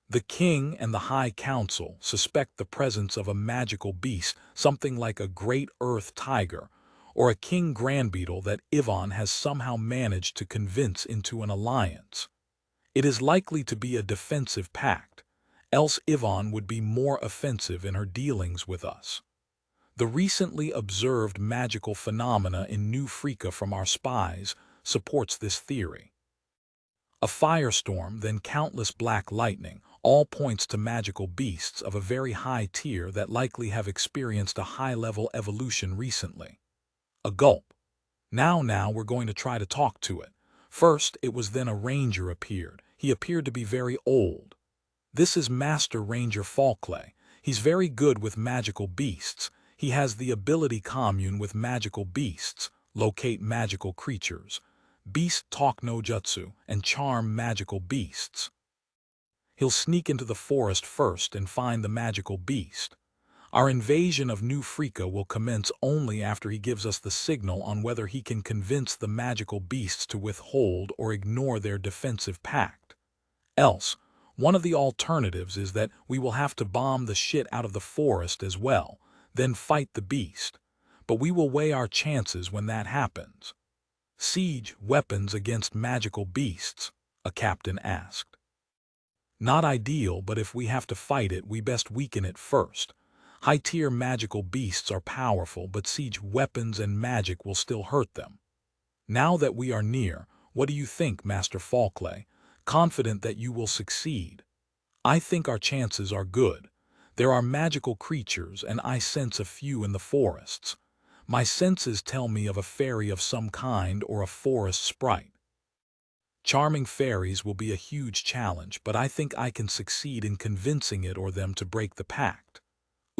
The king and the high council suspect the presence of a magical beast, something like a great earth tiger, or a king grandbeetle that Ivan has somehow managed to convince into an alliance. It is likely to be a defensive pact, else Ivan would be more offensive in her dealings with us. The recently observed magical phenomena in New Frika from our spies supports this theory. A firestorm, then countless black lightning, all points to magical beasts of a very high tier that likely have experienced a high-level evolution recently. A gulp. Now we're going to try to talk to it. First, it was then a ranger appeared. He appeared to be very old. This is Master Ranger Falkley. He's very good with magical beasts. He has the ability commune with magical beasts, locate magical creatures, beast talk no jutsu, and charm magical beasts. He'll sneak into the forest first and find the magical beast. Our invasion of New Frika will commence only after he gives us the signal on whether he can convince the magical beasts to withhold or ignore their defensive pact. Else, one of the alternatives is that we will have to bomb the shit out of the forest as well, then fight the beast. But we will weigh our chances when that happens. Siege weapons against magical beasts, a captain asked. Not ideal, but if we have to fight it, we best weaken it first. High-tier magical beasts are powerful, but siege weapons and magic will still hurt them. Now that we are near, what do you think, Master Falkley? Confident that you will succeed. I think our chances are good. There are magical creatures, and I sense a few in the forests. My senses tell me of a fairy of some kind or a forest sprite. Charming fairies will be a huge challenge, but I think I can succeed in convincing it or them to break the pact.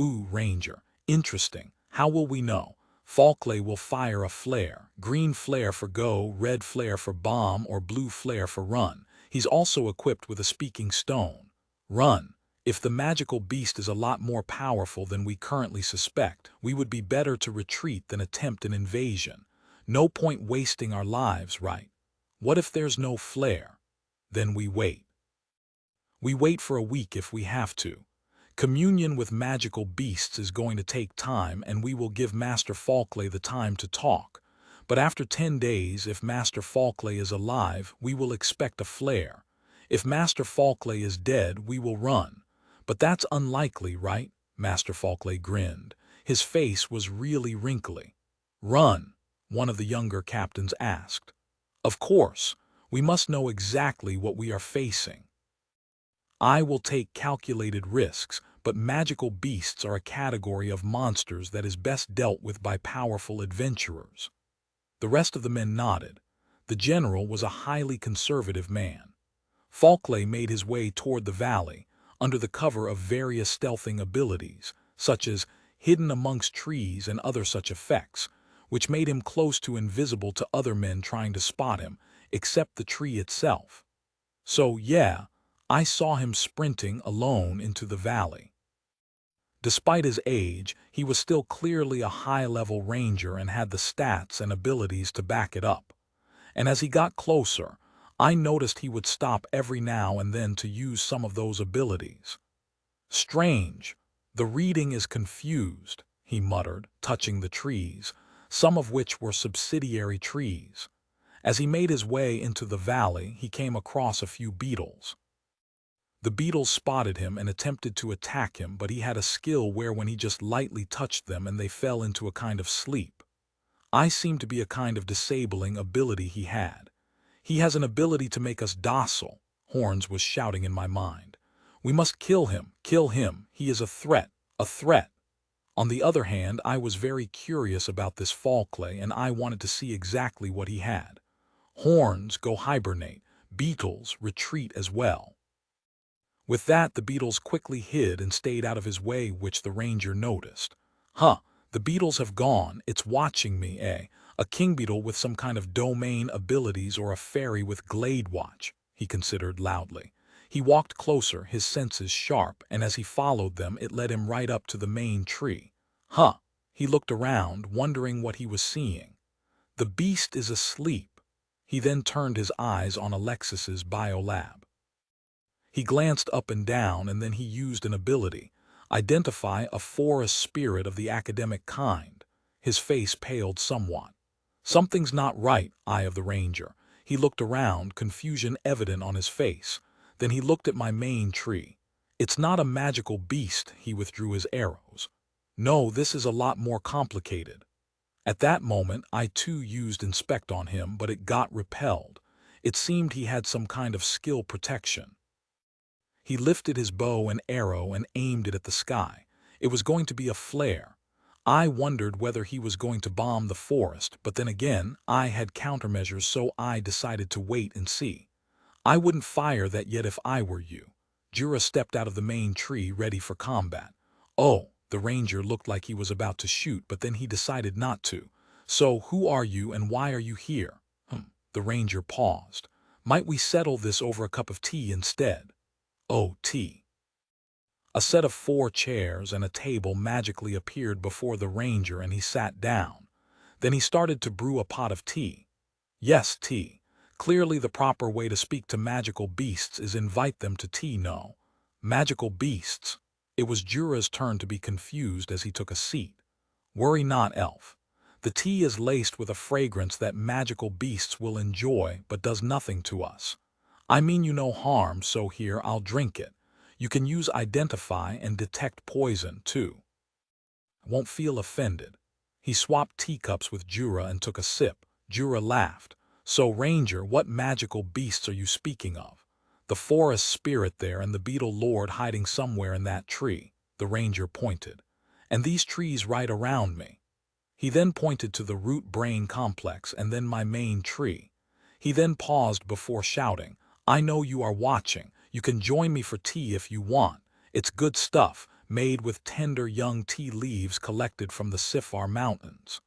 Ooh, Ranger, interesting. How will we know? Falkley will fire a flare, green flare for go, red flare for bomb, or blue flare for run. He's also equipped with a speaking stone. Run. If the magical beast is a lot more powerful than we currently suspect, we would be better to retreat than attempt an invasion. No point wasting our lives, right? What if there's no flare? Then we wait. We wait for a week if we have to. Communion with magical beasts is going to take time, and we will give Master Falkley the time to talk. But after 10 days, if Master Falkley is alive, we will expect a flare. If Master Falkley is dead, we will run. But that's unlikely, right? Master Falkley grinned. His face was really wrinkly. Run, one of the younger captains asked. Of course, we must know exactly what we are facing. I will take calculated risks, but magical beasts are a category of monsters that is best dealt with by powerful adventurers. The rest of the men nodded. The general was a highly conservative man. Falkley made his way toward the valley, under the cover of various stealthing abilities, such as hidden amongst trees and other such effects, which made him close to invisible to other men trying to spot him, except the tree itself. So, yeah, I saw him sprinting alone into the valley. Despite his age, he was still clearly a high-level ranger and had the stats and abilities to back it up. And as he got closer, I noticed he would stop every now and then to use some of those abilities. Strange. The reading is confused, he muttered, touching the trees, some of which were subsidiary trees. As he made his way into the valley, he came across a few beetles. The beetles spotted him and attempted to attack him, but he had a skill where when he just lightly touched them and they fell into a kind of sleep. I seemed to be a kind of disabling ability he had. He has an ability to make us docile, Horns was shouting in my mind. We must kill him, he is a threat, a threat. On the other hand, I was very curious about this Falkley and I wanted to see exactly what he had. Horns, go hibernate, beetles, retreat as well. With that, the beetles quickly hid and stayed out of his way, which the ranger noticed. Huh, the beetles have gone, it's watching me, eh? A king beetle with some kind of domain abilities or a fairy with glade watch, he considered loudly. He walked closer, his senses sharp, and as he followed them, it led him right up to the main tree. Huh, he looked around, wondering what he was seeing. The beast is asleep. He then turned his eyes on Alexis's biolab. He glanced up and down, and then he used an ability. Identify a forest spirit of the academic kind. His face paled somewhat. Something's not right, eye of the ranger. He looked around, confusion evident on his face. Then he looked at my main tree. It's not a magical beast, he withdrew his arrows. No, this is a lot more complicated. At that moment, I too used Inspect on him, but it got repelled. It seemed he had some kind of skill protection. He lifted his bow and arrow and aimed it at the sky. It was going to be a flare. I wondered whether he was going to bomb the forest, but then again, I had countermeasures, so I decided to wait and see. I wouldn't fire that yet if I were you. Jura stepped out of the main tree, ready for combat. Oh, the ranger looked like he was about to shoot, but then he decided not to. So, who are you and why are you here? The ranger paused. Might we settle this over a cup of tea instead? Oh, tea. A set of 4 chairs and a table magically appeared before the ranger and he sat down. Then he started to brew a pot of tea. Yes, tea. Clearly the proper way to speak to magical beasts is invite them to tea, no. Magical beasts. It was Jura's turn to be confused as he took a seat. Worry not, elf. The tea is laced with a fragrance that magical beasts will enjoy but does nothing to us. I mean you no harm, so here I'll drink it. You can use Identify and detect poison, too. Won't feel offended. He swapped teacups with Jura and took a sip. Jura laughed. So, Ranger, what magical beasts are you speaking of? The forest spirit there and the beetle lord hiding somewhere in that tree. The ranger pointed. And these trees right around me. He then pointed to the root-brain complex and then my main tree. He then paused before shouting, I know you are watching. You can join me for tea if you want. It's good stuff, made with tender young tea leaves collected from the Sifar Mountains.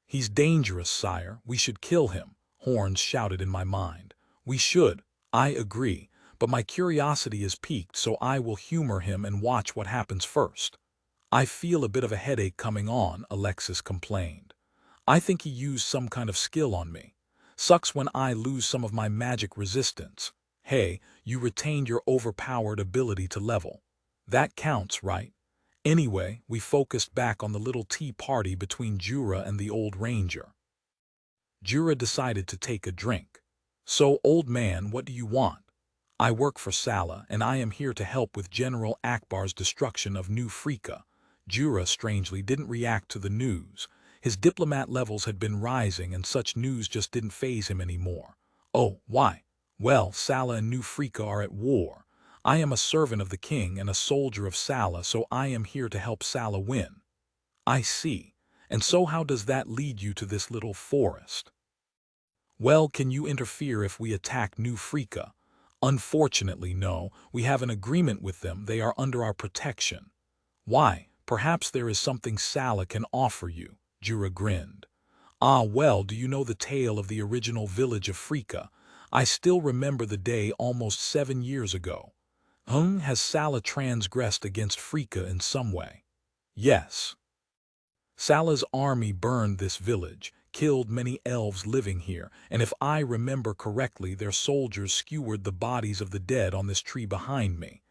He's dangerous, sire. We should kill him, Horns shouted in my mind. We should, I agree, but my curiosity is piqued, so I will humor him and watch what happens first. I feel a bit of a headache coming on, Alexis complained. I think he used some kind of skill on me. Sucks when I lose some of my magic resistance. Hey, you retained your overpowered ability to level. That counts, right? Anyway, we focused back on the little tea party between Jura and the old ranger. Jura decided to take a drink. So, old man, what do you want? I work for Sala, and I am here to help with General Akbar's destruction of New Frika. Jura, strangely, didn't react to the news. His diplomat levels had been rising, and such news just didn't faze him anymore. Oh, why? Well, Sala and New Frika are at war. I am a servant of the king and a soldier of Sala, so I am here to help Sala win. I see. And so how does that lead you to this little forest? Well, can you interfere if we attack New Frika? Unfortunately, no. We have an agreement with them. They are under our protection. Why? Perhaps there is something Sala can offer you, Jura grinned. Ah, well, do you know the tale of the original village of Frika? I still remember the day almost 7 years ago. Has Sala transgressed against Frika in some way? Yes. Sala's army burned this village, killed many elves living here, and if I remember correctly, their soldiers skewered the bodies of the dead on this tree behind me.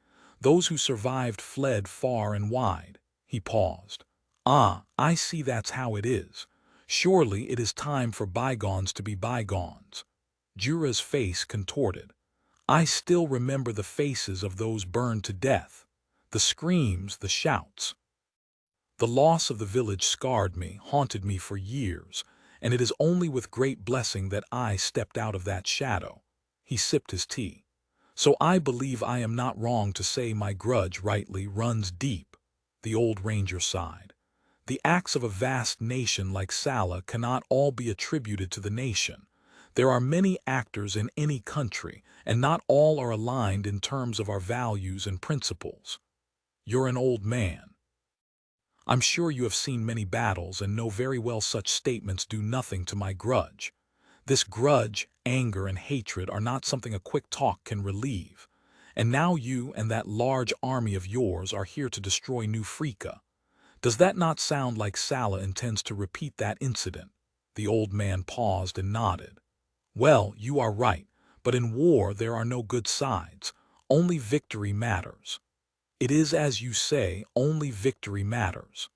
Those who survived fled far and wide. He paused. Ah, I see, that's how it is. Surely it is time for bygones to be bygones. Jura's face contorted. I still remember the faces of those burned to death. The screams, the shouts. The loss of the village scarred me, haunted me for years, and it is only with great blessing that I stepped out of that shadow. He sipped his tea. So I believe I am not wrong to say my grudge rightly runs deep. The old ranger sighed. The acts of a vast nation like Sala cannot all be attributed to the nation. There are many actors in any country, and not all are aligned in terms of our values and principles. You're an old man. I'm sure you have seen many battles and know very well such statements do nothing to my grudge. This grudge, anger, and hatred are not something a quick talk can relieve. And now you and that large army of yours are here to destroy New Frika. Does that not sound like Sala intends to repeat that incident? The old man paused and nodded. Well, you are right, but in war there are no good sides. Only victory matters. It is as you say, only victory matters.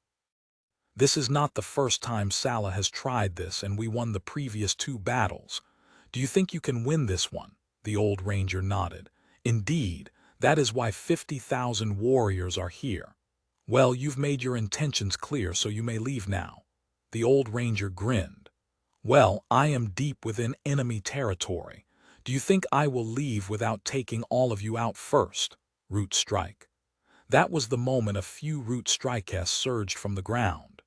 This is not the first time Sala has tried this, and we won the previous 2 battles. Do you think you can win this one? The old ranger nodded. Indeed, that is why 50,000 warriors are here. Well, you've made your intentions clear, so you may leave now. The old ranger grinned. Well, I am deep within enemy territory. Do you think I will leave without taking all of you out first? Root strike. That was the moment a few root strikes surged from the ground.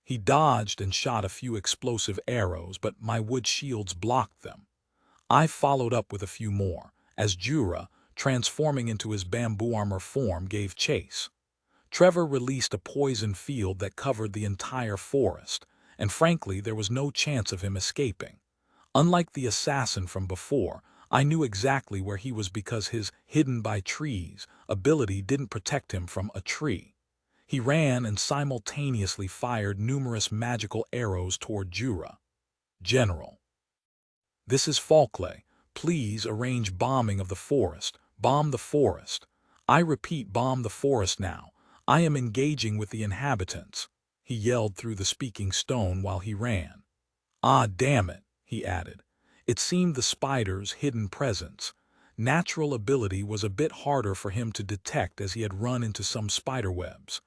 He dodged and shot a few explosive arrows, but my wood shields blocked them. I followed up with a few more, as Jura, transforming into his bamboo armor form, gave chase. Trevor released a poison field that covered the entire forest, and frankly, there was no chance of him escaping. Unlike the assassin from before, I knew exactly where he was because his hidden by trees ability didn't protect him from a tree. He ran and simultaneously fired numerous magical arrows toward Jura. General. This is Falkley. Please arrange bombing of the forest. Bomb the forest. I repeat, bomb the forest now. I am engaging with the inhabitants. He yelled through the speaking stone while he ran. Ah, damn it, he added. It seemed the spider's hidden presence. Natural ability was a bit harder for him to detect as he had run into some spider webs.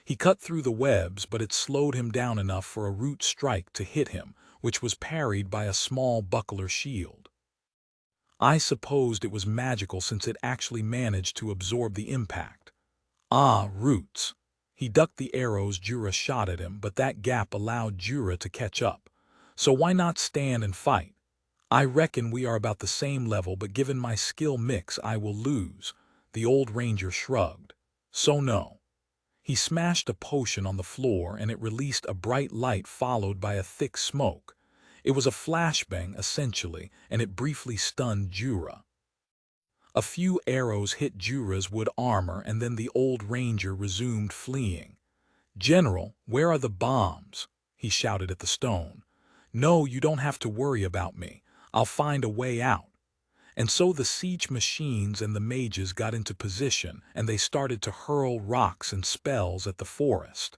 He cut through the webs, but it slowed him down enough for a root strike to hit him, which was parried by a small buckler shield. I supposed it was magical since it actually managed to absorb the impact. Ah, roots. He ducked the arrows Jura shot at him, but that gap allowed Jura to catch up. So why not stand and fight? I reckon we are about the same level, but given my skill mix, I will lose. The old ranger shrugged. So no. He smashed a potion on the floor, and it released a bright light followed by a thick smoke. It was a flashbang, essentially, and it briefly stunned Jura. A few arrows hit Jura's wood armor, and then the old ranger resumed fleeing. "General, where are the bombs?" he shouted at the stone. "No, you don't have to worry about me. I'll find a way out." And so the siege machines and the mages got into position, and they started to hurl rocks and spells at the forest.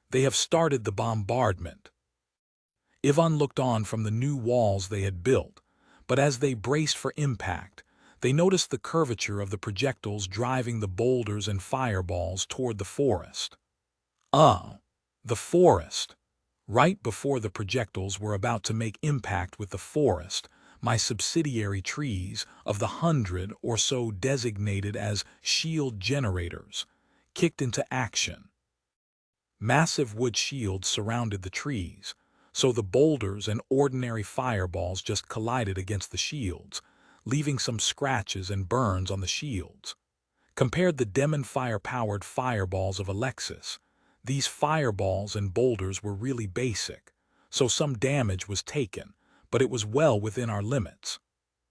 "They have started the bombardment." Ivan looked on from the new walls they had built, but as they braced for impact, they noticed the curvature of the projectiles driving the boulders and fireballs toward the forest. The forest! Right before the projectiles were about to make impact with the forest, my subsidiary trees, of the 100 or so designated as shield generators, kicked into action. Massive wood shields surrounded the trees, so the boulders and ordinary fireballs just collided against the shields, leaving some scratches and burns on the shields. Compared the demon fire-powered fireballs of Alexis, these fireballs and boulders were really basic, so some damage was taken, but it was well within our limits.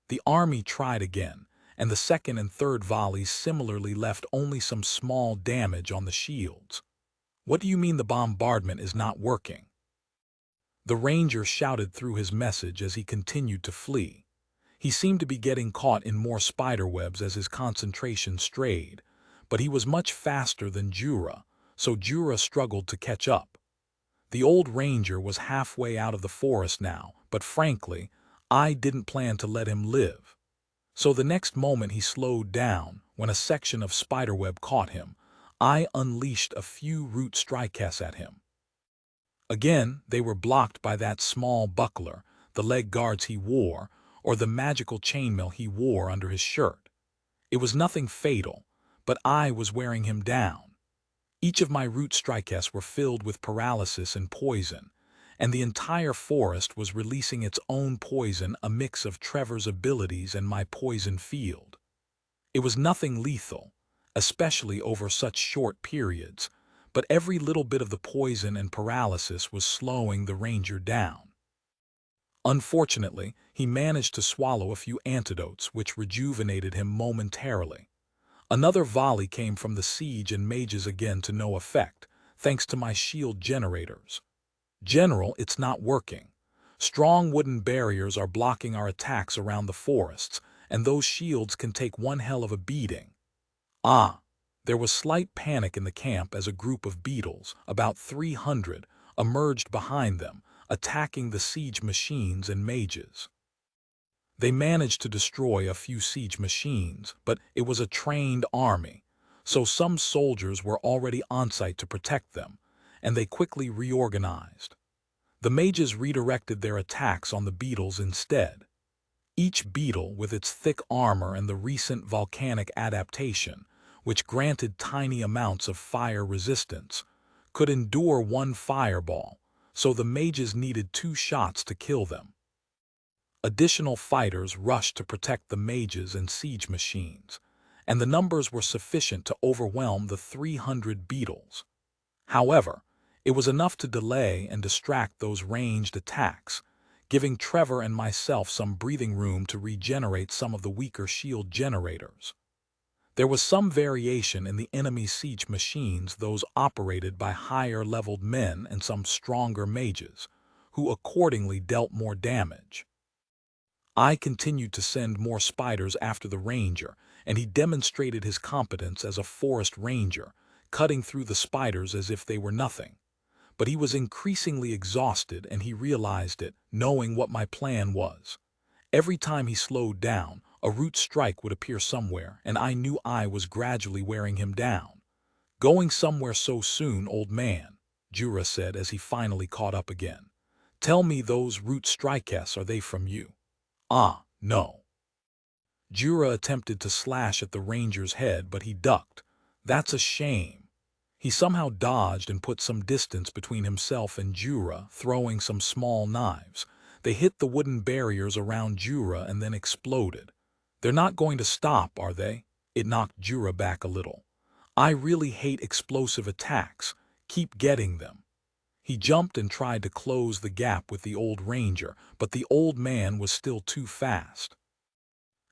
The army tried again, and the second and third volleys similarly left only some small damage on the shields. "What do you mean the bombardment is not working?" The ranger shouted through his message as he continued to flee. He seemed to be getting caught in more spiderwebs as his concentration strayed, but he was much faster than Jura, so Jura struggled to catch up. The old ranger was halfway out of the forest now, but frankly, I didn't plan to let him live. So the next moment he slowed down, when a section of spiderweb caught him. I unleashed a few root strikes at him. Again, they were blocked by that small buckler, the leg guards he wore, or the magical chainmail he wore under his shirt. It was nothing fatal, but I was wearing him down. Each of my root strikes were filled with paralysis and poison, and the entire forest was releasing its own poison, a mix of Trevor's abilities and my poison field. It was nothing lethal, especially over such short periods, but every little bit of the poison and paralysis was slowing the ranger down. Unfortunately, he managed to swallow a few antidotes which rejuvenated him momentarily. Another volley came from the siege and mages again to no effect, thanks to my shield generators. "General, it's not working. Strong wooden barriers are blocking our attacks around the forests, and those shields can take one hell of a beating." There was slight panic in the camp as a group of beetles, about 300, emerged behind them, attacking the siege machines and mages. They managed to destroy a few siege machines, but it was a trained army, so some soldiers were already on site to protect them, and they quickly reorganized. The mages redirected their attacks on the beetles instead. Each beetle, with its thick armor and the recent volcanic adaptation, which granted tiny amounts of fire resistance, could endure one fireball, so the mages needed 2 shots to kill them. Additional fighters rushed to protect the mages and siege machines, and the numbers were sufficient to overwhelm the 300 beetles. However, it was enough to delay and distract those ranged attacks, giving Trevor and myself some breathing room to regenerate some of the weaker shield generators. There was some variation in the enemy siege machines, those operated by higher-leveled men and some stronger mages, who accordingly dealt more damage. I continued to send more spiders after the ranger, and he demonstrated his competence as a forest ranger, cutting through the spiders as if they were nothing. But he was increasingly exhausted, and he realized it, knowing what my plan was. Every time he slowed down, a root strike would appear somewhere, and I knew I was gradually wearing him down. "Going somewhere so soon, old man," Jura said as he finally caught up again. "Tell me, those root strikes, are they from you?" No." Jura attempted to slash at the ranger's head, but he ducked. "That's a shame." He somehow dodged and put some distance between himself and Jura, throwing some small knives. They hit the wooden barriers around Jura and then exploded. "They're not going to stop, are they?" It knocked Jura back a little. "I really hate explosive attacks. Keep getting them." He jumped and tried to close the gap with the old ranger, but the old man was still too fast.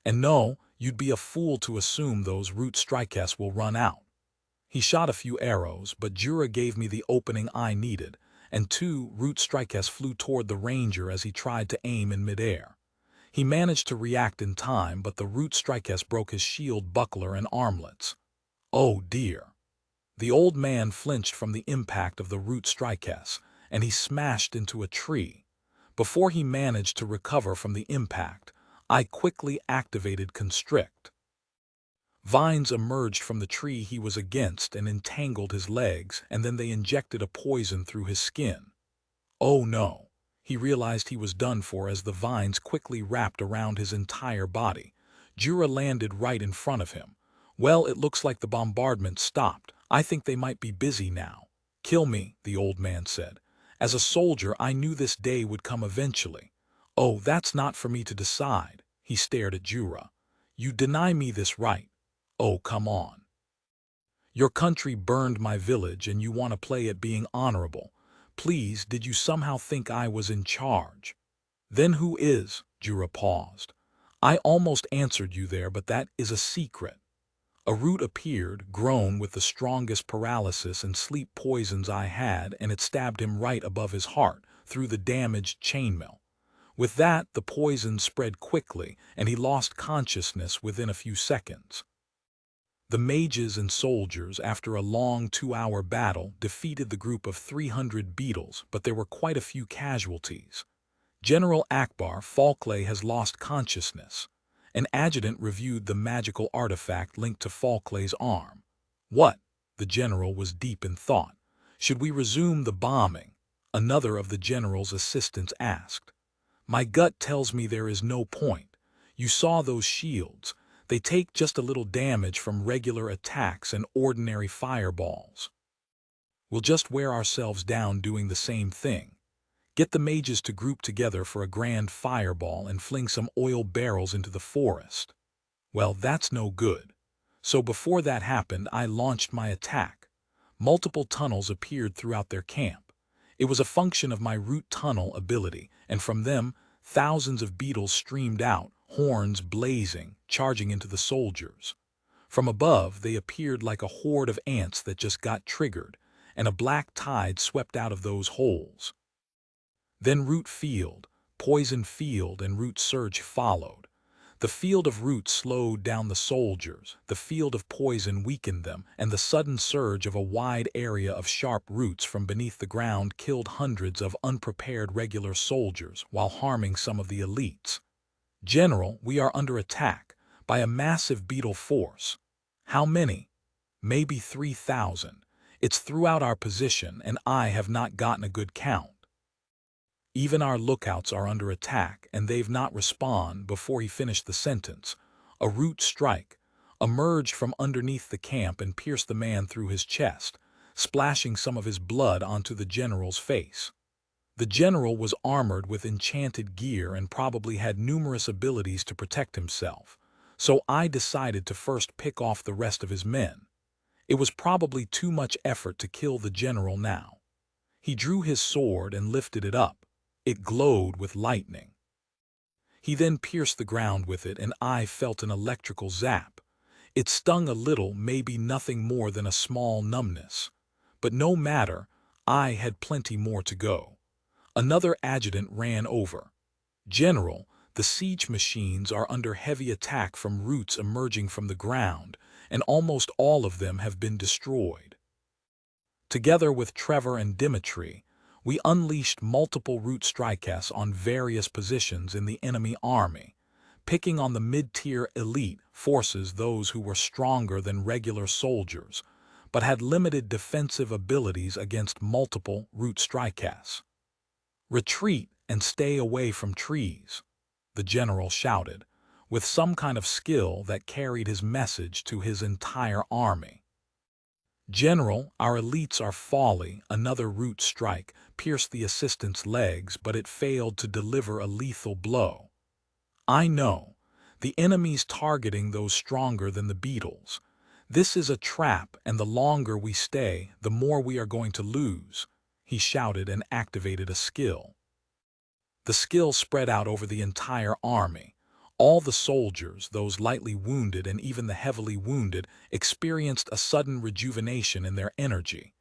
"And no, You'd be a fool to assume those root strikes will run out. He shot a few arrows, but Jura gave me the opening I needed, and 2 root strikes flew toward the ranger as he tried to aim in midair. He managed to react in time, but the root strikes broke his shield buckler and armlets. Oh dear! The old man flinched from the impact of the root strikes, and he smashed into a tree. Before he managed to recover from the impact, I quickly activated Constrict. Vines emerged from the tree he was against and entangled his legs, and then they injected a poison through his skin. Oh no! He realized he was done for as the vines quickly wrapped around his entire body. Jura landed right in front of him. Well, it looks like the bombardment stopped. I think they might be busy now. Kill me, the old man said. As a soldier, I knew this day would come eventually. Oh, that's not for me to decide. He stared at Jura. You deny me this right. Oh, come on. Your country burned my village and you want to play at being honorable. Please, did you somehow think I was in charge? Then who is? Jura paused. I almost answered you there, but that is a secret. A root appeared, grown with the strongest paralysis and sleep poisons I had, and it stabbed him right above his heart, through the damaged chainmail. With that, the poison spread quickly, and he lost consciousness within a few seconds. The mages and soldiers, after a long 2-hour battle, defeated the group of 300 beetles, but there were quite a few casualties. General Akbar Falkley has lost consciousness. An adjutant reviewed the magical artifact linked to Falkley's arm. What? The general was deep in thought. Should we resume the bombing? Another of the general's assistants asked. My gut tells me there is no point. You saw those shields. They take just a little damage from regular attacks and ordinary fireballs. We'll just wear ourselves down doing the same thing. Get the mages to group together for a grand fireball and fling some oil barrels into the forest. Well, that's no good. So before that happened, I launched my attack. Multiple tunnels appeared throughout their camp. It was a function of my root tunnel ability, and from them, thousands of beetles streamed out, horns blazing, charging into the soldiers. From above, they appeared like a horde of ants that just got triggered, and a black tide swept out of those holes. Then root field, poison field, and root surge followed. The field of root slowed down the soldiers, the field of poison weakened them, and the sudden surge of a wide area of sharp roots from beneath the ground killed hundreds of unprepared regular soldiers while harming some of the elites. General, we are under attack by a massive beetle force. How many? Maybe 3,000. It's throughout our position, and I have not gotten a good count. Even our lookouts are under attack, and they've not responded. Before he finished the sentence, a root strike emerged from underneath the camp and pierced the man through his chest, splashing some of his blood onto the general's face. The general was armored with enchanted gear and probably had numerous abilities to protect himself, so I decided to first pick off the rest of his men. It was probably too much effort to kill the general now. He drew his sword and lifted it up. It glowed with lightning. He then pierced the ground with it, and I felt an electrical zap. It stung a little, maybe nothing more than a small numbness. But no matter, I had plenty more to go. Another adjutant ran over. General, the siege machines are under heavy attack from roots emerging from the ground, and almost all of them have been destroyed. Together with Trevor and Dimitri, we unleashed multiple root strikes on various positions in the enemy army, picking on the mid-tier elite forces, those who were stronger than regular soldiers, but had limited defensive abilities against multiple root strikes. Retreat and stay away from trees, the general shouted, with some kind of skill that carried his message to his entire army. General, our elites are folly. Another root strike pierced the assistant's legs, but it failed to deliver a lethal blow. I know. The enemy's targeting those stronger than the beetles. This is a trap, and the longer we stay, the more we are going to lose. He shouted and activated a skill. The skill spread out over the entire army. All the soldiers, those lightly wounded and even the heavily wounded, experienced a sudden rejuvenation in their energy.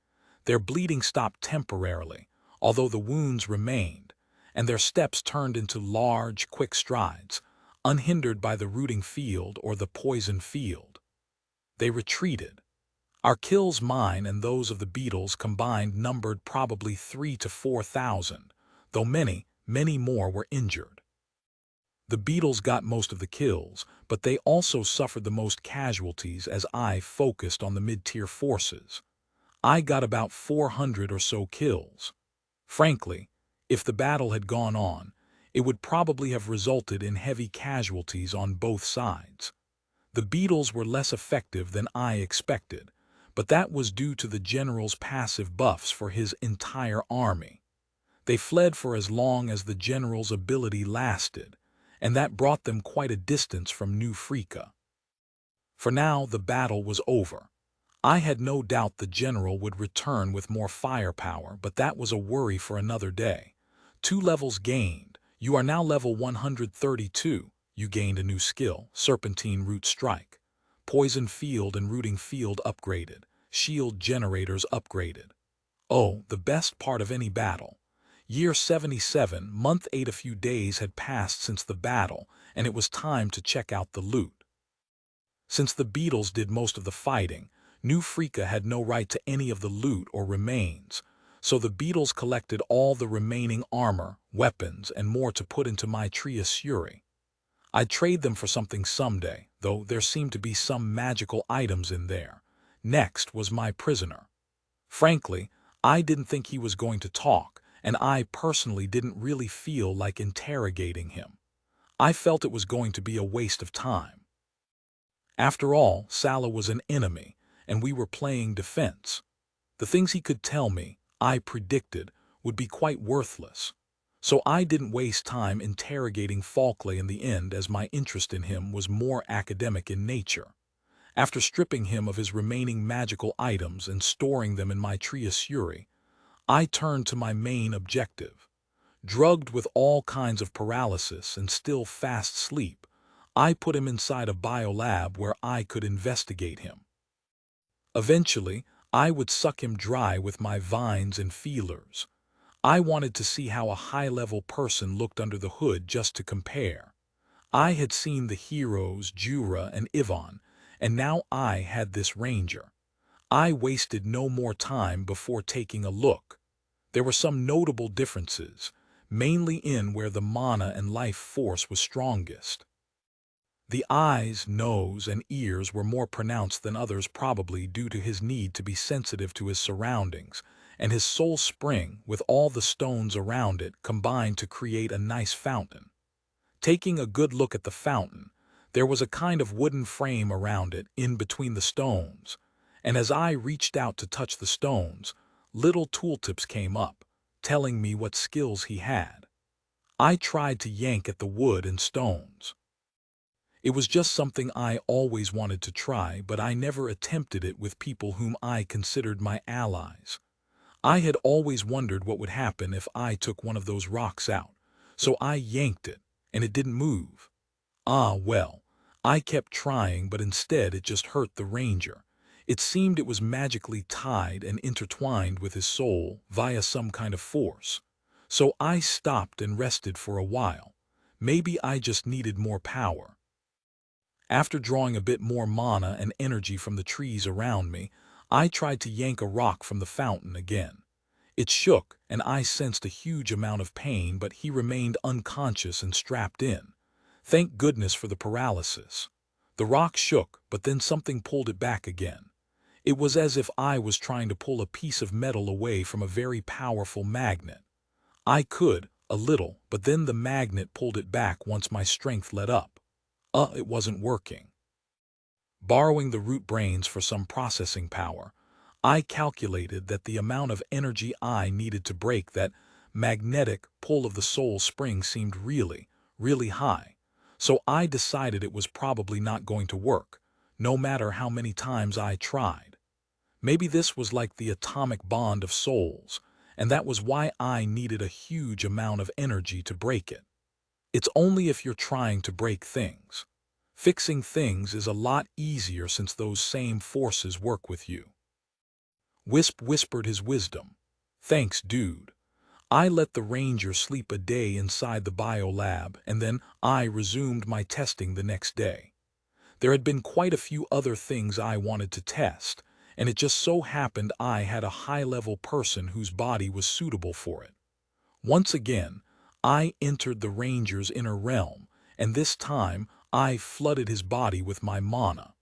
Their bleeding stopped temporarily, although the wounds remained, and their steps turned into large, quick strides, unhindered by the rooting field or the poison field. They retreated. Our kills, mine and those of the beetles combined, numbered probably 3,000 to 4,000, though many, many more were injured. The beetles got most of the kills, but they also suffered the most casualties as I focused on the mid-tier forces. I got about 400 or so kills. Frankly, if the battle had gone on, it would probably have resulted in heavy casualties on both sides. The beetles were less effective than I expected, but that was due to the general's passive buffs for his entire army. They fled for as long as the general's ability lasted, and that brought them quite a distance from New Freaka. For now, the battle was over. I had no doubt the general would return with more firepower, but that was a worry for another day. 2 levels gained. You are now level 132. You gained a new skill, Serpentine Root Strike. Poison Field and Rooting Field upgraded. Shield Generators upgraded. Oh, the best part of any battle. Year 77, month 8. A few days had passed since the battle, and it was time to check out the loot. Since the beetles did most of the fighting, New Freaka had no right to any of the loot or remains, so the beetles collected all the remaining armor, weapons, and more to put into my Triasuri. I'd trade them for something someday, though there seemed to be some magical items in there. Next was my prisoner. Frankly, I didn't think he was going to talk, and I personally didn't really feel like interrogating him. I felt it was going to be a waste of time. After all, Sala was an enemy, and we were playing defense. The things he could tell me, I predicted, would be quite worthless. So I didn't waste time interrogating Falkley in the end, as my interest in him was more academic in nature. After stripping him of his remaining magical items and storing them in my Triasuri, I turned to my main objective. Drugged with all kinds of paralysis and still fast sleep, I put him inside a biolab where I could investigate him. Eventually, I would suck him dry with my vines and feelers. I wanted to see how a high-level person looked under the hood, just to compare. I had seen the heroes Jura and Ivan, and now I had this ranger. I wasted no more time before taking a look. There were some notable differences, mainly in where the mana and life force was strongest. The eyes, nose, and ears were more pronounced than others, probably due to his need to be sensitive to his surroundings, and his soul spring, with all the stones around it, combined to create a nice fountain. Taking a good look at the fountain, there was a kind of wooden frame around it, in between the stones, and as I reached out to touch the stones, little tooltips came up, telling me what skills he had. I tried to yank at the wood and stones. It was just something I always wanted to try, but I never attempted it with people whom I considered my allies. I had always wondered what would happen if I took one of those rocks out, so I yanked it, and it didn't move. Ah, well, I kept trying, but instead it just hurt the ranger. It seemed it was magically tied and intertwined with his soul via some kind of force. So I stopped and rested for a while. Maybe I just needed more power. After drawing a bit more mana and energy from the trees around me, I tried to yank a rock from the fountain again. It shook, and I sensed a huge amount of pain, but he remained unconscious and strapped in. Thank goodness for the paralysis. The rock shook, but then something pulled it back again. It was as if I was trying to pull a piece of metal away from a very powerful magnet. I could, a little, but then the magnet pulled it back once my strength let up. It wasn't working. Borrowing the root brains for some processing power, I calculated that the amount of energy I needed to break that magnetic pull of the soul spring seemed really, really high. So I decided it was probably not going to work, no matter how many times I tried. Maybe this was like the atomic bond of souls, and that was why I needed a huge amount of energy to break it. It's only if you're trying to break things. Fixing things is a lot easier since those same forces work with you. Wisp whispered his wisdom. Thanks, dude. I let the ranger sleep a day inside the biolab, and then I resumed my testing the next day. There had been quite a few other things I wanted to test, and it just so happened I had a high-level person whose body was suitable for it. Once again, I entered the ranger's inner realm, and this time I flooded his body with my mana.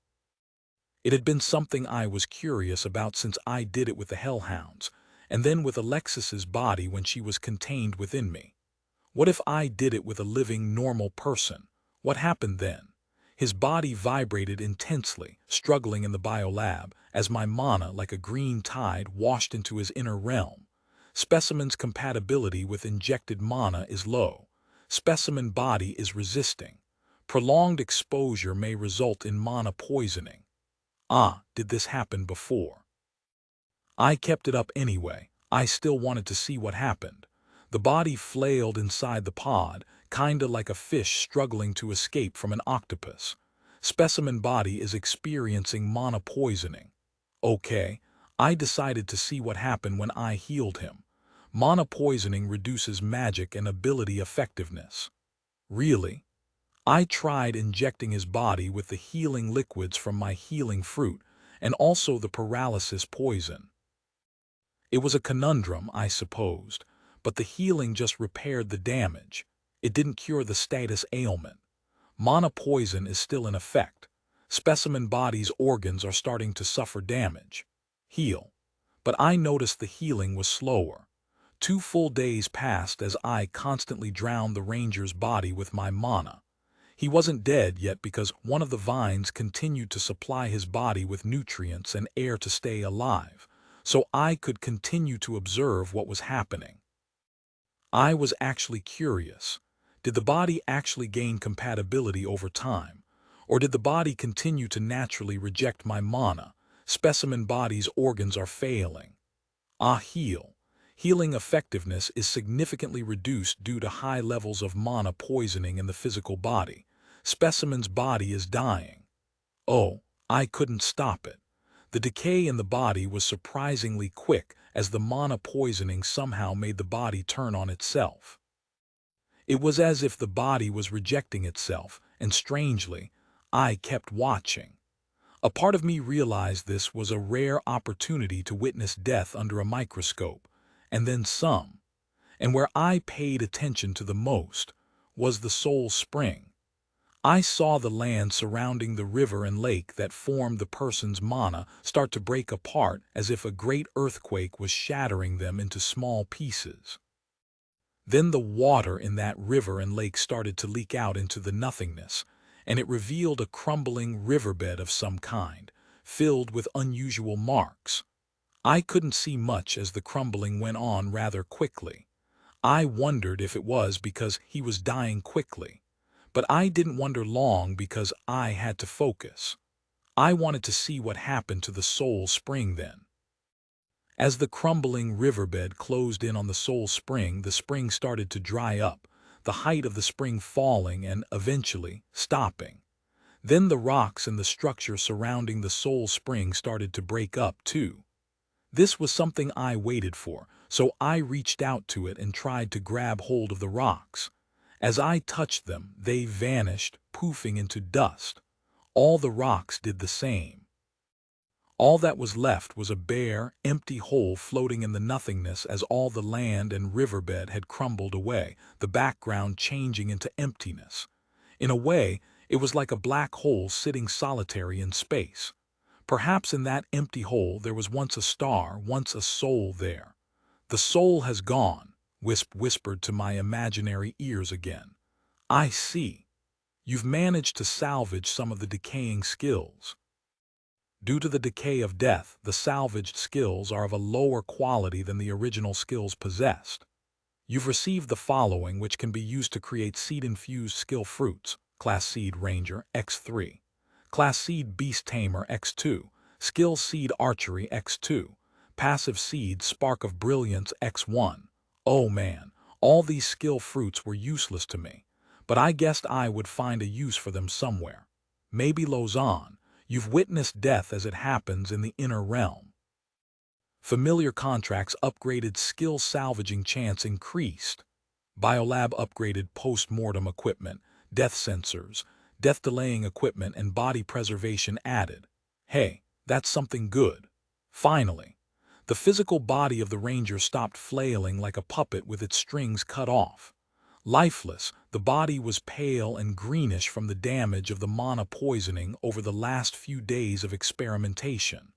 It had been something I was curious about since I did it with the hellhounds, and then with Alexis's body when she was contained within me. What if I did it with a living, normal person? What happened then? His body vibrated intensely, struggling in the biolab, as my mana, like a green tide, washed into his inner realm. Specimen's compatibility with injected mana is low. Specimen body is resisting. Prolonged exposure may result in mana poisoning. Ah, did this happen before? I kept it up anyway. I still wanted to see what happened. The body flailed inside the pod, kinda like a fish struggling to escape from an octopus. Specimen body is experiencing mana poisoning. Okay, I decided to see what happened when I healed him. Mana poisoning reduces magic and ability effectiveness. Really? I tried injecting his body with the healing liquids from my healing fruit, and also the paralysis poison. It was a conundrum, I supposed, but the healing just repaired the damage. It didn't cure the status ailment. Mana poison is still in effect. Specimen body's organs are starting to suffer damage. Heal. But I noticed the healing was slower. 2 full days passed as I constantly drowned the ranger's body with my mana. He wasn't dead yet because one of the vines continued to supply his body with nutrients and air to stay alive, so I could continue to observe what was happening. I was actually curious. Did the body actually gain compatibility over time? Or did the body continue to naturally reject my mana? Specimen body's organs are failing. Heal. Healing effectiveness is significantly reduced due to high levels of mana poisoning in the physical body. Specimen's body is dying. Oh, I couldn't stop it. The decay in the body was surprisingly quick as the mana poisoning somehow made the body turn on itself. It was as if the body was rejecting itself, and strangely, I kept watching. A part of me realized this was a rare opportunity to witness death under a microscope, and then some. And where I paid attention to the most was the soul spring. I saw the land surrounding the river and lake that formed the person's mana start to break apart as if a great earthquake was shattering them into small pieces. Then the water in that river and lake started to leak out into the nothingness, and it revealed a crumbling riverbed of some kind, filled with unusual marks. I couldn't see much as the crumbling went on rather quickly. I wondered if it was because he was dying quickly. But I didn't wonder long because I had to focus. I wanted to see what happened to the soul spring then. As the crumbling riverbed closed in on the soul spring, the spring started to dry up, the height of the spring falling and, eventually, stopping. Then the rocks and the structure surrounding the soul spring started to break up too. This was something I waited for, so I reached out to it and tried to grab hold of the rocks. As I touched them, they vanished, poofing into dust. All the rocks did the same. All that was left was a bare, empty hole floating in the nothingness as all the land and riverbed had crumbled away, the background changing into emptiness. In a way, it was like a black hole sitting solitary in space. Perhaps in that empty hole there was once a star, once a soul there. The soul has gone, Wisp whispered to my imaginary ears again. I see. You've managed to salvage some of the decaying skills. Due to the decay of death, the salvaged skills are of a lower quality than the original skills possessed. You've received the following, which can be used to create seed-infused skill fruits. Class Seed Ranger, X3. Class Seed Beast Tamer, X2. Skill Seed Archery, X2. Passive Seed Spark of Brilliance, X1. Oh man, all these skill fruits were useless to me. but I guessed I would find a use for them somewhere. Maybe Lausanne. You've witnessed death as it happens in the inner realm. Familiar contracts upgraded skill salvaging chance increased. Biolab upgraded post-mortem equipment, death sensors, death-delaying equipment, and body preservation added. Hey, that's something good. Finally, the physical body of the ranger stopped flailing like a puppet with its strings cut off. Lifeless, the body was pale and greenish from the damage of the mana poisoning over the last few days of experimentation.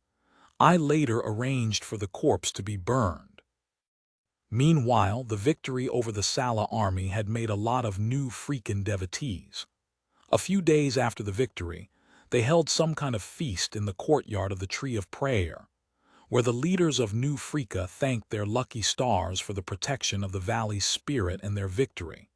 I later arranged for the corpse to be burned. Meanwhile, the victory over the Sala army had made a lot of new freaking devotees. A few days after the victory, they held some kind of feast in the courtyard of the Tree of Prayer, where the leaders of New Frika thanked their lucky stars for the protection of the valley's spirit and their victory.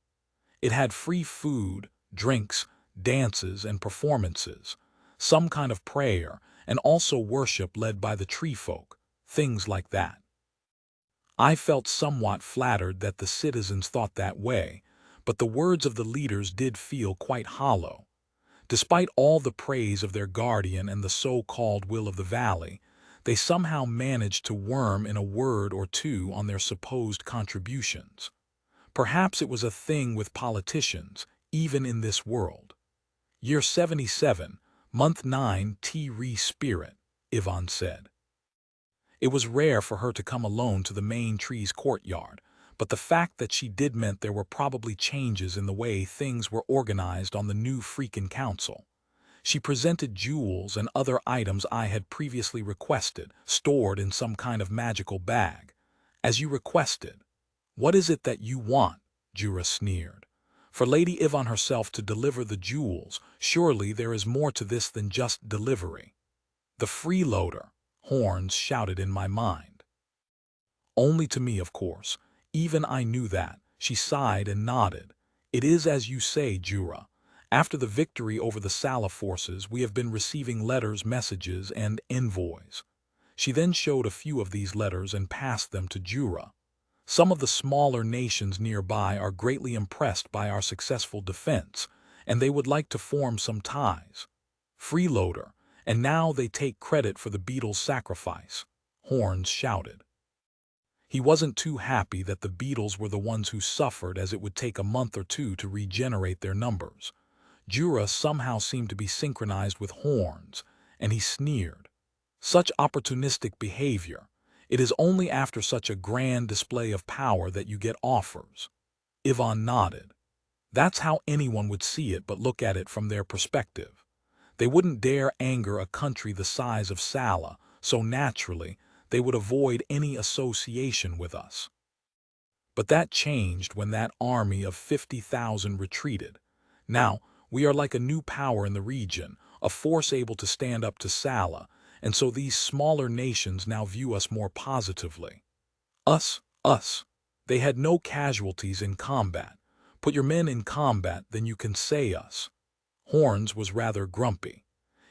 It had free food, drinks, dances, and performances, some kind of prayer, and also worship led by the tree folk, things like that. I felt somewhat flattered that the citizens thought that way, but the words of the leaders did feel quite hollow. Despite all the praise of their guardian and the so-called will of the valley, they somehow managed to worm in a word or two on their supposed contributions. Perhaps it was a thing with politicians, even in this world. Year 77, month 9, T-Re Spirit, Yvonne said. It was rare for her to come alone to the main tree's courtyard, but the fact that she did meant there were probably changes in the way things were organized on the new freaking council. She presented jewels and other items I had previously requested, stored in some kind of magical bag. As you requested. What is it that you want? Jura sneered. For Lady Yvonne herself to deliver the jewels, surely there is more to this than just delivery. The freeloader, horns shouted in my mind. Only to me, of course. Even I knew that. She sighed and nodded. It is as you say, Jura. After the victory over the Sala forces, we have been receiving letters, messages, and envoys. She then showed a few of these letters and passed them to Jura. Some of the smaller nations nearby are greatly impressed by our successful defense, and they would like to form some ties. Freeloader, and now they take credit for the beetle's sacrifice, Horns shouted. He wasn't too happy that the beetles were the ones who suffered, as it would take a month or two to regenerate their numbers. Jura somehow seemed to be synchronized with Horns, and he sneered. Such opportunistic behavior. It is only after such a grand display of power that you get offers. Yvonne nodded. That's how anyone would see it, but look at it from their perspective. They wouldn't dare anger a country the size of Sala, so naturally, they would avoid any association with us. But that changed when that army of 50,000 retreated. Now, we are like a new power in the region, a force able to stand up to Sala, and so these smaller nations now view us more positively. Us. They had no casualties in combat. Put your men in combat, then you can say us. Horns was rather grumpy.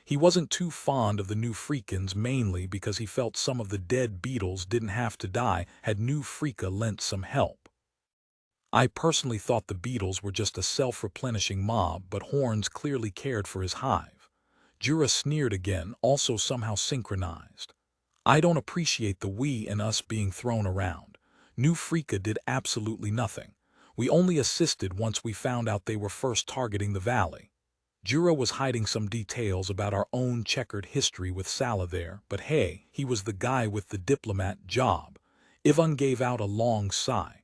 He wasn't too fond of the New Freakins, mainly because he felt some of the dead beetles didn't have to die had New Freaka lent some help. I personally thought the beetles were just a self-replenishing mob, but Horns clearly cared for his hive. Jura sneered again, also somehow synchronized. I don't appreciate the we and us being thrown around. New Freaka did absolutely nothing. We only assisted once we found out they were first targeting the valley. Jura was hiding some details about our own checkered history with Sala there, but hey, he was the guy with the diplomat job. Yvonne gave out a long sigh.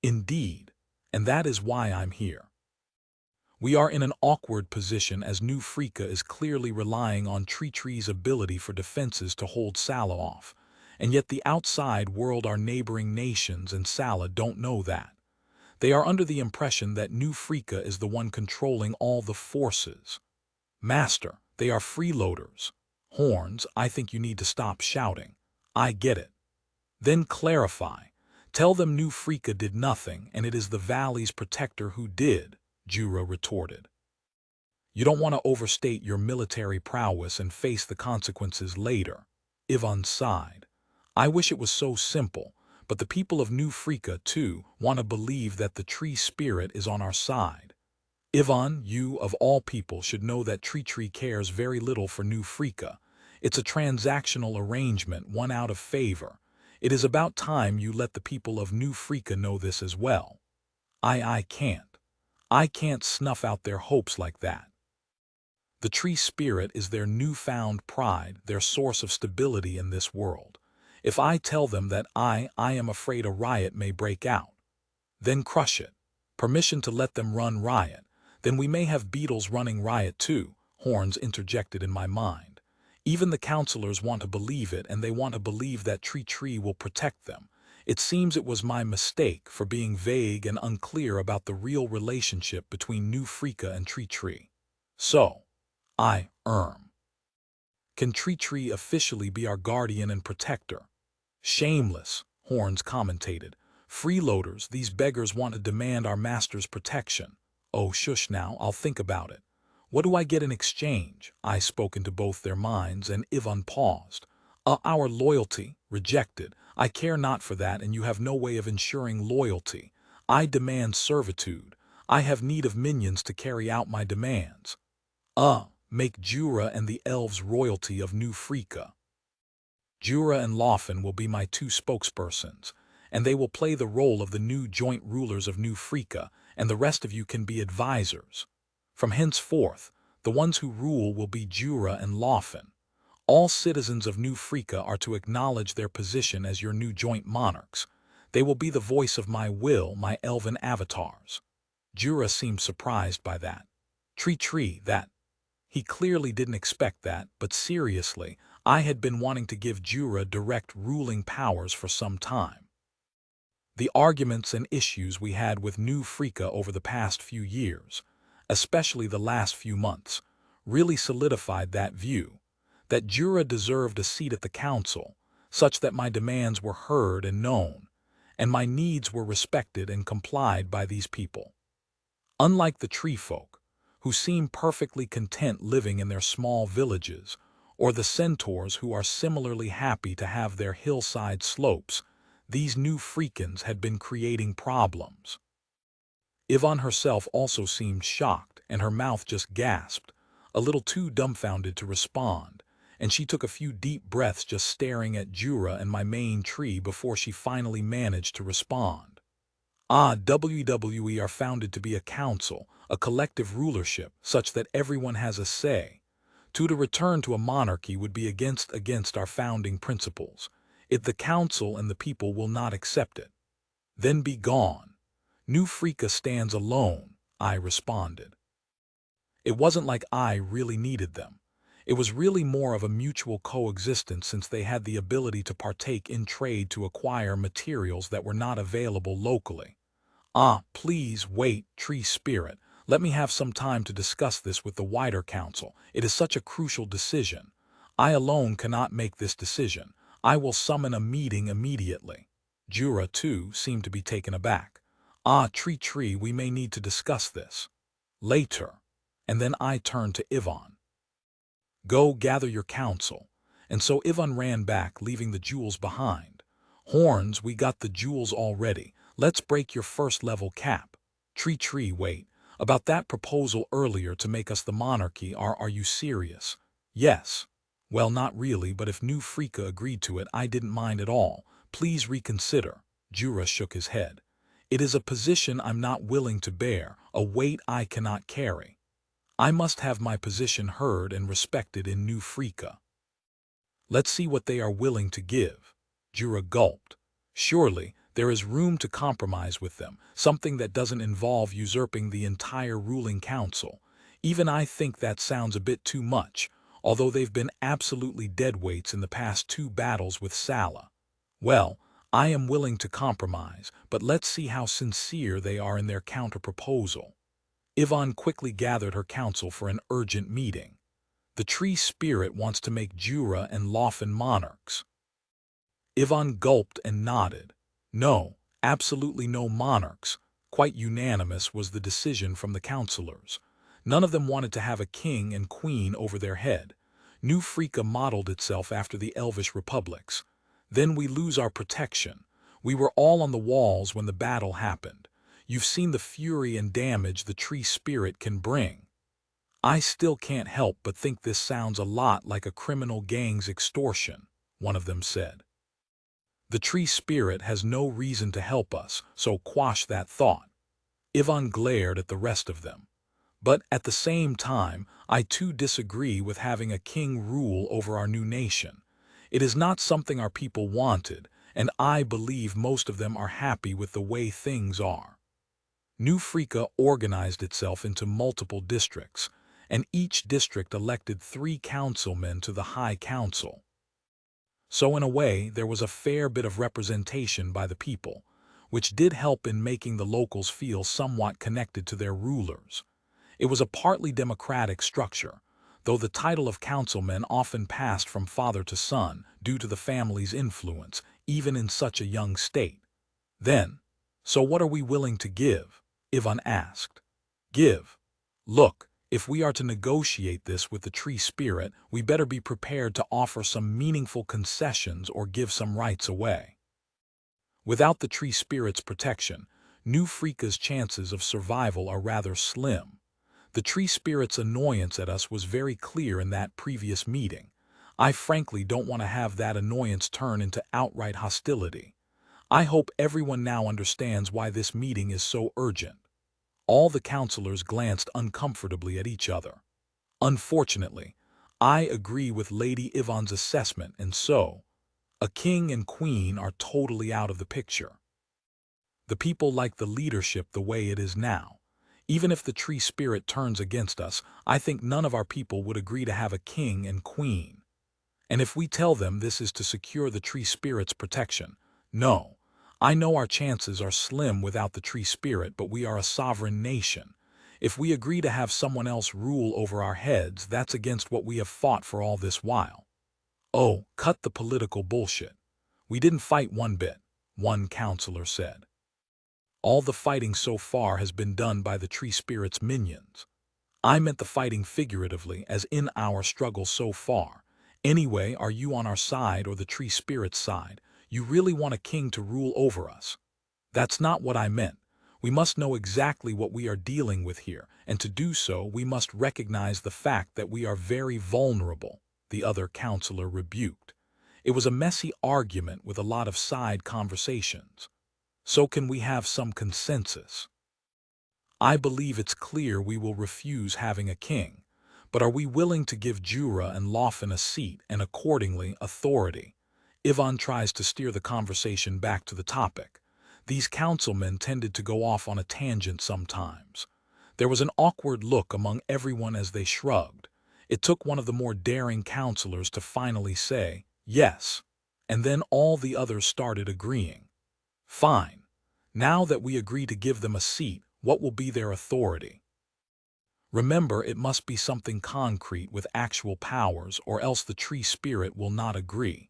Indeed, and that is why I'm here. We are in an awkward position as New Freaka is clearly relying on Tree's ability for defenses to hold Sala off, and yet the outside world, our neighboring nations and Sala, don't know that. They are under the impression that New Freaka is the one controlling all the forces. Master, they are freeloaders. Horns, I think you need to stop shouting. I get it. Then clarify. Tell them New Freaka did nothing, and it is the valley's protector who did, Jura retorted. You don't want to overstate your military prowess and face the consequences later. Yvonne sighed. I wish it was so simple, but the people of New Freaka, too, want to believe that the tree spirit is on our side. Ivan, you, of all people, should know that Tree cares very little for New Freaka. It's a transactional arrangement, one out of favor. It is about time you let the people of New Freaka know this as well. I can't. I can't snuff out their hopes like that. The tree spirit is their newfound pride, their source of stability in this world. If I tell them that I am afraid a riot may break out, then crush it. Permission to let them run riot. Then we may have beetles running riot too, Horns interjected in my mind. Even the counselors want to believe it, and they want to believe that Tree will protect them. It seems it was my mistake for being vague and unclear about the real relationship between New Freaka and Tree. So, can Tree officially be our guardian and protector? Shameless, Horns commentated. Freeloaders, these beggars want to demand our master's protection. Oh, shush now, I'll think about it. What do I get in exchange? I spoke into both their minds, and Ivan paused. Our loyalty, rejected. I care not for that, and you have no way of ensuring loyalty. I demand servitude. I have need of minions to carry out my demands. Make Jura and the elves royalty of New Freaka. Jura and Lawfen will be my two spokespersons, and they will play the role of the new joint rulers of New Freaka, and the rest of you can be advisors. From henceforth, the ones who rule will be Jura and Lawfen. All citizens of New Freaka are to acknowledge their position as your new joint monarchs. They will be the voice of my will, my elven avatars. Jura seemed surprised by that. That. He clearly didn't expect that, but seriously, I had been wanting to give Jura direct ruling powers for some time. The arguments and issues we had with New Freaka over the past few years, especially the last few months, really solidified that view, that Jura deserved a seat at the council, such that my demands were heard and known, and my needs were respected and complied by these people. Unlike the tree folk, who seem perfectly content living in their small villages, or the centaurs who are similarly happy to have their hillside slopes, these New Freakans had been creating problems. Yvonne herself also seemed shocked, and her mouth just gasped, a little too dumbfounded to respond, and she took a few deep breaths just staring at Jura and my main tree before she finally managed to respond. WWE are founded to be a council, a collective rulership, such that everyone has a say. To return to a monarchy would be against our founding principles. The council and the people will not accept it. Then be gone. New Freaka stands alone, I responded. It wasn't like I really needed them. It was really more of a mutual coexistence, since they had the ability to partake in trade to acquire materials that were not available locally. Please wait, tree spirit. Let me have some time to discuss this with the wider council. It is such a crucial decision. I alone cannot make this decision. I will summon a meeting immediately. Jura, too, seemed to be taken aback. Tree, we may need to discuss this later. And then I turned to Ivan. Go gather your council. And so Ivan ran back, leaving the jewels behind. Horns, we got the jewels already. Let's break your first level cap. Tree, wait. About that proposal earlier to make us the monarchy, are you serious? Yes. Well, not really, but if New Freaka agreed to it, I didn't mind at all. Please reconsider. Jura shook his head. It is a position I'm not willing to bear, a weight I cannot carry. I must have my position heard and respected in New Freaka. Let's see what they are willing to give. Jura gulped. Surely, there is room to compromise with them, something that doesn't involve usurping the entire ruling council. Even I think that sounds a bit too much, although they've been absolutely deadweights in the past 2 battles with Sala. Well, I am willing to compromise, but let's see how sincere they are in their counter-proposal. Yvonne quickly gathered her council for an urgent meeting. The tree spirit wants to make Jura and Lawfen monarchs. Yvonne gulped and nodded. No, absolutely no monarchs. Quite unanimous was the decision from the councillors. None of them wanted to have a king and queen over their head. New Freaka modeled itself after the Elvish republics. Then we lose our protection. We were all on the walls when the battle happened. You've seen the fury and damage the tree spirit can bring. I still can't help but think this sounds a lot like a criminal gang's extortion, one of them said. The tree spirit has no reason to help us, so quash that thought. Ivan glared at the rest of them. But at the same time, I too disagree with having a king rule over our new nation. It is not something our people wanted, and I believe most of them are happy with the way things are. New Frika organized itself into multiple districts, and each district elected 3 councilmen to the High Council. So in a way, there was a fair bit of representation by the people, which did help in making the locals feel somewhat connected to their rulers. It was a partly democratic structure, though the title of councilman often passed from father to son due to the family's influence, even in such a young state. Then, so what are we willing to give? Ivan asked. Give. Look, if we are to negotiate this with the tree spirit, we better be prepared to offer some meaningful concessions or give some rights away. Without the tree spirit's protection, New Frika's chances of survival are rather slim. The tree spirit's annoyance at us was very clear in that previous meeting. I frankly don't want to have that annoyance turn into outright hostility. I hope everyone now understands why this meeting is so urgent. All the counselors glanced uncomfortably at each other. Unfortunately, I agree with Lady Ivan's assessment, and so, a king and queen are totally out of the picture. The people like the leadership the way it is now. Even if the tree spirit turns against us, I think none of our people would agree to have a king and queen. And if we tell them this is to secure the tree spirit's protection, no. I know our chances are slim without the tree spirit, but we are a sovereign nation. If we agree to have someone else rule over our heads, that's against what we have fought for all this while. Oh, cut the political bullshit. We didn't fight one bit, one counselor said. All the fighting so far has been done by the tree spirit's minions. I meant the fighting figuratively, as in our struggle so far. Anyway, are you on our side or the tree spirit's side? You really want a king to rule over us? That's not what I meant. We must know exactly what we are dealing with here, and to do so, we must recognize the fact that we are very vulnerable, the other counselor rebuked. It was a messy argument with a lot of side conversations. So can we have some consensus? I believe it's clear we will refuse having a king, but are we willing to give Jura and Lawfen a seat and accordingly authority? Ivan tries to steer the conversation back to the topic. These councilmen tended to go off on a tangent sometimes. There was an awkward look among everyone as they shrugged. It took one of the more daring counselors to finally say, yes, and then all the others started agreeing. Fine. Now that we agree to give them a seat, what will be their authority? Remember, it must be something concrete with actual powers, or else the tree spirit will not agree.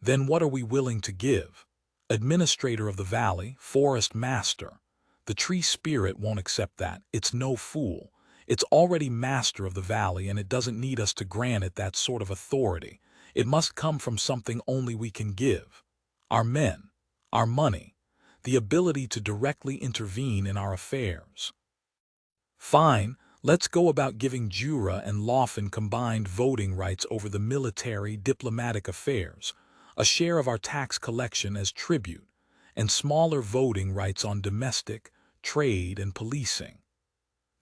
Then what are we willing to give? Administrator of the valley, forest master. The tree spirit won't accept that. It's no fool. It's already master of the valley, and it doesn't need us to grant it that sort of authority. It must come from something only we can give. Our men, our money, the ability to directly intervene in our affairs. Fine, let's go about giving Jura and Lawfen combined voting rights over the military, diplomatic affairs, a share of our tax collection as tribute, and smaller voting rights on domestic, trade, and policing.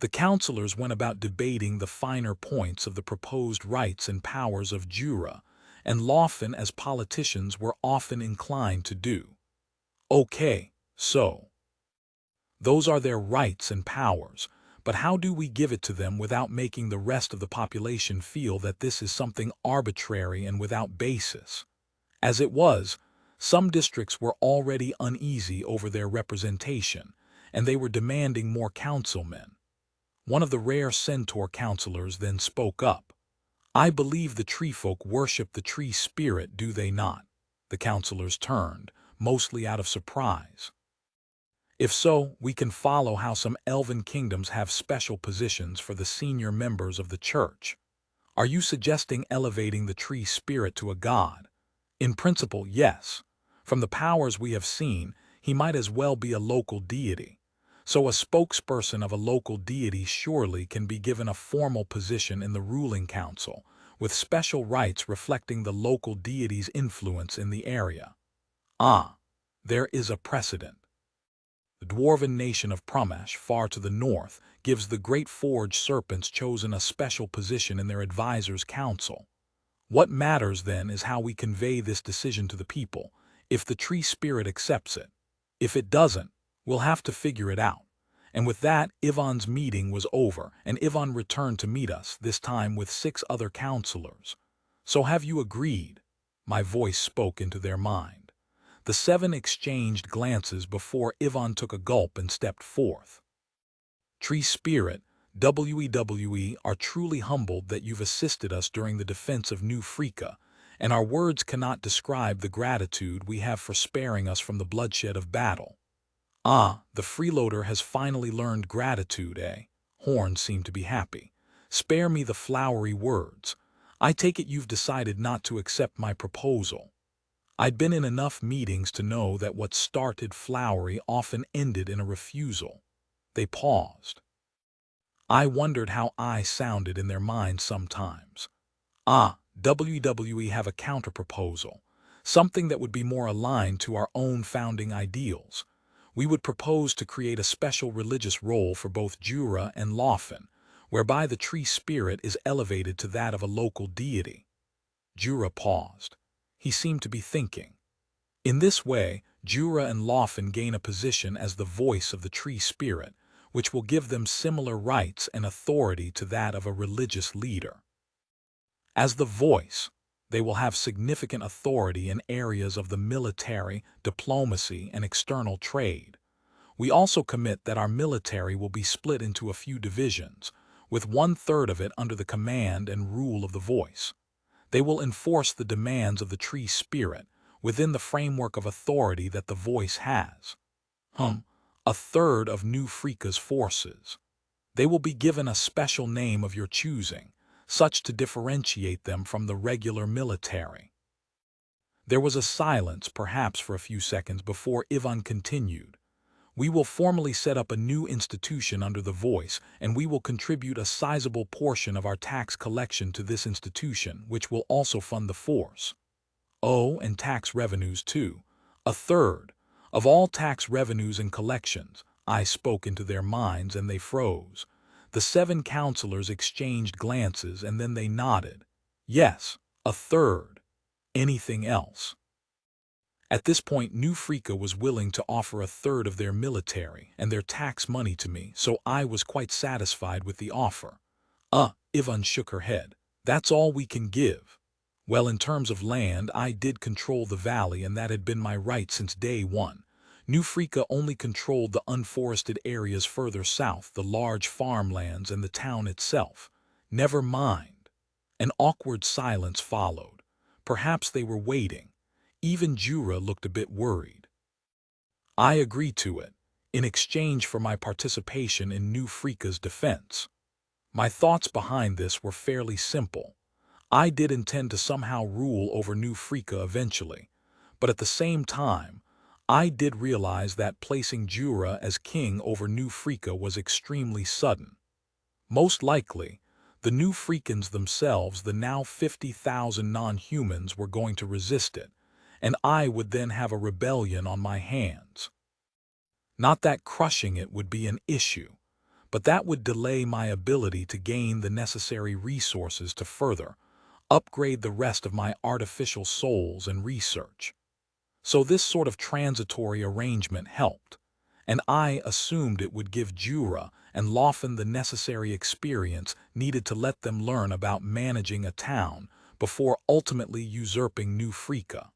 The councilors went about debating the finer points of the proposed rights and powers of Jura, and Lawfen, as politicians, were often inclined to do. Okay, so those are their rights and powers, but how do we give it to them without making the rest of the population feel that this is something arbitrary and without basis? As it was, some districts were already uneasy over their representation, and they were demanding more councilmen. One of the rare centaur counselors then spoke up. I believe the tree folk worship the tree spirit, do they not? The counselors turned, mostly out of surprise. If so, we can follow how some elven kingdoms have special positions for the senior members of the church. Are you suggesting elevating the tree spirit to a god? In principle, yes. From the powers we have seen, he might as well be a local deity. So a spokesperson of a local deity surely can be given a formal position in the ruling council, with special rights reflecting the local deity's influence in the area. Ah, there is a precedent. The dwarven nation of Prumash, far to the north, gives the great forge serpents chosen a special position in their advisors' council. What matters then is how we convey this decision to the people, if the tree spirit accepts it. If it doesn't, we'll have to figure it out. And with that, Ivan's meeting was over, and Ivan returned to meet us, this time with 6 other counselors. So have you agreed? My voice spoke into their mind. The 7 exchanged glances before Ivan took a gulp and stepped forth. Tree Spirit, WEWE are truly humbled that you've assisted us during the defense of New Frika, and our words cannot describe the gratitude we have for sparing us from the bloodshed of battle. Ah, the freeloader has finally learned gratitude, eh? Horn seemed to be happy. Spare me the flowery words. I take it you've decided not to accept my proposal. I'd been in enough meetings to know that what started flowery often ended in a refusal. They paused. I wondered how I sounded in their minds sometimes. Ah, WWE have a counterproposal, something that would be more aligned to our own founding ideals. We would propose to create a special religious role for both Jura and Lawfen, whereby the tree spirit is elevated to that of a local deity. Jura paused. He seemed to be thinking. In this way, Jura and Lawfen gain a position as the voice of the tree spirit, which will give them similar rights and authority to that of a religious leader. As the voice, they will have significant authority in areas of the military, diplomacy, and external trade. We also commit that our military will be split into a few divisions, with 1/3 of it under the command and rule of the voice. They will enforce the demands of the tree spirit within the framework of authority that the voice has. 1/3 of New Frika's forces. They will be given a special name of your choosing, such to differentiate them from the regular military. There was a silence, perhaps for a few seconds, before Ivan continued. We will formally set up a new institution under the voice, and we will contribute a sizable portion of our tax collection to this institution, which will also fund the force. Oh, and tax revenues too. 1/3 of all tax revenues and collections. I spoke into their minds, and they froze. The 7 counselors exchanged glances, and then they nodded. Yes, 1/3. Anything else? At this point, New Frika was willing to offer 1/3 of their military and their tax money to me, so I was quite satisfied with the offer. Ivan shook her head. That's all we can give. Well, in terms of land, I did control the valley, and that had been my right since day one. New Frika only controlled the unforested areas further south, the large farmlands, and the town itself. Never mind. An awkward silence followed. Perhaps they were waiting. Even Jura looked a bit worried. I agreed to it, in exchange for my participation in New Frika's defense. My thoughts behind this were fairly simple. I did intend to somehow rule over New Frika eventually, but at the same time, I did realize that placing Jura as king over New Frika was extremely sudden. Most likely, the New Frikans themselves, the now 50,000 non-humans, were going to resist it, and I would then have a rebellion on my hands. Not that crushing it would be an issue, but that would delay my ability to gain the necessary resources to further upgrade the rest of my artificial souls and research. So this sort of transitory arrangement helped, and I assumed it would give Jura and Lawfen the necessary experience needed to let them learn about managing a town before ultimately usurping New Frika.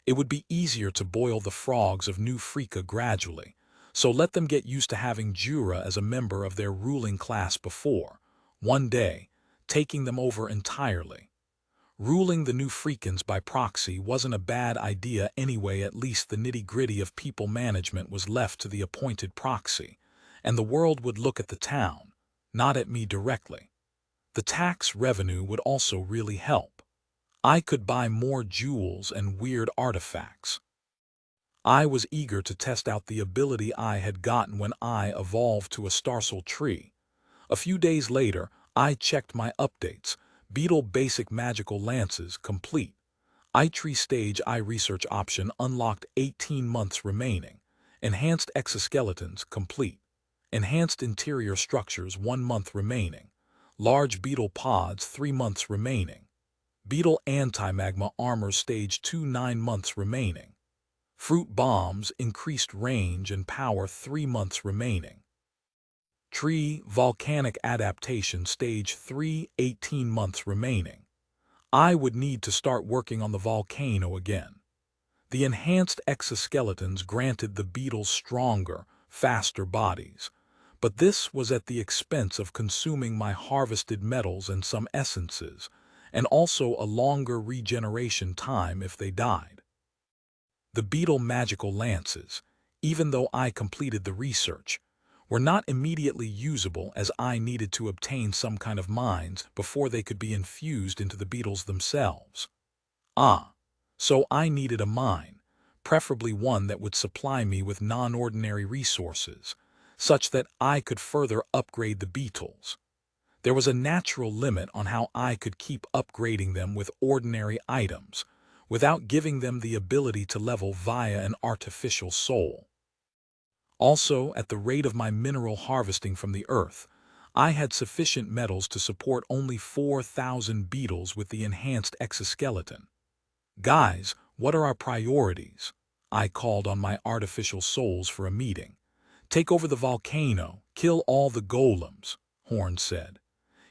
It would be easier to boil the frogs of New Frika gradually, so let them get used to having Jura as a member of their ruling class before, one day, taking them over entirely. Ruling the New Frikans by proxy wasn't a bad idea anyway. At least the nitty-gritty of people management was left to the appointed proxy, and the world would look at the town, not at me directly. The tax revenue would also really help. I could buy more jewels and weird artifacts. I was eager to test out the ability I had gotten when I evolved to a starsal tree. A few days later, I checked my updates. Beetle Basic Magical Lances complete. Tree Stage I Research option unlocked, 18 months remaining. Enhanced Exoskeletons complete. Enhanced Interior Structures 1 month remaining. Large Beetle Pods 3 months remaining. Beetle Anti-Magma Armor Stage 2 9 months remaining. Fruit Bombs Increased Range and Power 3 months remaining. Tree Volcanic Adaptation Stage 3 18 months remaining. I would need to start working on the volcano again. The enhanced exoskeletons granted the beetles stronger, faster bodies, but this was at the expense of consuming my harvested metals and some essences, and also a longer regeneration time if they died. The beetle magical lances, even though I completed the research, were not immediately usable as I needed to obtain some kind of mines before they could be infused into the beetles themselves. So I needed a mine, preferably one that would supply me with non-ordinary resources, such that I could further upgrade the beetles. There was a natural limit on how I could keep upgrading them with ordinary items, without giving them the ability to level via an artificial soul. Also, at the rate of my mineral harvesting from the earth, I had sufficient metals to support only 4,000 beetles with the enhanced exoskeleton. Guys, what are our priorities? I called on my artificial souls for a meeting. Take over the volcano, kill all the golems, Horn said.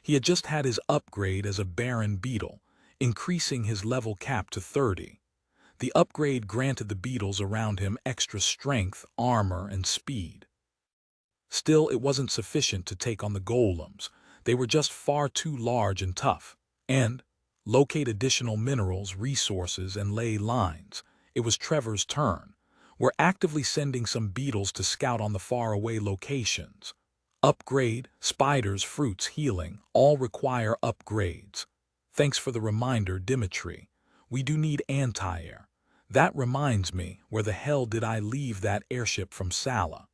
He had just had his upgrade as a Baron Beetle, increasing his level cap to 30. The upgrade granted the beetles around him extra strength, armor, and speed. Still, it wasn't sufficient to take on the golems. They were just far too large and tough. And locate additional minerals, resources, and ley lines. It was Trevor's turn. We're actively sending some beetles to scout on the faraway locations. Upgrade, spiders, fruits, healing, all require upgrades. Thanks for the reminder, Dimitri. We do need anti-air. That reminds me, where the hell did I leave that airship from Sala?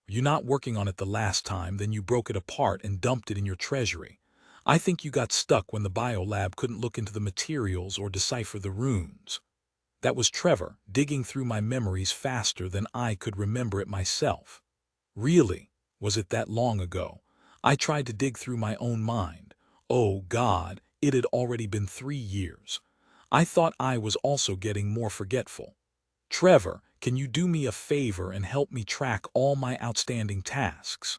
You're not working on it the last time, then you broke it apart and dumped it in your treasury. I think you got stuck when the biolab couldn't look into the materials or decipher the runes. That was Trevor, digging through my memories faster than I could remember it myself. Really? Was it that long ago? I tried to dig through my own mind. Oh God, it had already been 3 years. I thought I was also getting more forgetful. Trevor, can you do me a favor and help me track all my outstanding tasks?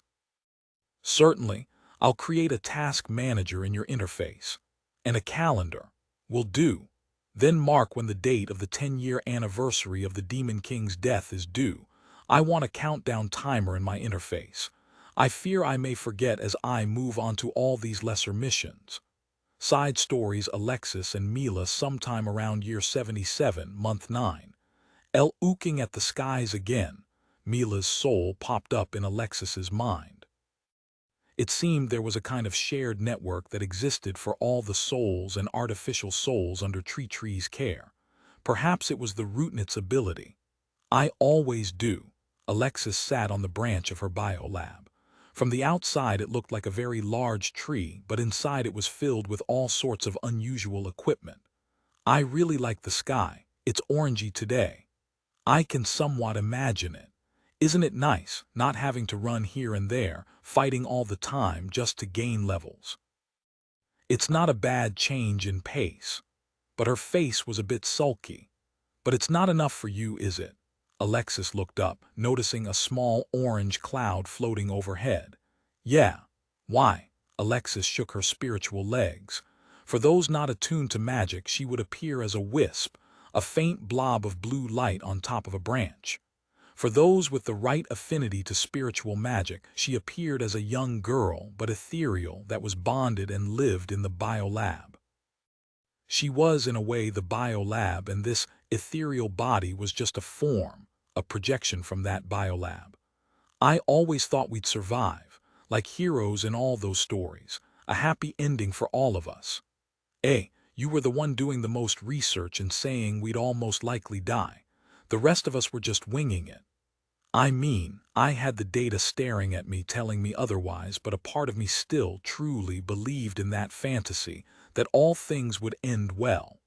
Certainly. I'll create a task manager in your interface. And a calendar. Will do. Then mark when the date of the 10-year anniversary of the Demon King's death is due. I want a countdown timer in my interface. I fear I may forget as I move on to all these lesser missions. Side stories Alexis and Mila sometime around year 77, month 9. Ooking at the skies again. Mila's soul popped up in Alexis's mind. It seemed there was a kind of shared network that existed for all the souls and artificial souls under Tree's care. Perhaps it was the Rootnit's ability. I always do. Alexis sat on the branch of her biolab. From the outside it looked like a very large tree, but inside it was filled with all sorts of unusual equipment. I really like the sky. It's orangey today. I can somewhat imagine it. Isn't it nice, not having to run here and there, fighting all the time just to gain levels? It's not a bad change in pace. But her face was a bit sulky. But it's not enough for you, is it? Alexis looked up, noticing a small orange cloud floating overhead. Yeah. Why? Alexis shook her spiritual legs. For those not attuned to magic, she would appear as a wisp, a faint blob of blue light on top of a branch. For those with the right affinity to spiritual magic, she appeared as a young girl, but ethereal, that was bonded and lived in the biolab. She was, in a way, the biolab, and this ethereal body was just a form, a projection from that biolab. I always thought we'd survive, like heroes in all those stories, a happy ending for all of us. You were the one doing the most research and saying we'd all most likely die. The rest of us were just winging it. I mean, I had the data staring at me telling me otherwise, but a part of me still truly believed in that fantasy, that all things would end well.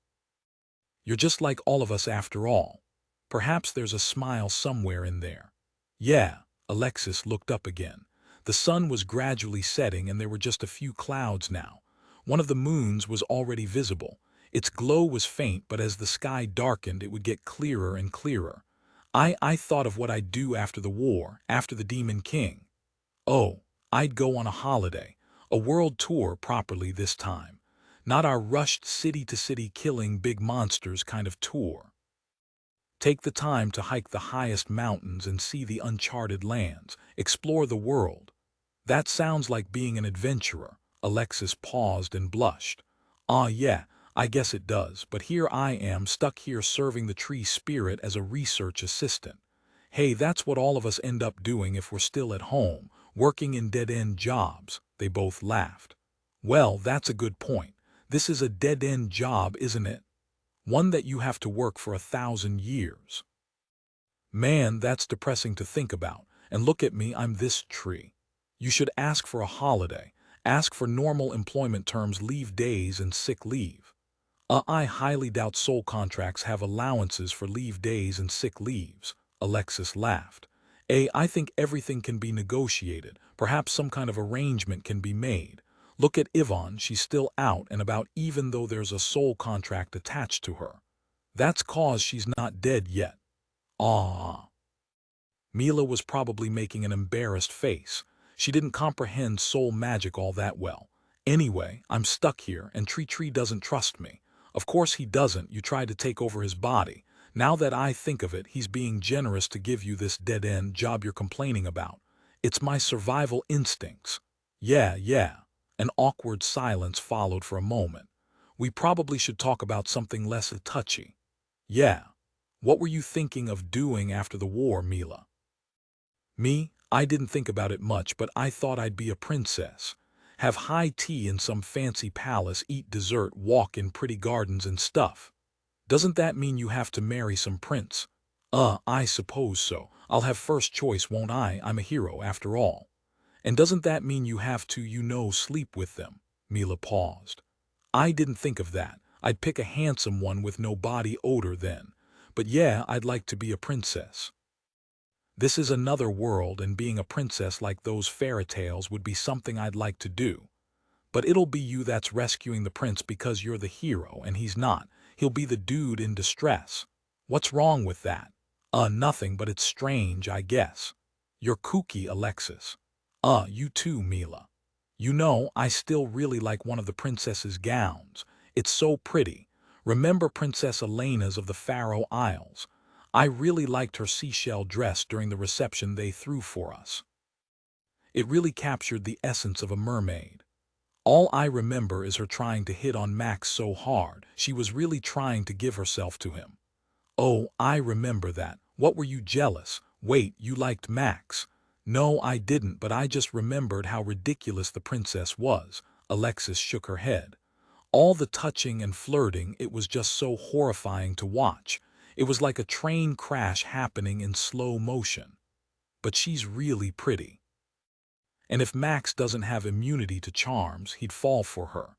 You're just like all of us after all. Perhaps there's a smile somewhere in there. Yeah, Alexis looked up again. The sun was gradually setting and there were just a few clouds now. One of the moons was already visible. Its glow was faint, but as the sky darkened it would get clearer and clearer. I thought of what I'd do after the war, after the Demon King. Oh, I'd go on a holiday, a world tour properly this time. Not our rushed city-to-city killing big monsters kind of tour. Take the time to hike the highest mountains and see the uncharted lands, explore the world. That sounds like being an adventurer. Alexis paused and blushed. Ah, yeah, I guess it does, but here I am stuck here serving the tree spirit as a research assistant. Hey, that's what all of us end up doing if we're still at home, working in dead-end jobs. They both laughed. Well, that's a good point. This is a dead-end job, isn't it? One that you have to work for 1,000 years. Man, that's depressing to think about. And look at me, I'm this tree. You should ask for a holiday. Ask for normal employment terms, leave days and sick leave. I highly doubt soul contracts have allowances for leave days and sick leaves. Alexis laughed. I think everything can be negotiated. Perhaps some kind of arrangement can be made. Look at Yvonne, she's still out and about even though there's a soul contract attached to her. That's cause she's not dead yet. Ah. Mila was probably making an embarrassed face. She didn't comprehend soul magic all that well. Anyway, I'm stuck here and Tree doesn't trust me. Of course he doesn't, you tried to take over his body. Now that I think of it, he's being generous to give you this dead-end job you're complaining about. It's my survival instincts. Yeah. An awkward silence followed for a moment. We probably should talk about something less touchy. Yeah. What were you thinking of doing after the war, Mila? Me? I didn't think about it much, but I thought I'd be a princess. Have high tea in some fancy palace, eat dessert, walk in pretty gardens and stuff. Doesn't that mean you have to marry some prince? I suppose so. I'll have first choice, won't I? I'm a hero after all. And doesn't that mean you have to, sleep with them? Mila paused. I didn't think of that. I'd pick a handsome one with no body odor then. But yeah, I'd like to be a princess. This is another world, and being a princess like those fairy tales would be something I'd like to do. But it'll be you that's rescuing the prince because you're the hero and he's not. He'll be the dude in distress. What's wrong with that? Nothing, but it's strange, I guess. You're kooky, Alexis. You too, Mila. I still really like one of the princess's gowns. It's so pretty. Remember Princess Elena's of the Faroe Isles? I really liked her seashell dress during the reception they threw for us. It really captured the essence of a mermaid. All I remember is her trying to hit on Max so hard. She was really trying to give herself to him. Oh, I remember that. What were you jealous? Wait, you liked Max? No, I didn't, but I just remembered how ridiculous the princess was. Alexis shook her head. All the touching and flirting, it was just so horrifying to watch. It was like a train crash happening in slow motion. But she's really pretty. And if Max doesn't have immunity to charms, he'd fall for her.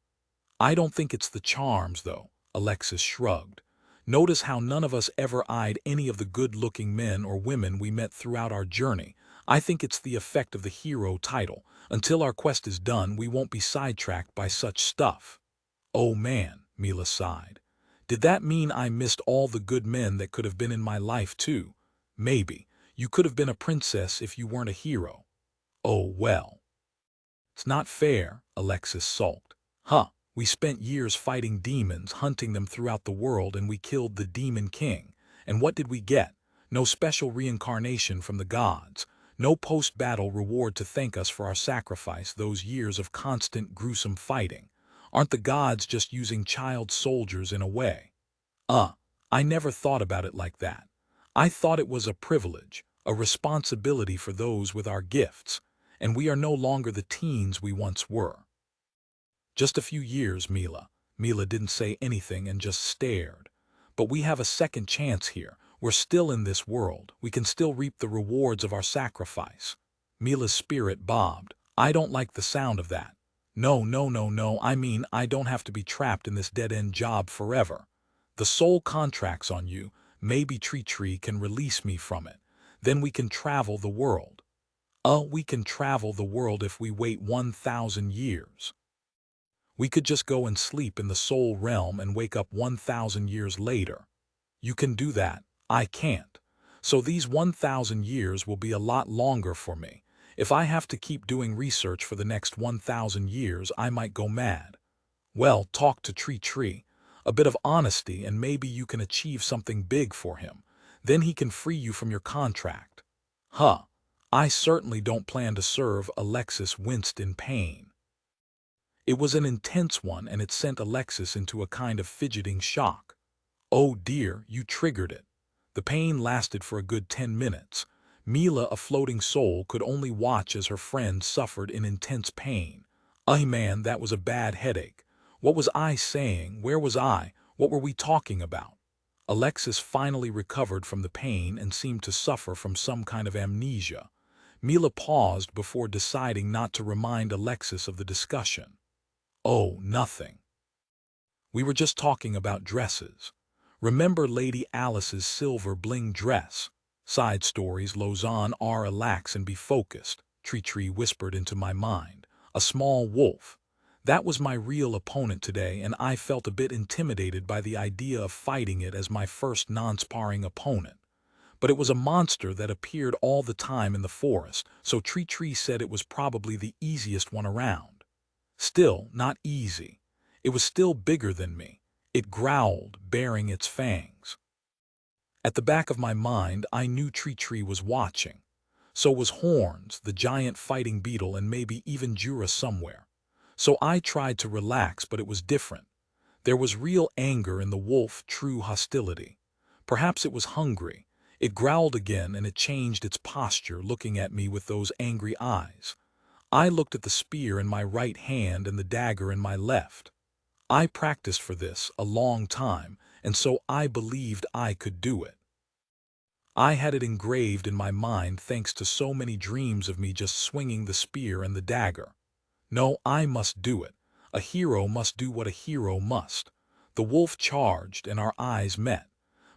I don't think it's the charms, though. Alexis shrugged. Notice how none of us ever eyed any of the good-looking men or women we met throughout our journey. I think it's the effect of the hero title. Until our quest is done, we won't be sidetracked by such stuff. Oh man, Mila sighed. Did that mean I missed all the good men that could have been in my life too? Maybe. You could have been a princess if you weren't a hero. Oh well. It's not fair, Alexis sulked. We spent years fighting demons, hunting them throughout the world, and we killed the Demon King. And what did we get? No special reincarnation from the gods. No post-battle reward to thank us for our sacrifice, those years of constant gruesome fighting. Aren't the gods just using child soldiers in a way? I never thought about it like that. I thought it was a privilege, a responsibility for those with our gifts, and we are no longer the teens we once were. Just a few years, Mila. Mila didn't say anything and just stared. But we have a second chance here. We're still in this world. We can still reap the rewards of our sacrifice. Mila's spirit bobbed. I don't like the sound of that. No, no, no, no, I mean, I don't have to be trapped in this dead-end job forever. The soul contract's on you. Maybe Tree can release me from it. Then we can travel the world. We can travel the world if we wait 1,000 years. We could just go and sleep in the soul realm and wake up 1,000 years later. You can do that. I can't. So these 1,000 years will be a lot longer for me. If I have to keep doing research for the next 1,000 years, I might go mad. Well, talk to Tree. A bit of honesty, and maybe you can achieve something big for him. Then he can free you from your contract. Huh. I certainly don't plan to serve. Alexis winced in pain. It was an intense one, and it sent Alexis into a kind of fidgeting shock. Oh dear, you triggered it. The pain lasted for a good 10 minutes. Mila, a floating soul, could only watch as her friend suffered in intense pain. Man, that was a bad headache. What was I saying? Where was I? What were we talking about? Alexis finally recovered from the pain and seemed to suffer from some kind of amnesia. Mila paused before deciding not to remind Alexis of the discussion. Oh, nothing. We were just talking about dresses. Remember Lady Alice's silver bling dress? Side stories, Lausanne, relax and be focused, Tree whispered into my mind. A small wolf. That was my real opponent today, and I felt a bit intimidated by the idea of fighting it as my first non-sparring opponent. But it was a monster that appeared all the time in the forest, so Tree said it was probably the easiest one around. Still, not easy. It was still bigger than me. It growled, baring its fangs. At the back of my mind, I knew Tree was watching. So was Horns, the giant fighting beetle, and maybe even Jura somewhere. So I tried to relax, but it was different. There was real anger in the wolf, true hostility. Perhaps it was hungry. It growled again, and it changed its posture, looking at me with those angry eyes. I looked at the spear in my right hand and the dagger in my left. I practiced for this a long time, and so I believed I could do it. I had it engraved in my mind thanks to so many dreams of me just swinging the spear and the dagger. No, I must do it. A hero must do what a hero must. The wolf charged, and our eyes met.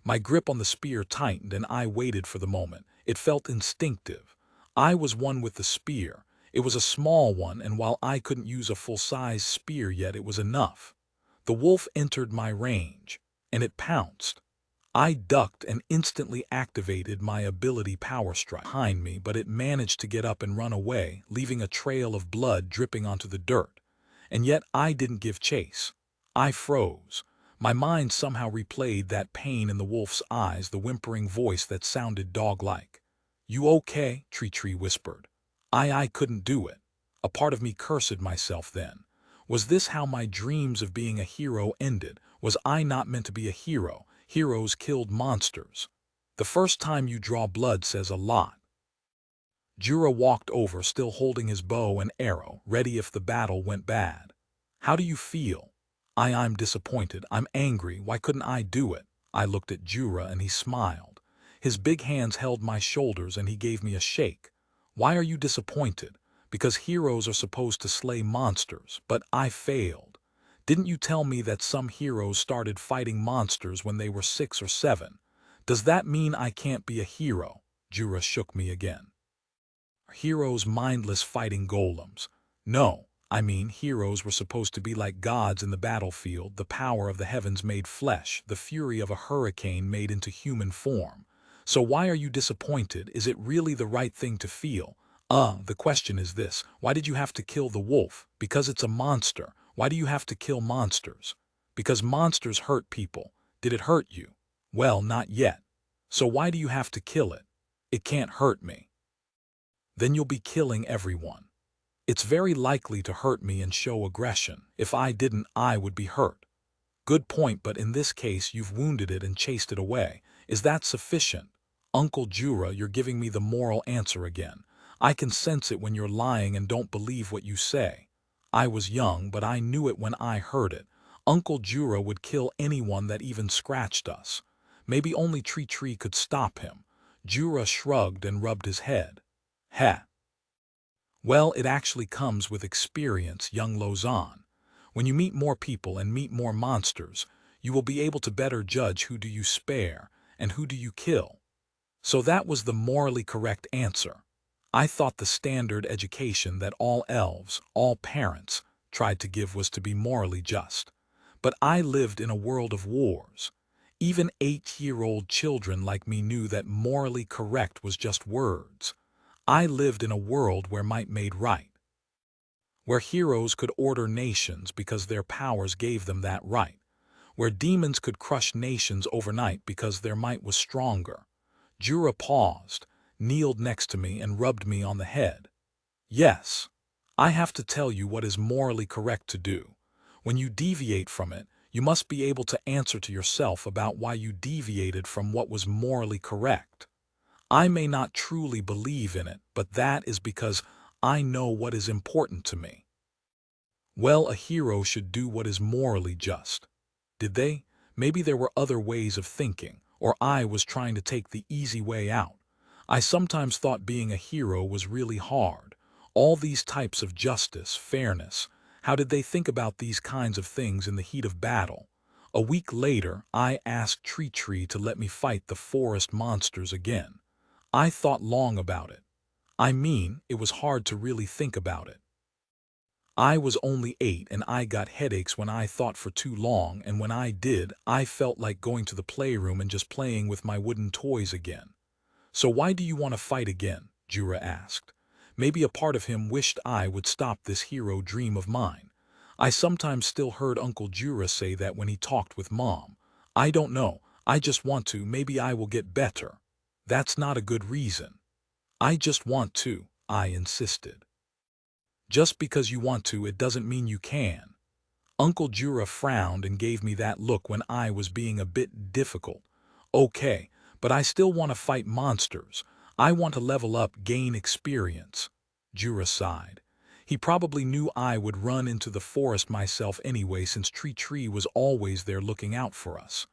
My grip on the spear tightened, and I waited for the moment. It felt instinctive. I was one with the spear. It was a small one, and while I couldn't use a full-size spear yet, it was enough. The wolf entered my range, and it pounced. I ducked and instantly activated my ability Power Strike behind me, but it managed to get up and run away, leaving a trail of blood dripping onto the dirt. And yet I didn't give chase. I froze. My mind somehow replayed that pain in the wolf's eyes, the whimpering voice that sounded dog-like. "You okay?" Tree whispered. I couldn't do it. A part of me cursed myself then. Was this how my dreams of being a hero ended? Was I not meant to be a hero? Heroes killed monsters. The first time you draw blood says a lot. Jura walked over, still holding his bow and arrow, ready if the battle went bad. "How do you feel?" I'm disappointed. I'm angry. Why couldn't I do it?" I looked at Jura, and he smiled. His big hands held my shoulders, and he gave me a shake. "Why are you disappointed?" "Because heroes are supposed to slay monsters, but I failed. Didn't you tell me that some heroes started fighting monsters when they were 6 or 7? Does that mean I can't be a hero?" Jura shook me again. "Heroes mindless fighting golems. No, I mean heroes were supposed to be like gods in the battlefield, the power of the heavens made flesh, the fury of a hurricane made into human form. So why are you disappointed? Is it really the right thing to feel? The question is this: why did you have to kill the wolf? Because it's a monster. Why do you have to kill monsters? Because monsters hurt people. Did it hurt you? Well, not yet. So why do you have to kill it? It can't hurt me. Then you'll be killing everyone. It's very likely to hurt me and show aggression. If I didn't, I would be hurt. Good point, but in this case you've wounded it and chased it away. Is that sufficient? Uncle Jura, you're giving me the moral answer again. I can sense it when you're lying and don't believe what you say. I was young, but I knew it when I heard it. Uncle Jura would kill anyone that even scratched us. Maybe only Tree could stop him. Jura shrugged and rubbed his head. Heh. Well, it actually comes with experience, young Lausanne. When you meet more people and meet more monsters, you will be able to better judge who do you spare and who do you kill. So that was the morally correct answer. I thought the standard education that all elves, all parents, tried to give was to be morally just. But I lived in a world of wars. Even 8-year-old children like me knew that morally correct was just words. I lived in a world where might made right, where heroes could order nations because their powers gave them that right, where demons could crush nations overnight because their might was stronger. Jura paused, kneeled next to me and rubbed me on the head. Yes, I have to tell you what is morally correct to do. When you deviate from it, you must be able to answer to yourself about why you deviated from what was morally correct. I may not truly believe in it, but that is because I know what is important to me. Well, a hero should do what is morally just. Did they? Maybe there were other ways of thinking, or I was trying to take the easy way out. I sometimes thought being a hero was really hard. All these types of justice, fairness, how did they think about these kinds of things in the heat of battle? A week later, I asked Tree to let me fight the forest monsters again. I thought long about it. I mean, it was hard to really think about it. I was only 8 and I got headaches when I thought for too long, and when I did, I felt like going to the playroom and just playing with my wooden toys again. So why do you want to fight again? Jura asked. Maybe a part of him wished I would stop this hero dream of mine. I sometimes still heard Uncle Jura say that when he talked with Mom. I don't know, I just want to, maybe I will get better. That's not a good reason. I just want to, I insisted. Just because you want to, it doesn't mean you can. Uncle Jura frowned and gave me that look when I was being a bit difficult. Okay, but I still want to fight monsters. I want to level up, gain experience. Jura sighed. He probably knew I would run into the forest myself anyway, since Tree was always there looking out for us.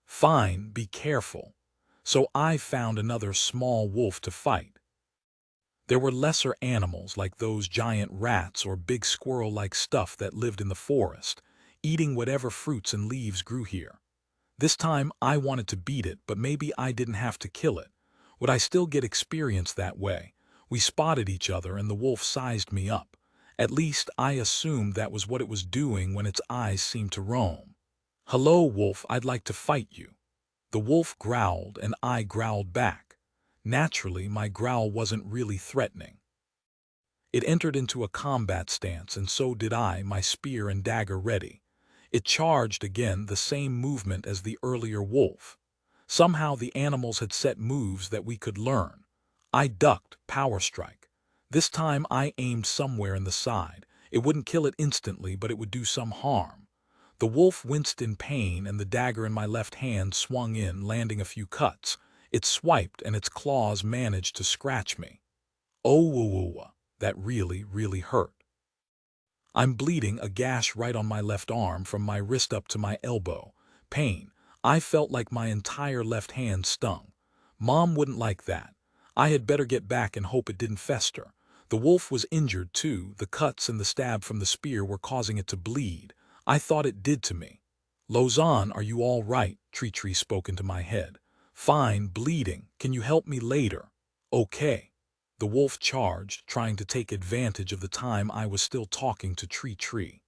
Fine, be careful. So I found another small wolf to fight. There were lesser animals like those giant rats or big squirrel-like stuff that lived in the forest, eating whatever fruits and leaves grew here. This time I wanted to beat it, but maybe I didn't have to kill it. Would I still get experience that way? We spotted each other and the wolf sized me up. At least I assumed that was what it was doing when its eyes seemed to roam. Hello, wolf, I'd like to fight you. The wolf growled and I growled back. Naturally, my growl wasn't really threatening. It entered into a combat stance, and so did I, my spear and dagger ready. It charged again, the same movement as the earlier wolf. Somehow the animals had set moves that we could learn. I ducked, power strike. This time I aimed somewhere in the side. It wouldn't kill it instantly, but it would do some harm. The wolf winced in pain, and the dagger in my left hand swung in, landing a few cuts. It swiped, and its claws managed to scratch me. Oh, that really hurt. I'm bleeding, a gash right on my left arm from my wrist up to my elbow. Pain. I felt like my entire left hand stung. Mom wouldn't like that. I had better get back and hope it didn't fester. The wolf was injured too. The cuts and the stab from the spear were causing it to bleed. I thought it did to me. Lausanne, are you all right? Tree spoke into my head. Fine, bleeding. Can you help me later? Okay. The wolf charged, trying to take advantage of the time I was still talking to Tree.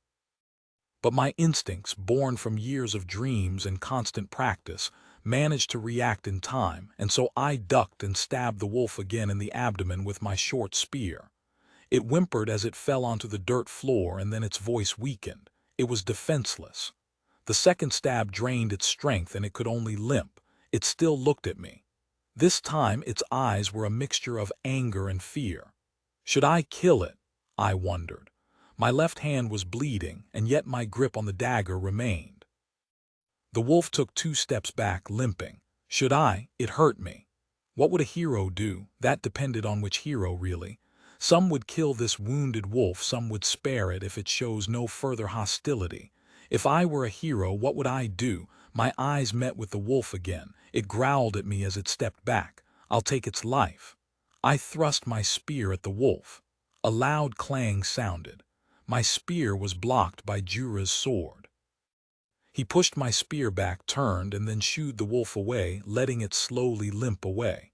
But my instincts, born from years of dreams and constant practice, managed to react in time, and so I ducked and stabbed the wolf again in the abdomen with my short spear. It whimpered as it fell onto the dirt floor, and then its voice weakened. It was defenseless. The second stab drained its strength, and it could only limp. It still looked at me. This time its eyes were a mixture of anger and fear. Should I kill it? I wondered. My left hand was bleeding, and yet my grip on the dagger remained. The wolf took 2 steps back, limping. Should I? It hurt me. What would a hero do? That depended on which hero, really. Some would kill this wounded wolf, some would spare it if it shows no further hostility. If I were a hero, what would I do? My eyes met with the wolf again. It growled at me as it stepped back. I'll take its life. I thrust my spear at the wolf. A loud clang sounded. My spear was blocked by Jura's sword. He pushed my spear back, turned, and then shooed the wolf away, letting it slowly limp away.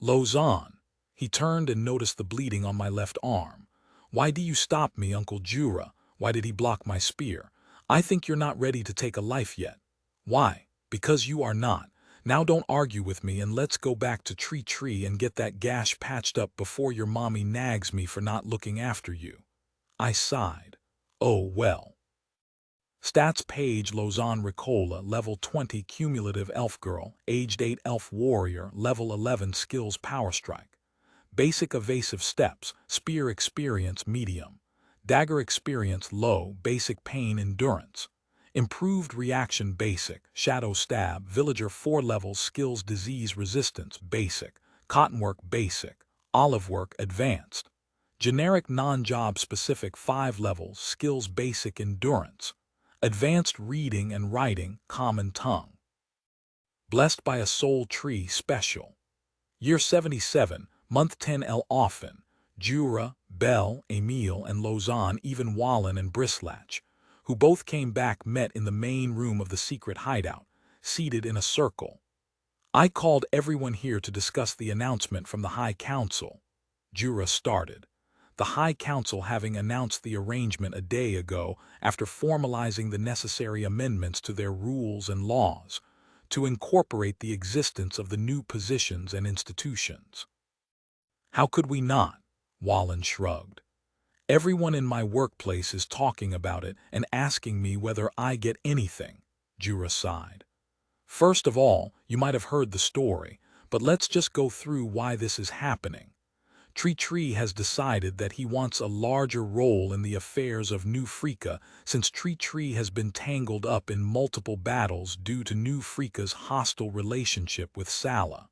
Lozan. He turned and noticed the bleeding on my left arm. Why do you stop me, Uncle Jura? Why did he block my spear? I think you're not ready to take a life yet. Why? Because you are not. Now don't argue with me and let's go back to Tree and get that gash patched up before your mommy nags me for not looking after you. I sighed. Oh well. Stats page Lozan Ricola, level 20 cumulative elf girl, aged 8 elf warrior, level 11 skills power strike. Basic evasive steps, spear experience medium. Dagger experience low, basic pain endurance. Improved reaction basic, shadow stab, villager 4 levels skills disease resistance basic, cottonwork basic, olive work advanced. Generic non-job specific 5 levels skills basic endurance. Advanced reading and writing common tongue. Blessed by a soul tree special. Year 77, month 10 El often. Jura, Bell, Emile, and Lozan, even Wallen and Brislach, who both came back, met in the main room of the secret hideout, seated in a circle. I called everyone here to discuss the announcement from the High Council. Jura started. The High Council having announced the arrangement a day ago after formalizing the necessary amendments to their rules and laws to incorporate the existence of the new positions and institutions. How could we not? Wallen shrugged. Everyone in my workplace is talking about it and asking me whether I get anything, Jura sighed. First of all, you might have heard the story, but let's just go through why this is happening. Tree has decided that he wants a larger role in the affairs of New Frika since Tree has been tangled up in multiple battles due to New Frika's hostile relationship with Sala.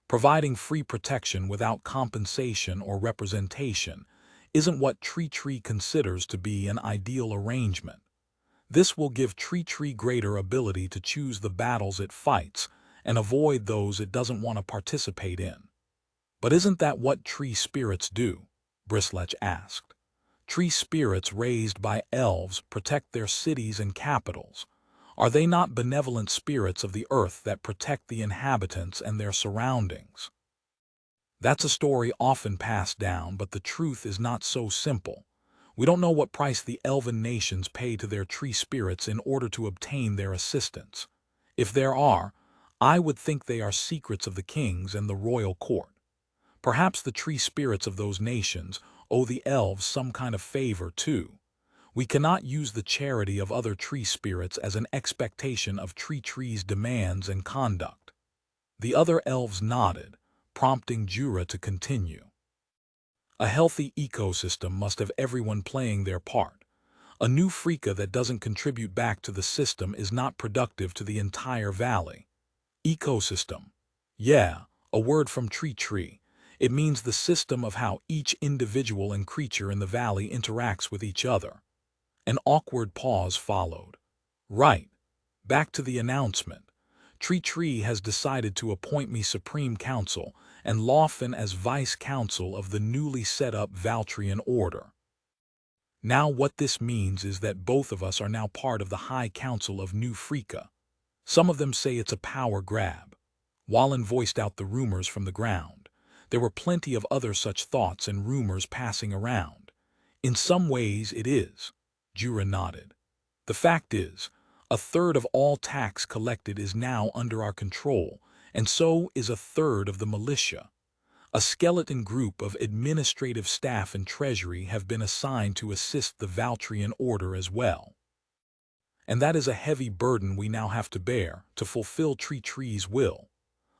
Providing free protection without compensation or representation isn't what Tree considers to be an ideal arrangement. This will give Tree greater ability to choose the battles it fights and avoid those it doesn't want to participate in. But isn't that what tree spirits do? Brislach asked. Tree spirits raised by elves protect their cities and capitals. Are they not benevolent spirits of the earth that protect the inhabitants and their surroundings? That's a story often passed down, but the truth is not so simple. We don't know what price the elven nations pay to their tree spirits in order to obtain their assistance. If there are, I would think they are secrets of the kings and the royal court. Perhaps the tree spirits of those nations owe the elves some kind of favor too. We cannot use the charity of other tree spirits as an expectation of Tree's demands and conduct. The other elves nodded, prompting Jura to continue. A healthy ecosystem must have everyone playing their part. A New Frika that doesn't contribute back to the system is not productive to the entire valley. Ecosystem. Yeah, a word from Tree. It means the system of how each individual and creature in the valley interacts with each other. An awkward pause followed. Right. Back to the announcement. Tree has decided to appoint me Supreme Council and Lawfen as Vice Council of the newly set up Valtrian Order. Now what this means is that both of us are now part of the High Council of New Frika. Some of them say it's a power grab. Wallen voiced out the rumors from the ground. There were plenty of other such thoughts and rumors passing around. In some ways it is. Jura nodded. The fact is, a third of all tax collected is now under our control, and so is a third of the militia. A skeleton group of administrative staff and treasury have been assigned to assist the Valtrian Order as well. And that is a heavy burden we now have to bear to fulfill Tree's will.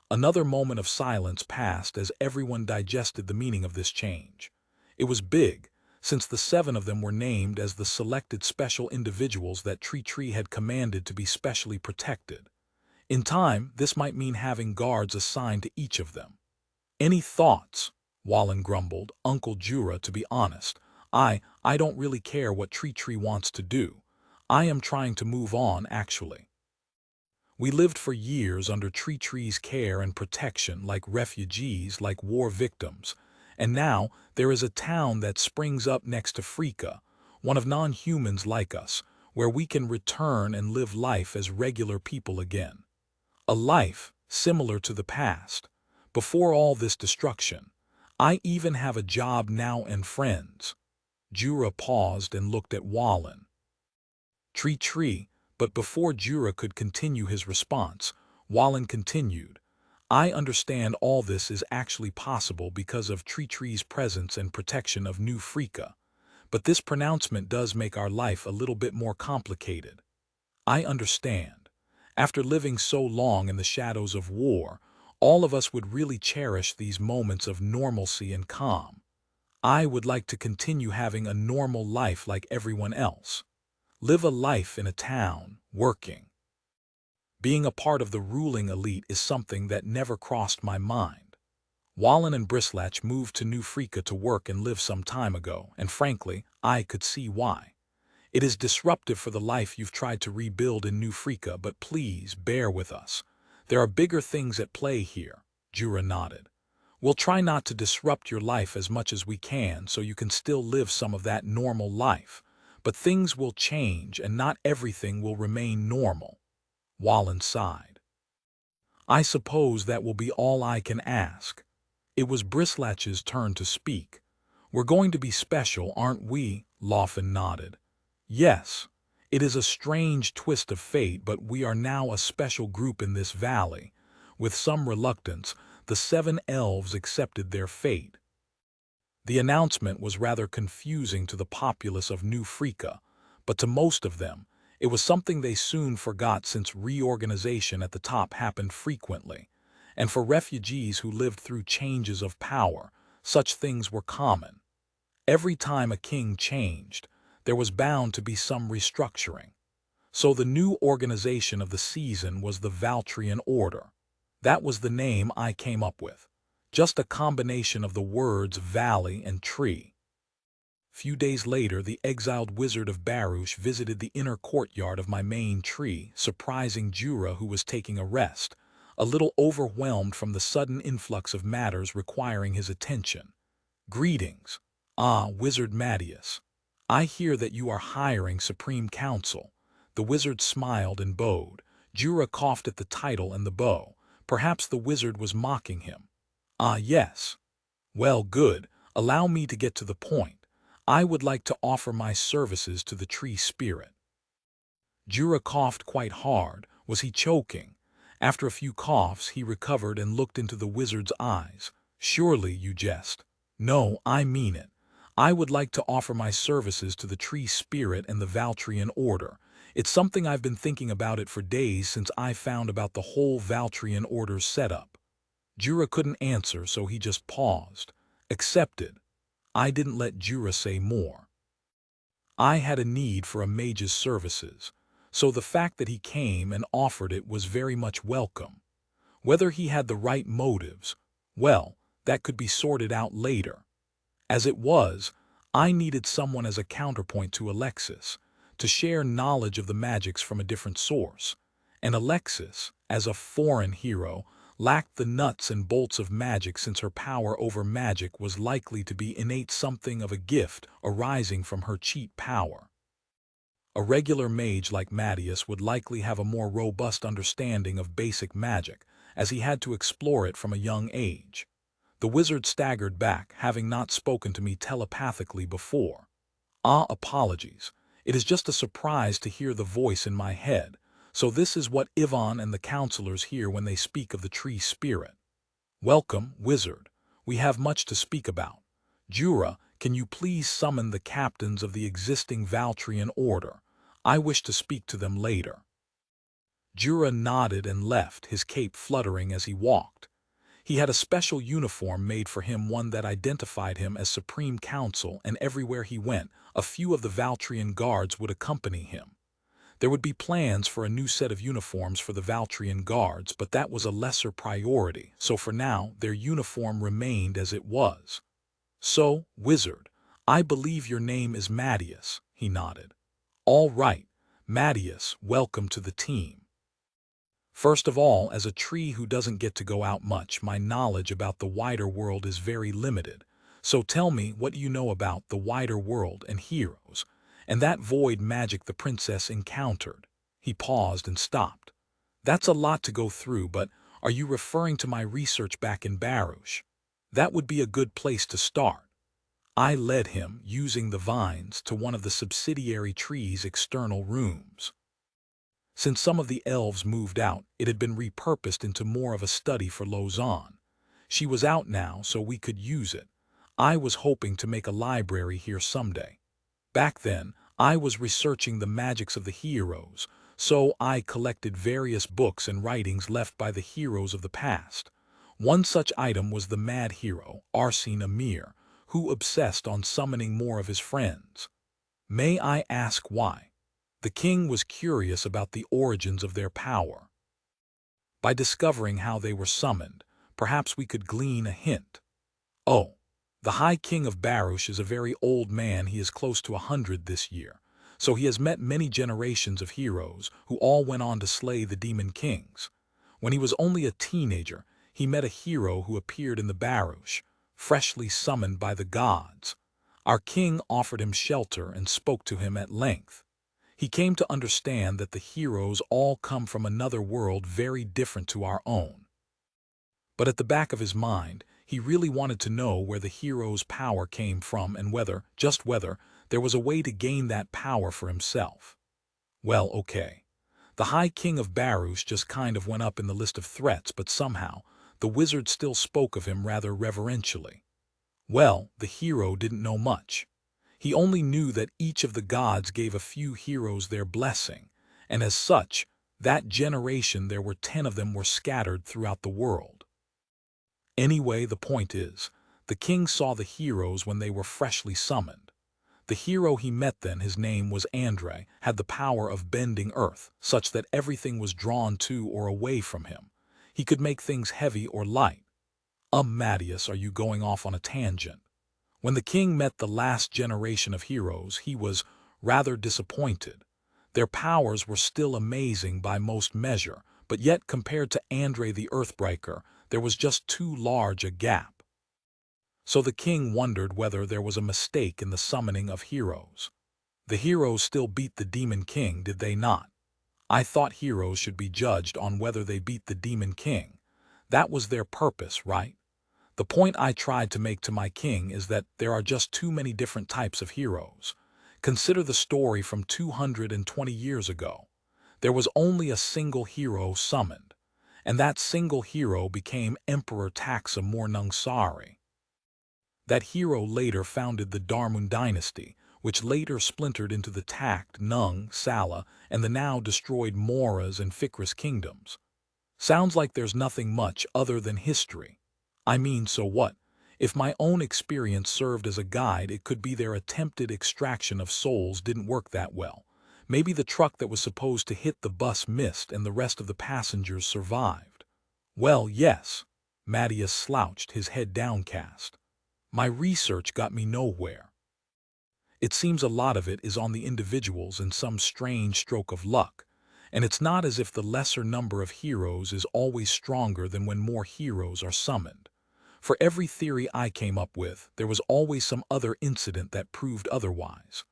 Another moment of silence passed as everyone digested the meaning of this change. It was big, since the 7 of them were named as the selected special individuals that Tree had commanded to be specially protected. In time, this might mean having guards assigned to each of them. Any thoughts? Wallen grumbled. Uncle Jura, to be honest, I don't really care what Tree wants to do. I am trying to move on, actually. We lived for years under Tree's care and protection like refugees, like war victims. And now there is a town that springs up next to Freaka, one of non-humans like us, where we can return and live life as regular people again. A life similar to the past, before all this destruction. I even have a job now and friends. Jura paused and looked at Wallen. Tree, but before Jura could continue his response, Wallen continued, I understand all this is actually possible because of Tree's presence and protection of New Freaka, but this pronouncement does make our life a little bit more complicated. I understand. After living so long in the shadows of war, all of us would really cherish these moments of normalcy and calm. I would like to continue having a normal life like everyone else. Live a life in a town, working. Being a part of the ruling elite is something that never crossed my mind. Wallen and Brislach moved to New Freaka to work and live some time ago, and frankly, I could see why. It is disruptive for the life you've tried to rebuild in New Freaka, but please bear with us. There are bigger things at play here, Jura nodded. We'll try not to disrupt your life as much as we can so you can still live some of that normal life. But things will change and not everything will remain normal. Wallen sighed. I suppose that will be all I can ask. It was Brislach's turn to speak. We're going to be special, aren't we? Lawfen nodded. Yes, it is a strange twist of fate, but we are now a special group in this valley. With some reluctance, the 7 elves accepted their fate. The announcement was rather confusing to the populace of New Freaka, but to most of them, it was something they soon forgot since reorganization at the top happened frequently. And for refugees who lived through changes of power, such things were common. Every time a king changed, there was bound to be some restructuring. So the new organization of the season was the Valtrian Order. That was the name I came up with. Just a combination of the words valley and tree. Few days later, the exiled wizard of Baruch visited the inner courtyard of my main tree, surprising Jura, who was taking a rest, a little overwhelmed from the sudden influx of matters requiring his attention. Greetings. Ah, Wizard Mattias. I hear that you are hiring Supreme Council. The wizard smiled and bowed. Jura coughed at the title and the bow. Perhaps the wizard was mocking him. Ah, yes. Well, good. Allow me to get to the point. I would like to offer my services to the tree spirit. Jura coughed quite hard. Was he choking? After a few coughs, he recovered and looked into the wizard's eyes. Surely you jest. No, I mean it. I would like to offer my services to the tree spirit and the Valtrian Order. It's something I've been thinking about it for days since I found about the whole Valtrian Order's setup. Jura couldn't answer, so he just paused. Accepted. I didn't let Jura say more. I had a need for a mage's services, so the fact that he came and offered it was very much welcome. Whether he had the right motives, well, that could be sorted out later. As it was, I needed someone as a counterpoint to Alexis, to share knowledge of the magics from a different source. And Alexis, as a foreign hero, lacked the nuts and bolts of magic since her power over magic was likely to be innate, something of a gift arising from her cheat power. A regular mage like Mattias would likely have a more robust understanding of basic magic, as he had to explore it from a young age. The wizard staggered back, having not spoken to me telepathically before. Ah, apologies. It is just a surprise to hear the voice in my head. So this is what Ivan and the counselors hear when they speak of the tree spirit. Welcome, wizard. We have much to speak about. Jura, can you please summon the captains of the existing Valtrian Order? I wish to speak to them later. Jura nodded and left, his cape fluttering as he walked. He had a special uniform made for him, one that identified him as Supreme Council, and everywhere he went, a few of the Valtrian guards would accompany him. There would be plans for a new set of uniforms for the Valtrian guards, but that was a lesser priority, so for now their uniform remained as it was. So, wizard, I believe your name is Mattias, he nodded. All right, Mattias, welcome to the team. First of all, as a tree who doesn't get to go out much, my knowledge about the wider world is very limited. So tell me, what do you know about the wider world and heroes, and that void magic the princess encountered? He paused and stopped. That's a lot to go through, but are you referring to my research back in Baruch? That would be a good place to start. I led him, using the vines, to one of the subsidiary tree's external rooms. Since some of the elves moved out, it had been repurposed into more of a study for Lausanne. She was out now, so we could use it. I was hoping to make a library here someday. Back then, I was researching the magics of the heroes, so I collected various books and writings left by the heroes of the past. One such item was the mad hero, Arsene Amir, who obsessed on summoning more of his friends. May I ask why? The king was curious about the origins of their power. By discovering how they were summoned, perhaps we could glean a hint. Oh, the High King of Baruch is a very old man. He is close to 100 this year, so he has met many generations of heroes who all went on to slay the demon kings. When he was only a teenager, he met a hero who appeared in the Baruch, freshly summoned by the gods. Our king offered him shelter and spoke to him at length. He came to understand that the heroes all come from another world very different to our own. But at the back of his mind, he really wanted to know where the hero's power came from and whether, just whether, there was a way to gain that power for himself. Well, okay. The High King of Baruch just kind of went up in the list of threats, but somehow, the wizard still spoke of him rather reverentially. Well, the hero didn't know much. He only knew that each of the gods gave a few heroes their blessing, and as such, that generation there were 10 of them were scattered throughout the world. Anyway, the point is, the king saw the heroes when they were freshly summoned. The hero he met then, his name was Andre, had the power of bending earth, such that everything was drawn to or away from him. He could make things heavy or light. Mattias, are you going off on a tangent? When the king met the last generation of heroes, he was rather disappointed. Their powers were still amazing by most measure, but yet compared to Andre the Earthbreaker, there was just too large a gap. So the king wondered whether there was a mistake in the summoning of heroes. The heroes still beat the demon king, did they not? I thought heroes should be judged on whether they beat the demon king. That was their purpose, right? The point I tried to make to my king is that there are just too many different types of heroes. Consider the story from 220 years ago. There was only a single hero summoned, and that single hero became Emperor Taxa Mornungsari. That hero later founded the Darmun dynasty, which later splintered into the Takt, Nung, Sala, and the now destroyed Moras and Fikris kingdoms. Sounds like there's nothing much other than history. I mean, so what? If my own experience served as a guide, it could be their attempted extraction of souls didn't work that well. Maybe the truck that was supposed to hit the bus missed and the rest of the passengers survived. Well, yes. Mattias slouched, his head downcast. My research got me nowhere. It seems a lot of it is on the individuals and some strange stroke of luck. And it's not as if the lesser number of heroes is always stronger than when more heroes are summoned. For every theory I came up with, there was always some other incident that proved otherwise.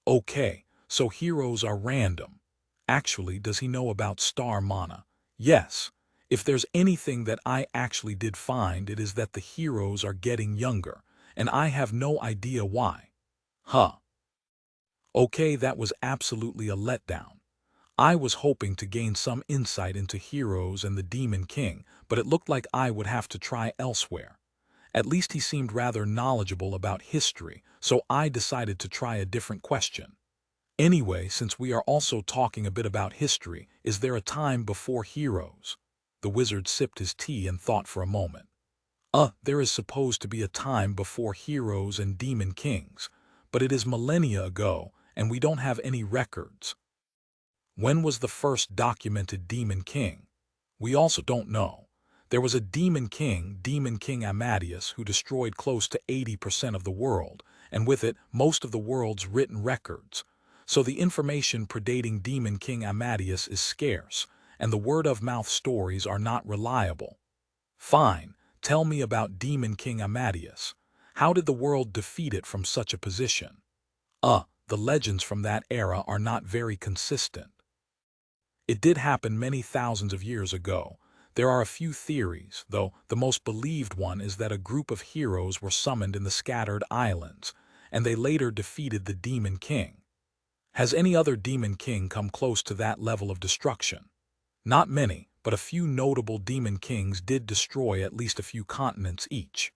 Okay, so heroes are random. Actually, does he know about star mana? Yes. If there's anything that I actually did find, it is that the heroes are getting younger, and I have no idea why. Huh. Okay, that was absolutely a letdown. I was hoping to gain some insight into heroes and the Demon King, but it looked like I would have to try elsewhere. At least he seemed rather knowledgeable about history, so I decided to try a different question. Anyway, since we are also talking a bit about history, is there a time before heroes? The wizard sipped his tea and thought for a moment. There is supposed to be a time before heroes and demon kings, but it is millennia ago, and we don't have any records. When was the first documented demon king? We also don't know. There was a demon king, Demon King Amadeus, who destroyed close to 80% of the world, and with it, most of the world's written records. So the information predating Demon King Amadeus is scarce, and the word-of-mouth stories are not reliable. Fine, tell me about Demon King Amadeus. How did the world defeat it from such a position? The legends from that era are not very consistent. It did happen many thousands of years ago. There are a few theories, though the most believed one is that a group of heroes were summoned in the scattered islands, and they later defeated the Demon King. Has any other Demon King come close to that level of destruction? Not many, but a few notable Demon Kings did destroy at least a few continents each.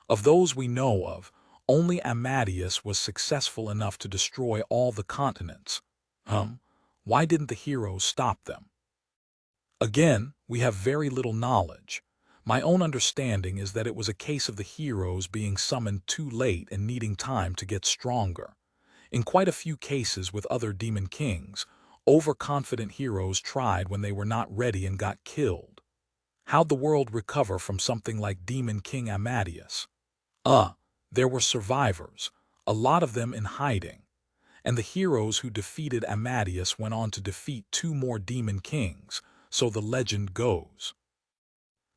Of those we know of, only Amadeus was successful enough to destroy all the continents. Why didn't the heroes stop them? Again, we have very little knowledge. My own understanding is that it was a case of the heroes being summoned too late and needing time to get stronger. In quite a few cases with other demon kings, overconfident heroes tried when they were not ready and got killed. How'd the world recover from something like Demon King Amadeus? There were survivors, a lot of them in hiding, and the heroes who defeated Amadeus went on to defeat two more demon kings, so the legend goes.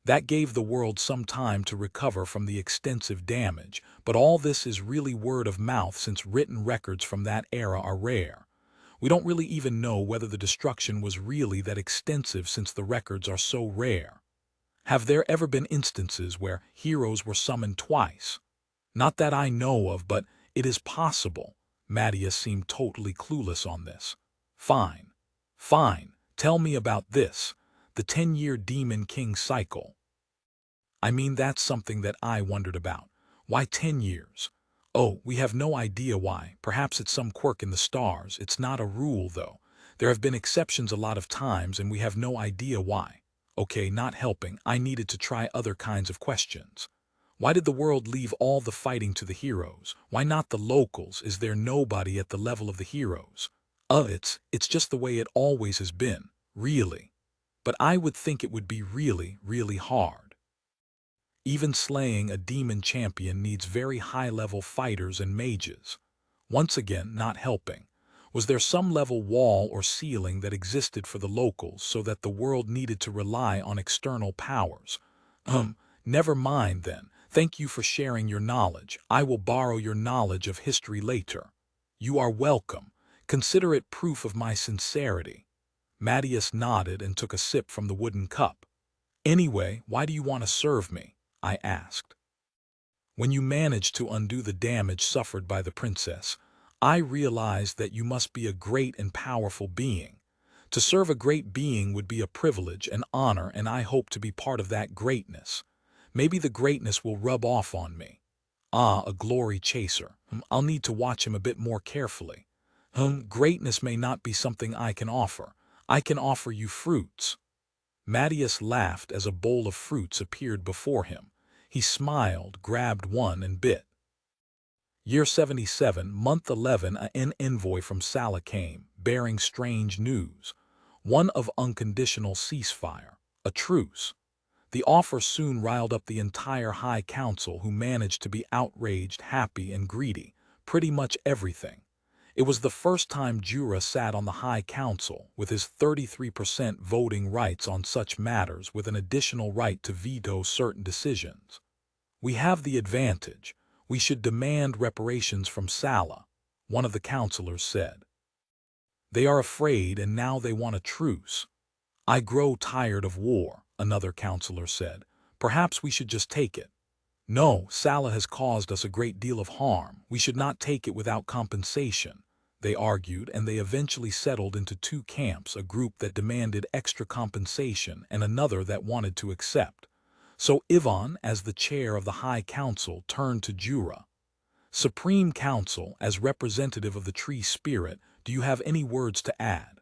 That gave the world some time to recover from the extensive damage, but all this is really word of mouth since written records from that era are rare. We don't really even know whether the destruction was really that extensive since the records are so rare. Have there ever been instances where heroes were summoned twice? Not that I know of, but it is possible. Amadeus seemed totally clueless on this. Fine. Tell me about this, the 10-year Demon King cycle. I mean, that's something that I wondered about. Why 10 years? We have no idea why. Perhaps it's some quirk in the stars. It's not a rule, though. There have been exceptions a lot of times, and we have no idea why. Okay, not helping. I needed to try other kinds of questions. Why did the world leave all the fighting to the heroes? Why not the locals? Is there nobody at the level of the heroes? It's just the way it always has been, really. But I would think it would be really, really hard. Even slaying a demon champion needs very high-level fighters and mages. Once again, not helping. Was there some level wall or ceiling that existed for the locals so that the world needed to rely on external powers? Never mind then. Thank you for sharing your knowledge. I will borrow your knowledge of history later. You are welcome. Consider it proof of my sincerity. Amadeus nodded and took a sip from the wooden cup. Anyway, why do you want to serve me? I asked. When you managed to undo the damage suffered by the princess, I realized that you must be a great and powerful being. To serve a great being would be a privilege and honor, and I hope to be part of that greatness. Maybe the greatness will rub off on me. A glory chaser. I'll need to watch him a bit more carefully. Greatness may not be something I can offer. I can offer you fruits. Amadeus laughed as a bowl of fruits appeared before him. He smiled, grabbed one, and bit. Year 77, month 11, an envoy from Sala came, bearing strange news. One of unconditional ceasefire, a truce. The offer soon riled up the entire High Council, who managed to be outraged, happy, and greedy, pretty much everything. It was the first time Jura sat on the High Council, with his 33% voting rights on such matters, with an additional right to veto certain decisions. We have the advantage. We should demand reparations from Sala, one of the councillors said. They are afraid, and now they want a truce. I grow tired of war, another councillor said. Perhaps we should just take it. No, Sala has caused us a great deal of harm. We should not take it without compensation. They argued, and they eventually settled into two camps, a group that demanded extra compensation and another that wanted to accept. So Ivan, as the chair of the High Council, turned to Jura. Supreme Council, as representative of the tree spirit, do you have any words to add?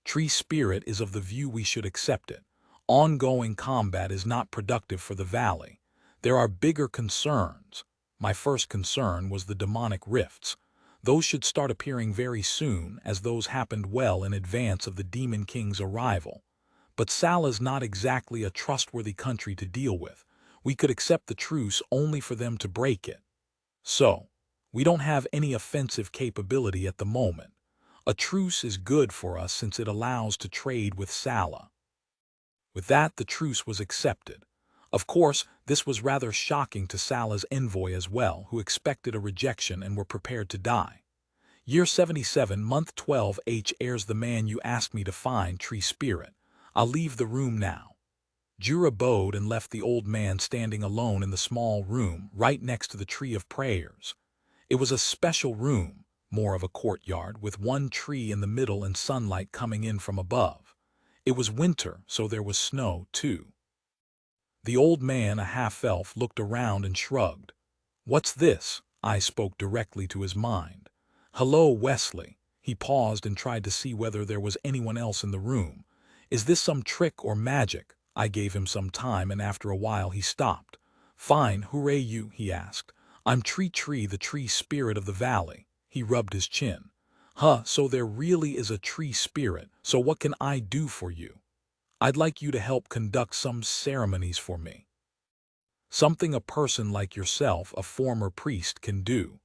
Tree spirit is of the view we should accept it. Ongoing combat is not productive for the valley. There are bigger concerns. My first concern was the demonic rifts. Those should start appearing very soon, as those happened well in advance of the Demon King's arrival. But Sala's not exactly a trustworthy country to deal with. We could accept the truce only for them to break it. So, we don't have any offensive capability at the moment. A truce is good for us since it allows to trade with Sala. With that, the truce was accepted. Of course, this was rather shocking to Sala's envoy as well, who expected a rejection and were prepared to die. Year 77, month 12 airs the man you asked me to find, tree spirit. I'll leave the room now. Jura bowed and left the old man standing alone in the small room right next to the tree of prayers. It was a special room, more of a courtyard, with one tree in the middle and sunlight coming in from above. It was winter, so there was snow, too. The old man, a half-elf, looked around and shrugged. "What's this?" I spoke directly to his mind. "Hello, Wesley." He paused and tried to see whether there was anyone else in the room. "Is this some trick or magic?" I gave him some time, and after a while he stopped. "Fine, who are you?" he asked. "I'm Tree, the tree spirit of the valley." He rubbed his chin. "Huh, so there really is a tree spirit. So what can I do for you?" "I'd like you to help conduct some ceremonies for me. Something a person like yourself, a former priest, can do."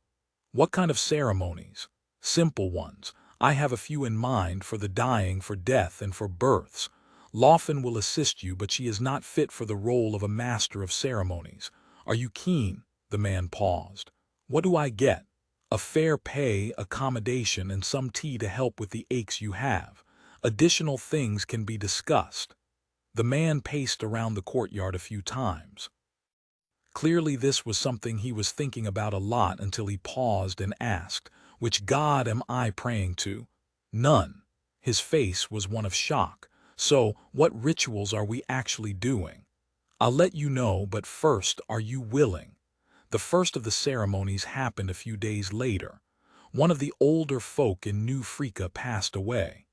"What kind of ceremonies?" "Simple ones. I have a few in mind for the dying, for death, and for births. Lawfen will assist you, but she is not fit for the role of a master of ceremonies. Are you keen?" The man paused. "What do I get?" "A fair pay, accommodation, and some tea to help with the aches you have. Additional things can be discussed." The man paced around the courtyard a few times. Clearly this was something he was thinking about a lot until he paused and asked, "Which god am I praying to?" "None." His face was one of shock. "So, what rituals are we actually doing?" "I'll let you know, but first, are you willing?" The first of the ceremonies happened a few days later. One of the older folk in New Frika passed away.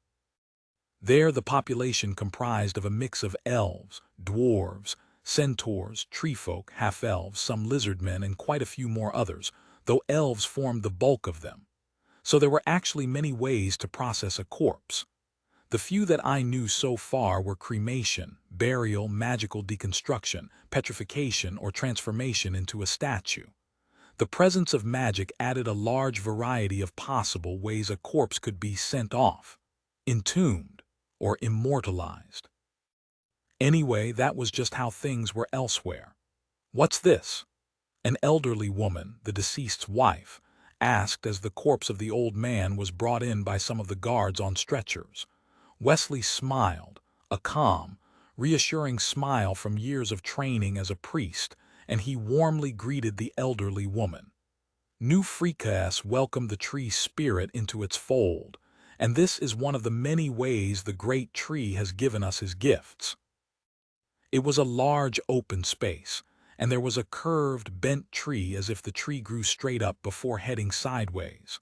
There the population comprised of a mix of elves, dwarves, centaurs, treefolk, half-elves, some lizardmen, and quite a few more others, though elves formed the bulk of them. So there were actually many ways to process a corpse. The few that I knew so far were cremation, burial, magical deconstruction, petrification, or transformation into a statue. The presence of magic added a large variety of possible ways a corpse could be sent off, entombed, or immortalized. Anyway, that was just how things were elsewhere. "What's this?" An elderly woman, the deceased's wife, asked as the corpse of the old man was brought in by some of the guards on stretchers. Wesley smiled, a calm, reassuring smile from years of training as a priest, and he warmly greeted the elderly woman. New Freekas welcomed the tree spirit into its fold, and this is one of the many ways the great tree has given us his gifts. It was a large open space, and there was a curved, bent tree as if the tree grew straight up before heading sideways.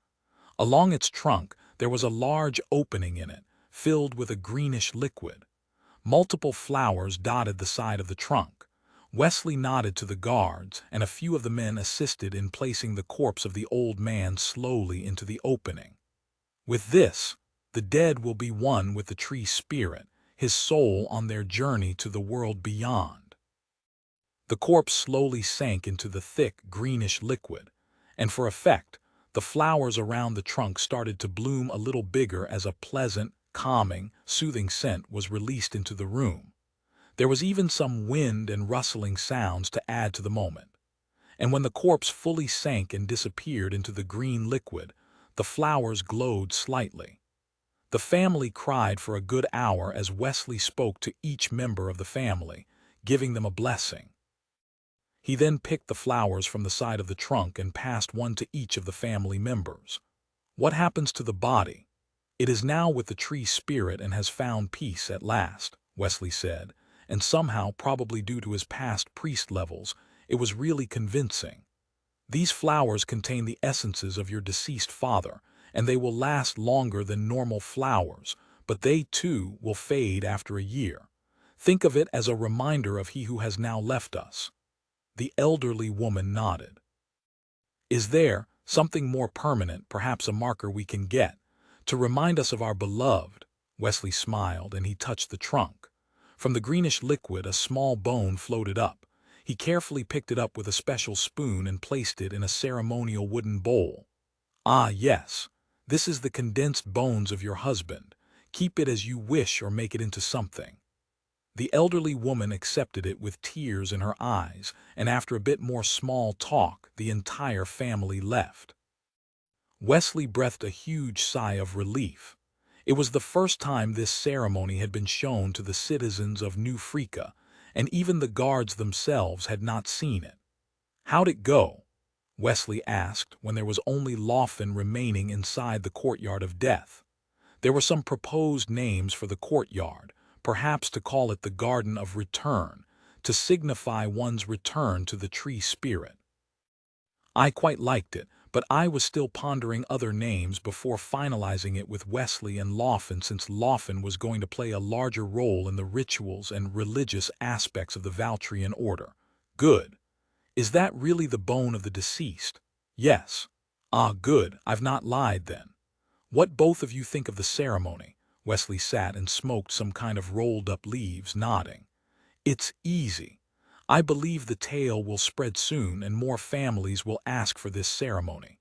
Along its trunk, there was a large opening in it, filled with a greenish liquid. Multiple flowers dotted the side of the trunk. Wesley nodded to the guards, and a few of the men assisted in placing the corpse of the old man slowly into the opening. With this, the dead will be one with the tree spirit, his soul on their journey to the world beyond. The corpse slowly sank into the thick, greenish liquid, and for effect, the flowers around the trunk started to bloom a little bigger as a pleasant, calming, soothing scent was released into the room. There was even some wind and rustling sounds to add to the moment. And when the corpse fully sank and disappeared into the green liquid, the flowers glowed slightly. The family cried for a good hour as Wesley spoke to each member of the family, giving them a blessing. He then picked the flowers from the side of the trunk and passed one to each of the family members. "What happens to the body?" "It is now with the tree spirit and has found peace at last," Wesley said, and somehow, probably due to his past priest levels, it was really convincing. "These flowers contain the essences of your deceased father, and they will last longer than normal flowers, but they, too, will fade after a year. Think of it as a reminder of he who has now left us." The elderly woman nodded. "Is there something more permanent, perhaps a marker we can get, to remind us of our beloved?" Wesley smiled, and he touched the trunk. From the greenish liquid, a small bone floated up. He carefully picked it up with a special spoon and placed it in a ceremonial wooden bowl. "Ah, yes. This is the condensed bones of your husband. Keep it as you wish or make it into something." The elderly woman accepted it with tears in her eyes, and after a bit more small talk, the entire family left. Wesley breathed a huge sigh of relief. It was the first time this ceremony had been shown to the citizens of New Freaka, and even the guards themselves had not seen it. "How'd it go?" Wesley asked when there was only Lawfin remaining inside the courtyard of death. There were some proposed names for the courtyard, perhaps to call it the Garden of Return, to signify one's return to the tree spirit. I quite liked it, but I was still pondering other names before finalizing it with Wesley and Lawfin, since Lawfin was going to play a larger role in the rituals and religious aspects of the Valtrian order. "Good. Is that really the bone of the deceased?" "Yes." "Ah, good. I've not lied then. What both of you think of the ceremony?" Wesley sat and smoked some kind of rolled-up leaves, nodding. "It's easy. I believe the tale will spread soon and more families will ask for this ceremony."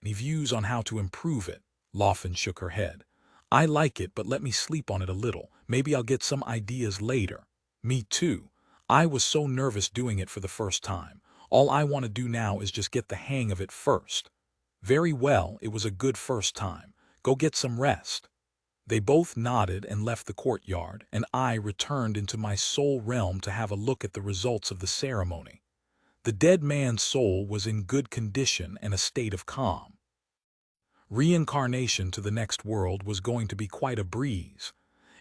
"Any views on how to improve it?" Lawfin shook her head. "I like it, but let me sleep on it a little. Maybe I'll get some ideas later." "Me too. I was so nervous doing it for the first time. All I want to do now is just get the hang of it first." "Very well, it was a good first time. Go get some rest." They both nodded and left the courtyard, and I returned into my soul realm to have a look at the results of the ceremony. The dead man's soul was in good condition and a state of calm. Reincarnation to the next world was going to be quite a breeze.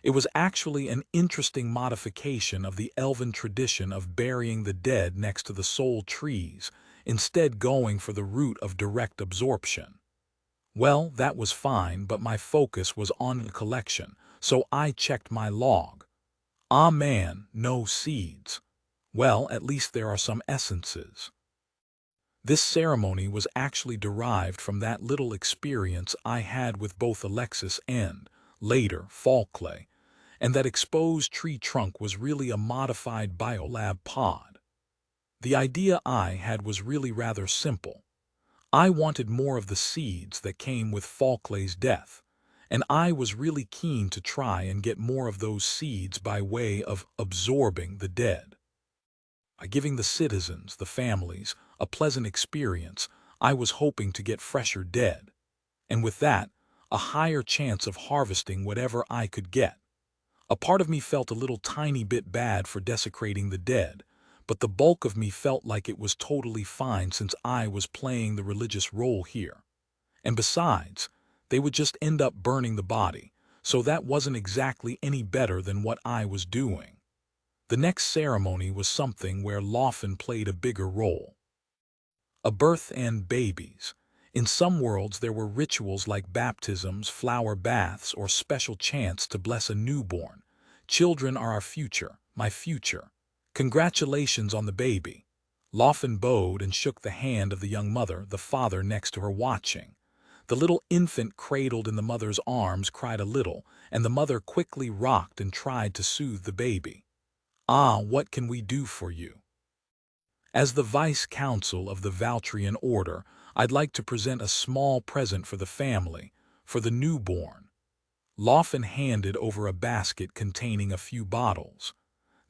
It was actually an interesting modification of the elven tradition of burying the dead next to the soul trees, instead going for the route of direct absorption. Well, that was fine, but my focus was on the collection, so I checked my log. Ah man, no seeds. Well, at least there are some essences. This ceremony was actually derived from that little experience I had with both Alexis and, later, Falkley, and that exposed tree trunk was really a modified biolab pod. The idea I had was really rather simple. I wanted more of the seeds that came with Falkley's death, and I was really keen to try and get more of those seeds by way of absorbing the dead. By giving the citizens, the families, a pleasant experience, I was hoping to get fresher dead, and with that, a higher chance of harvesting whatever I could get. A part of me felt a little tiny bit bad for desecrating the dead, but the bulk of me felt like it was totally fine since I was playing the religious role here. And besides, they would just end up burning the body, so that wasn't exactly any better than what I was doing. The next ceremony was something where Lawfin played a bigger role. A birth and babies. In some worlds there were rituals like baptisms, flower baths, or special chants to bless a newborn. "Children are our future, my future. Congratulations on the baby." Lawfin bowed and shook the hand of the young mother, the father next to her watching. The little infant cradled in the mother's arms cried a little, and the mother quickly rocked and tried to soothe the baby. "Ah, what can we do for you?" "As the Vice Council of the Valtrian Order, I'd like to present a small present for the family, for the newborn." Lawfin handed over a basket containing a few bottles.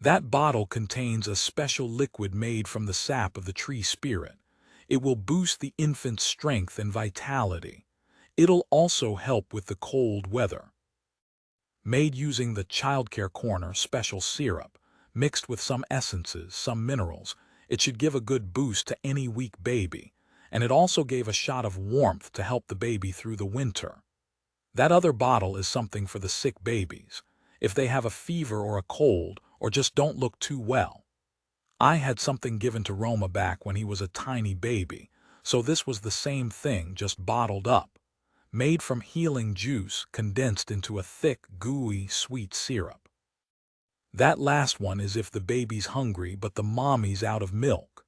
"That bottle contains a special liquid made from the sap of the tree spirit. It will boost the infant's strength and vitality. It'll also help with the cold weather. Made using the Childcare Corner special syrup, mixed with some essences, some minerals, it should give a good boost to any weak baby, and it also gave a shot of warmth to help the baby through the winter. That other bottle is something for the sick babies, if they have a fever or a cold or just don't look too well. I had something given to Roma back when he was a tiny baby, so this was the same thing, just bottled up. Made from healing juice condensed into a thick, gooey, sweet syrup. That last one is if the baby's hungry but the mommy's out of milk.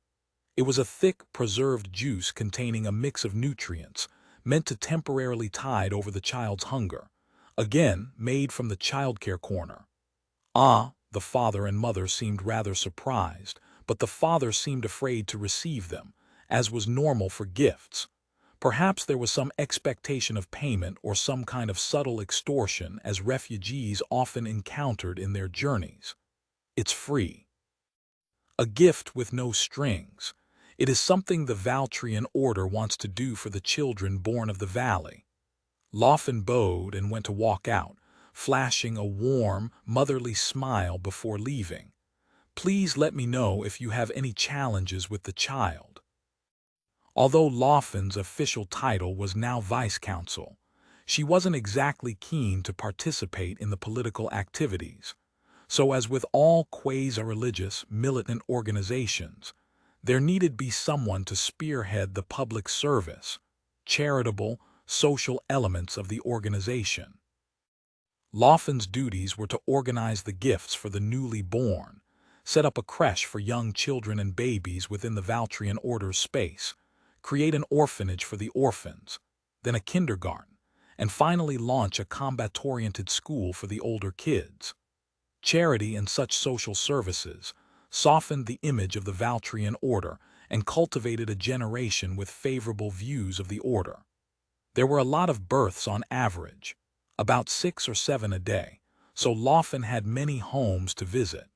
It was a thick, preserved juice containing a mix of nutrients, meant to temporarily tide over the child's hunger. Again, made from the Childcare Corner. Ah, the father and mother seemed rather surprised, but the father seemed afraid to receive them, as was normal for gifts. Perhaps there was some expectation of payment or some kind of subtle extortion as refugees often encountered in their journeys. It's free. A gift with no strings. It is something the Valtrian order wants to do for the children born of the valley. Lawfen bowed and went to walk out, flashing a warm, motherly smile before leaving. Please let me know if you have any challenges with the child. Although Lawfen's official title was now vice consul, she wasn't exactly keen to participate in the political activities. So as with all quasi-religious, militant organizations, there needed be someone to spearhead the public service, charitable, social elements of the organization. Lawfen's duties were to organize the gifts for the newly born, set up a creche for young children and babies within the Valtrian Order's space, create an orphanage for the orphans, then a kindergarten, and finally launch a combat-oriented school for the older kids. Charity and such social services softened the image of the Valtrian Order and cultivated a generation with favorable views of the order. There were a lot of births on average, about 6 or 7 a day, so Lawfen had many homes to visit.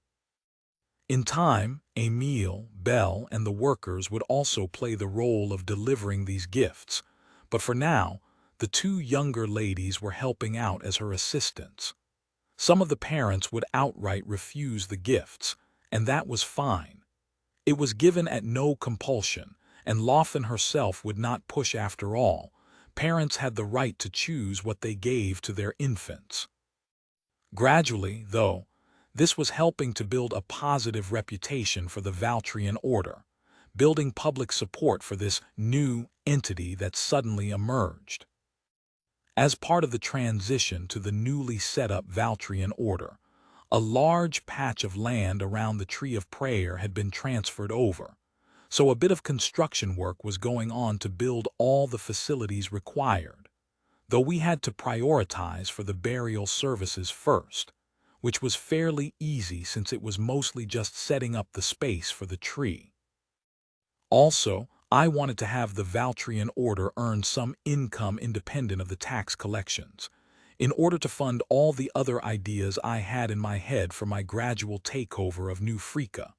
In time, Emile, Belle, and the workers would also play the role of delivering these gifts, but for now, the 2 younger ladies were helping out as her assistants. Some of the parents would outright refuse the gifts, and that was fine. It was given at no compulsion, and Lawfen herself would not push after all. Parents had the right to choose what they gave to their infants. Gradually, though, this was helping to build a positive reputation for the Valtrian Order, building public support for this new entity that suddenly emerged. As part of the transition to the newly set-up Valtrian Order, a large patch of land around the Tree of Prayer had been transferred over, so a bit of construction work was going on to build all the facilities required, though we had to prioritize for the burial services first, which was fairly easy since it was mostly just setting up the space for the tree. Also, I wanted to have the Valtrian Order earn some income independent of the tax collections, in order to fund all the other ideas I had in my head for my gradual takeover of New Frika.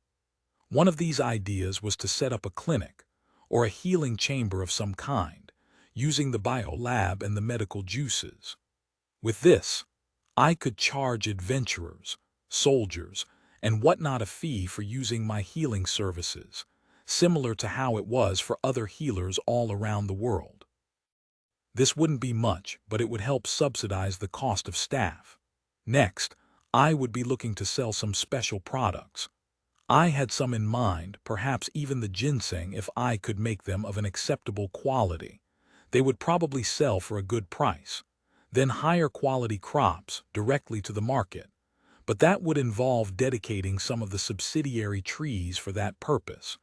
One of these ideas was to set up a clinic, or a healing chamber of some kind, using the biolab and the medical juices. With this, I could charge adventurers, soldiers, and whatnot a fee for using my healing services, similar to how it was for other healers all around the world. This wouldn't be much, but it would help subsidize the cost of staff. Next, I would be looking to sell some special products. I had some in mind, perhaps even the ginseng if I could make them of an acceptable quality. They would probably sell for a good price. Then higher quality crops directly to the market, but that would involve dedicating some of the subsidiary trees for that purpose,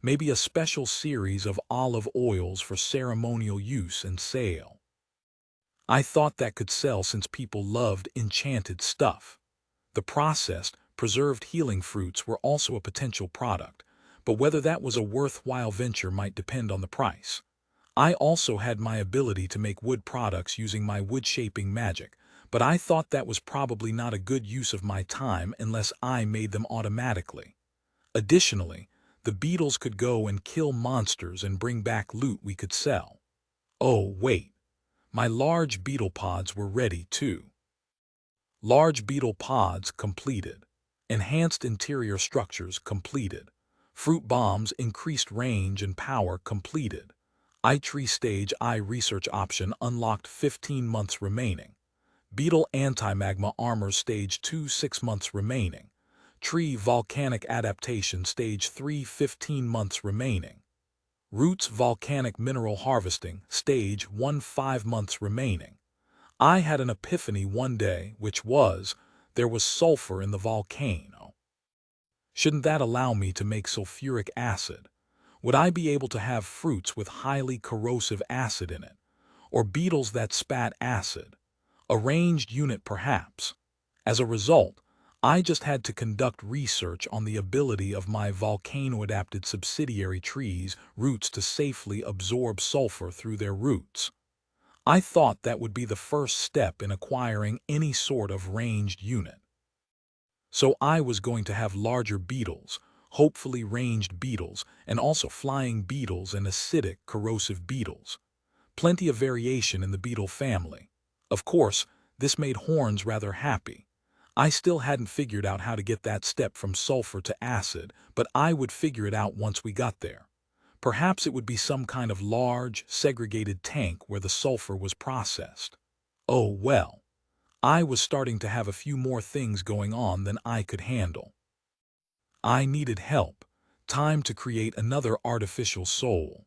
maybe a special series of olive oils for ceremonial use and sale. I thought that could sell since people loved enchanted stuff. The processed, preserved healing fruits were also a potential product, but whether that was a worthwhile venture might depend on the price. I also had my ability to make wood products using my wood-shaping magic, but I thought that was probably not a good use of my time unless I made them automatically. Additionally, the beetles could go and kill monsters and bring back loot we could sell. Oh, wait. My large beetle pods were ready, too. Large beetle pods completed. Enhanced interior structures completed. Fruit bombs increased range and power completed. iTree Stage I research option unlocked 15 months remaining. Beetle Anti-Magma Armor Stage 2 6 months remaining. Tree Volcanic Adaptation Stage 3 15 months remaining. Roots Volcanic Mineral Harvesting Stage 1 5 months remaining. I had an epiphany one day, which was, there was sulfur in the volcano. Shouldn't that allow me to make sulfuric acid? Would I be able to have fruits with highly corrosive acid in it, or beetles that spat acid? A ranged unit perhaps. As a result, I just had to conduct research on the ability of my volcano-adapted subsidiary trees' roots to safely absorb sulfur through their roots. I thought that would be the first step in acquiring any sort of ranged unit. So I was going to have larger beetles, hopefully ranged beetles, and also flying beetles and acidic, corrosive beetles. Plenty of variation in the beetle family. Of course, this made Horns rather happy. I still hadn't figured out how to get that step from sulfur to acid, but I would figure it out once we got there. Perhaps it would be some kind of large, segregated tank where the sulfur was processed. Oh well. I was starting to have a few more things going on than I could handle. I needed help. Time to create another artificial soul.